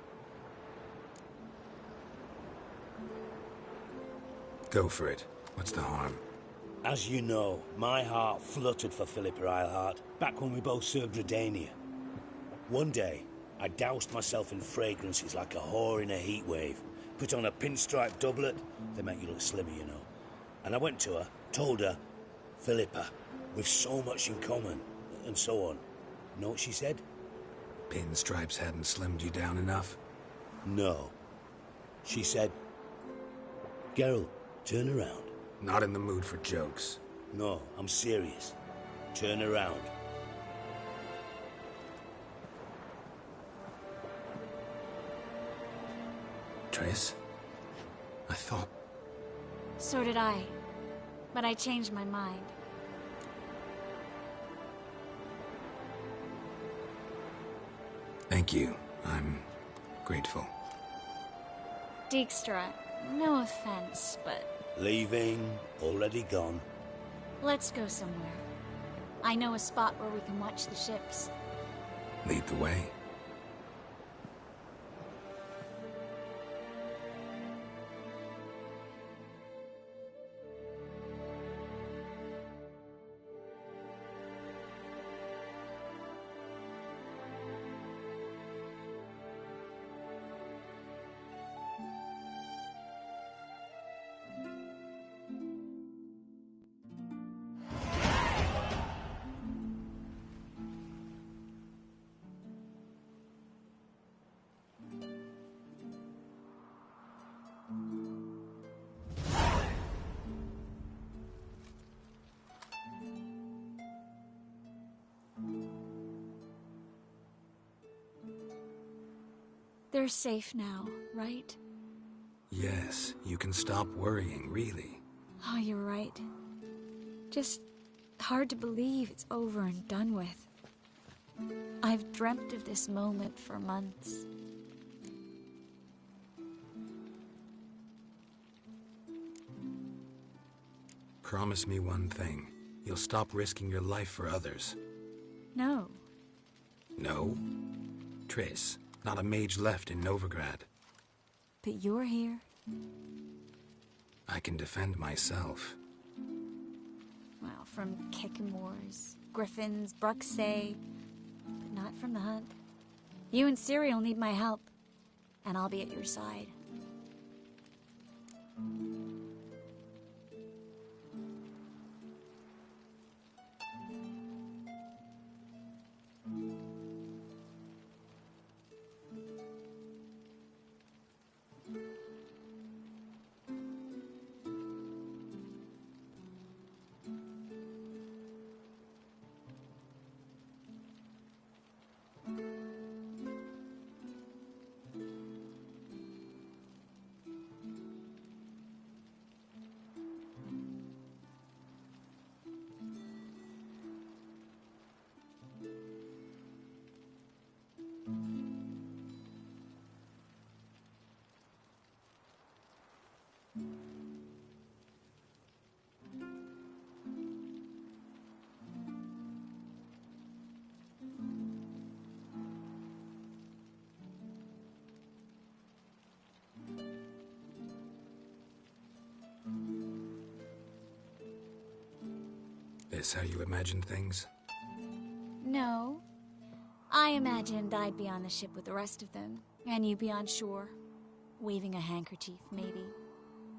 Go for it. What's the harm? As you know, my heart fluttered for Philippa Eilhart back when we both served Redania. One day, I doused myself in fragrances like a whore in a heat wave. Put on a pinstripe doublet, they make you look slimmer, you know. And I went to her, told her, Philippa, we've so much in common, and so on. Know what she said? Pinstripes hadn't slimmed you down enough? No. She said, Geralt, turn around. Not in the mood for jokes. No, I'm serious. Turn around. Triss? I thought... So did I. But I changed my mind. Thank you. I'm grateful. Dijkstra, no offense, but... Leaving, already gone. Let's go somewhere. I know a spot where we can watch the ships. Lead the way. They're safe now, right? Yes, you can stop worrying, really. Oh, you're right. Just hard to believe it's over and done with. I've dreamt of this moment for months. Promise me one thing. You'll stop risking your life for others. No. No? Triss, not a mage left in Novigrad. But you're here. I can defend myself. Well, from Kickamores, Griffins, Bruxay, but not from the hunt. You and Ciri will need my help, and I'll be at your side. This how you imagined things? No. I imagined I'd be on the ship with the rest of them, and you'd be on shore, waving a handkerchief, maybe.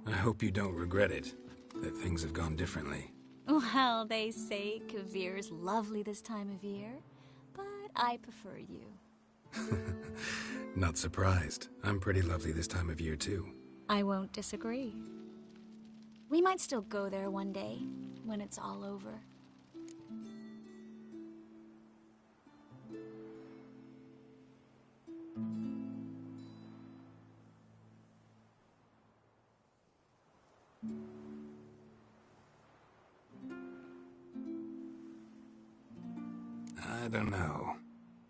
I hope you don't regret it, that things have gone differently. Well, they say Kavir's lovely this time of year, but I prefer you. Not surprised. I'm pretty lovely this time of year, too. I won't disagree. We might still go there one day, when it's all over. I don't know.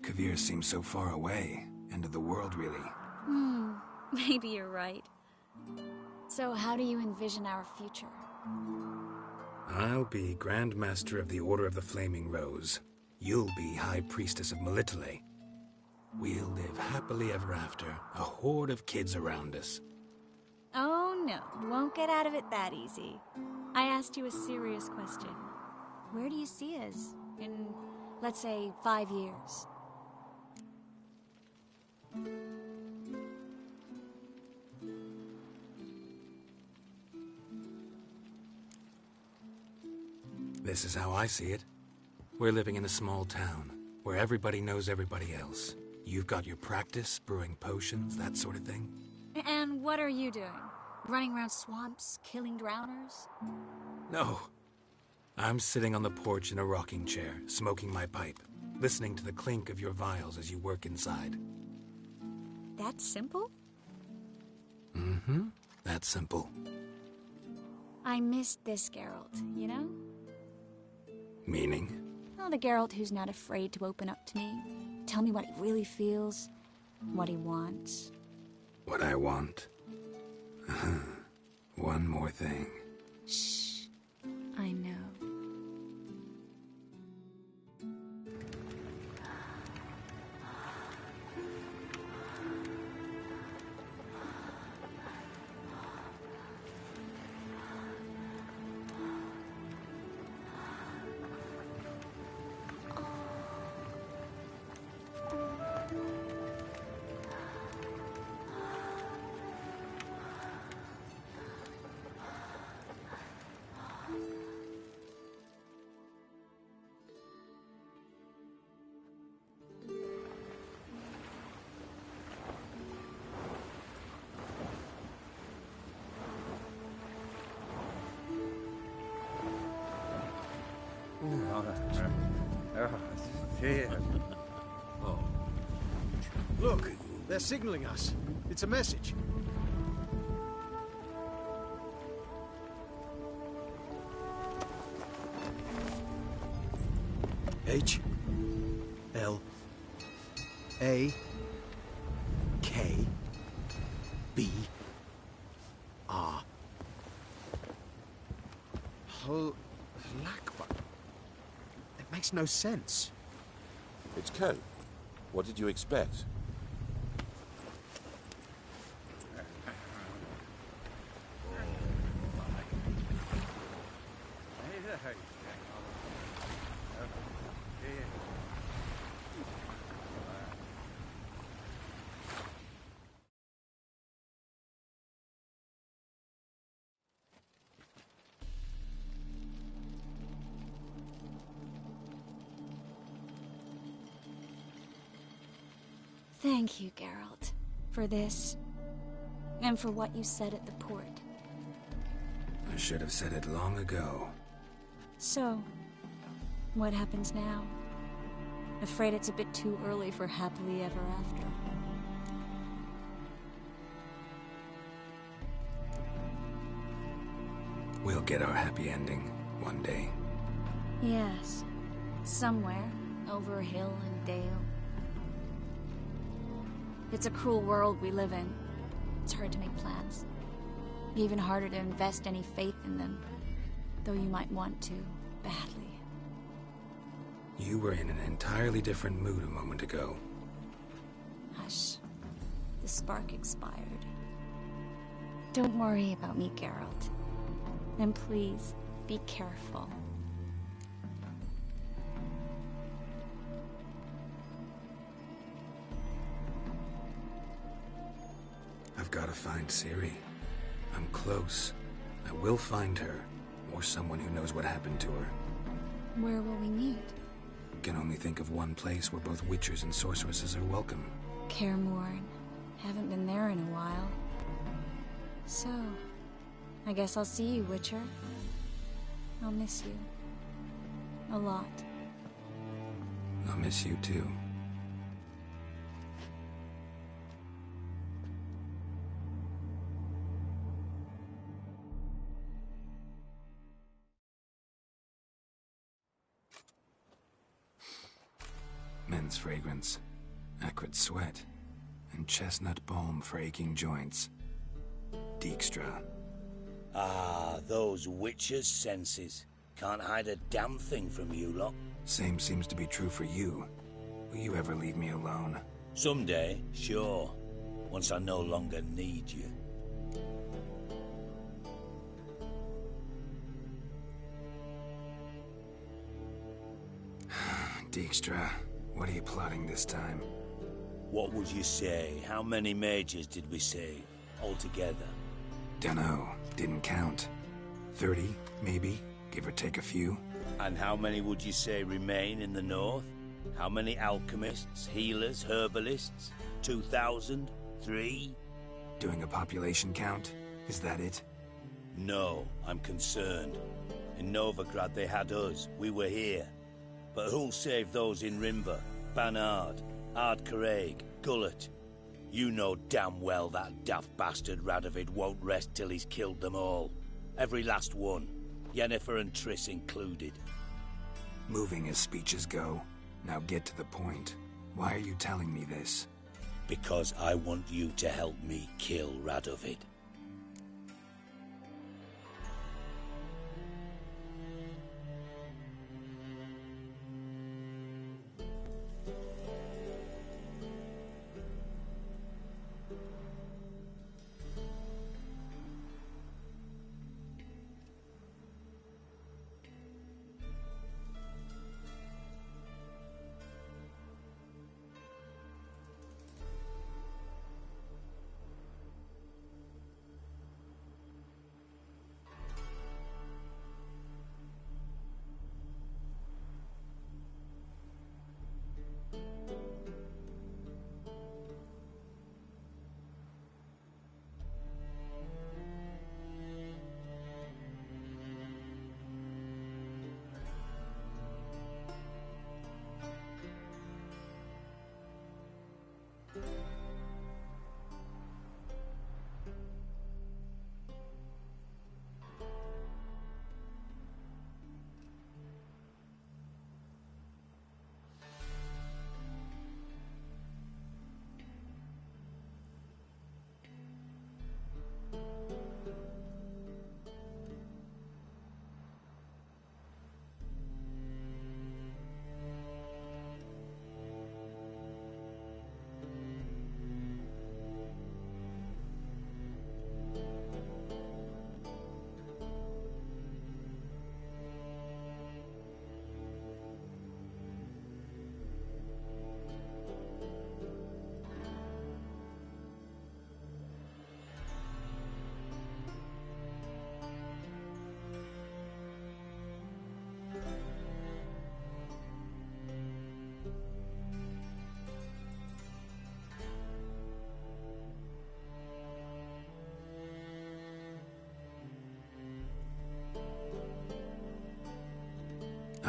Kavir seems so far away. End of the world, really. Maybe you're right. So how do you envision our future? I'll be Grand Master of the Order of the Flaming Rose. You'll be High Priestess of Melitele. We'll live happily ever after, a horde of kids around us. Oh no, won't get out of it that easy. I asked you a serious question. Where do you see us in, let's say, 5 years? This is how I see it. We're living in a small town, where everybody knows everybody else. You've got your practice, brewing potions, that sort of thing. And what are you doing? Running around swamps, killing drowners? No. I'm sitting on the porch in a rocking chair, smoking my pipe, listening to the clink of your vials as you work inside. That simple? Mm-hmm. That simple. I missed this Geralt, you know? Meaning? Oh, the Geralt who's not afraid to open up to me. Tell me what he really feels, what he wants. What I want? One more thing. Shh. I know. Look, they're signaling us. It's a message. H L A K B R. makes no sense. It's Ken. What did you expect? Thank you, Geralt, for this, and for what you said at the port. I should have said it long ago. So, what happens now? Afraid it's a bit too early for happily ever after. We'll get our happy ending one day. Yes, somewhere, over hill and dale. It's a cruel world we live in. It's hard to make plans. Even harder to invest any faith in them, though you might want to, badly. You were in an entirely different mood a moment ago. Hush. The spark expired. Don't worry about me, Geralt. And please, be careful. I've got to find Ciri. I'm close. I will find her, or someone who knows what happened to her. Where will we meet? Can only think of one place where both witchers and sorceresses are welcome. Kaer Morhen. Haven't been there in a while. So, I guess I'll see you, Witcher. I'll miss you. A lot. I'll miss you too. Men's fragrance, acrid sweat, and chestnut balm for aching joints. Dijkstra. Ah, those witches' senses. Can't hide a damn thing from you lot. Same seems to be true for you. Will you ever leave me alone? Someday, sure. Once I no longer need you. Dijkstra, what are you plotting this time? What would you say? How many mages did we save altogether? Dunno. Didn't count. 30, maybe, give or take a few. And how many would you say remain in the north? How many alchemists, healers, herbalists? 2,000? 3? Doing a population count? Is that it? No, I'm concerned. In Novigrad they had us. We were here. But who'll save those in Rimba? Banard, Ardcaraig, Gullet? You know damn well that daft bastard Radovid won't rest till he's killed them all. Every last one. Yennefer and Triss included. Moving as speeches go. Now get to the point. Why are you telling me this? Because I want you to help me kill Radovid.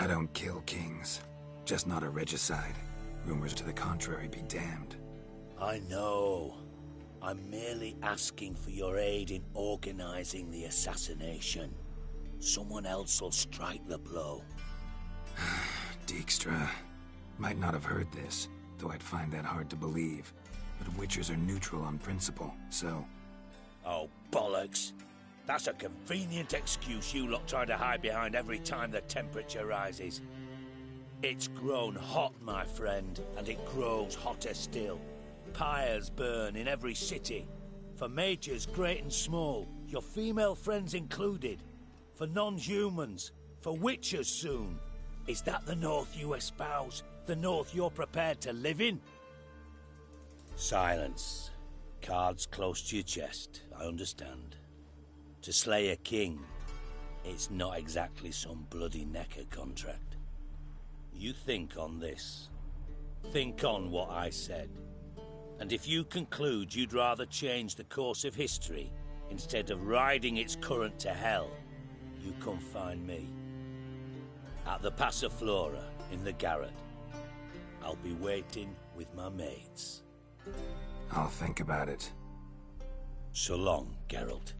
I don't kill kings. Just not a regicide. Rumors to the contrary be damned. I know. I'm merely asking for your aid in organizing the assassination. Someone else will strike the blow. Dijkstra. Might not have heard this, though I'd find that hard to believe. But Witchers are neutral on principle, so... Oh, bollocks. That's a convenient excuse you lot try to hide behind every time the temperature rises. It's grown hot, my friend, and it grows hotter still. Pyres burn in every city. For mages great and small, your female friends included. For non-humans, for witchers soon. Is that the North you espouse? The North you're prepared to live in? Silence. Cards close to your chest, I understand. To slay a king, it's not exactly some bloody necker contract. You think on this. Think on what I said. And if you conclude you'd rather change the course of history instead of riding its current to hell, you come find me. At the Passiflora in the garret. I'll be waiting with my mates. I'll think about it. So long, Geralt.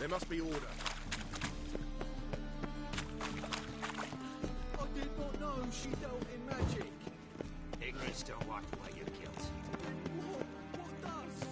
There must be order. I did not know she dealt in magic. Ignorance don't wipe away your guilt. What does?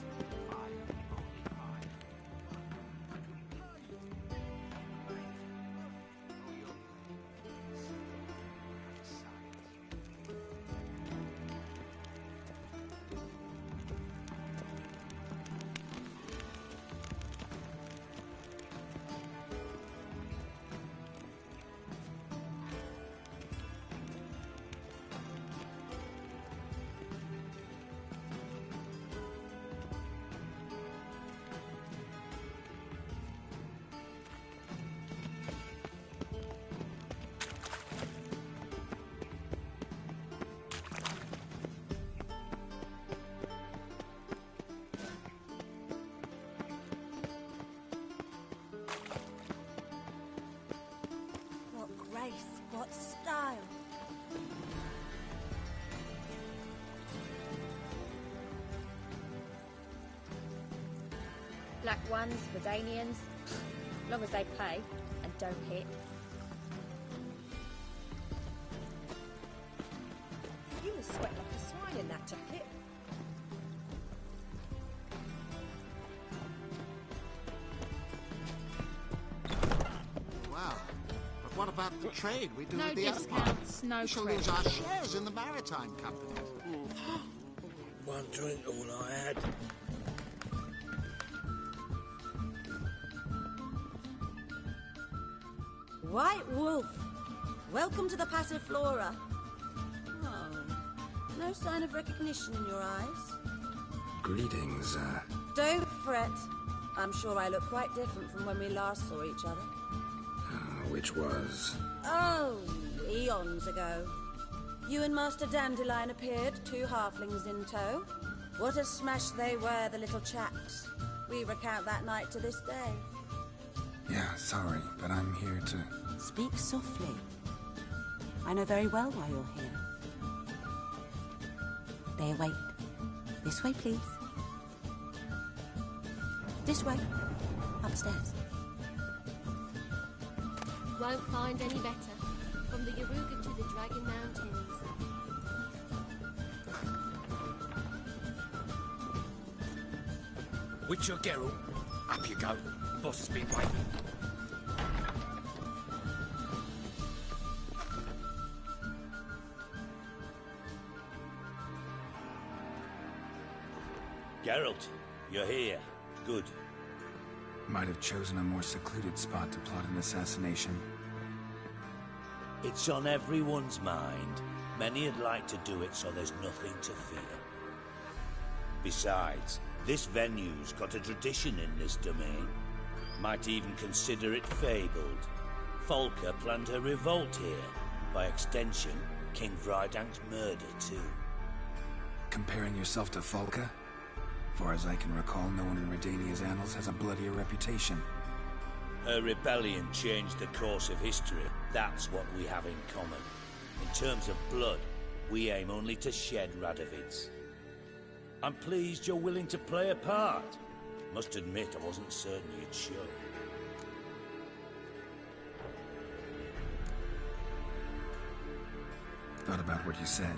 What style? Black ones, Redanians, long as they pay and don't hit. You must sweat like a swine in that jacket. Wow. But what about the trade we do No with the discounts, Empire? no We shall trade. lose our shares in the maritime companies. One drink, all I had. White Wolf, welcome to the Passiflora. Oh, no sign of recognition in your eyes. Greetings, Don't fret. I'm sure I look quite different from when we last saw each other. which was... Oh, eons ago. You and Master Dandelion appeared, 2 halflings in tow. What a smash they were, the little chaps. We recount that night to this day. Yeah, sorry, but I'm here to... Speak softly. I know very well why you're here. They await. This way, please. This way. Upstairs. Won't find any better. From the Yaruga to the Dragon Mountains. Witcher Geralt, up you go. Boss has been waiting. Geralt, you're here. Good. Might have chosen a more secluded spot to plot an assassination. It's on everyone's mind. Many would like to do it, so there's nothing to fear. Besides, this venue's got a tradition in this domain. Might even consider it fabled. Folka planned her revolt here. By extension, King Vrydank's murder, too. Comparing yourself to Folka? Far as I can recall, no one in Redania's annals has a bloodier reputation. Her rebellion changed the course of history. That's what we have in common. In terms of blood, we aim only to shed Radovid's. I'm pleased you're willing to play a part. Must admit, I wasn't certain you'd show. Thought about what you said.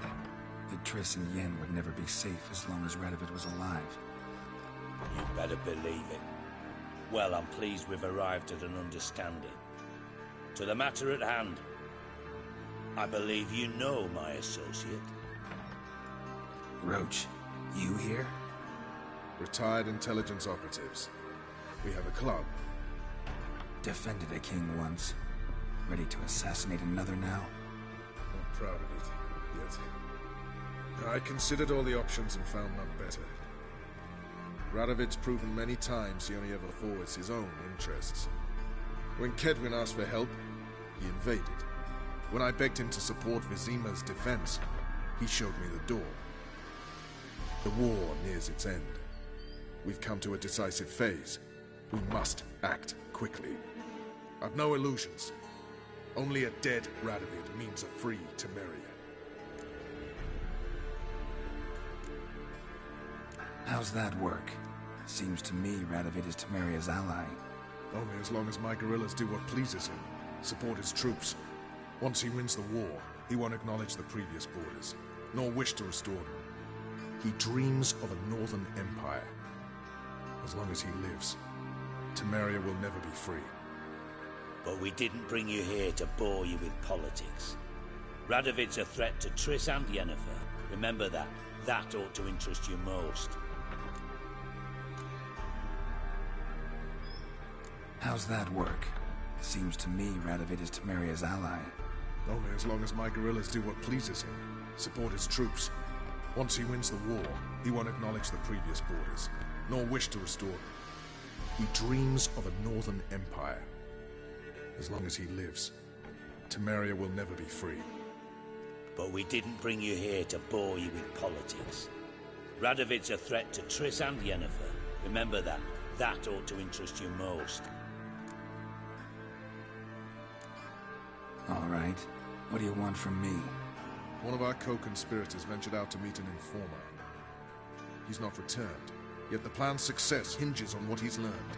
That Triss and Yen would never be safe as long as Radovid was alive. You better believe it. Well, I'm pleased we've arrived at an understanding. To the matter at hand. I believe you know my associate. Roach, you here? Retired intelligence operatives. We have a club. Defended a king once. Ready to assassinate another now? Not proud of it, yet. I considered all the options and found none better. Radovid's proven many times he only ever forwards his own interests. When Kedwin asked for help, he invaded. When I begged him to support Vizima's defense, he showed me the door. The war nears its end. We've come to a decisive phase. We must act quickly. I've no illusions. Only a dead Radovid means a free Temeria. How's that work? Seems to me Radovid is Temeria's ally. Only as long as my guerrillas do what pleases him, support his troops. Once he wins the war, he won't acknowledge the previous borders, nor wish to restore them. He dreams of a northern empire. As long as he lives, Temeria will never be free. But we didn't bring you here to bore you with politics. Radovid's a threat to Triss and Yennefer. Remember that. That ought to interest you most. How's that work? Seems to me Radovid is Temeria's ally. Only as long as my guerrillas do what pleases him, support his troops. Once he wins the war, he won't acknowledge the previous borders, nor wish to restore them. He dreams of a northern empire. As long as he lives, Temeria will never be free. But we didn't bring you here to bore you with politics. Radovid's a threat to Triss and Yennefer. Remember that. That ought to interest you most. All right. What do you want from me? One of our co-conspirators ventured out to meet an informer. He's not returned, yet the plan's success hinges on what he's learned.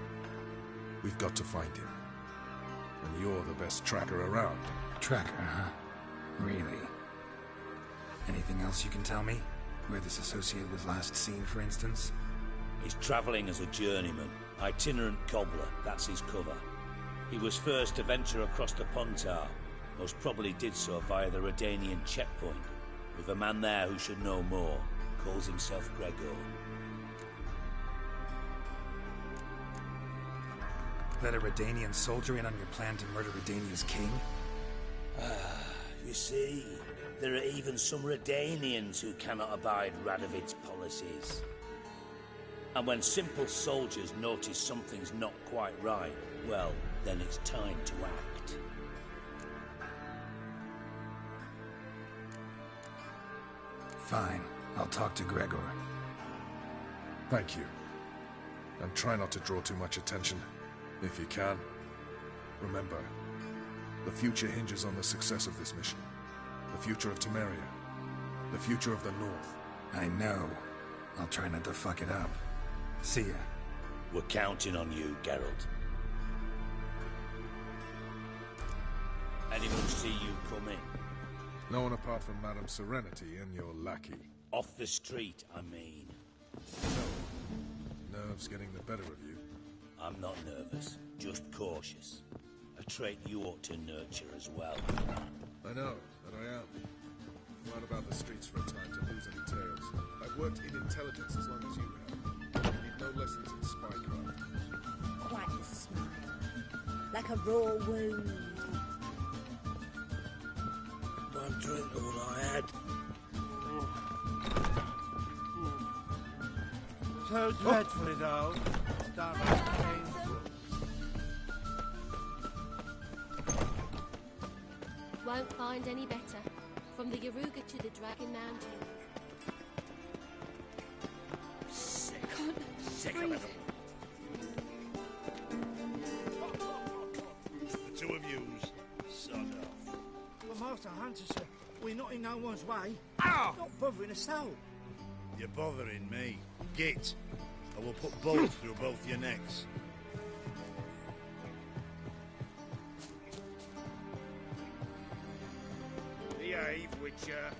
We've got to find him. And you're the best tracker around. Tracker, huh? Really? Anything else you can tell me? Where this associate was last seen, for instance? He's travelling as a journeyman. Itinerant cobbler, that's his cover. He was first to venture across the Pontar. Most probably did so via the Redanian checkpoint, with a man there who should know more. Calls himself Gregor. Let a Redanian soldier in on your plan to murder Redania's king? You see, there are even some Redanians who cannot abide Radovid's policies. And when simple soldiers notice something's not quite right, well, then it's time to act. Fine. I'll talk to Gregor. Thank you. And try not to draw too much attention, if you can. Remember, the future hinges on the success of this mission. The future of Temeria. The future of the North. I know. I'll try not to fuck it up. See ya. We're counting on you, Geralt. Anyone see you come in? No one apart from Madame Serenity and your lackey. Off the street, I mean. No. Nerves getting the better of you. I'm not nervous, just cautious. A trait you ought to nurture as well. I know, that I am. Right about the streets for a time to lose any tales. I've worked in intelligence as long as you have. Need no lessons in spycraft. Quite a smile. Like a raw wound. One drink of what I had. So dreadfully, though. Downright painful. Won't find any better. From the Yaruga to the Dragon Mountain. Sick of it. The two of yous, sod off. Well, Master Hunter, sir, we're not in no one's way. Ow! Not bothering us out. You're bothering me. Git, I will put bolts through both your necks. Behave, Witcher.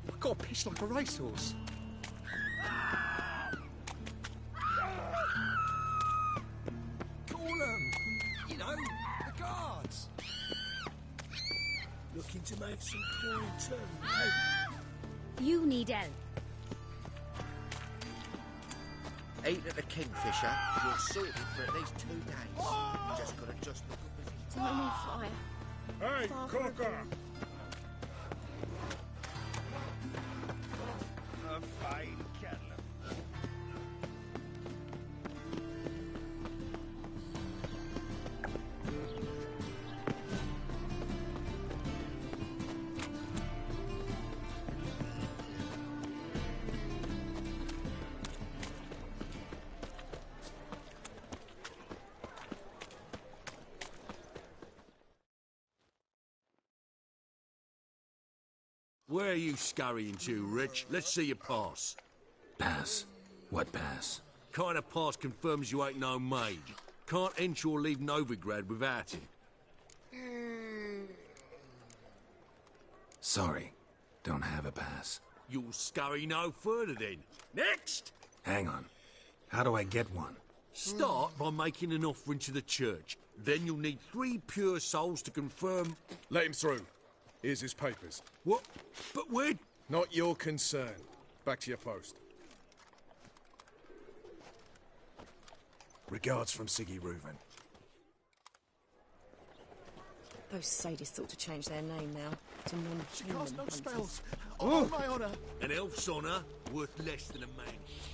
I've got to piss like a racehorse. Call them! You know, the guards! Looking to make some coin too. You need help. Eat at the Kingfisher, you're sorted for at least 2 days. Just gotta just look up as Time on fire. Hey, Far from cooker! Where are you scurrying to, Rich? Let's see your pass. Pass? What pass? Kind of pass confirms you ain't no maid. Can't enter or leave Novigrad without it. Sorry, don't have a pass. You'll scurry no further then. Next! Hang on. How do I get one? Start by making an offering to the church. Then you'll need 3 pure souls to confirm... Let him through. Here's his papers. What? But where... Not your concern. Back to your post. Regards from Siggy Reuven. Those sadists thought to change their name now to non-human Cast no hunters. spells. On my honour. An elf's honour worth less than a man's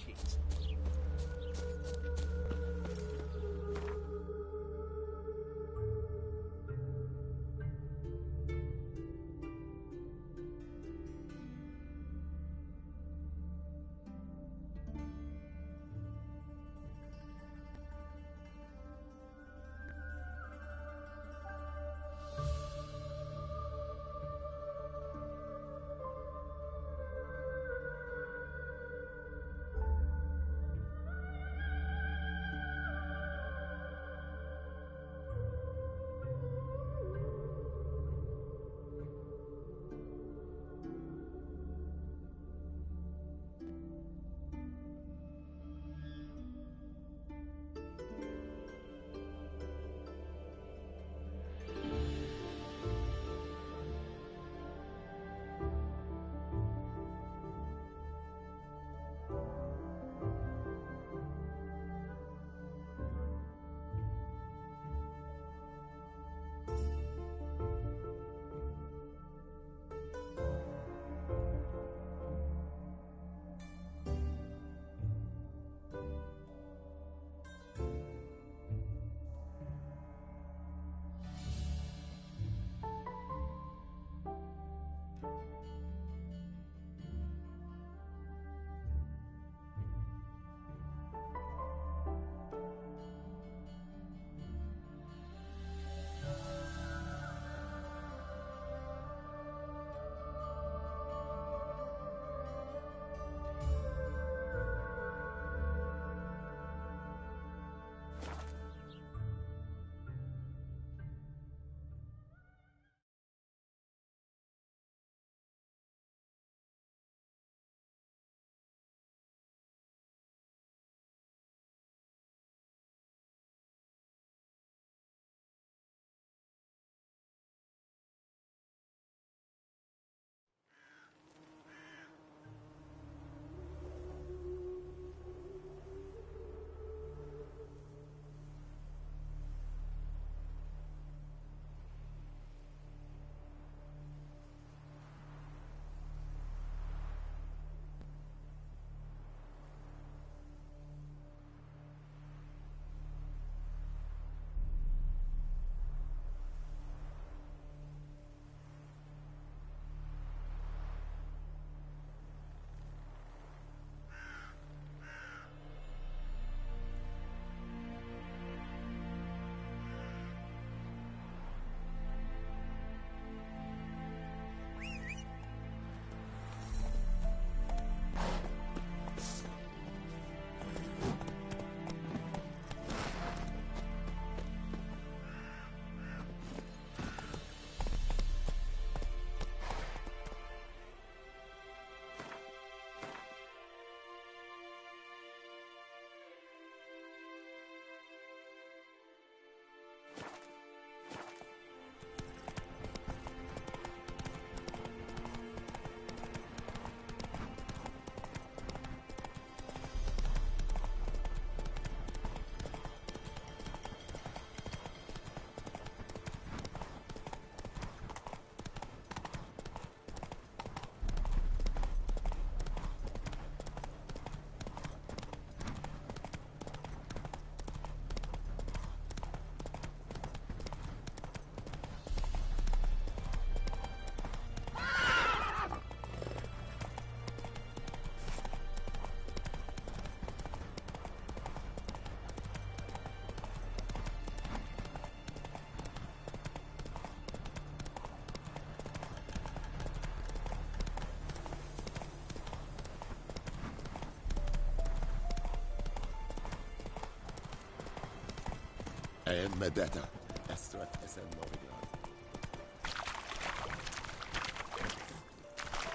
Medetta. Estrat esen Novigrad.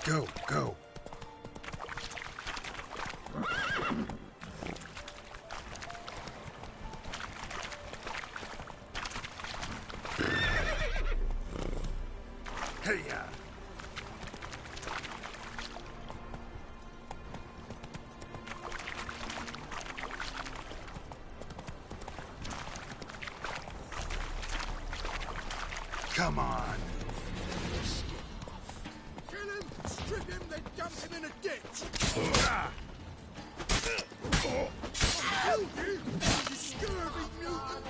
Go, go. Hey-ya! Come on! Kill him, strip him, then dump him in a ditch! Killed you, you scurvy mutant!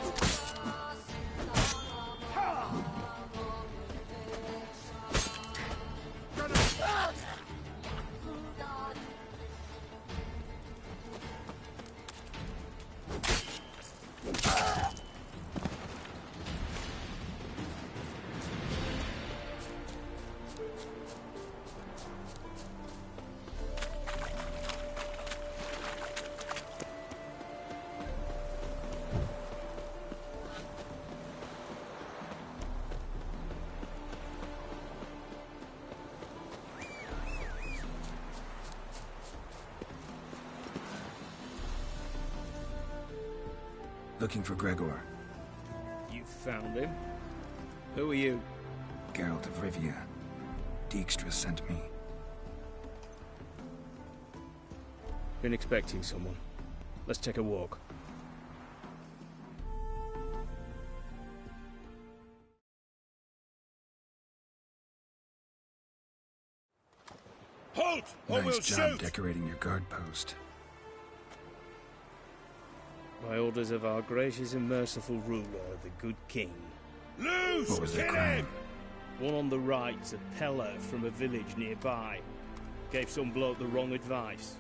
Looking for Gregor. You found him? Who are you? Geralt of Rivia. Dijkstra sent me. Been expecting someone. Let's take a walk. Halt! Or we'll Nice job shoot! decorating your guard post. By orders of our gracious and merciful ruler, the good king. Loose! What was the Kill crime? him! One on the right's a peller from a village nearby. Gave some bloke the wrong advice.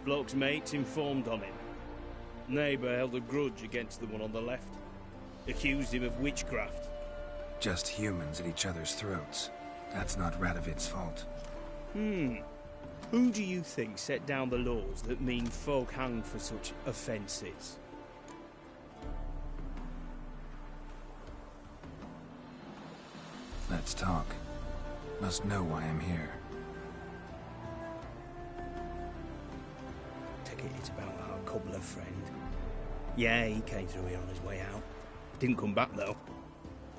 Bloke's mates informed on him. Neighbour held a grudge against the one on the left. Accused him of witchcraft. Just humans at each other's throats. That's not Radovid's fault. Who do you think set down the laws that mean folk hang for such offences? Let's talk. Must know why I'm here. Take it it's about our cobbler friend. Yeah, he came through here on his way out. Didn't come back though.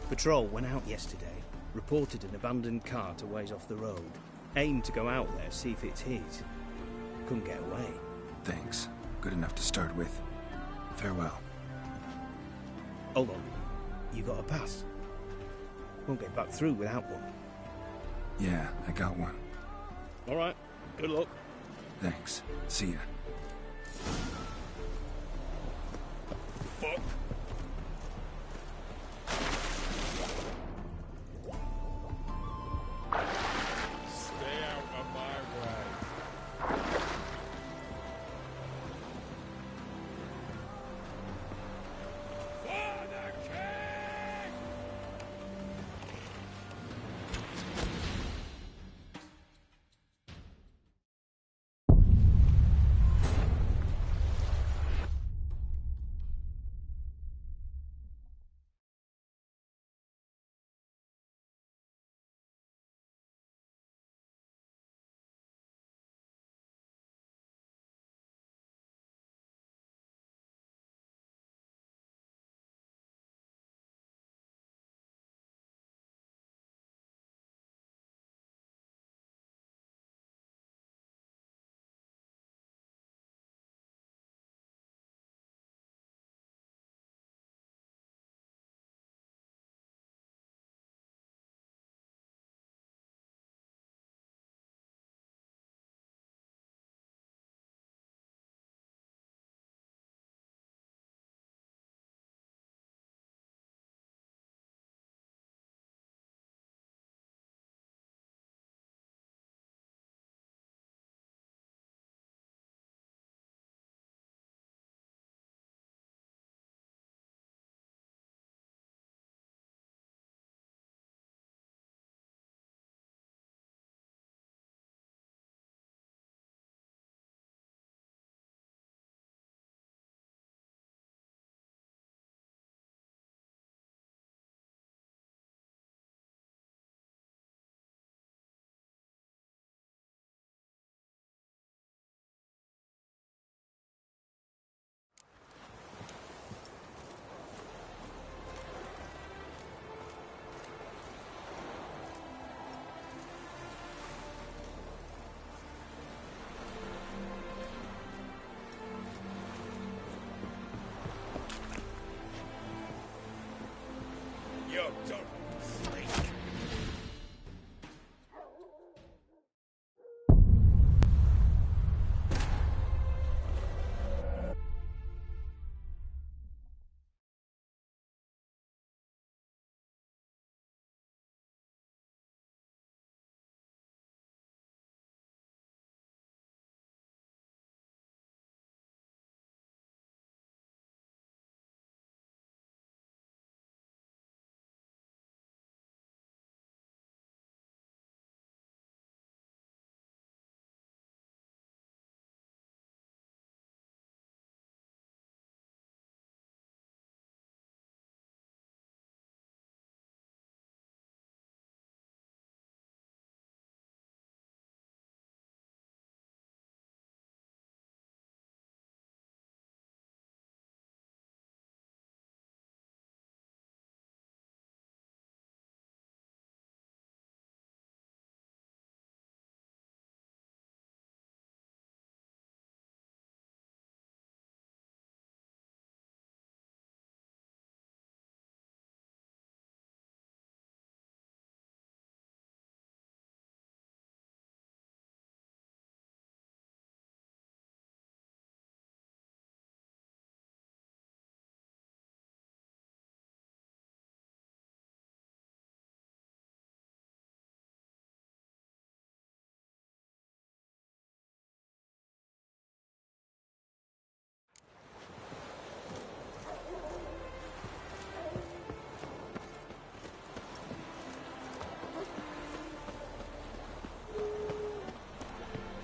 Patrol went out yesterday, reported an abandoned cart a ways off the road. Aimed to go out there, see if it's his. Couldn't get away. Thanks. Good enough to start with. Farewell. Hold on. You got a pass? Won't get back through without one. Yeah, I got one. Alright. Good luck. Thanks. See ya. Fuck. Stay out of my way. For the king!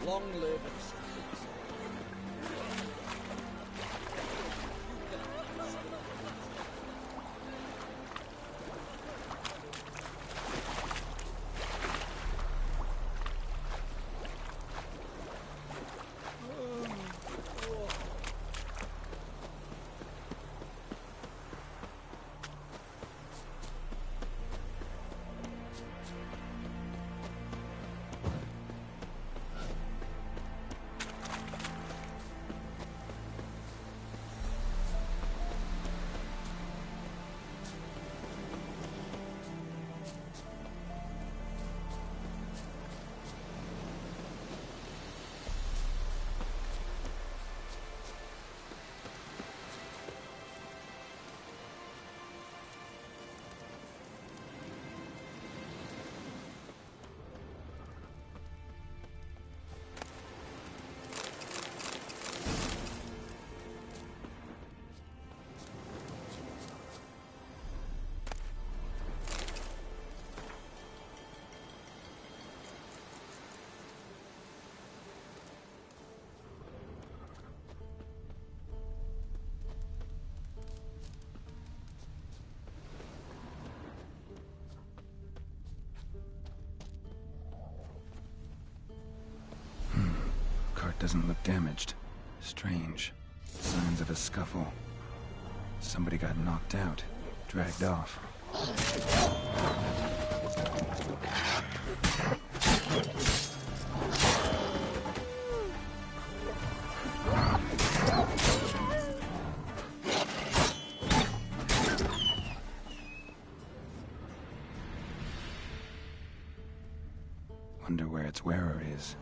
Long live acceptance. Cart doesn't look damaged. Strange. Signs of a scuffle. Somebody got knocked out, dragged off. Wonder where its wearer is.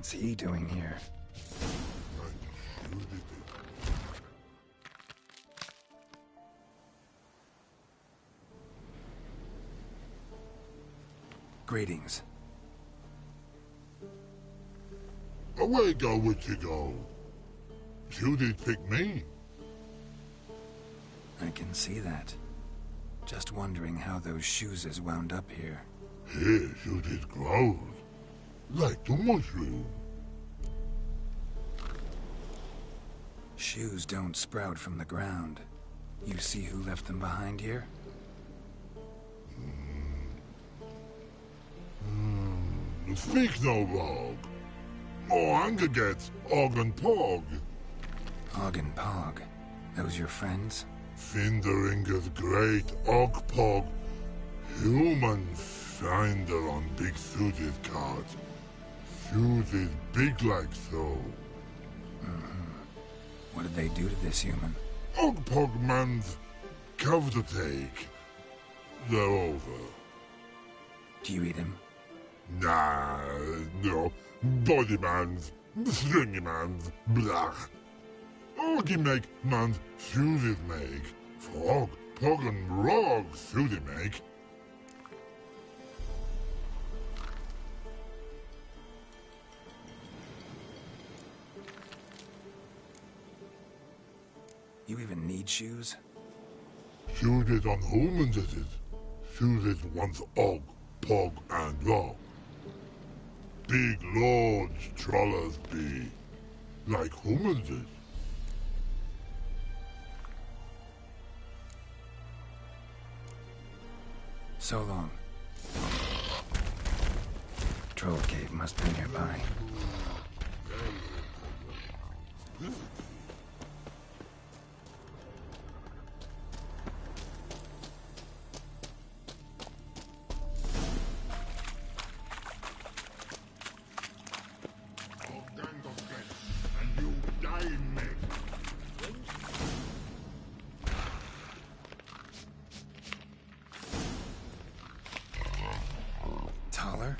What's he doing here? Greetings. Away go with you go. You did pick me. I can see that. Just wondering how those shoes has wound up here. Here you did grow. Like the mushroom. Shoes don't sprout from the ground. You see who left them behind here? Speak no log. Or anger gets Og and Pog. Og and Pog? Those your friends? Finderinger's great Og Pog. Human finder on big suited cards. Suited big like so. What did they do to this human? Og Pog man's cover to take. They're over. Do you eat him? Nah, no. Body man's, stringy man's, blah. Oggy make man's suited make. Frog, Pog and Rog suited make. You even need shoes? Suited on humans is it. Suited once Og, Pog and Rog. Big lords trollers be, like humans is. So long. Troll cave must be nearby. Taller?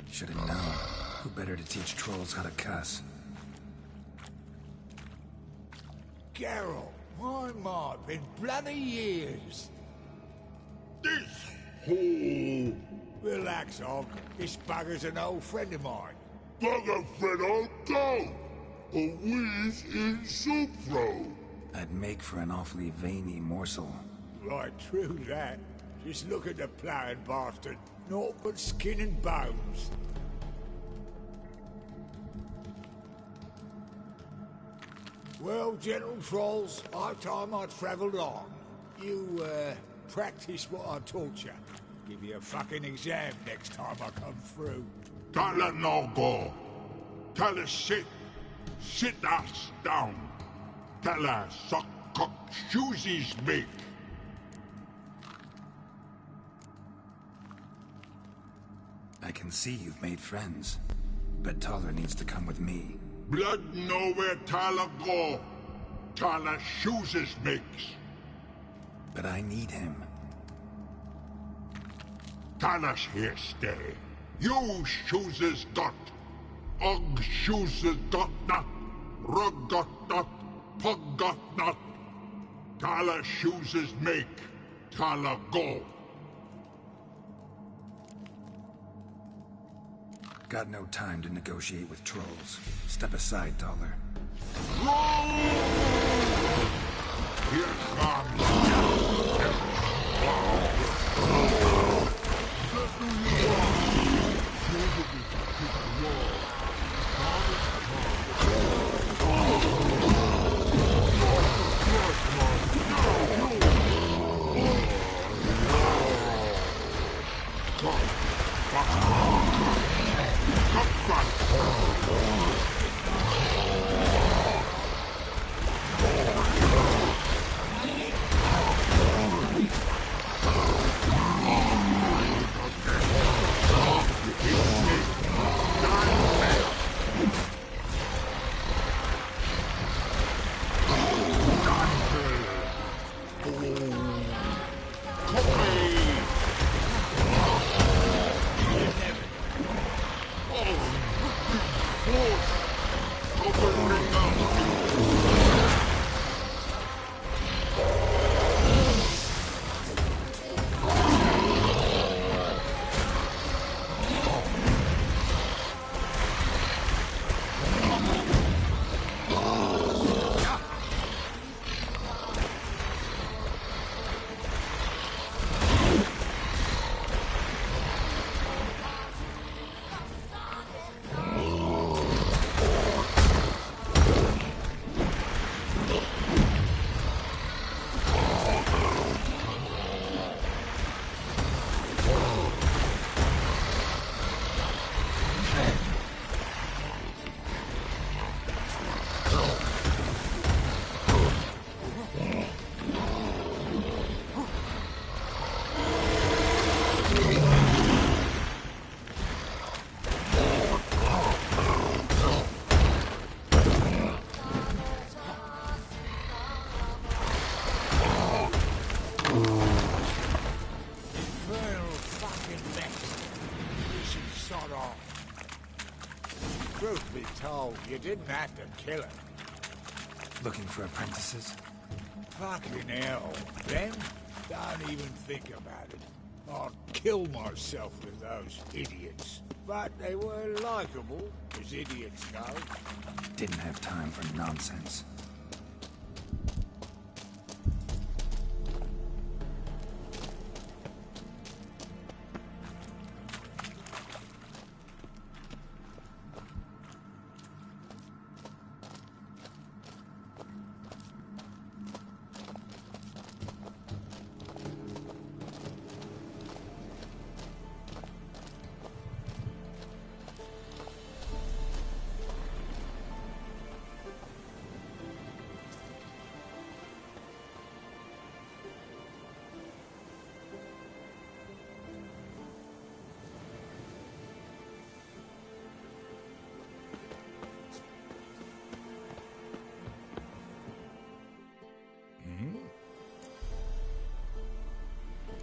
Should have known. Who better to teach trolls how to cuss? Geralt, my, been bloody years. This hole. Relax, Og. This bugger's an old friend of mine. Bugger friend old go. A whiz in soup throw. I'd make for an awfully veiny morsel. Right, true that. Just look at the ploughing bastard. Naught but skin and bones. Well, gentle trolls, high time I travelled on. You, practice what I taught you. Give you a fucking exam next time I come through. Don't let no go. Tell her sit. Sit ass down. Tell her suck cock shoesies make. I can see you've made friends, but Taller needs to come with me. Blood nowhere Tyler go. Tyler shoesies makes. But I need him. Tyler's here stay. You shoesies got. Og shoesies got not. Rug got not. Pug got not. Tyler shoesies make. Tyler go. Got no time to negotiate with trolls. Step aside, Taller. Here comes. sod off. Truth be told, you didn't have to kill him. Looking for apprentices? Fucking hell. Them? Don't even think about it. I'd kill myself with those idiots. But they were likeable, as idiots go. Didn't have time for nonsense.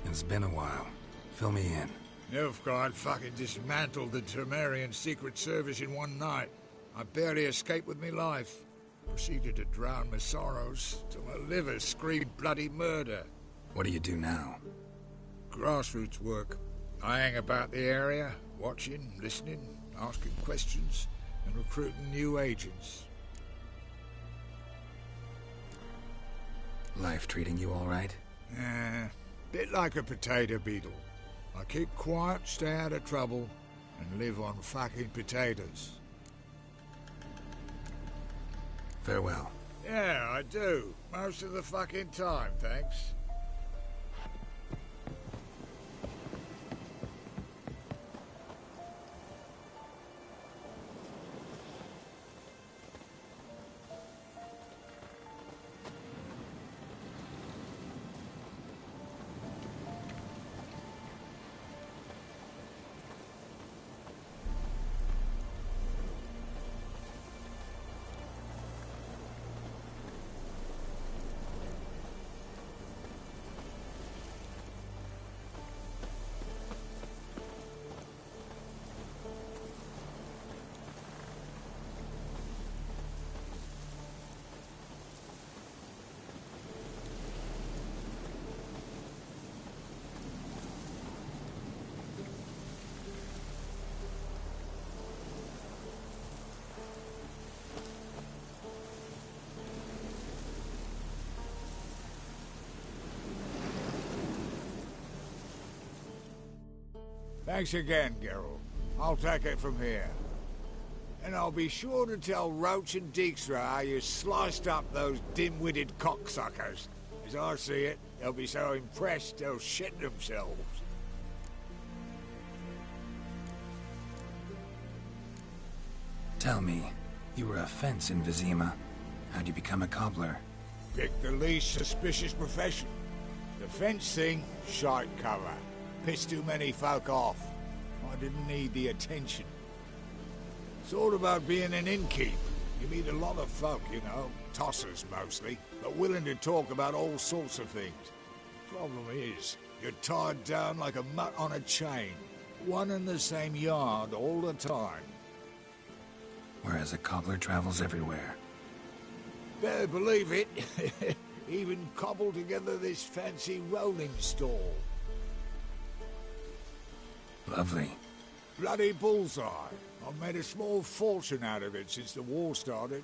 It's been a while. Fill me in. Nilfgaard fucking dismantled the Temerian Secret Service in one night. I barely escaped with me life. Proceeded to drown my sorrows till my liver screamed bloody murder. What do you do now? Grassroots work. I hang about the area, watching, listening, asking questions, and recruiting new agents. Life treating you all right? Bit like a potato beetle. I keep quiet, stay out of trouble, and live on fucking potatoes. Farewell. Yeah, I do. Most of the fucking time, thanks. Thanks again, Geralt. I'll take it from here. And I'll be sure to tell Roach and Dijkstra how you sliced up those dim-witted cocksuckers. As I see it, they'll be so impressed they'll shit themselves. Tell me, you were a fence in Vizima. How'd you become a cobbler? Pick the least suspicious profession. The fence thing, shite cover. Pissed too many folk off. I didn't need the attention. It's all about being an innkeep. You meet a lot of folk, you know, tossers mostly, but willing to talk about all sorts of things. Problem is, you're tied down like a mutt on a chain. One and the same yard all the time. Whereas a cobbler travels everywhere. Better believe it. Even cobbled together this fancy rolling stall. Lovely. Bloody bullseye. I've made a small fortune out of it since the war started.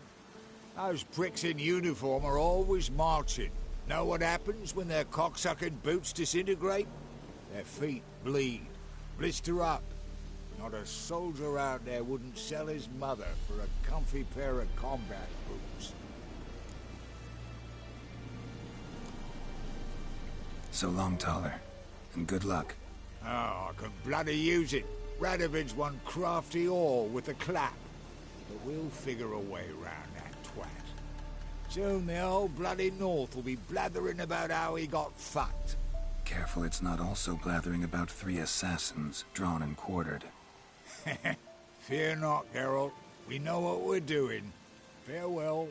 Those pricks in uniform are always marching. Know what happens when their cocksucking boots disintegrate? Their feet bleed, blister up. Not a soldier out there wouldn't sell his mother for a comfy pair of combat boots. So long, Taller, and good luck. Oh, I can bloody use it. Radovid's one crafty whore with a clap. But we'll figure a way round that twat. Soon the whole bloody North will be blathering about how he got fucked. Careful it's not also blathering about 3 assassins, drawn and quartered. Fear not, Geralt. We know what we're doing. Farewell.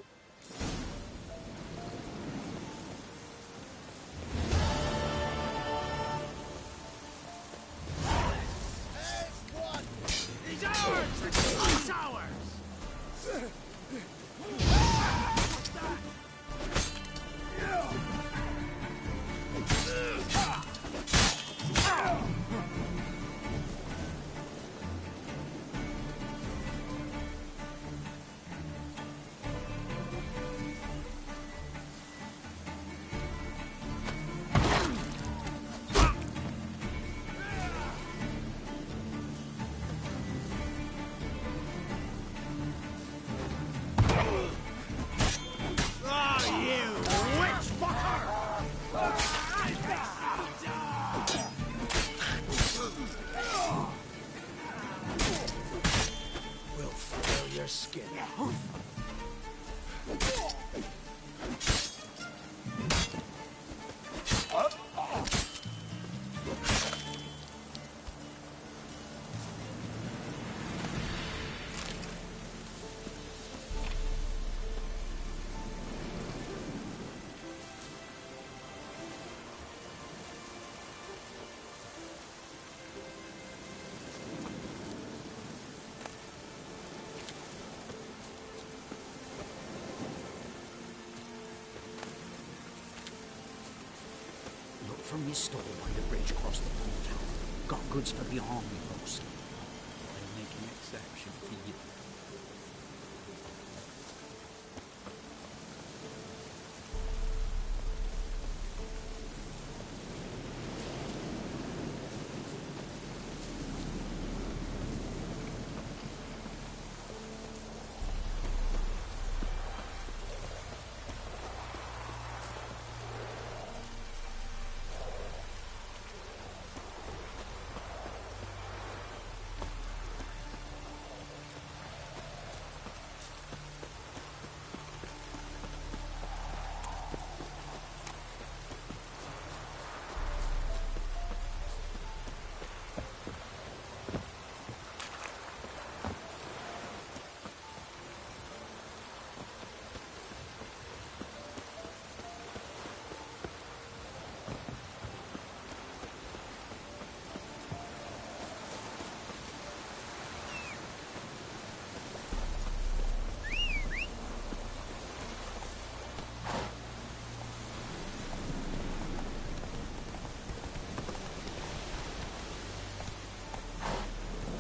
her skin. From your stall by the bridge across the pond. Got goods for the army, mostly. I'll make an exception for you.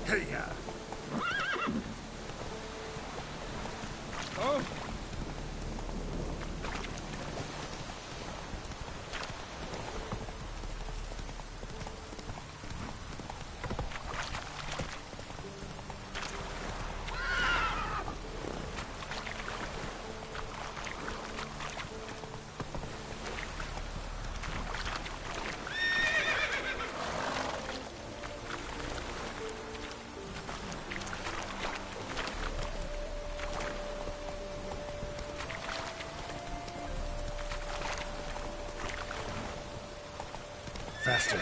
Hey, oh. Faster.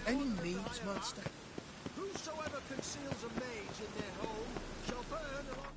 Any needs, master? Whosoever conceals a mage in their home shall burn along.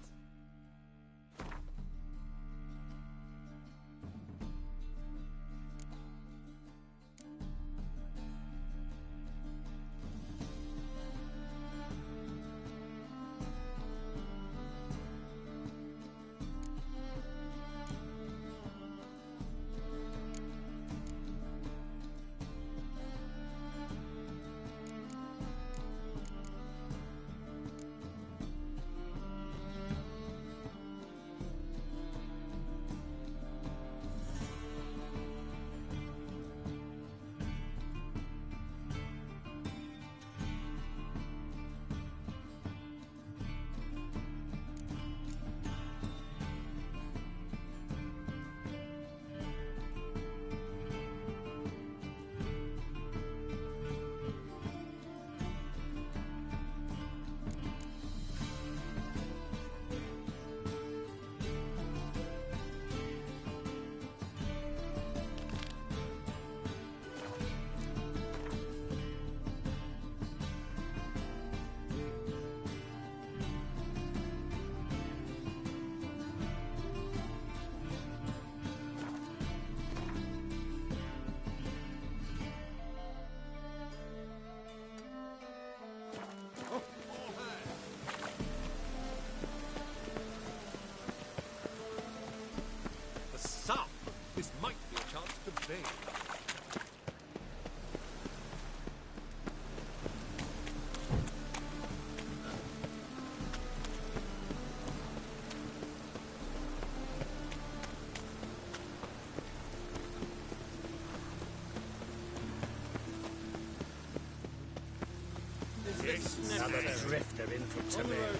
Another drifter in from Tibet.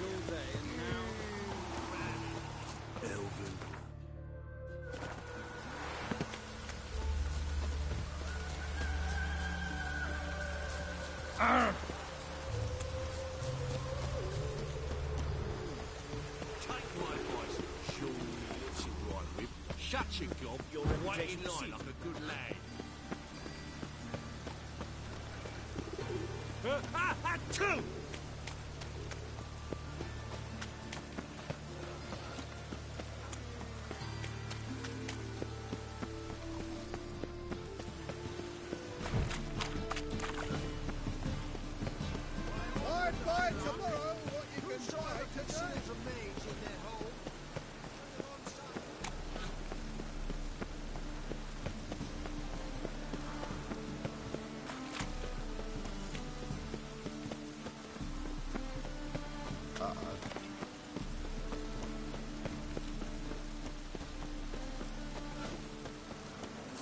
Elven. Take my advice, surely it's a right whip. Shut your gob, you're right in line like a good lad. Two! I'd buy tomorrow what you can try conceals a mage in their hole.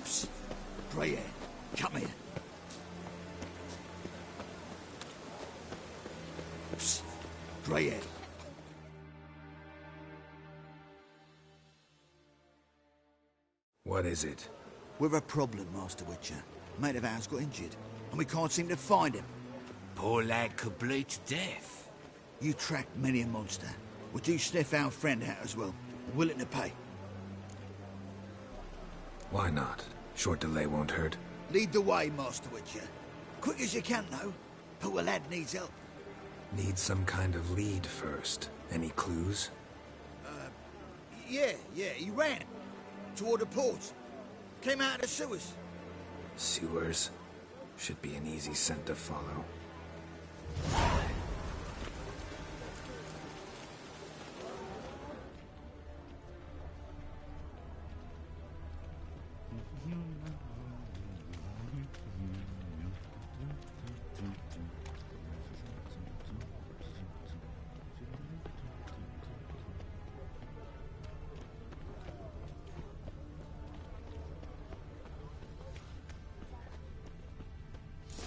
Psst. Grey hair, come here. Psst. Grey hair. What is it? We're a problem, Master Witcher. Mate of ours got injured, and we can't seem to find him. Poor lad could bleed to death. You track many a monster. Would you sniff our friend out as well? We're willing to pay. Why not? Short delay won't hurt. Lead the way, Master Witcher. Quick as you can, though. Poor lad needs help. Need some kind of lead first. Any clues? Yeah, he ran. Toward the port. Came out of the sewers. Sewers? Should be an easy scent to follow.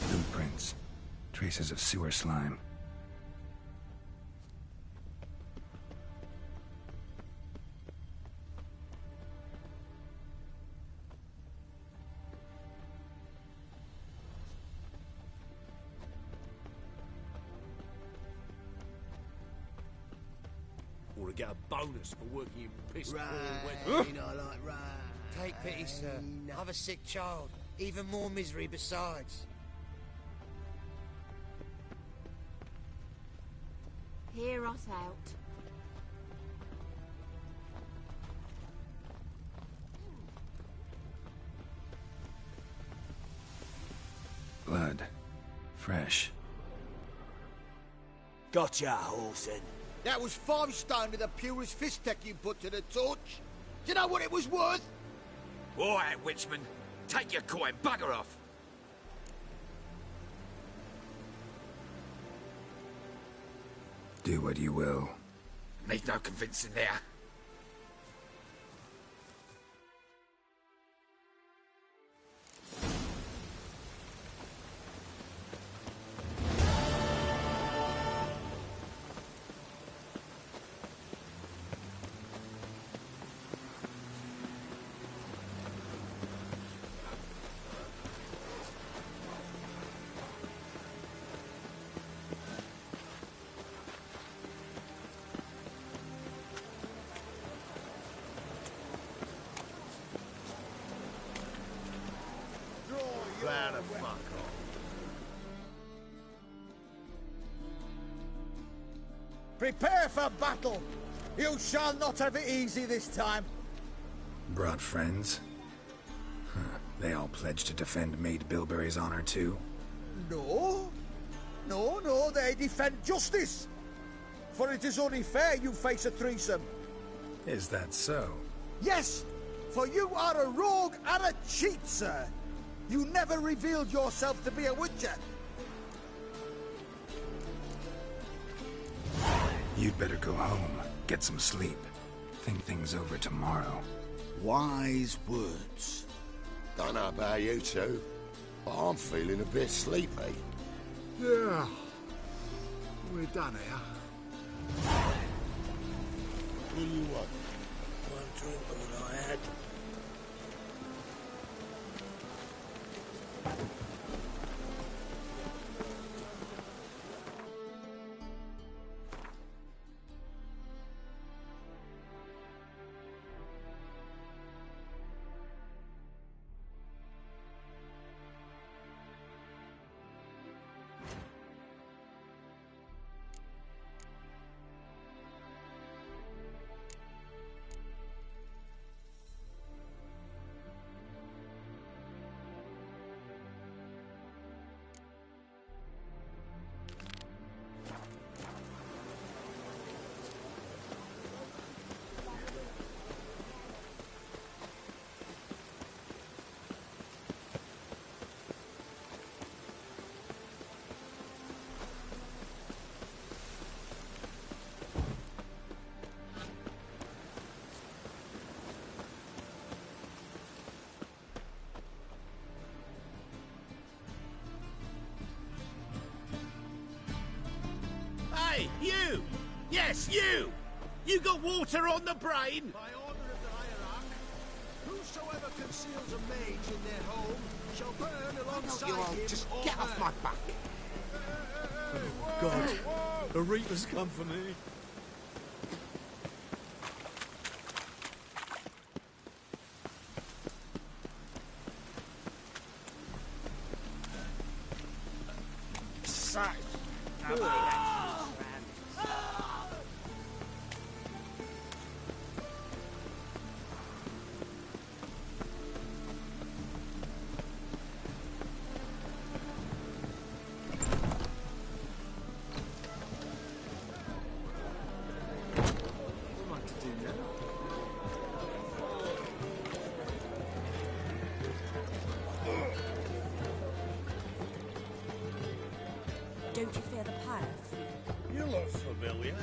Blueprints. Traces of sewer slime. Or to get a bonus for working in piss poor Rain, weather. I like rain. Take pity, sir. I've a sick child. Even more misery besides. Hear us out. Blood. Fresh. Gotcha, Horsen. That was 5 stone with the purest fist tech you put to the torch. Do you know what it was worth? All right, Witchman. Take your coin, bugger off. Do what you will. Need no convincing there. Round the fuck off. Prepare for battle. You shall not have it easy this time. Brought friends? Huh. They all pledged to defend Maid Bilberry's honor too? No. No, they defend justice. For it is only fair you face a threesome. Is that so? Yes, for you are a rogue and a cheat, sir. You never revealed yourself to be a witcher. You'd better go home, get some sleep. Think things over tomorrow. Wise words. Don't know about you two, but I'm feeling a bit sleepy. Yeah. We're done here. What do you want? One drink all I had. Hey, you! Yes, you! You got water on the brain? By order of the hierarch, whosoever conceals a mage in their home shall burn alongside him. Just or get her. off my back! God, the Reaper's come for me. Such Don't you fear the pirates? You look familiar.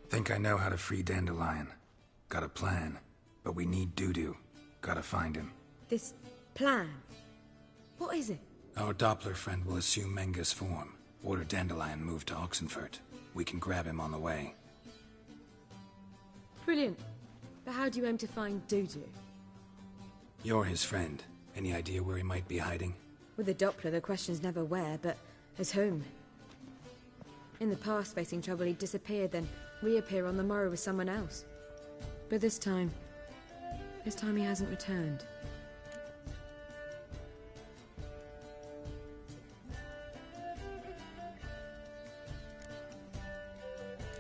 Think I know how to free Dandelion. Got a plan. But we need Dudu. Gotta find him. This plan? What is it? Our Doppler friend will assume Menga's form. Order Dandelion moved to Oxenfurt. We can grab him on the way. Brilliant. But how do you aim to find Dudu? You're his friend. Any idea where he might be hiding? With the Doppler, the question's never where, but as whom. In the past, facing trouble, he'd disappear, then reappear on the morrow with someone else. But this time he hasn't returned.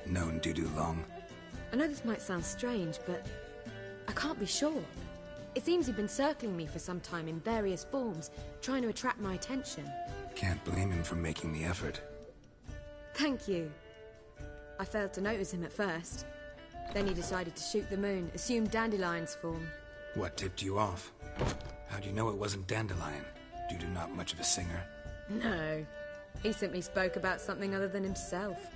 Known Dudu long? I know this might sound strange, but I can't be sure. It seems he'd been circling me for some time in various forms, trying to attract my attention. Can't blame him for making the effort. Thank you. I failed to notice him at first. Then he decided to shoot the moon, assume Dandelion's form. What tipped you off? How'd you know it wasn't Dandelion? Dudu not much of a singer? No. He simply spoke about something other than himself.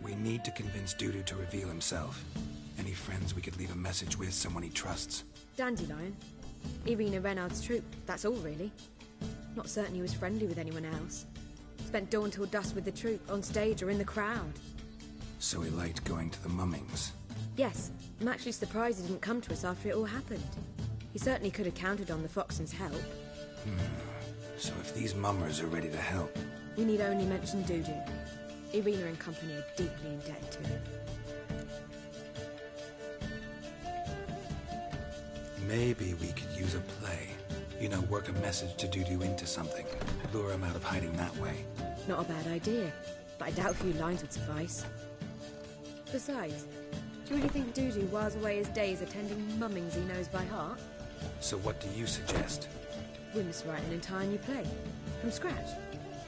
We need to convince Dudu to reveal himself. Any friends we could leave a message with, someone he trusts? Dandelion? Irina Renard's troupe, that's all really. Not certain he was friendly with anyone else. Spent dawn till dusk with the troupe, on stage or in the crowd. So he liked going to the mummings? Yes, I'm actually surprised he didn't come to us after it all happened. He certainly could have counted on the Foxen's help. So if these mummers are ready to help... We need only mention Dudu. Irina and company are deeply indebted to him. Maybe we could use a play. You know, work a message to Dudu into something. Lure him out of hiding that way. Not a bad idea, but I doubt a few lines would suffice. Besides, do you really think Dudu whiles away his days attending mummings he knows by heart? So what do you suggest? We must write an entire new play. From scratch.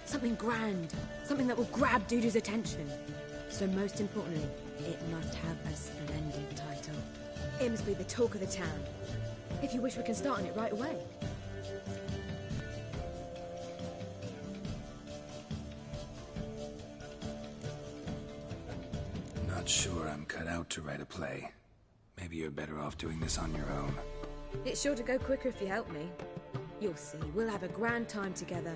Something grand. Something that will grab Dudu's attention. So most importantly, it must have a splendid title. It must be the talk of the town. If you wish, we can start on it right away. Not sure I'm cut out to write a play. Maybe you're better off doing this on your own. It's sure to go quicker if you help me. You'll see, we'll have a grand time together.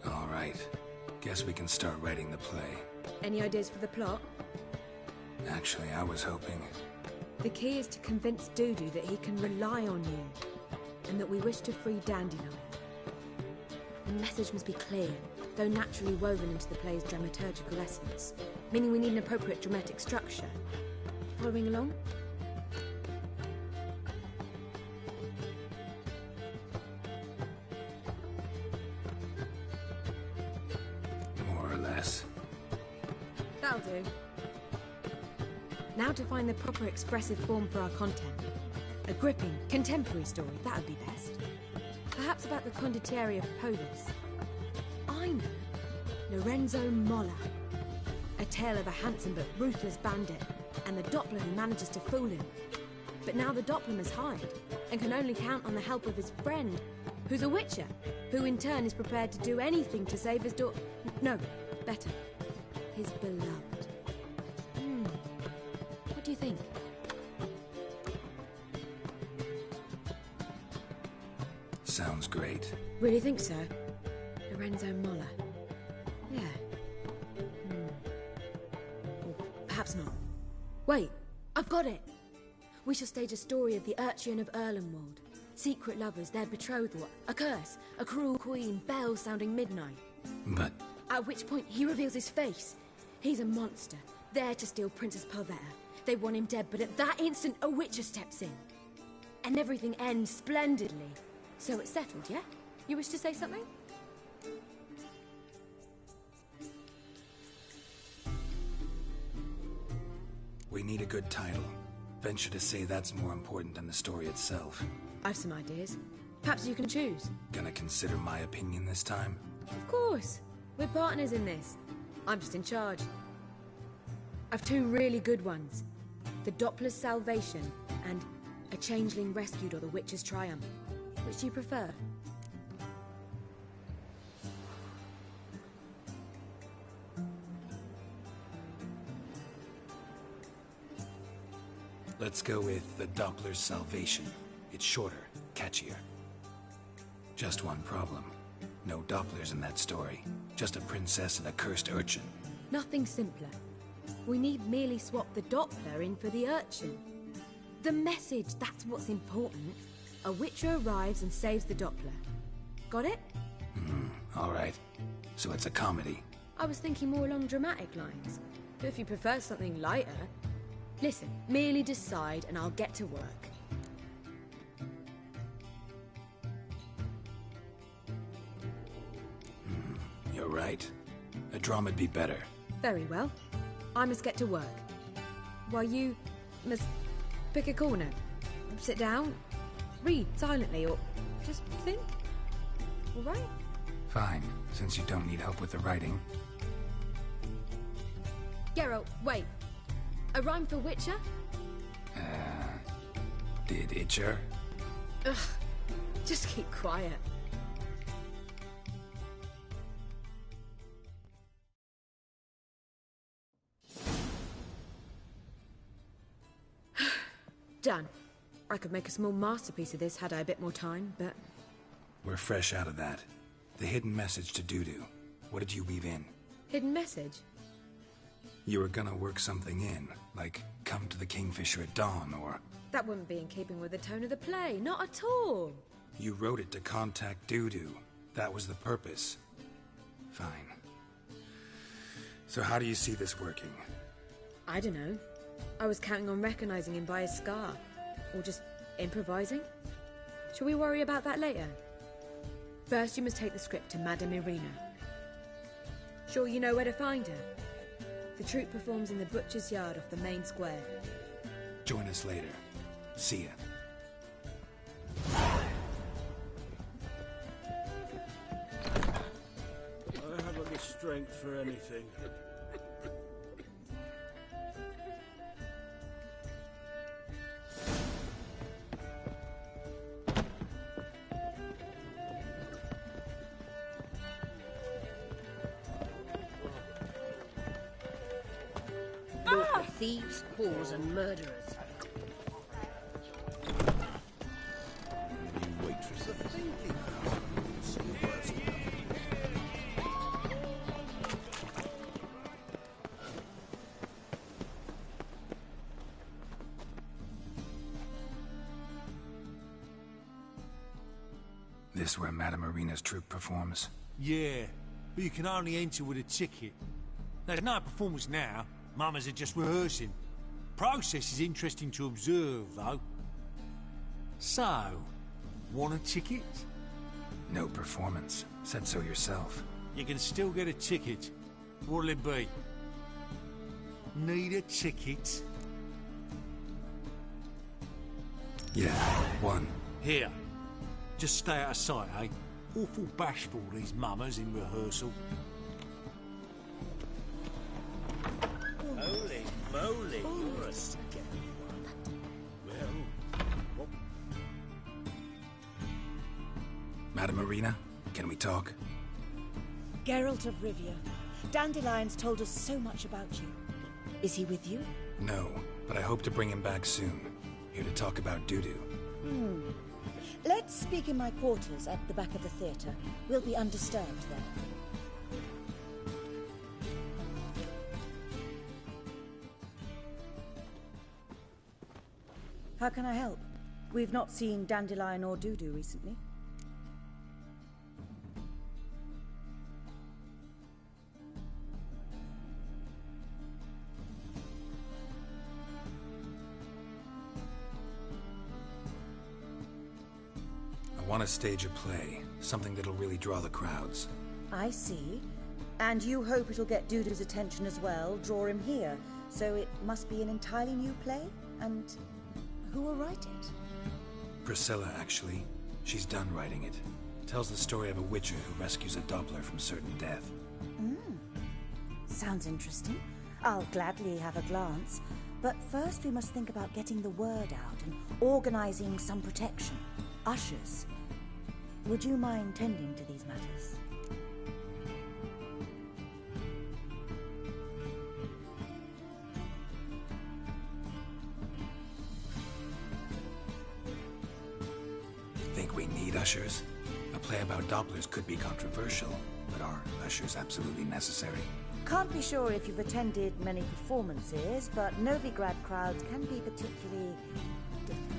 All right. Guess we can start writing the play. Any ideas for the plot? Actually, I was hoping... The key is to convince Dudu that he can rely on you, and that we wish to free Dandelion. The message must be clear, though naturally woven into the play's dramaturgical essence, meaning we need an appropriate dramatic structure. Following along? More or less. That'll do. Now to find the proper expressive form for our content. A gripping, contemporary story, that would be best. Perhaps about the condottieri of Povis. I know. Lorenzo Molla. A tale of a handsome but ruthless bandit, and the Doppler who manages to fool him. But now the Doppler must hide, and can only count on the help of his friend, who's a witcher, who in turn is prepared to do anything to save his daughter. No, better. His beloved. What do you think? Sounds great. Really think so? Lorenzo Molla. Yeah. Or perhaps not. Wait, I've got it! We shall stage a story of the Urchin of Erlenwald. Secret lovers, their betrothal, a curse, a cruel queen, bells sounding midnight. But... At which point he reveals his face. He's a monster, there to steal Princess Pavetta. They want him dead, but at that instant a witcher steps in. And everything ends splendidly. So it's settled, yeah? You wish to say something? We need a good title. Venture to say that's more important than the story itself. I've some ideas. Perhaps you can choose. Gonna consider my opinion this time? Of course. We're partners in this. I'm just in charge. I've two really good ones. The Doppler's Salvation and A Changeling Rescued or the Witcher's Triumph. Which do you prefer? Let's go with The Doppler's Salvation. It's shorter, catchier. Just one problem. No Dopplers in that story. Just a princess and a cursed urchin. Nothing simpler. We need merely swap the Doppler in for the urchin. The message, that's what's important. A witcher arrives and saves the Doppler. Got it? All right. So it's a comedy. I was thinking more along dramatic lines. But if you prefer something lighter... Listen, merely decide and I'll get to work. You're right. A drama'd be better. Very well. I must get to work. While you must pick a corner. Sit down, read silently, or just think. All right? Fine, since you don't need help with the writing. Geralt, wait. A rhyme for Witcher? Did Itcher? Ugh, just keep quiet. Done. I could make a small masterpiece of this had I a bit more time, but... We're fresh out of that. The hidden message to Dudu. What did you weave in? Hidden message? You were gonna work something in, like come to the Kingfisher at dawn, or... That wouldn't be in keeping with the tone of the play, not at all. You wrote it to contact Dudu. That was the purpose. Fine. So how do you see this working? I don't know. I was counting on recognizing him by his scar. Or just improvising. Shall we worry about that later? First, you must take the script to Madame Irina. Sure you know where to find her? The troupe performs in the butcher's yard off the main square. Join us later. See ya. strength for anything. Thieves, whores, and murderers. You waitress are thinking. See your words. This where Madame Marina's troupe performs? Yeah, but you can only enter with a ticket. There's no performance now. Mamas are just rehearsing. Process is interesting to observe, though. So, want a ticket? No performance. Said so yourself. You can still get a ticket. What'll it be? Need a ticket? Yeah, one. Here. Just stay out of sight, eh? Awful bashful, these mamas in rehearsal. Holy moly, you're a scary one. Well, Madame Marina, can we talk? Geralt of Rivia. Dandelion's told us so much about you. Is he with you? No, but I hope to bring him back soon. Here to talk about doo-doo. Let's speak in my quarters at the back of the theatre. We'll be undisturbed there. How can I help? We've not seen Dandelion or Dudu recently. I want to stage a play. Something that'll really draw the crowds. I see. And you hope it'll get Dudu's attention as well, draw him here. So it must be an entirely new play? And who will write it? Priscilla, actually. She's done writing it. Tells the story of a witcher who rescues a Doppler from certain death. Sounds interesting. I'll gladly have a glance. But first we must think about getting the word out and organizing some protection. Ushers. Would you mind tending to these matters? Think we need ushers? A play about Dopplers could be controversial, but are ushers absolutely necessary? Can't be sure if you've attended many performances, but Novigrad crowds can be particularly difficult.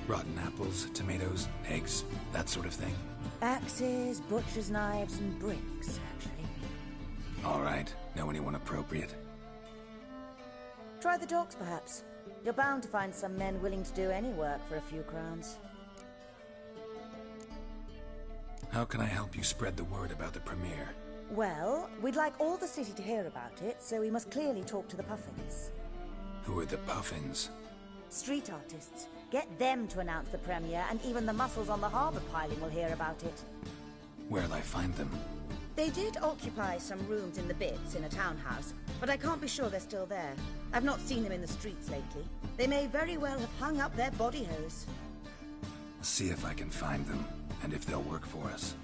Rotten apples, tomatoes, eggs, that sort of thing? Axes, butcher's knives, and bricks, actually. All right. Know anyone appropriate? Try the docks, perhaps. You're bound to find some men willing to do any work for a few crowns. How can I help you spread the word about the premiere? Well, we'd like all the city to hear about it, so we must clearly talk to the Puffins. Who are the Puffins? Street artists. Get them to announce the premiere, and even the muscles on the harbour piling will hear about it. Where'll I find them? They did occupy some rooms in the Bits in a townhouse, but I can't be sure they're still there. I've not seen them in the streets lately. They may very well have hung up their body hose. See if I can find them, and if they'll work for us.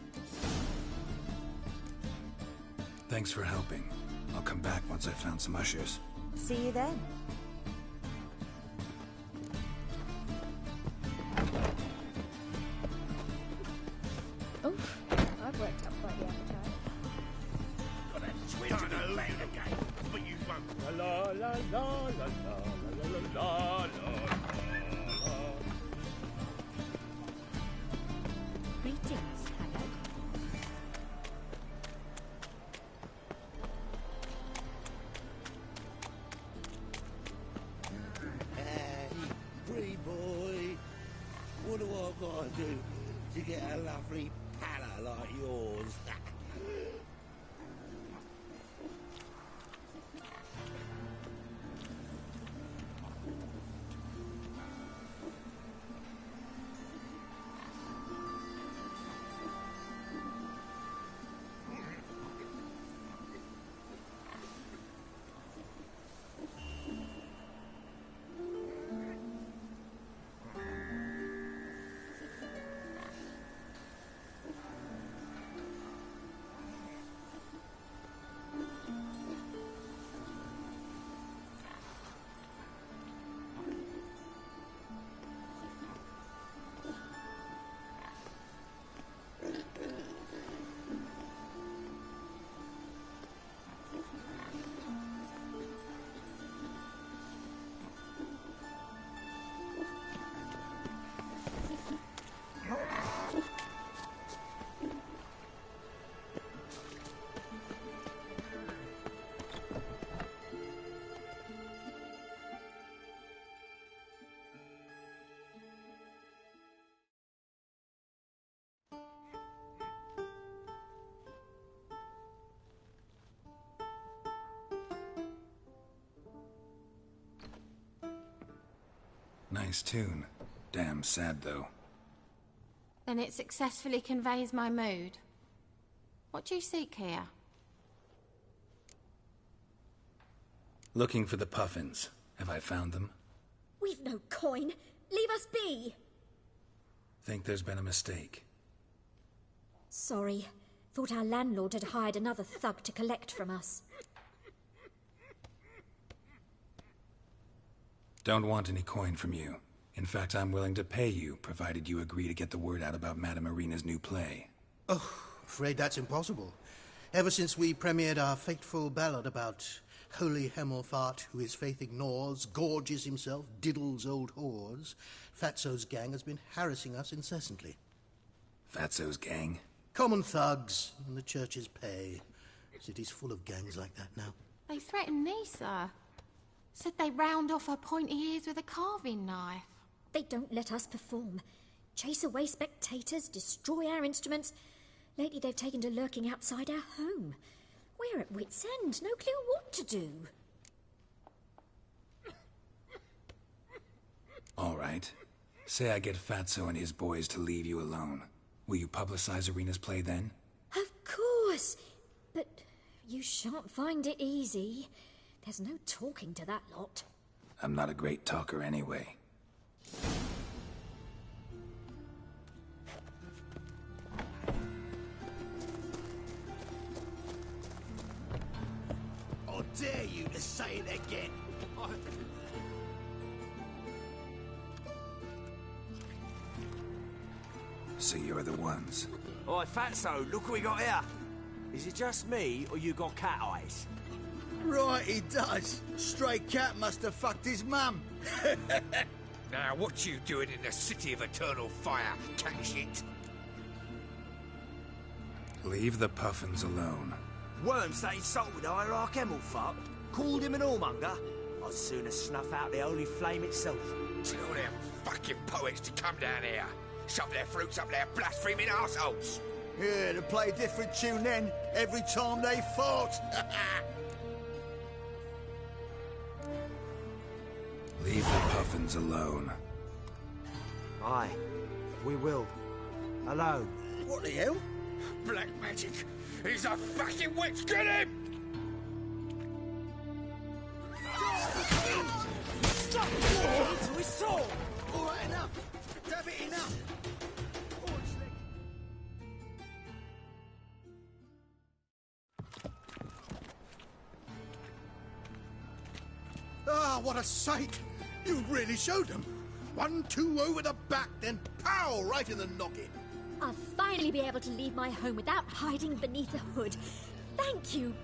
Thanks for helping. I'll come back once I've found some ushers. See you then. Oh, I've worked up quite the appetite. got a twin to the lane again, but you won't. La la la la la la la la la. Greetings, hello. Hey, pretty boy. What do I gotta do to get a lovely pala like yours? Nice tune. Damn sad, though. Then it successfully conveys my mood. What do you seek here? Looking for the puffins. Have I found them? We've no coin. Leave us be. Think there's been a mistake. Sorry. Thought our landlord had hired another thug to collect from us. Don't want any coin from you. In fact, I'm willing to pay you, provided you agree to get the word out about Madame Irina's new play. Oh, afraid that's impossible. Ever since we premiered our fateful ballad about holy Hemmelfart, who his faith ignores, gorges himself, diddles old whores, Fatso's gang has been harassing us incessantly. Fatso's gang? Common thugs in the church's pay. City's full of gangs like that now. They threatened me, sir. Said they round off her pointy ears with a carving knife. They don't let us perform. Chase away spectators, destroy our instruments. Lately they've taken to lurking outside our home. We're at wit's end, no clue what to do. All right. Say I get Fatso and his boys to leave you alone. Will you publicize Irina's play then? Of course. But you shan't find it easy. There's no talking to that lot. I'm not a great talker anyway. I dare you to say it again. So you're the ones. Oi, Fatso, look what we got here. Is it just me, or you got cat eyes? Right, he does. Stray cat must have fucked his mum. Now, what you doing in the city of eternal fire, cat shit? Leave the puffins alone. Worms that insulted Hierarch Hemmelfart, called him an whoremonger. I'd sooner snuff out the holy flame itself. Tell them fucking poets to come down here. Shove their fruits up their blaspheming arseholes. Yeah, to play a different tune then, every time they fought. Leave the puffins alone. Aye, we will. Alone. What the hell? Black magic! He's a fucking witch! Get him! Stop! Into his soul! All right, enough! Damn it, enough! Ah, what a sight! You really showed them. 1-2 over the back, then pow! Right in the noggin. I'll finally be able to leave my home without hiding beneath a hood. Thank you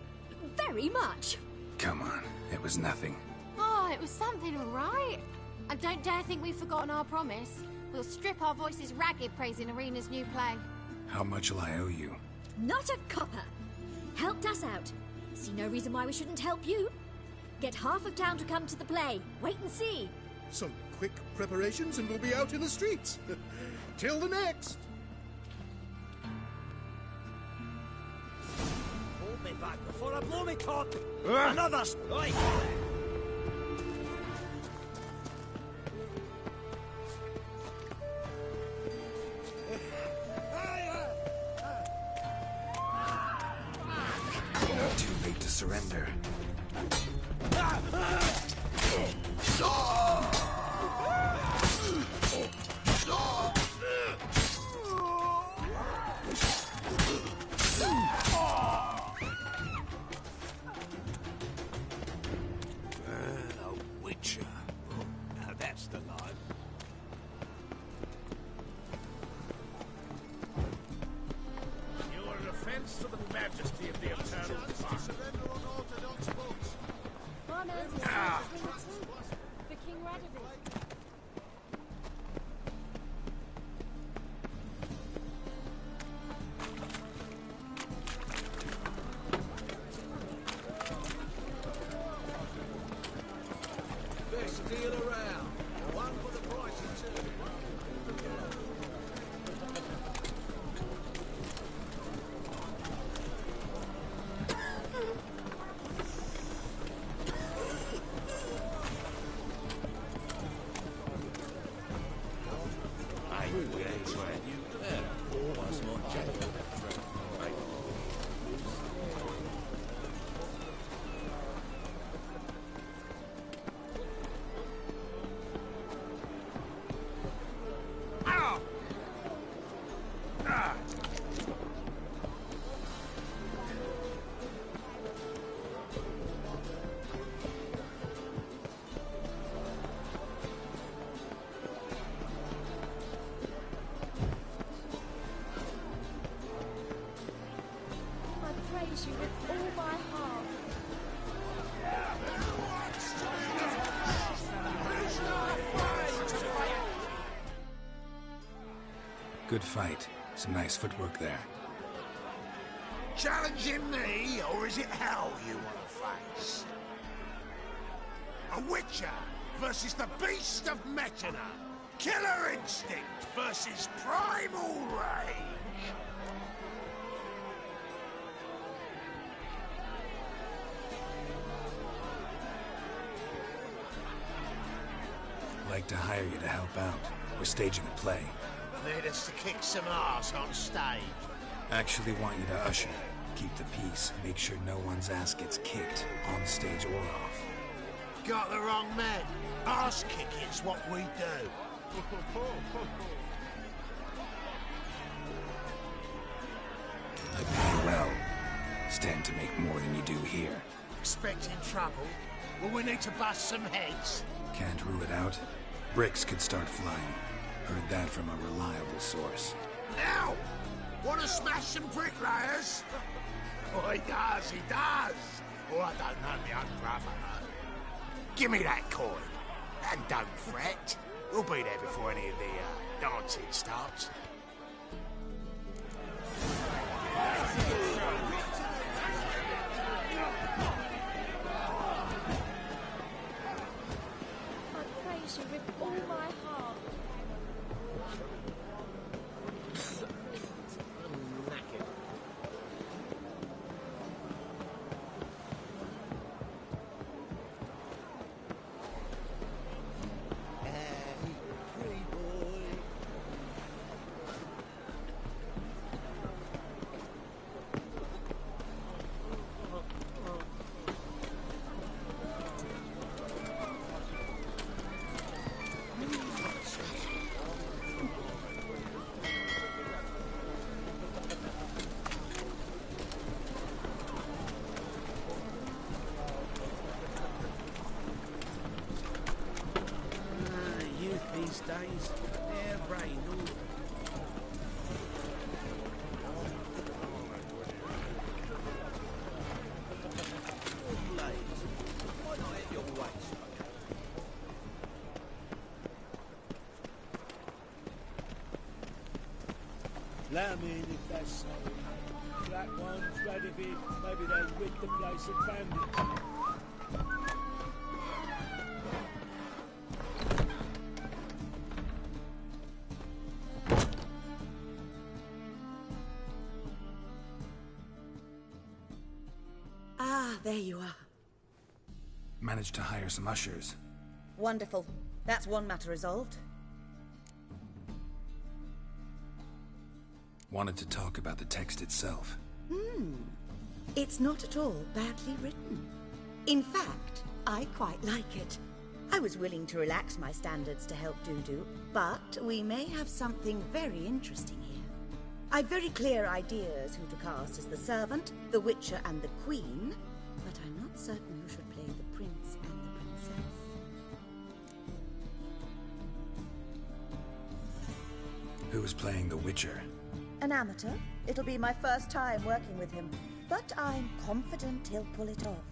very much. Come on, it was nothing. Oh, it was something, all right. And don't dare think we've forgotten our promise. We'll strip our voices ragged praising Irina's new play. How much will I owe you? Not a copper. Helped us out. See no reason why we shouldn't help you. Get half of town to come to the play. Wait and see. Some quick preparations and we'll be out in the streets. Till the next. Hold me back before I blow me cock! Another strike! Too late to surrender. Best deal around. One for the price of two. praise you with all my heart. Good fight. Some nice footwork there. Challenging me, or is it hell you want to face? A Witcher versus the Beast of Mechana. Killer instinct versus primal rage. Like to hire you to help out. We're staging a play. Need us to kick some ass on stage. Actually want you to usher. Keep the peace. Make sure no one's ass gets kicked, on stage or off. Got the wrong man. Ass kicking's what we do. I pay well. Stand to make more than you do here. Expecting trouble? Well, we need to bust some heads. Can't rule it out. Bricks could start flying. Heard that from a reliable source. Now! Want to smash some bricklayers? Oh, he does, he does. Oh, I don't know my own brother. Give me that coin. And don't fret. We'll be there before any of the dancing starts. I praise you with all my heart. These days, they're brain all. Why not at your waist? Let 'em in if they're sorry. Black ones, red of it, maybe they rid the place of bandits. Ah, there you are. Managed to hire some ushers. Wonderful. That's one matter resolved. Wanted to talk about the text itself. It's not at all badly written. In fact, I quite like it. I was willing to relax my standards to help Dudu, but we may have something very interesting here. I've very clear ideas who to cast as the servant, the Witcher, and the Queen, but I'm not certain who should play the Prince and the Princess. Who's playing the Witcher? An amateur. It'll be my first time working with him, but I'm confident he'll pull it off.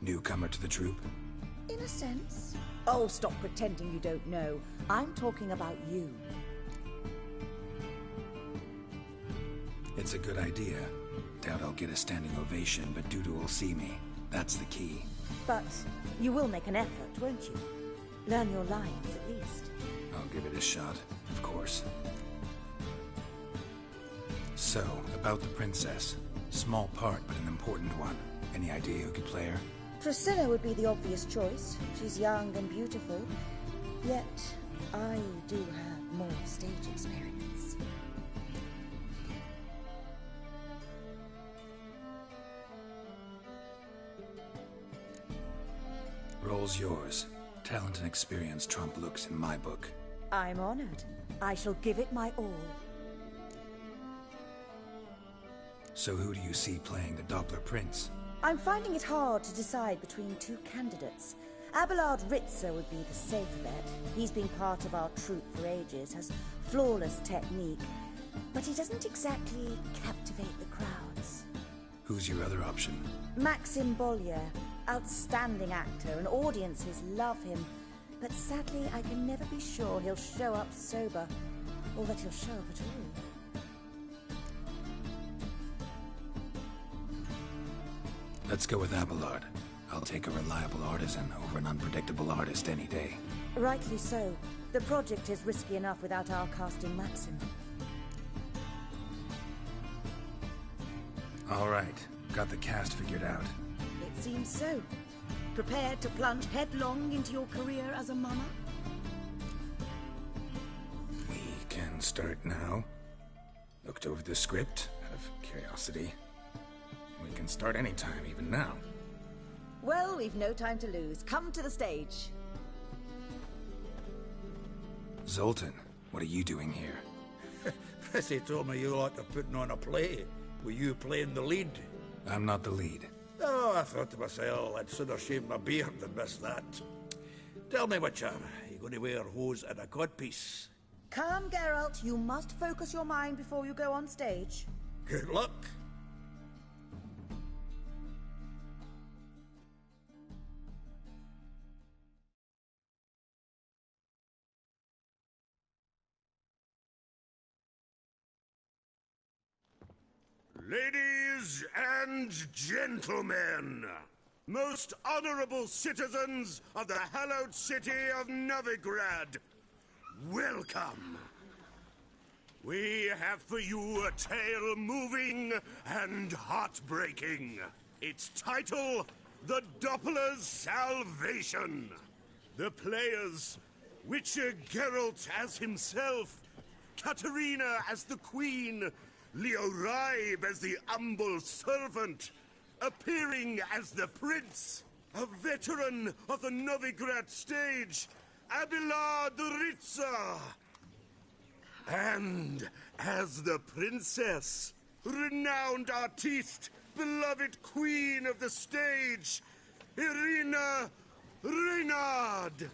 Newcomer to the troupe? In a sense. Oh, stop pretending you don't know. I'm talking about you. It's a good idea. Doubt I'll get a standing ovation, but Dudu will see me. That's the key. But you will make an effort, won't you? Learn your lines, at least. I'll give it a shot, of course. So, about the princess. Small part, but an important one. Any idea who could play her? Priscilla would be the obvious choice. She's young and beautiful. Yet, I do have more stage experience. Role's yours. Talent and experience trump looks in my book. I'm honored. I shall give it my all. So who do you see playing the Doppler Prince? I'm finding it hard to decide between two candidates. Abelard Ritzer would be the safe bet. He's been part of our troupe for ages, has flawless technique, but he doesn't exactly captivate the crowds. Who's your other option? Maxim Bollier, outstanding actor, and audiences love him. But sadly, I can never be sure he'll show up sober, or that he'll show up at all. Let's go with Abelard. I'll take a reliable artisan over an unpredictable artist any day. Rightly so. The project is risky enough without our casting Maxim. All right, got the cast figured out. It seems so. Prepared to plunge headlong into your career as a mama? We can start now. Looked over the script out of curiosity. We can start anytime, even now. Well, we've no time to lose. Come to the stage. Zoltan, what are you doing here? Prissy told me you liked putting on a play. Were you playing the lead? I'm not the lead. Oh, I thought to myself, I'd sooner shave my beard than miss that. Tell me, Witcher, are you going to wear hose and a codpiece? Come, Geralt. You must focus your mind before you go on stage. Good luck. Ladies and gentlemen, most honorable citizens of the hallowed city of Novigrad, welcome. We have for you a tale moving and heartbreaking. Its title, The Doppler's Salvation. The players, Witcher Geralt as himself, Katerina as the Queen, Leo Raib as the humble servant, appearing as the prince, a veteran of the Novigrad stage, Abelard Ritza. And as the princess, renowned artiste, beloved queen of the stage, Irina Reynard.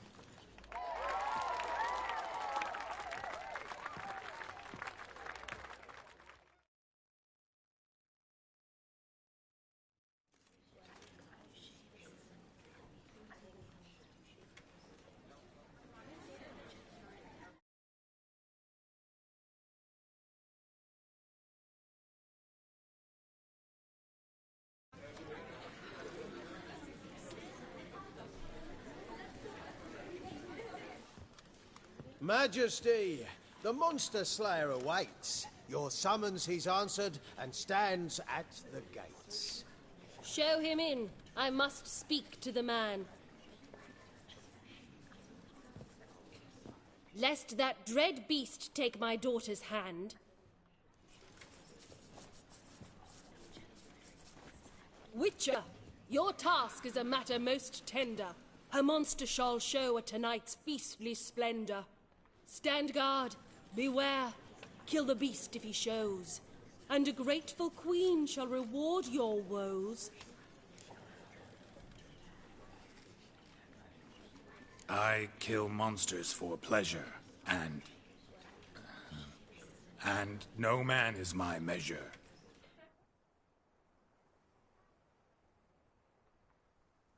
Majesty, the monster slayer awaits. Your summons he's answered and stands at the gates. Show him in. I must speak to the man. Lest that dread beast take my daughter's hand. Witcher, your task is a matter most tender. A monster shall show at tonight's feastly splendor. Stand guard, beware, kill the beast if he shows, and a grateful queen shall reward your woes. I kill monsters for pleasure, and no man is my measure.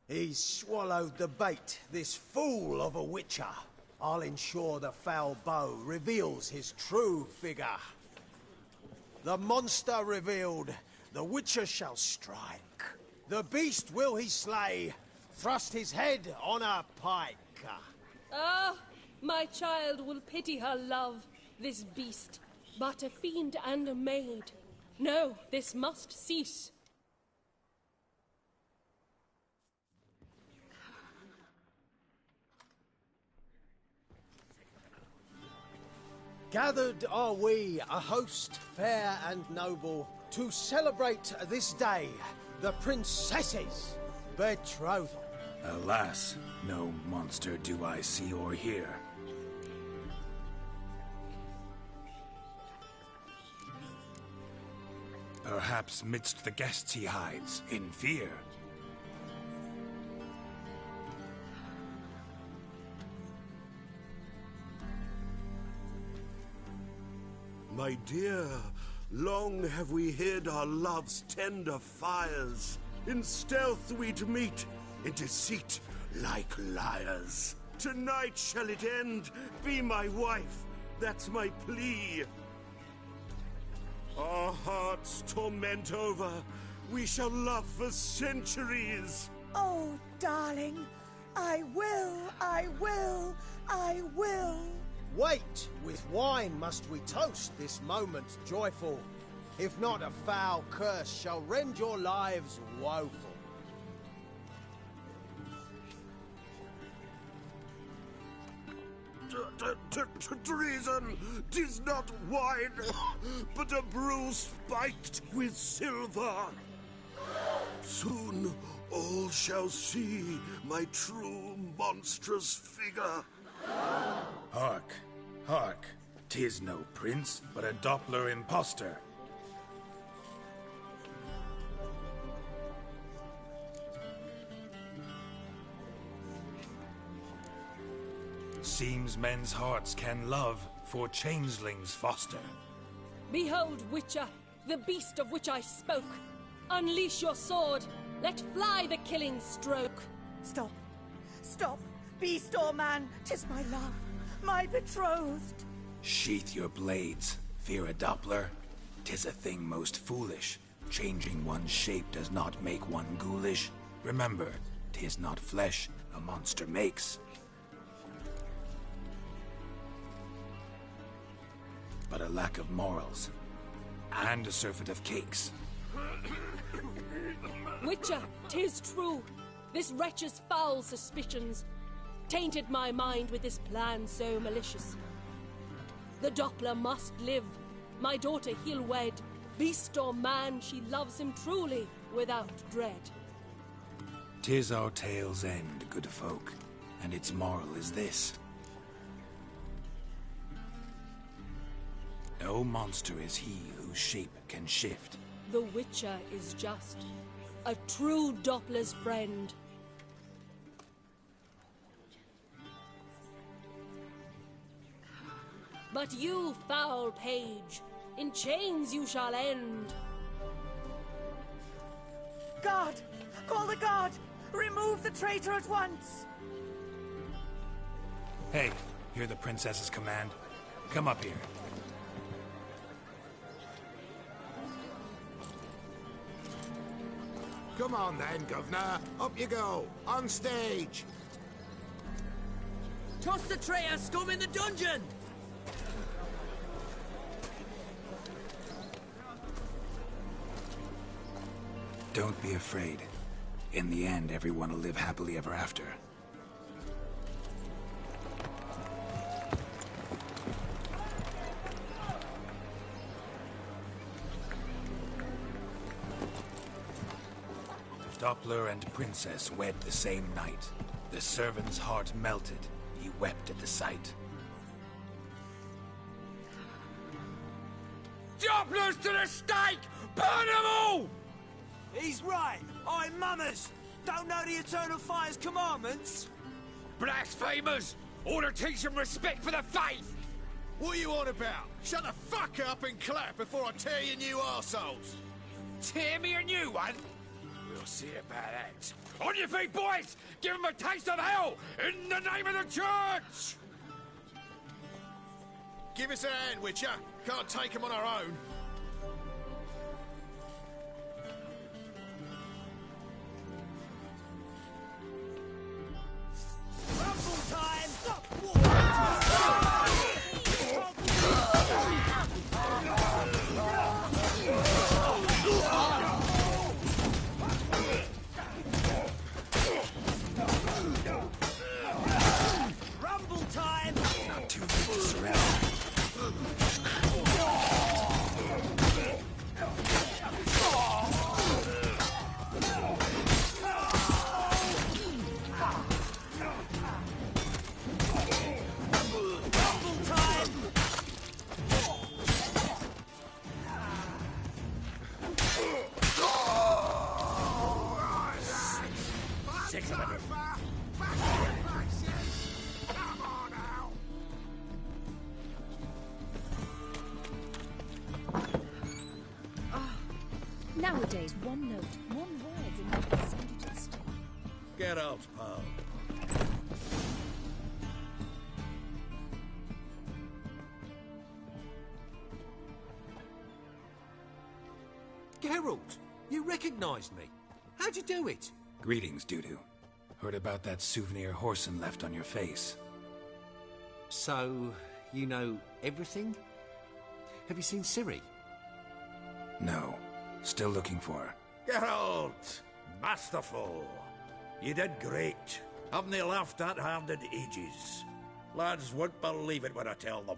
He's swallowed the bait, this fool of a witcher. I'll ensure the foul bow reveals his true figure. The monster revealed, the witcher shall strike. The beast will he slay, thrust his head on a pike. Ah, my child will pity her love, this beast, but a fiend and a maid. No, this must cease. Gathered are we, a host fair and noble, to celebrate this day, the princess's betrothal. Alas, no monster do I see or hear. Perhaps midst the guests he hides, in fear. My dear Long have we hid our love's tender fires. In stealth we'd meet, in deceit like liars. Tonight shall it end, be my wife, that's my plea. Our hearts torment over, we shall love for centuries. Oh, darling, I will, I will, I will. Wait, with wine must we toast this moment joyful. If not, a foul curse shall rend your lives woeful. Treason, 'tis not wine, but a brew spiked with silver. Soon all shall see my true monstrous figure. Hark, hark, 'tis no prince, but a Doppler impostor. Seems men's hearts can love, for changelings foster. Behold, Witcher, the beast of which I spoke. Unleash your sword. Let fly the killing stroke. Stop. Stop. Beast or man, 'tis my love, my betrothed. Sheath your blades, fear a Doppler. 'Tis a thing most foolish. Changing one's shape does not make one ghoulish. Remember, 'tis not flesh a monster makes, but a lack of morals, and a surfeit of cakes. Witcher, 'tis true. This wretch's foul suspicions tainted my mind with this plan so malicious. The Doppler must live. My daughter he'll wed. Beast or man, she loves him truly, without dread. 'Tis our tale's end, good folk, and its moral is this. No monster is he whose shape can shift. The Witcher is just a true Doppler's friend. But you, foul page, in chains you shall end. Guard! Call the guard! Remove the traitor at once! Hey, hear the princess's command? Come up here. Come on then, Governor. Up you go. On stage. Toss the traitor scum in the dungeon! Don't be afraid. In the end, everyone will live happily ever after. Doppler and princess wed the same night. The servant's heart melted. He wept at the sight. Dopplers to the stake! Burn them all! He's right. I'm mummers. Don't know the Eternal Fire's commandments? Blasphemers! Order teach them respect for the faith! What are you on about? Shut the fuck up and clap before I tear you new arseholes! Tear me a new one? We'll see about that. On your feet, boys! Give them a taste of hell in the name of the church! Give us a hand, Witcher. Can't take them on our own. Rumble time! Rumble time! Not too big to surround. Nowadays, one note, one word's enough to send you to the store. Get out, pal. Geralt, you recognised me. How'd you do it? Greetings, Dudu. Heard about that souvenir Horson left on your face. So, you know everything? Have you seen Ciri? No. Still looking for her. Geralt! Masterful! You did great. Haven't they laughed that hard in ages? Lads won't believe it when I tell them.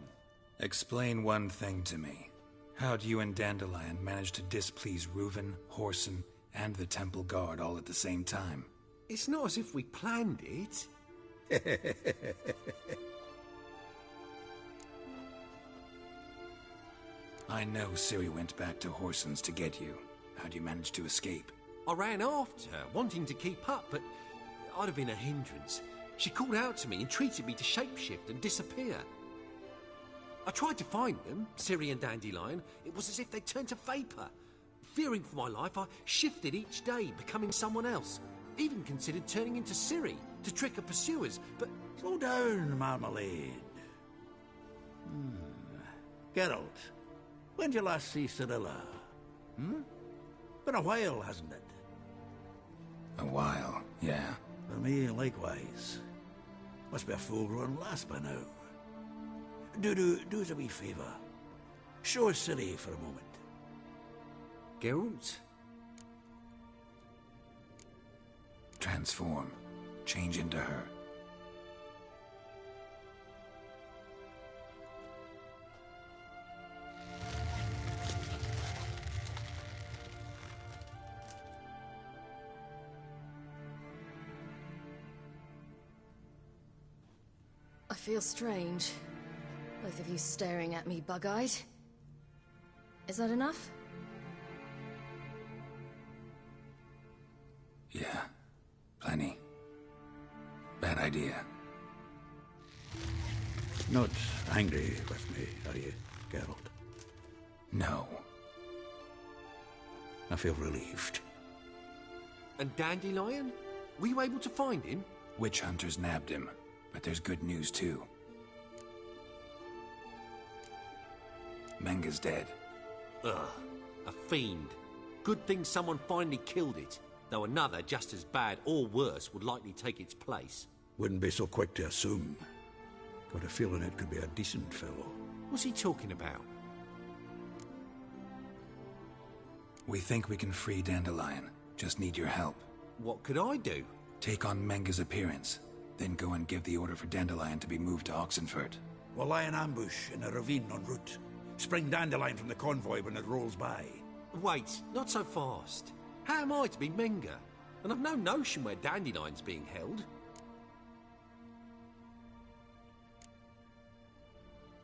Explain one thing to me. How'd you and Dandelion manage to displease Reuven, Horson, and the Temple Guard all at the same time? It's not as if we planned it. I know Ciri went back to Horson's to get you. How'd you manage to escape? I ran after her, wanting to keep up, but I'd have been a hindrance. She called out to me and treated me to shapeshift and disappear. I tried to find them, Ciri and Dandelion. It was as if they turned to vapour. Fearing for my life, I shifted each day, becoming someone else. Even considered turning into Ciri to trick her pursuers, but... Slow down, Marmalade. Geralt, when'd you last see Cirilla? Been a while, hasn't it? A while, yeah. For me, likewise. Must be a full-grown lass by now. Do us a wee favour. Show us Ciri for a moment. Geralt? Transform. Change into her. I feel strange. Both of you staring at me bug-eyed. Is that enough? Yeah. Plenty. Bad idea. Not angry with me, are you, Geralt? No. I feel relieved. And Dandelion? Were you able to find him? Witch hunters nabbed him, but there's good news too. Menga's dead. Ugh, a fiend. Good thing someone finally killed it, though another just as bad or worse would likely take its place. Wouldn't be so quick to assume. Got a feeling it could be a decent fellow. What's he talking about? We think we can free Dandelion. Just need your help. What could I do? Take on Menga's appearance, then go and give the order for Dandelion to be moved to Oxenfurt. We'll lie in ambush in a ravine en route. Spring Dandelion from the convoy when it rolls by. Wait, not so fast. How am I to be Menga? And I've no notion where Dandelion's being held.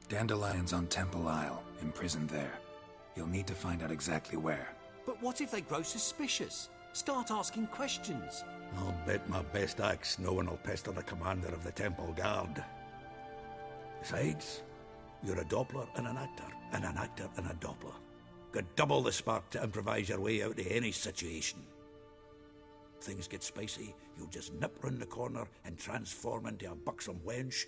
Dandelion's on Temple Isle, imprisoned there. You'll need to find out exactly where. But what if they grow suspicious? Start asking questions. I'll bet my best axe no one will pester the commander of the Temple Guard. Besides, you're a Doppler and an actor and a Doppler. Got double the spark to improvise your way out of any situation. Things get spicy, you'll just nip round the corner and transform into a buxom wench,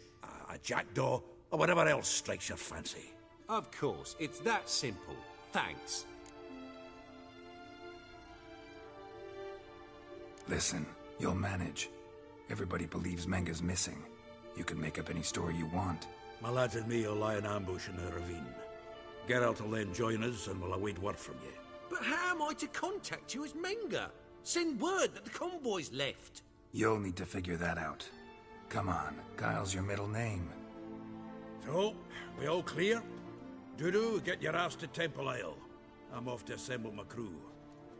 a jackdaw, or whatever else strikes your fancy. Of course, it's that simple. Thanks. Listen, you'll manage. Everybody believes Menga's missing. You can make up any story you want. My lads and me will lie in ambush in the ravine. Geralt will then join us and we'll await word from you. But how am I to contact you as Menga? Send word that the convoy's left. You'll need to figure that out. Come on, Guile's your middle name. So, we all clear? Dudu, get your ass to Temple Isle. I'm off to assemble my crew.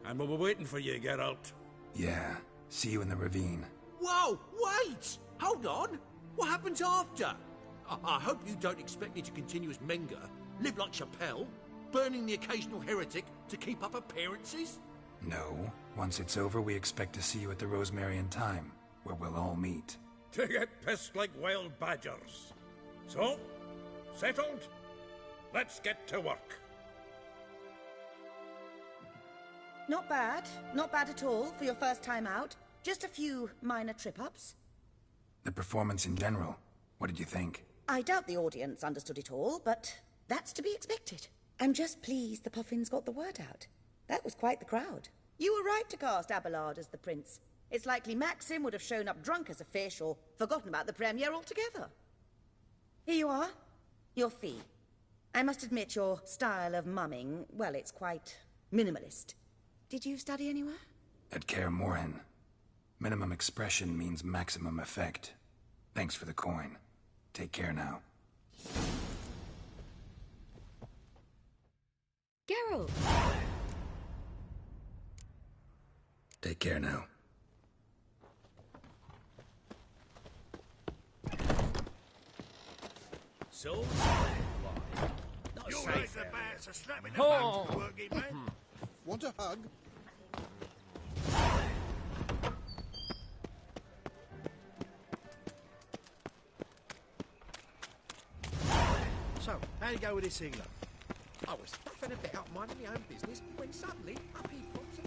And we'll be waiting for you, Geralt. Yeah, see you in the ravine. Whoa, wait! Hold on! What happens after? I hope you don't expect me to continue as Menga, live like Chappelle, burning the occasional heretic to keep up appearances? No. Once it's over, we expect to see you at the Rosemary in Time, where we'll all meet. To get pissed like wild badgers. So, settled? Let's get to work. Not bad. Not bad at all for your first time out. Just a few minor trip-ups. The performance in general, what did you think? I doubt the audience understood it all, but that's to be expected. I'm just pleased the Puffins got the word out. That was quite the crowd. You were right to cast Abelard as the prince. It's likely Maxim would have shown up drunk as a fish or forgotten about the premiere altogether. Here you are. Your fee. I must admit your style of mumming, well, it's quite minimalist. Did you study anywhere? At Kaer Morhen. Minimum expression means maximum effect. Thanks for the coin. Take care now. Geralt! Take care now. So, why? Not You're safe right out the here. bats are slapping the bones, working man. Want a hug? So, how'd you go with this healer? I was faffing about minding my own business when suddenly up he pops in.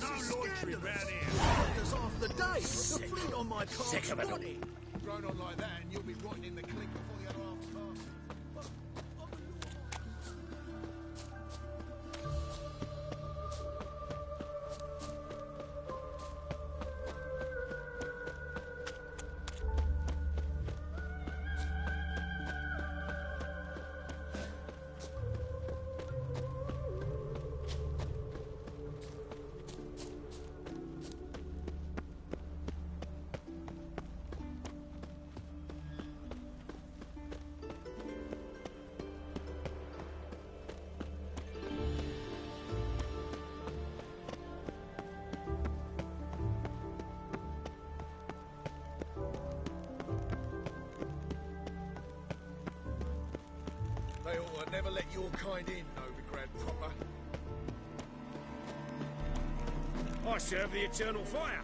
No loitering round here. Doctor's half the day. The fleet on my car's Sick of it all. body. Going on like that and you'll be rotting in the click before the other half's past. They ought to never let your kind in, Novigrad proper. I serve the eternal fire.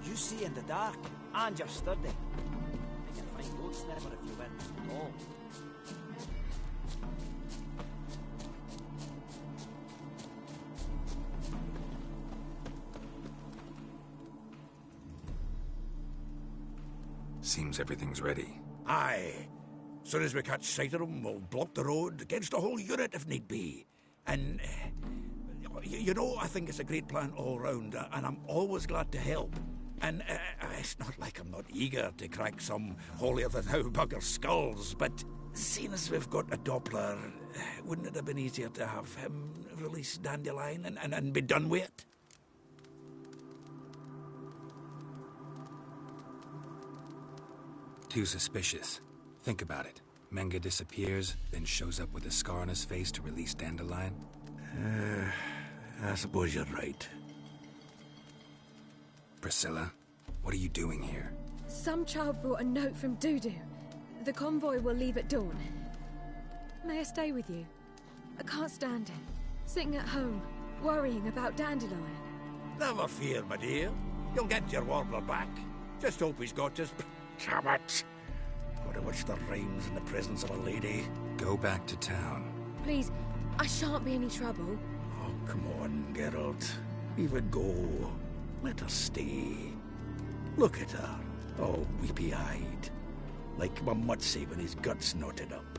You see in the dark, and you're sturdy. And you find loads never if you went at all. Seems everything's ready. Aye. Soon as we catch sight of them, we'll block the road against the whole unit if need be. And, you know, I think it's a great plan all round, and I'm always glad to help. And it's not like I'm not eager to crack some holier-than-thou bugger skulls, but seeing as we've got a Doppler, wouldn't it have been easier to have him release Dandelion and be done with it? Too suspicious. Think about it. Menga disappears, then shows up with a scar on his face to release Dandelion. I suppose you're right. Priscilla, what are you doing here? Some child brought a note from Dudu. The convoy will leave at dawn. May I stay with you? I can't stand it. Sitting at home, worrying about Dandelion. Never fear, my dear. You'll get your warbler back. Just hope he's got his... Damn it! Got to watch the rhymes in the presence of a lady. Go back to town. Please, I shan't be any trouble. Oh, come on, Geralt. Even go. Let her stay. Look at her, all weepy-eyed. Like Mamutsi when his guts knotted up.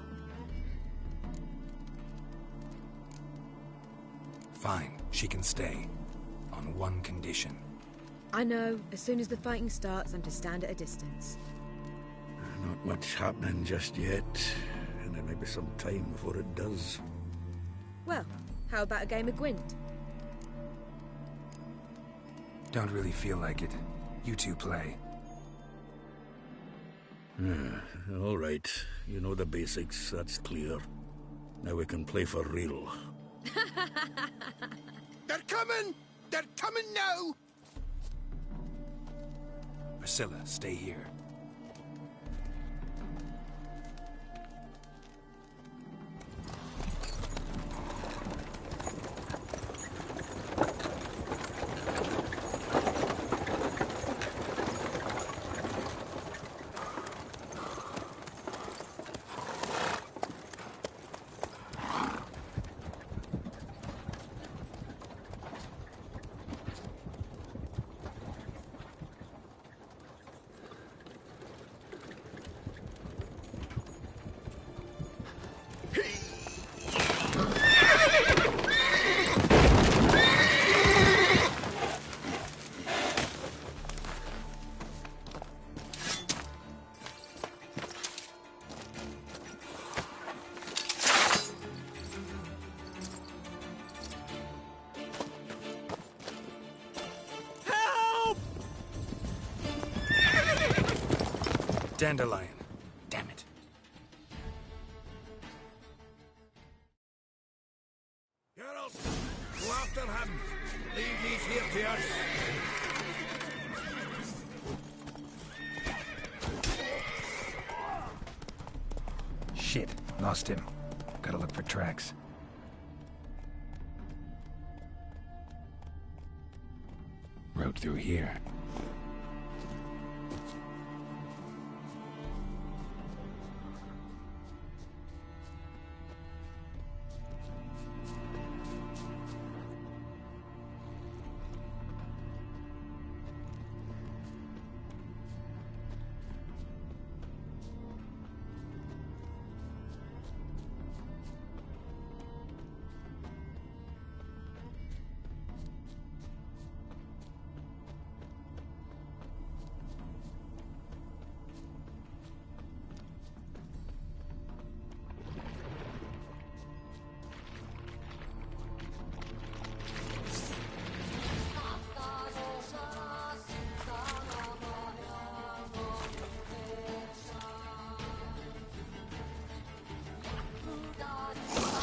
Fine, she can stay. On one condition. I know, as soon as the fighting starts, I'm to stand at a distance. Not much happening just yet, and there may be some time before it does. Well, how about a game of Gwent? Don't really feel like it. You two play. All right. You know the basics, that's clear. Now we can play for real. They're coming! They're coming now! Priscilla, stay here. Dandelion. Damn it. Geralt, go after him. Leave these here to us. Shit, lost him. Gotta look for tracks. Road through here.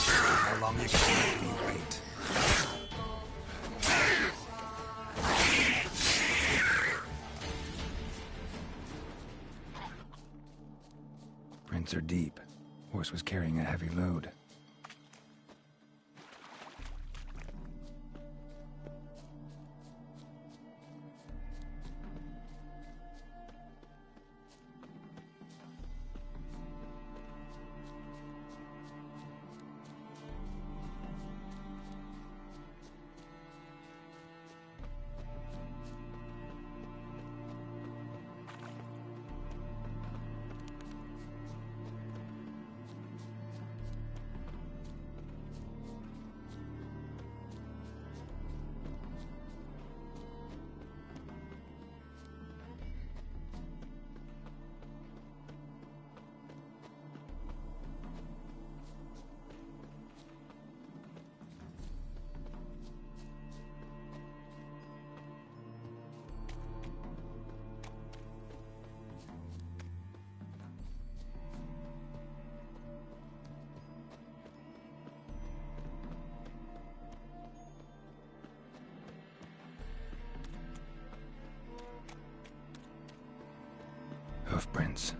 How long you can make me wait? Prints are deep. Horse was carrying a heavy load. Hoofprints.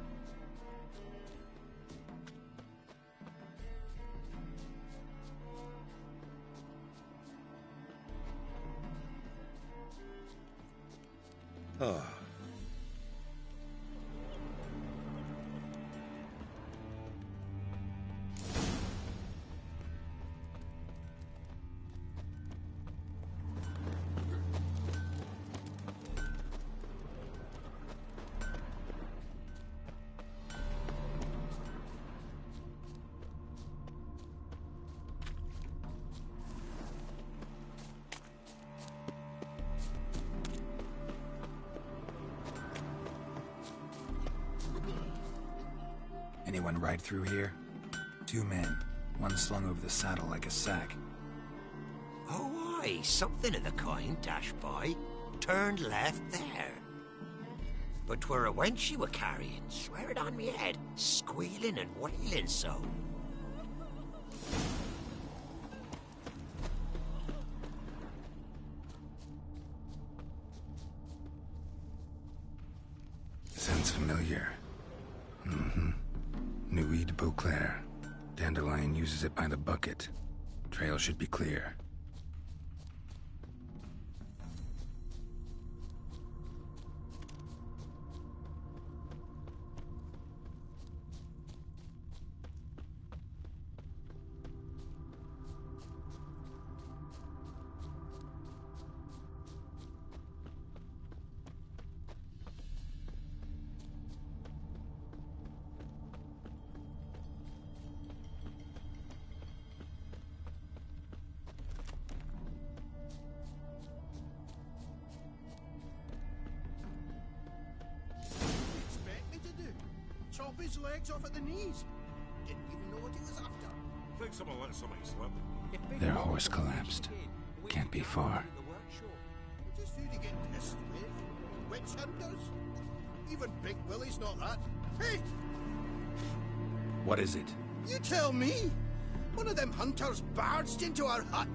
Ah. Anyone ride through here? 2 men, one slung over the saddle like a sack. Oh, aye, something of the kind dashed by. Turned left there. But 'twere a wench she were carrying, swear it on me head, squealing and wailing so. Sounds familiar. Nuit de Beauclair. Dandelion uses it by the bucket. Trail should be clear. Chop his legs off at the knees. Didn't even know what he was after. Think someone let something slip. Their horse collapsed. Can't be far. Just who to get pissed with? Witch hunters? Even Big Willie's not that. Hey! What is it? You tell me! One of them hunters barged into our hut,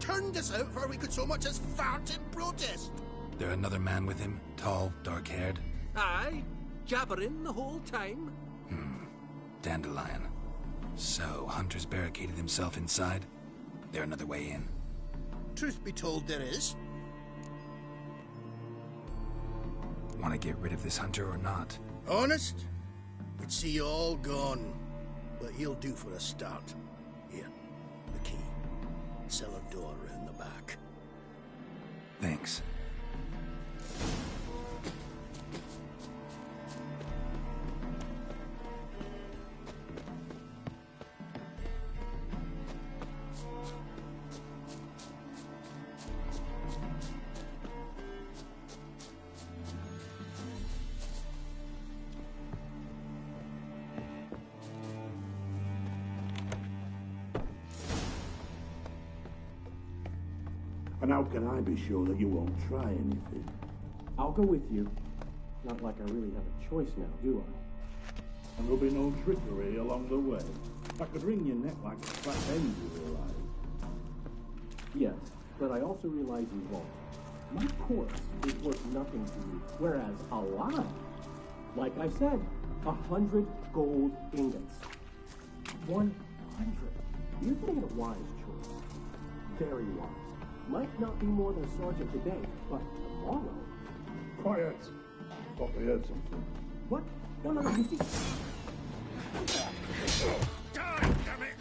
turned us out before we could so much as fart in protest. There another man with him? Tall, dark-haired? Aye, jabbering the whole time. Dandelion. So, Hunter's barricaded himself inside? There another way in? Truth be told, there is. Want to get rid of this Hunter or not? Honest? We'd see you all gone. But he'll do for a start. Here, the key. Cellar door round the back. Thanks. And how can I be sure that you won't try anything? I'll go with you. Not like I really have a choice now, do I? And there'll be no trickery along the way. I could wring your neck like a flat end, you realize. Yes, but I also realize you won't. My corpse is worth nothing to you, whereas alive, like I said, 100 gold ingots. 100. You've made a wise choice. Very wise. Might not be more than a sergeant today, but tomorrow... Quiet. Thought I heard something. What? No, you see... Die, damn it!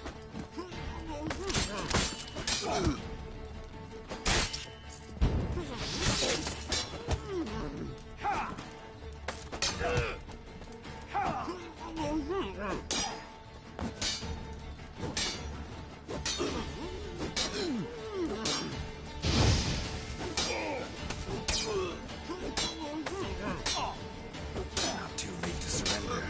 Not too late to surrender.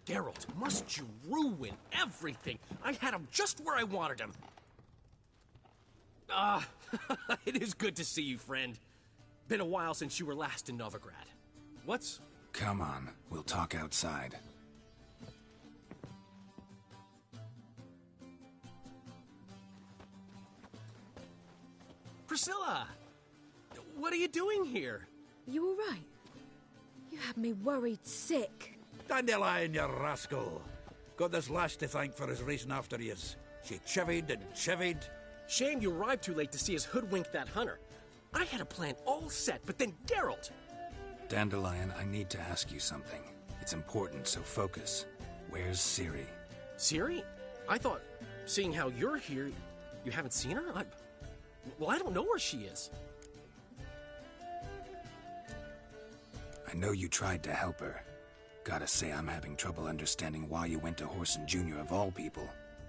Geralt, must you ruin everything? I had him just where I wanted him. It is good to see you, friend. Been a while since you were last in Novigrad. What's... Come on, we'll talk outside. Priscilla! What are you doing here? You all right? You had me worried sick. Dandelion, you rascal. Got this lass to thank for his racing after yous. She chivied and chivied. Shame you arrived too late to see us hoodwink that hunter. I had a plan all set, but then Geralt... Dandelion, I need to ask you something. It's important, so focus. Where's Ciri? Ciri? I thought, seeing how you're here, you haven't seen her? Well, I don't know where she is. I know you tried to help her. Gotta say, I'm having trouble understanding why you went to Whoreson Jr. of all people.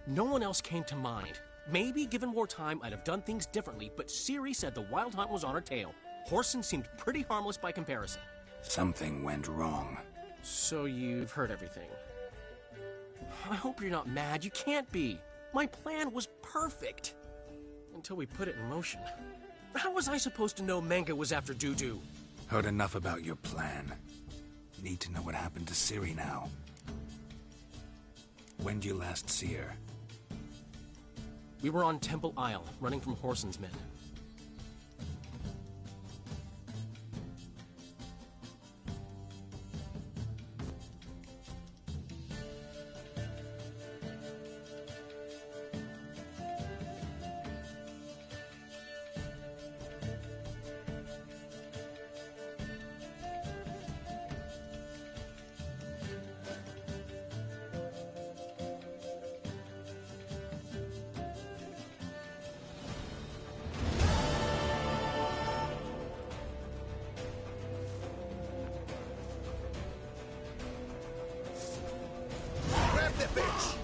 No one else came to mind. Maybe, given more time, I'd have done things differently, but Ciri said the Wild Hunt was on her tail. Whoreson seemed pretty harmless by comparison. Something went wrong. So you've heard everything. I hope you're not mad. You can't be. My plan was perfect. Until we put it in motion. How was I supposed to know Manga was after Dudu? Heard enough about your plan. Need to know what happened to Ciri now. When'd you last see her? We were on Temple Isle, running from Whoreson's men.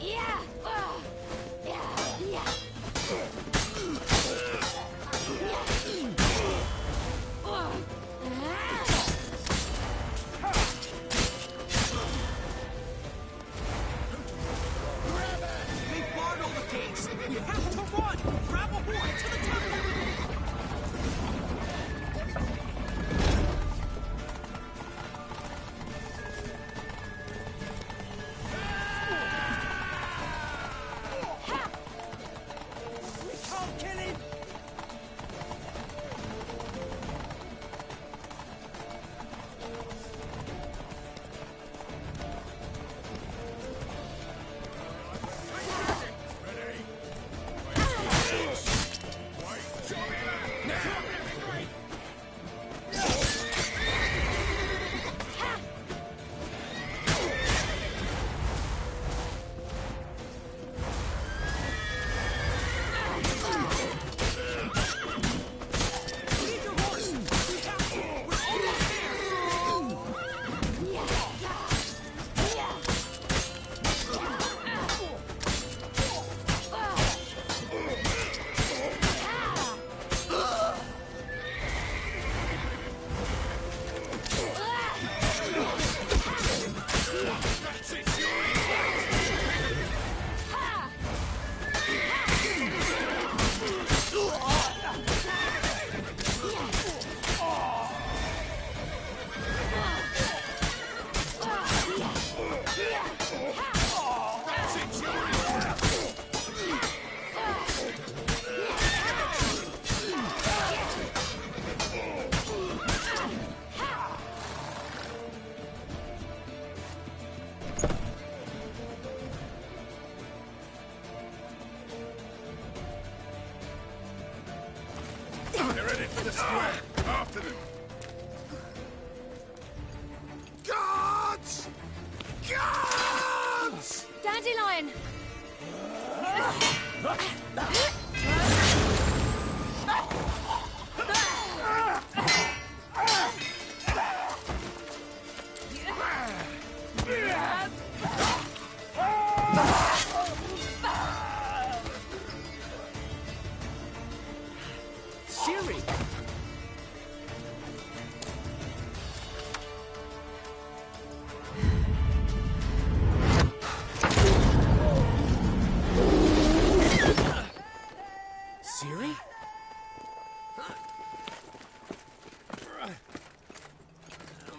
Yeah! Yeah! They barred all the gates! We have to run! Grab a horn to the temple!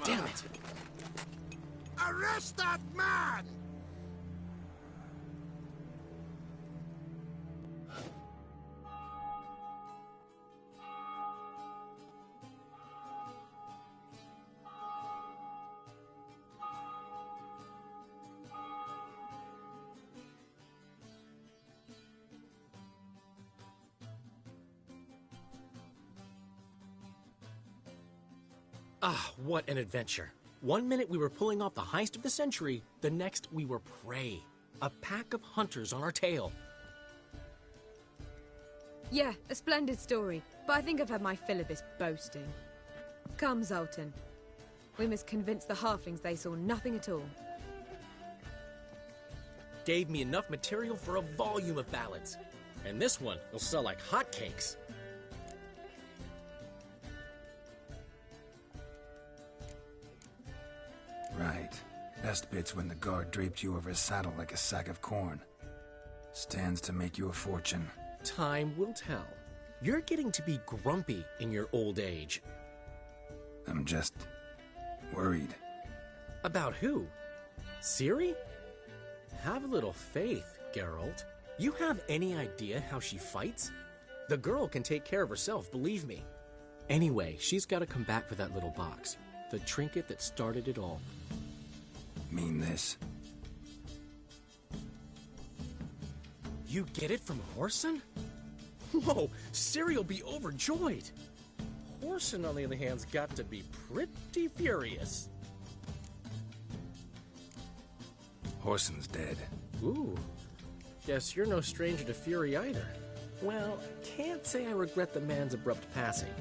Damn it! Arrest that man! Ah, what an adventure. One minute we were pulling off the heist of the century, the next we were prey. A pack of hunters on our tail. Yeah, a splendid story, but I think I've had my fill of this boasting. Come, Zoltan. We must convince the halflings they saw nothing at all. Gave me enough material for a volume of ballads. And this one will sell like hotcakes. Right. Best bit's when the guard draped you over his saddle like a sack of corn. Stands to make you a fortune. Time will tell. You're getting to be grumpy in your old age. I'm just worried. About who? Ciri? Have a little faith, Geralt. You have any idea how she fights? The girl can take care of herself, believe me. Anyway, she's got to come back for that little box. The trinket that started it all. Mean this? You get it from Whoreson? Whoa, Ciri will be overjoyed. Whoreson, on the other hand, has got to be pretty furious. Whoreson's dead. Ooh, guess you're no stranger to fury either. Well, can't say I regret the man's abrupt passing.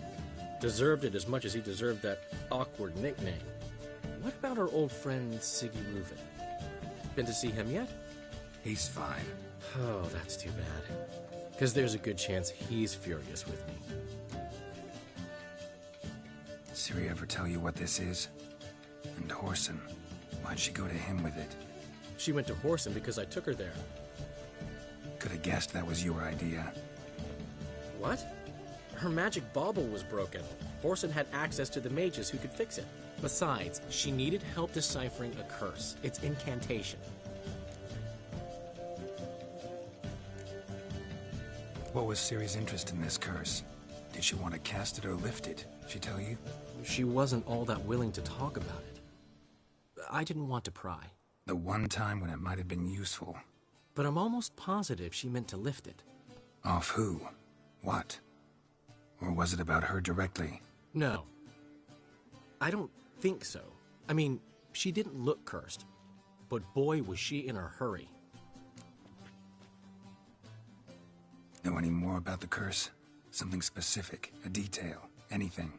Deserved it as much as he deserved that awkward nickname. What about our old friend Siggy Reuven? Been to see him yet? He's fine. Oh, that's too bad. Because there's a good chance he's furious with me. Ciri ever tell you what this is? And Whoreson, why'd she go to him with it? She went to Whoreson because I took her there. Could have guessed that was your idea. What? Her magic bauble was broken. Whoreson had access to the mages who could fix it. Besides, she needed help deciphering a curse. Its incantation. What was Ciri's interest in this curse? Did she want to cast it or lift it? She tell you? She wasn't all that willing to talk about it. I didn't want to pry. The one time when it might have been useful. But I'm almost positive she meant to lift it. Off who? What? Or was it about her directly? No. I don't think so. I mean, she didn't look cursed. But boy, was she in a hurry. Know any more about the curse? Something specific, a detail, anything?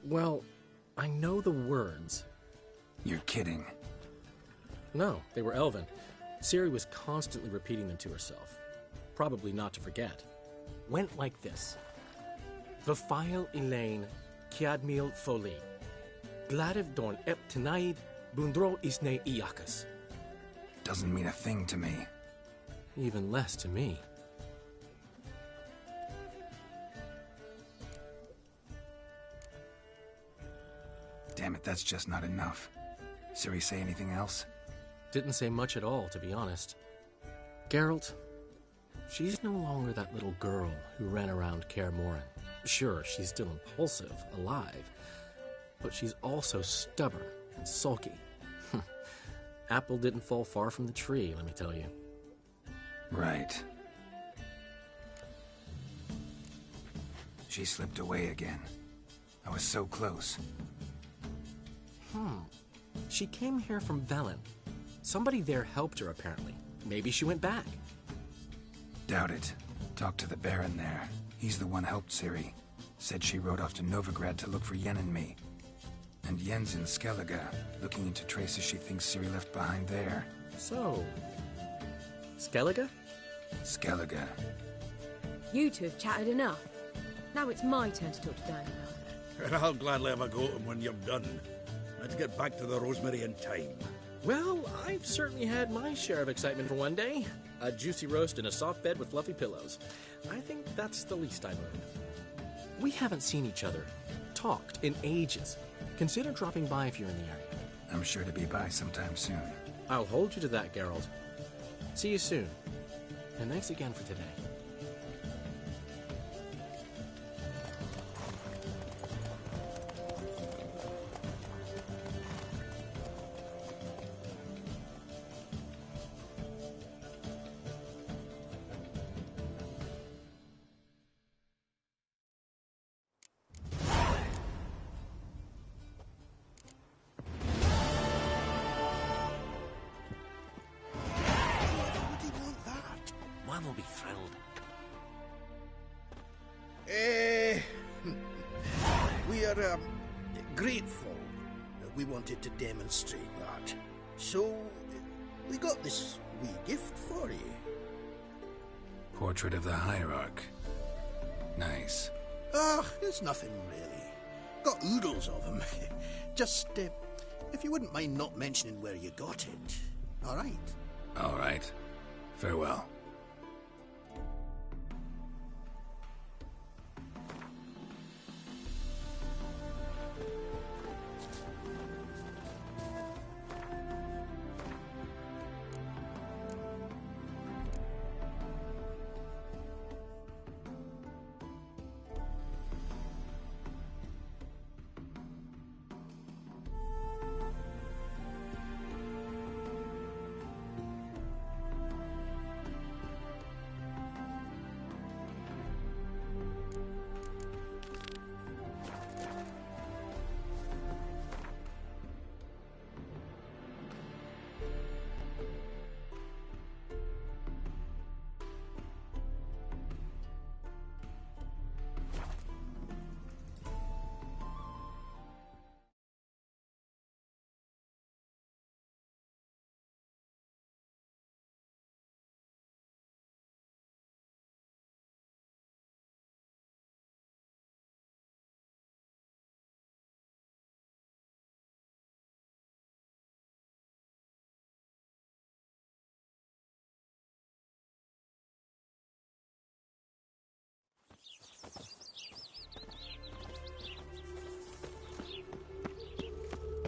Well, I know the words. You're kidding. No, they were Elven. Ciri was constantly repeating them to herself. Probably not to forget. Went like this. Vafile Elaine, Kiadmil Foli. Gladev Dorn Ep Tenaid, Bundro Isne Iakas. Doesn't mean a thing to me. Even less to me. Damn it, that's just not enough. Ciri say anything else? Didn't say much at all, to be honest. Geralt, she's no longer that little girl who ran around Kaer Morhen. Sure, she's still impulsive, alive, but she's also stubborn and sulky. Apple didn't fall far from the tree, let me tell you. Right. She slipped away again. I was so close. She came here from Velen. Somebody there helped her, apparently. Maybe she went back. Doubt it. Talked to the Baron there. He's the one helped Ciri. Said she rode off to Novigrad to look for Yen and me. And Yen's in Skellige, looking into traces she thinks Ciri left behind there. So... Skellige? Skellige. You two have chatted enough. Now it's my turn to talk to Daniel. And I'll gladly have a go at him when you're done. Let's get back to the Rosemary in time. Well, I've certainly had my share of excitement for one day. A juicy roast in a soft bed with fluffy pillows. I think that's the least I learned. We haven't seen each other, talked in ages. Consider dropping by if you're in the area. I'm sure to be by sometime soon. I'll hold you to that, Geralt. See you soon. And thanks again for today. One will be thrilled. We are grateful. We wanted to demonstrate that. So, we got this wee gift for you. Portrait of the Hierarch. Nice. There's nothing really. Got oodles of them. Just, if you wouldn't mind not mentioning where you got it. All right? All right. Farewell.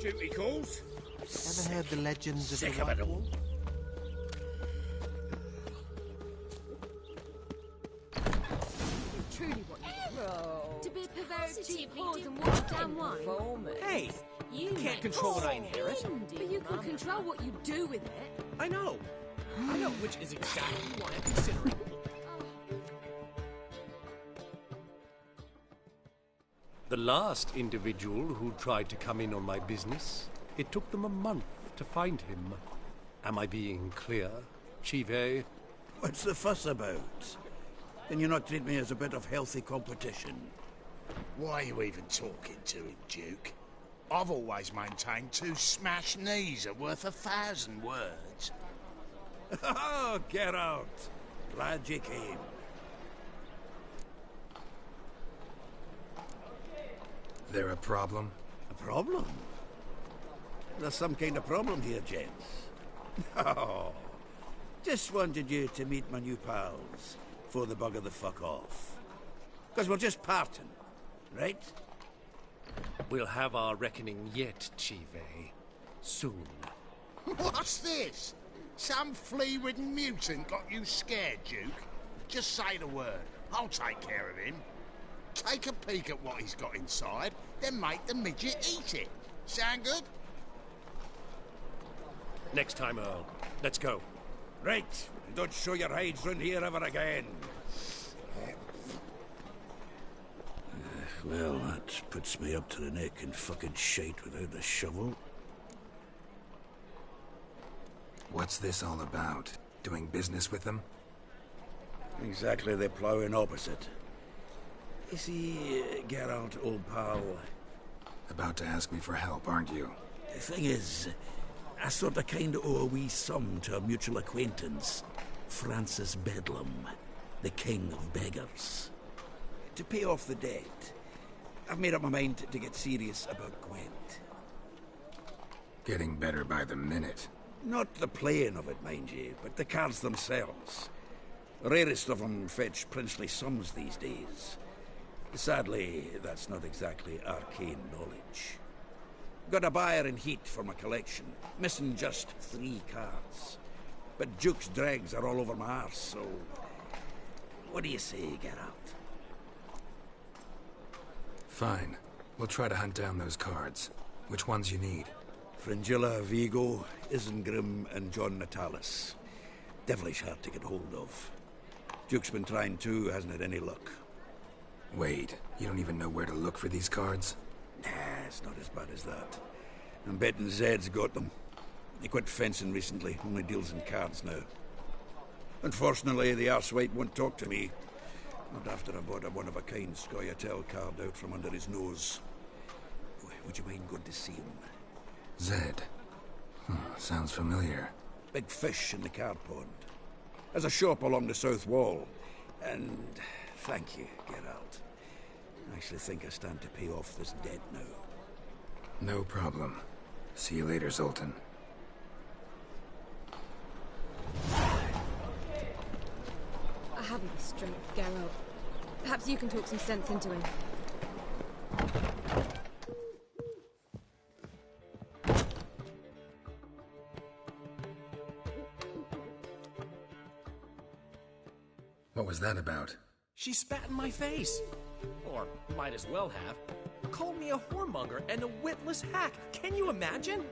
Duty calls. Ever heard the legends of Sick the of it White all. Wolf? Truly what you to be perverted cheap whores and walk down wine. Hey, you can't control what I inherit. But you can control what you do with it. I know, which is exactly why I'm considering. The last individual who tried to come in on my business, it took them a month to find him. Am I being clear, Chive? What's the fuss about? Can you not treat me as a bit of healthy competition? Why are you even talking to him, Duke? I've always maintained 2 smashed knees are worth 1,000 words. Oh, get out. Glad you came. There a problem? A problem? There's some kind of problem here, gents. Oh, just wanted you to meet my new pals before they bugger the fuck off. Because we're just parting, right? We'll have our reckoning yet, Chive. Soon. What's this? Some flea-ridden mutant got you scared, Duke? Just say the word. I'll take care of him. Take a peek at what he's got inside, then make the midget eat it. Sound good? Next time, Earl. Let's go. Right. Don't show your hides round here ever again. Well, that puts me up to the neck in fucking shite without a shovel. What's this all about? Doing business with them? Exactly the ploughing opposite. You see, Geralt, old pal... About to ask me for help, aren't you? The thing is, I sort of kind of owe a wee sum to a mutual acquaintance, Francis Bedlam, the king of beggars. To pay off the debt, I've made up my mind to get serious about Gwent. Getting better by the minute. Not the playing of it, mind you, but the cards themselves. The rarest of them fetch princely sums these days. Sadly, that's not exactly arcane knowledge. Got a buyer in heat for my collection, missing just 3 cards. But Duke's dregs are all over my arse, so... What do you say, Geralt? Fine. We'll try to hunt down those cards. Which ones you need? Fringilla, Vigo, Isengrim, and John Natalis. Devilish hard to get hold of. Duke's been trying too, hasn't had any luck. Wait, you don't even know where to look for these cards? Nah, it's not as bad as that. I'm betting Zed's got them. He quit fencing recently, only deals in cards now. Unfortunately, the arsewipe won't talk to me. Not after I bought a one-of-a-kind Scoia'tael card out from under his nose. Would you mind going to see him? Zed. Sounds familiar. Big fish in the card pond. There's a shop along the south wall. And thank you, Geralt. I actually think I stand to pay off this debt now. No problem. See you later, Zoltan. I haven't the strength, Geralt. Perhaps you can talk some sense into him. What was that about? She spat in my face. Or might as well have. Called me a whoremonger and a witless hack. Can you imagine?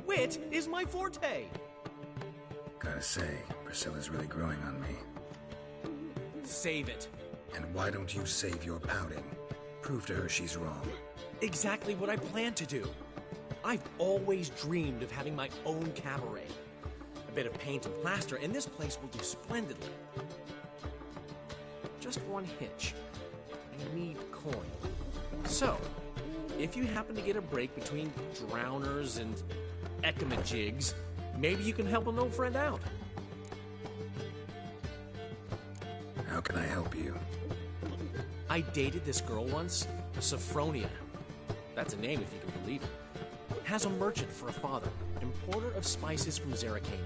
Wit is my forte. Gotta say, Priscilla's really growing on me. Save it. And why don't you save your pouting? Prove to her she's wrong. Exactly what I plan to do. I've always dreamed of having my own cabaret. A bit of paint and plaster, and this place will do splendidly. Just one hitch. I need coin. So, if you happen to get a break between drowners and ecamajigs, maybe you can help an old friend out. How can I help you? I dated this girl once, Sophronia. That's a name if you can believe it. Has a merchant for a father, importer of spices from Zerrikania.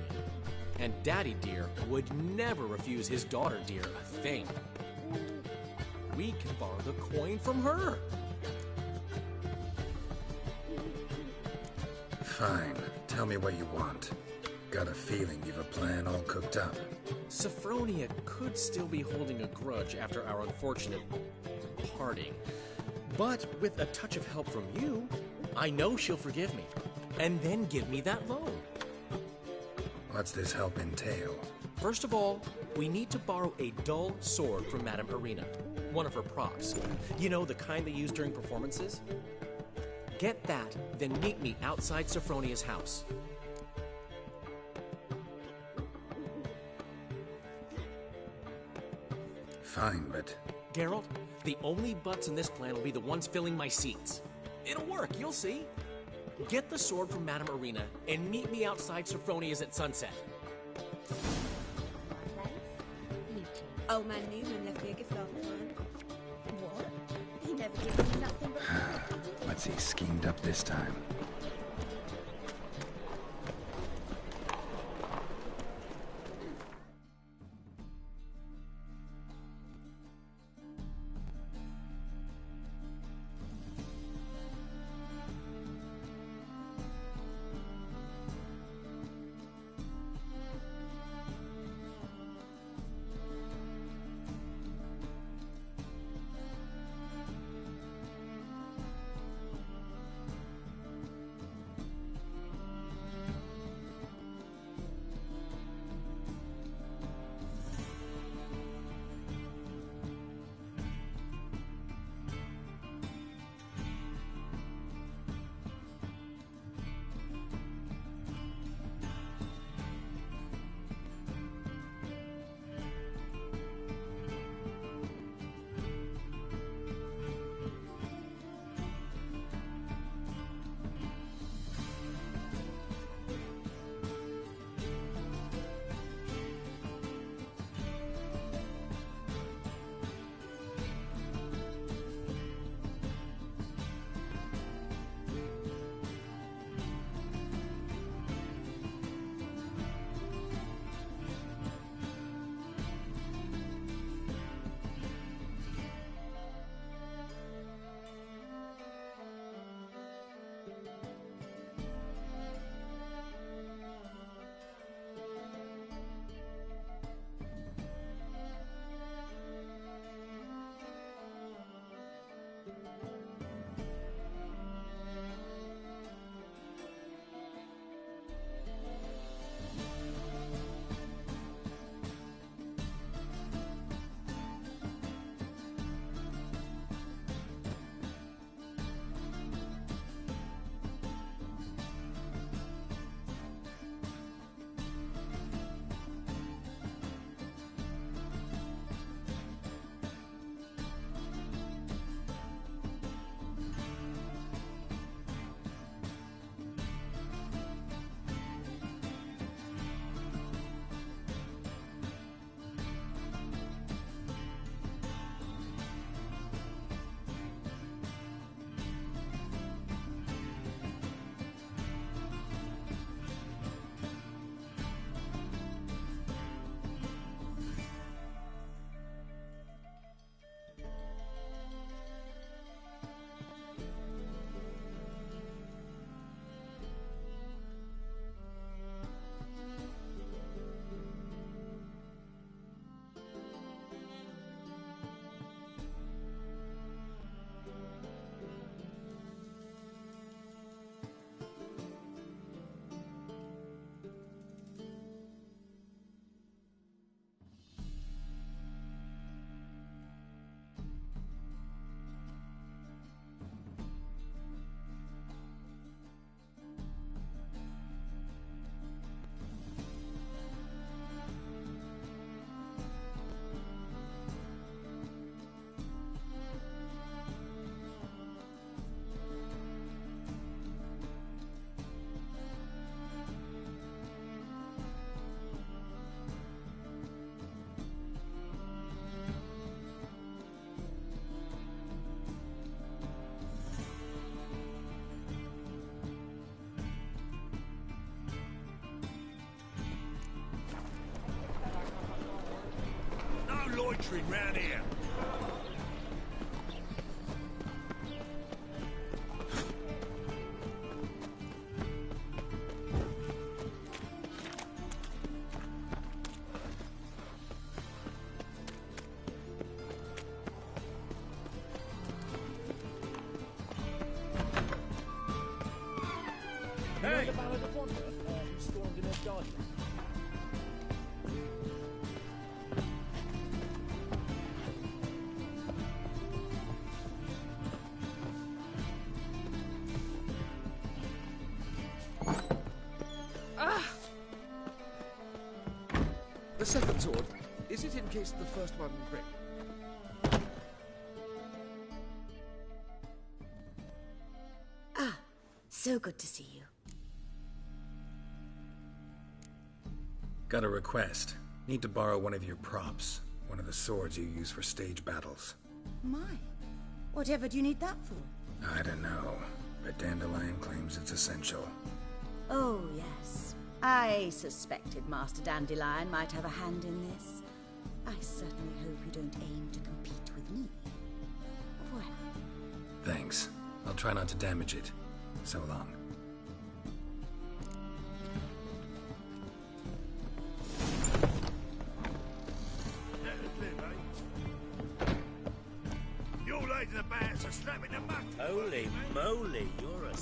And Daddy Dear would never refuse his daughter Dear a thing. We can borrow the coin from her. Fine. Tell me what you want. Got a feeling you've a plan all cooked up. Sophronia could still be holding a grudge after our unfortunate parting. But with a touch of help from you, I know she'll forgive me. And then give me that loan. What's this help entail? First of all, we need to borrow a dull sword from Madame Irina. One of her props. You know, the kind they use during performances? Get that, then meet me outside Sophronia's house. Fine, but... Geralt, the only butts in this plan will be the ones filling my seats. It'll work, you'll see. Get the sword from Madame Irina and meet me outside Sophronia's at sunset. Old man Newman left me a gift last time. What? He never gives me nothing but... What's he schemed up this time? butchering round here. Hey! The Ballad of Wonder, who stormed in his guardian. The second sword, is it in case the first one breaks? Ah, so good to see you. Got a request. Need to borrow one of your props. One of the swords you use for stage battles. My, whatever do you need that for? I don't know, but Dandelion claims it's essential. Oh, yes. I suspected Master Dandelion might have a hand in this. I certainly hope you don't aim to compete with me. Well. Thanks. I'll try not to damage it. So long. Your ladies are bad, so slap in the muck. Holy moly, you're a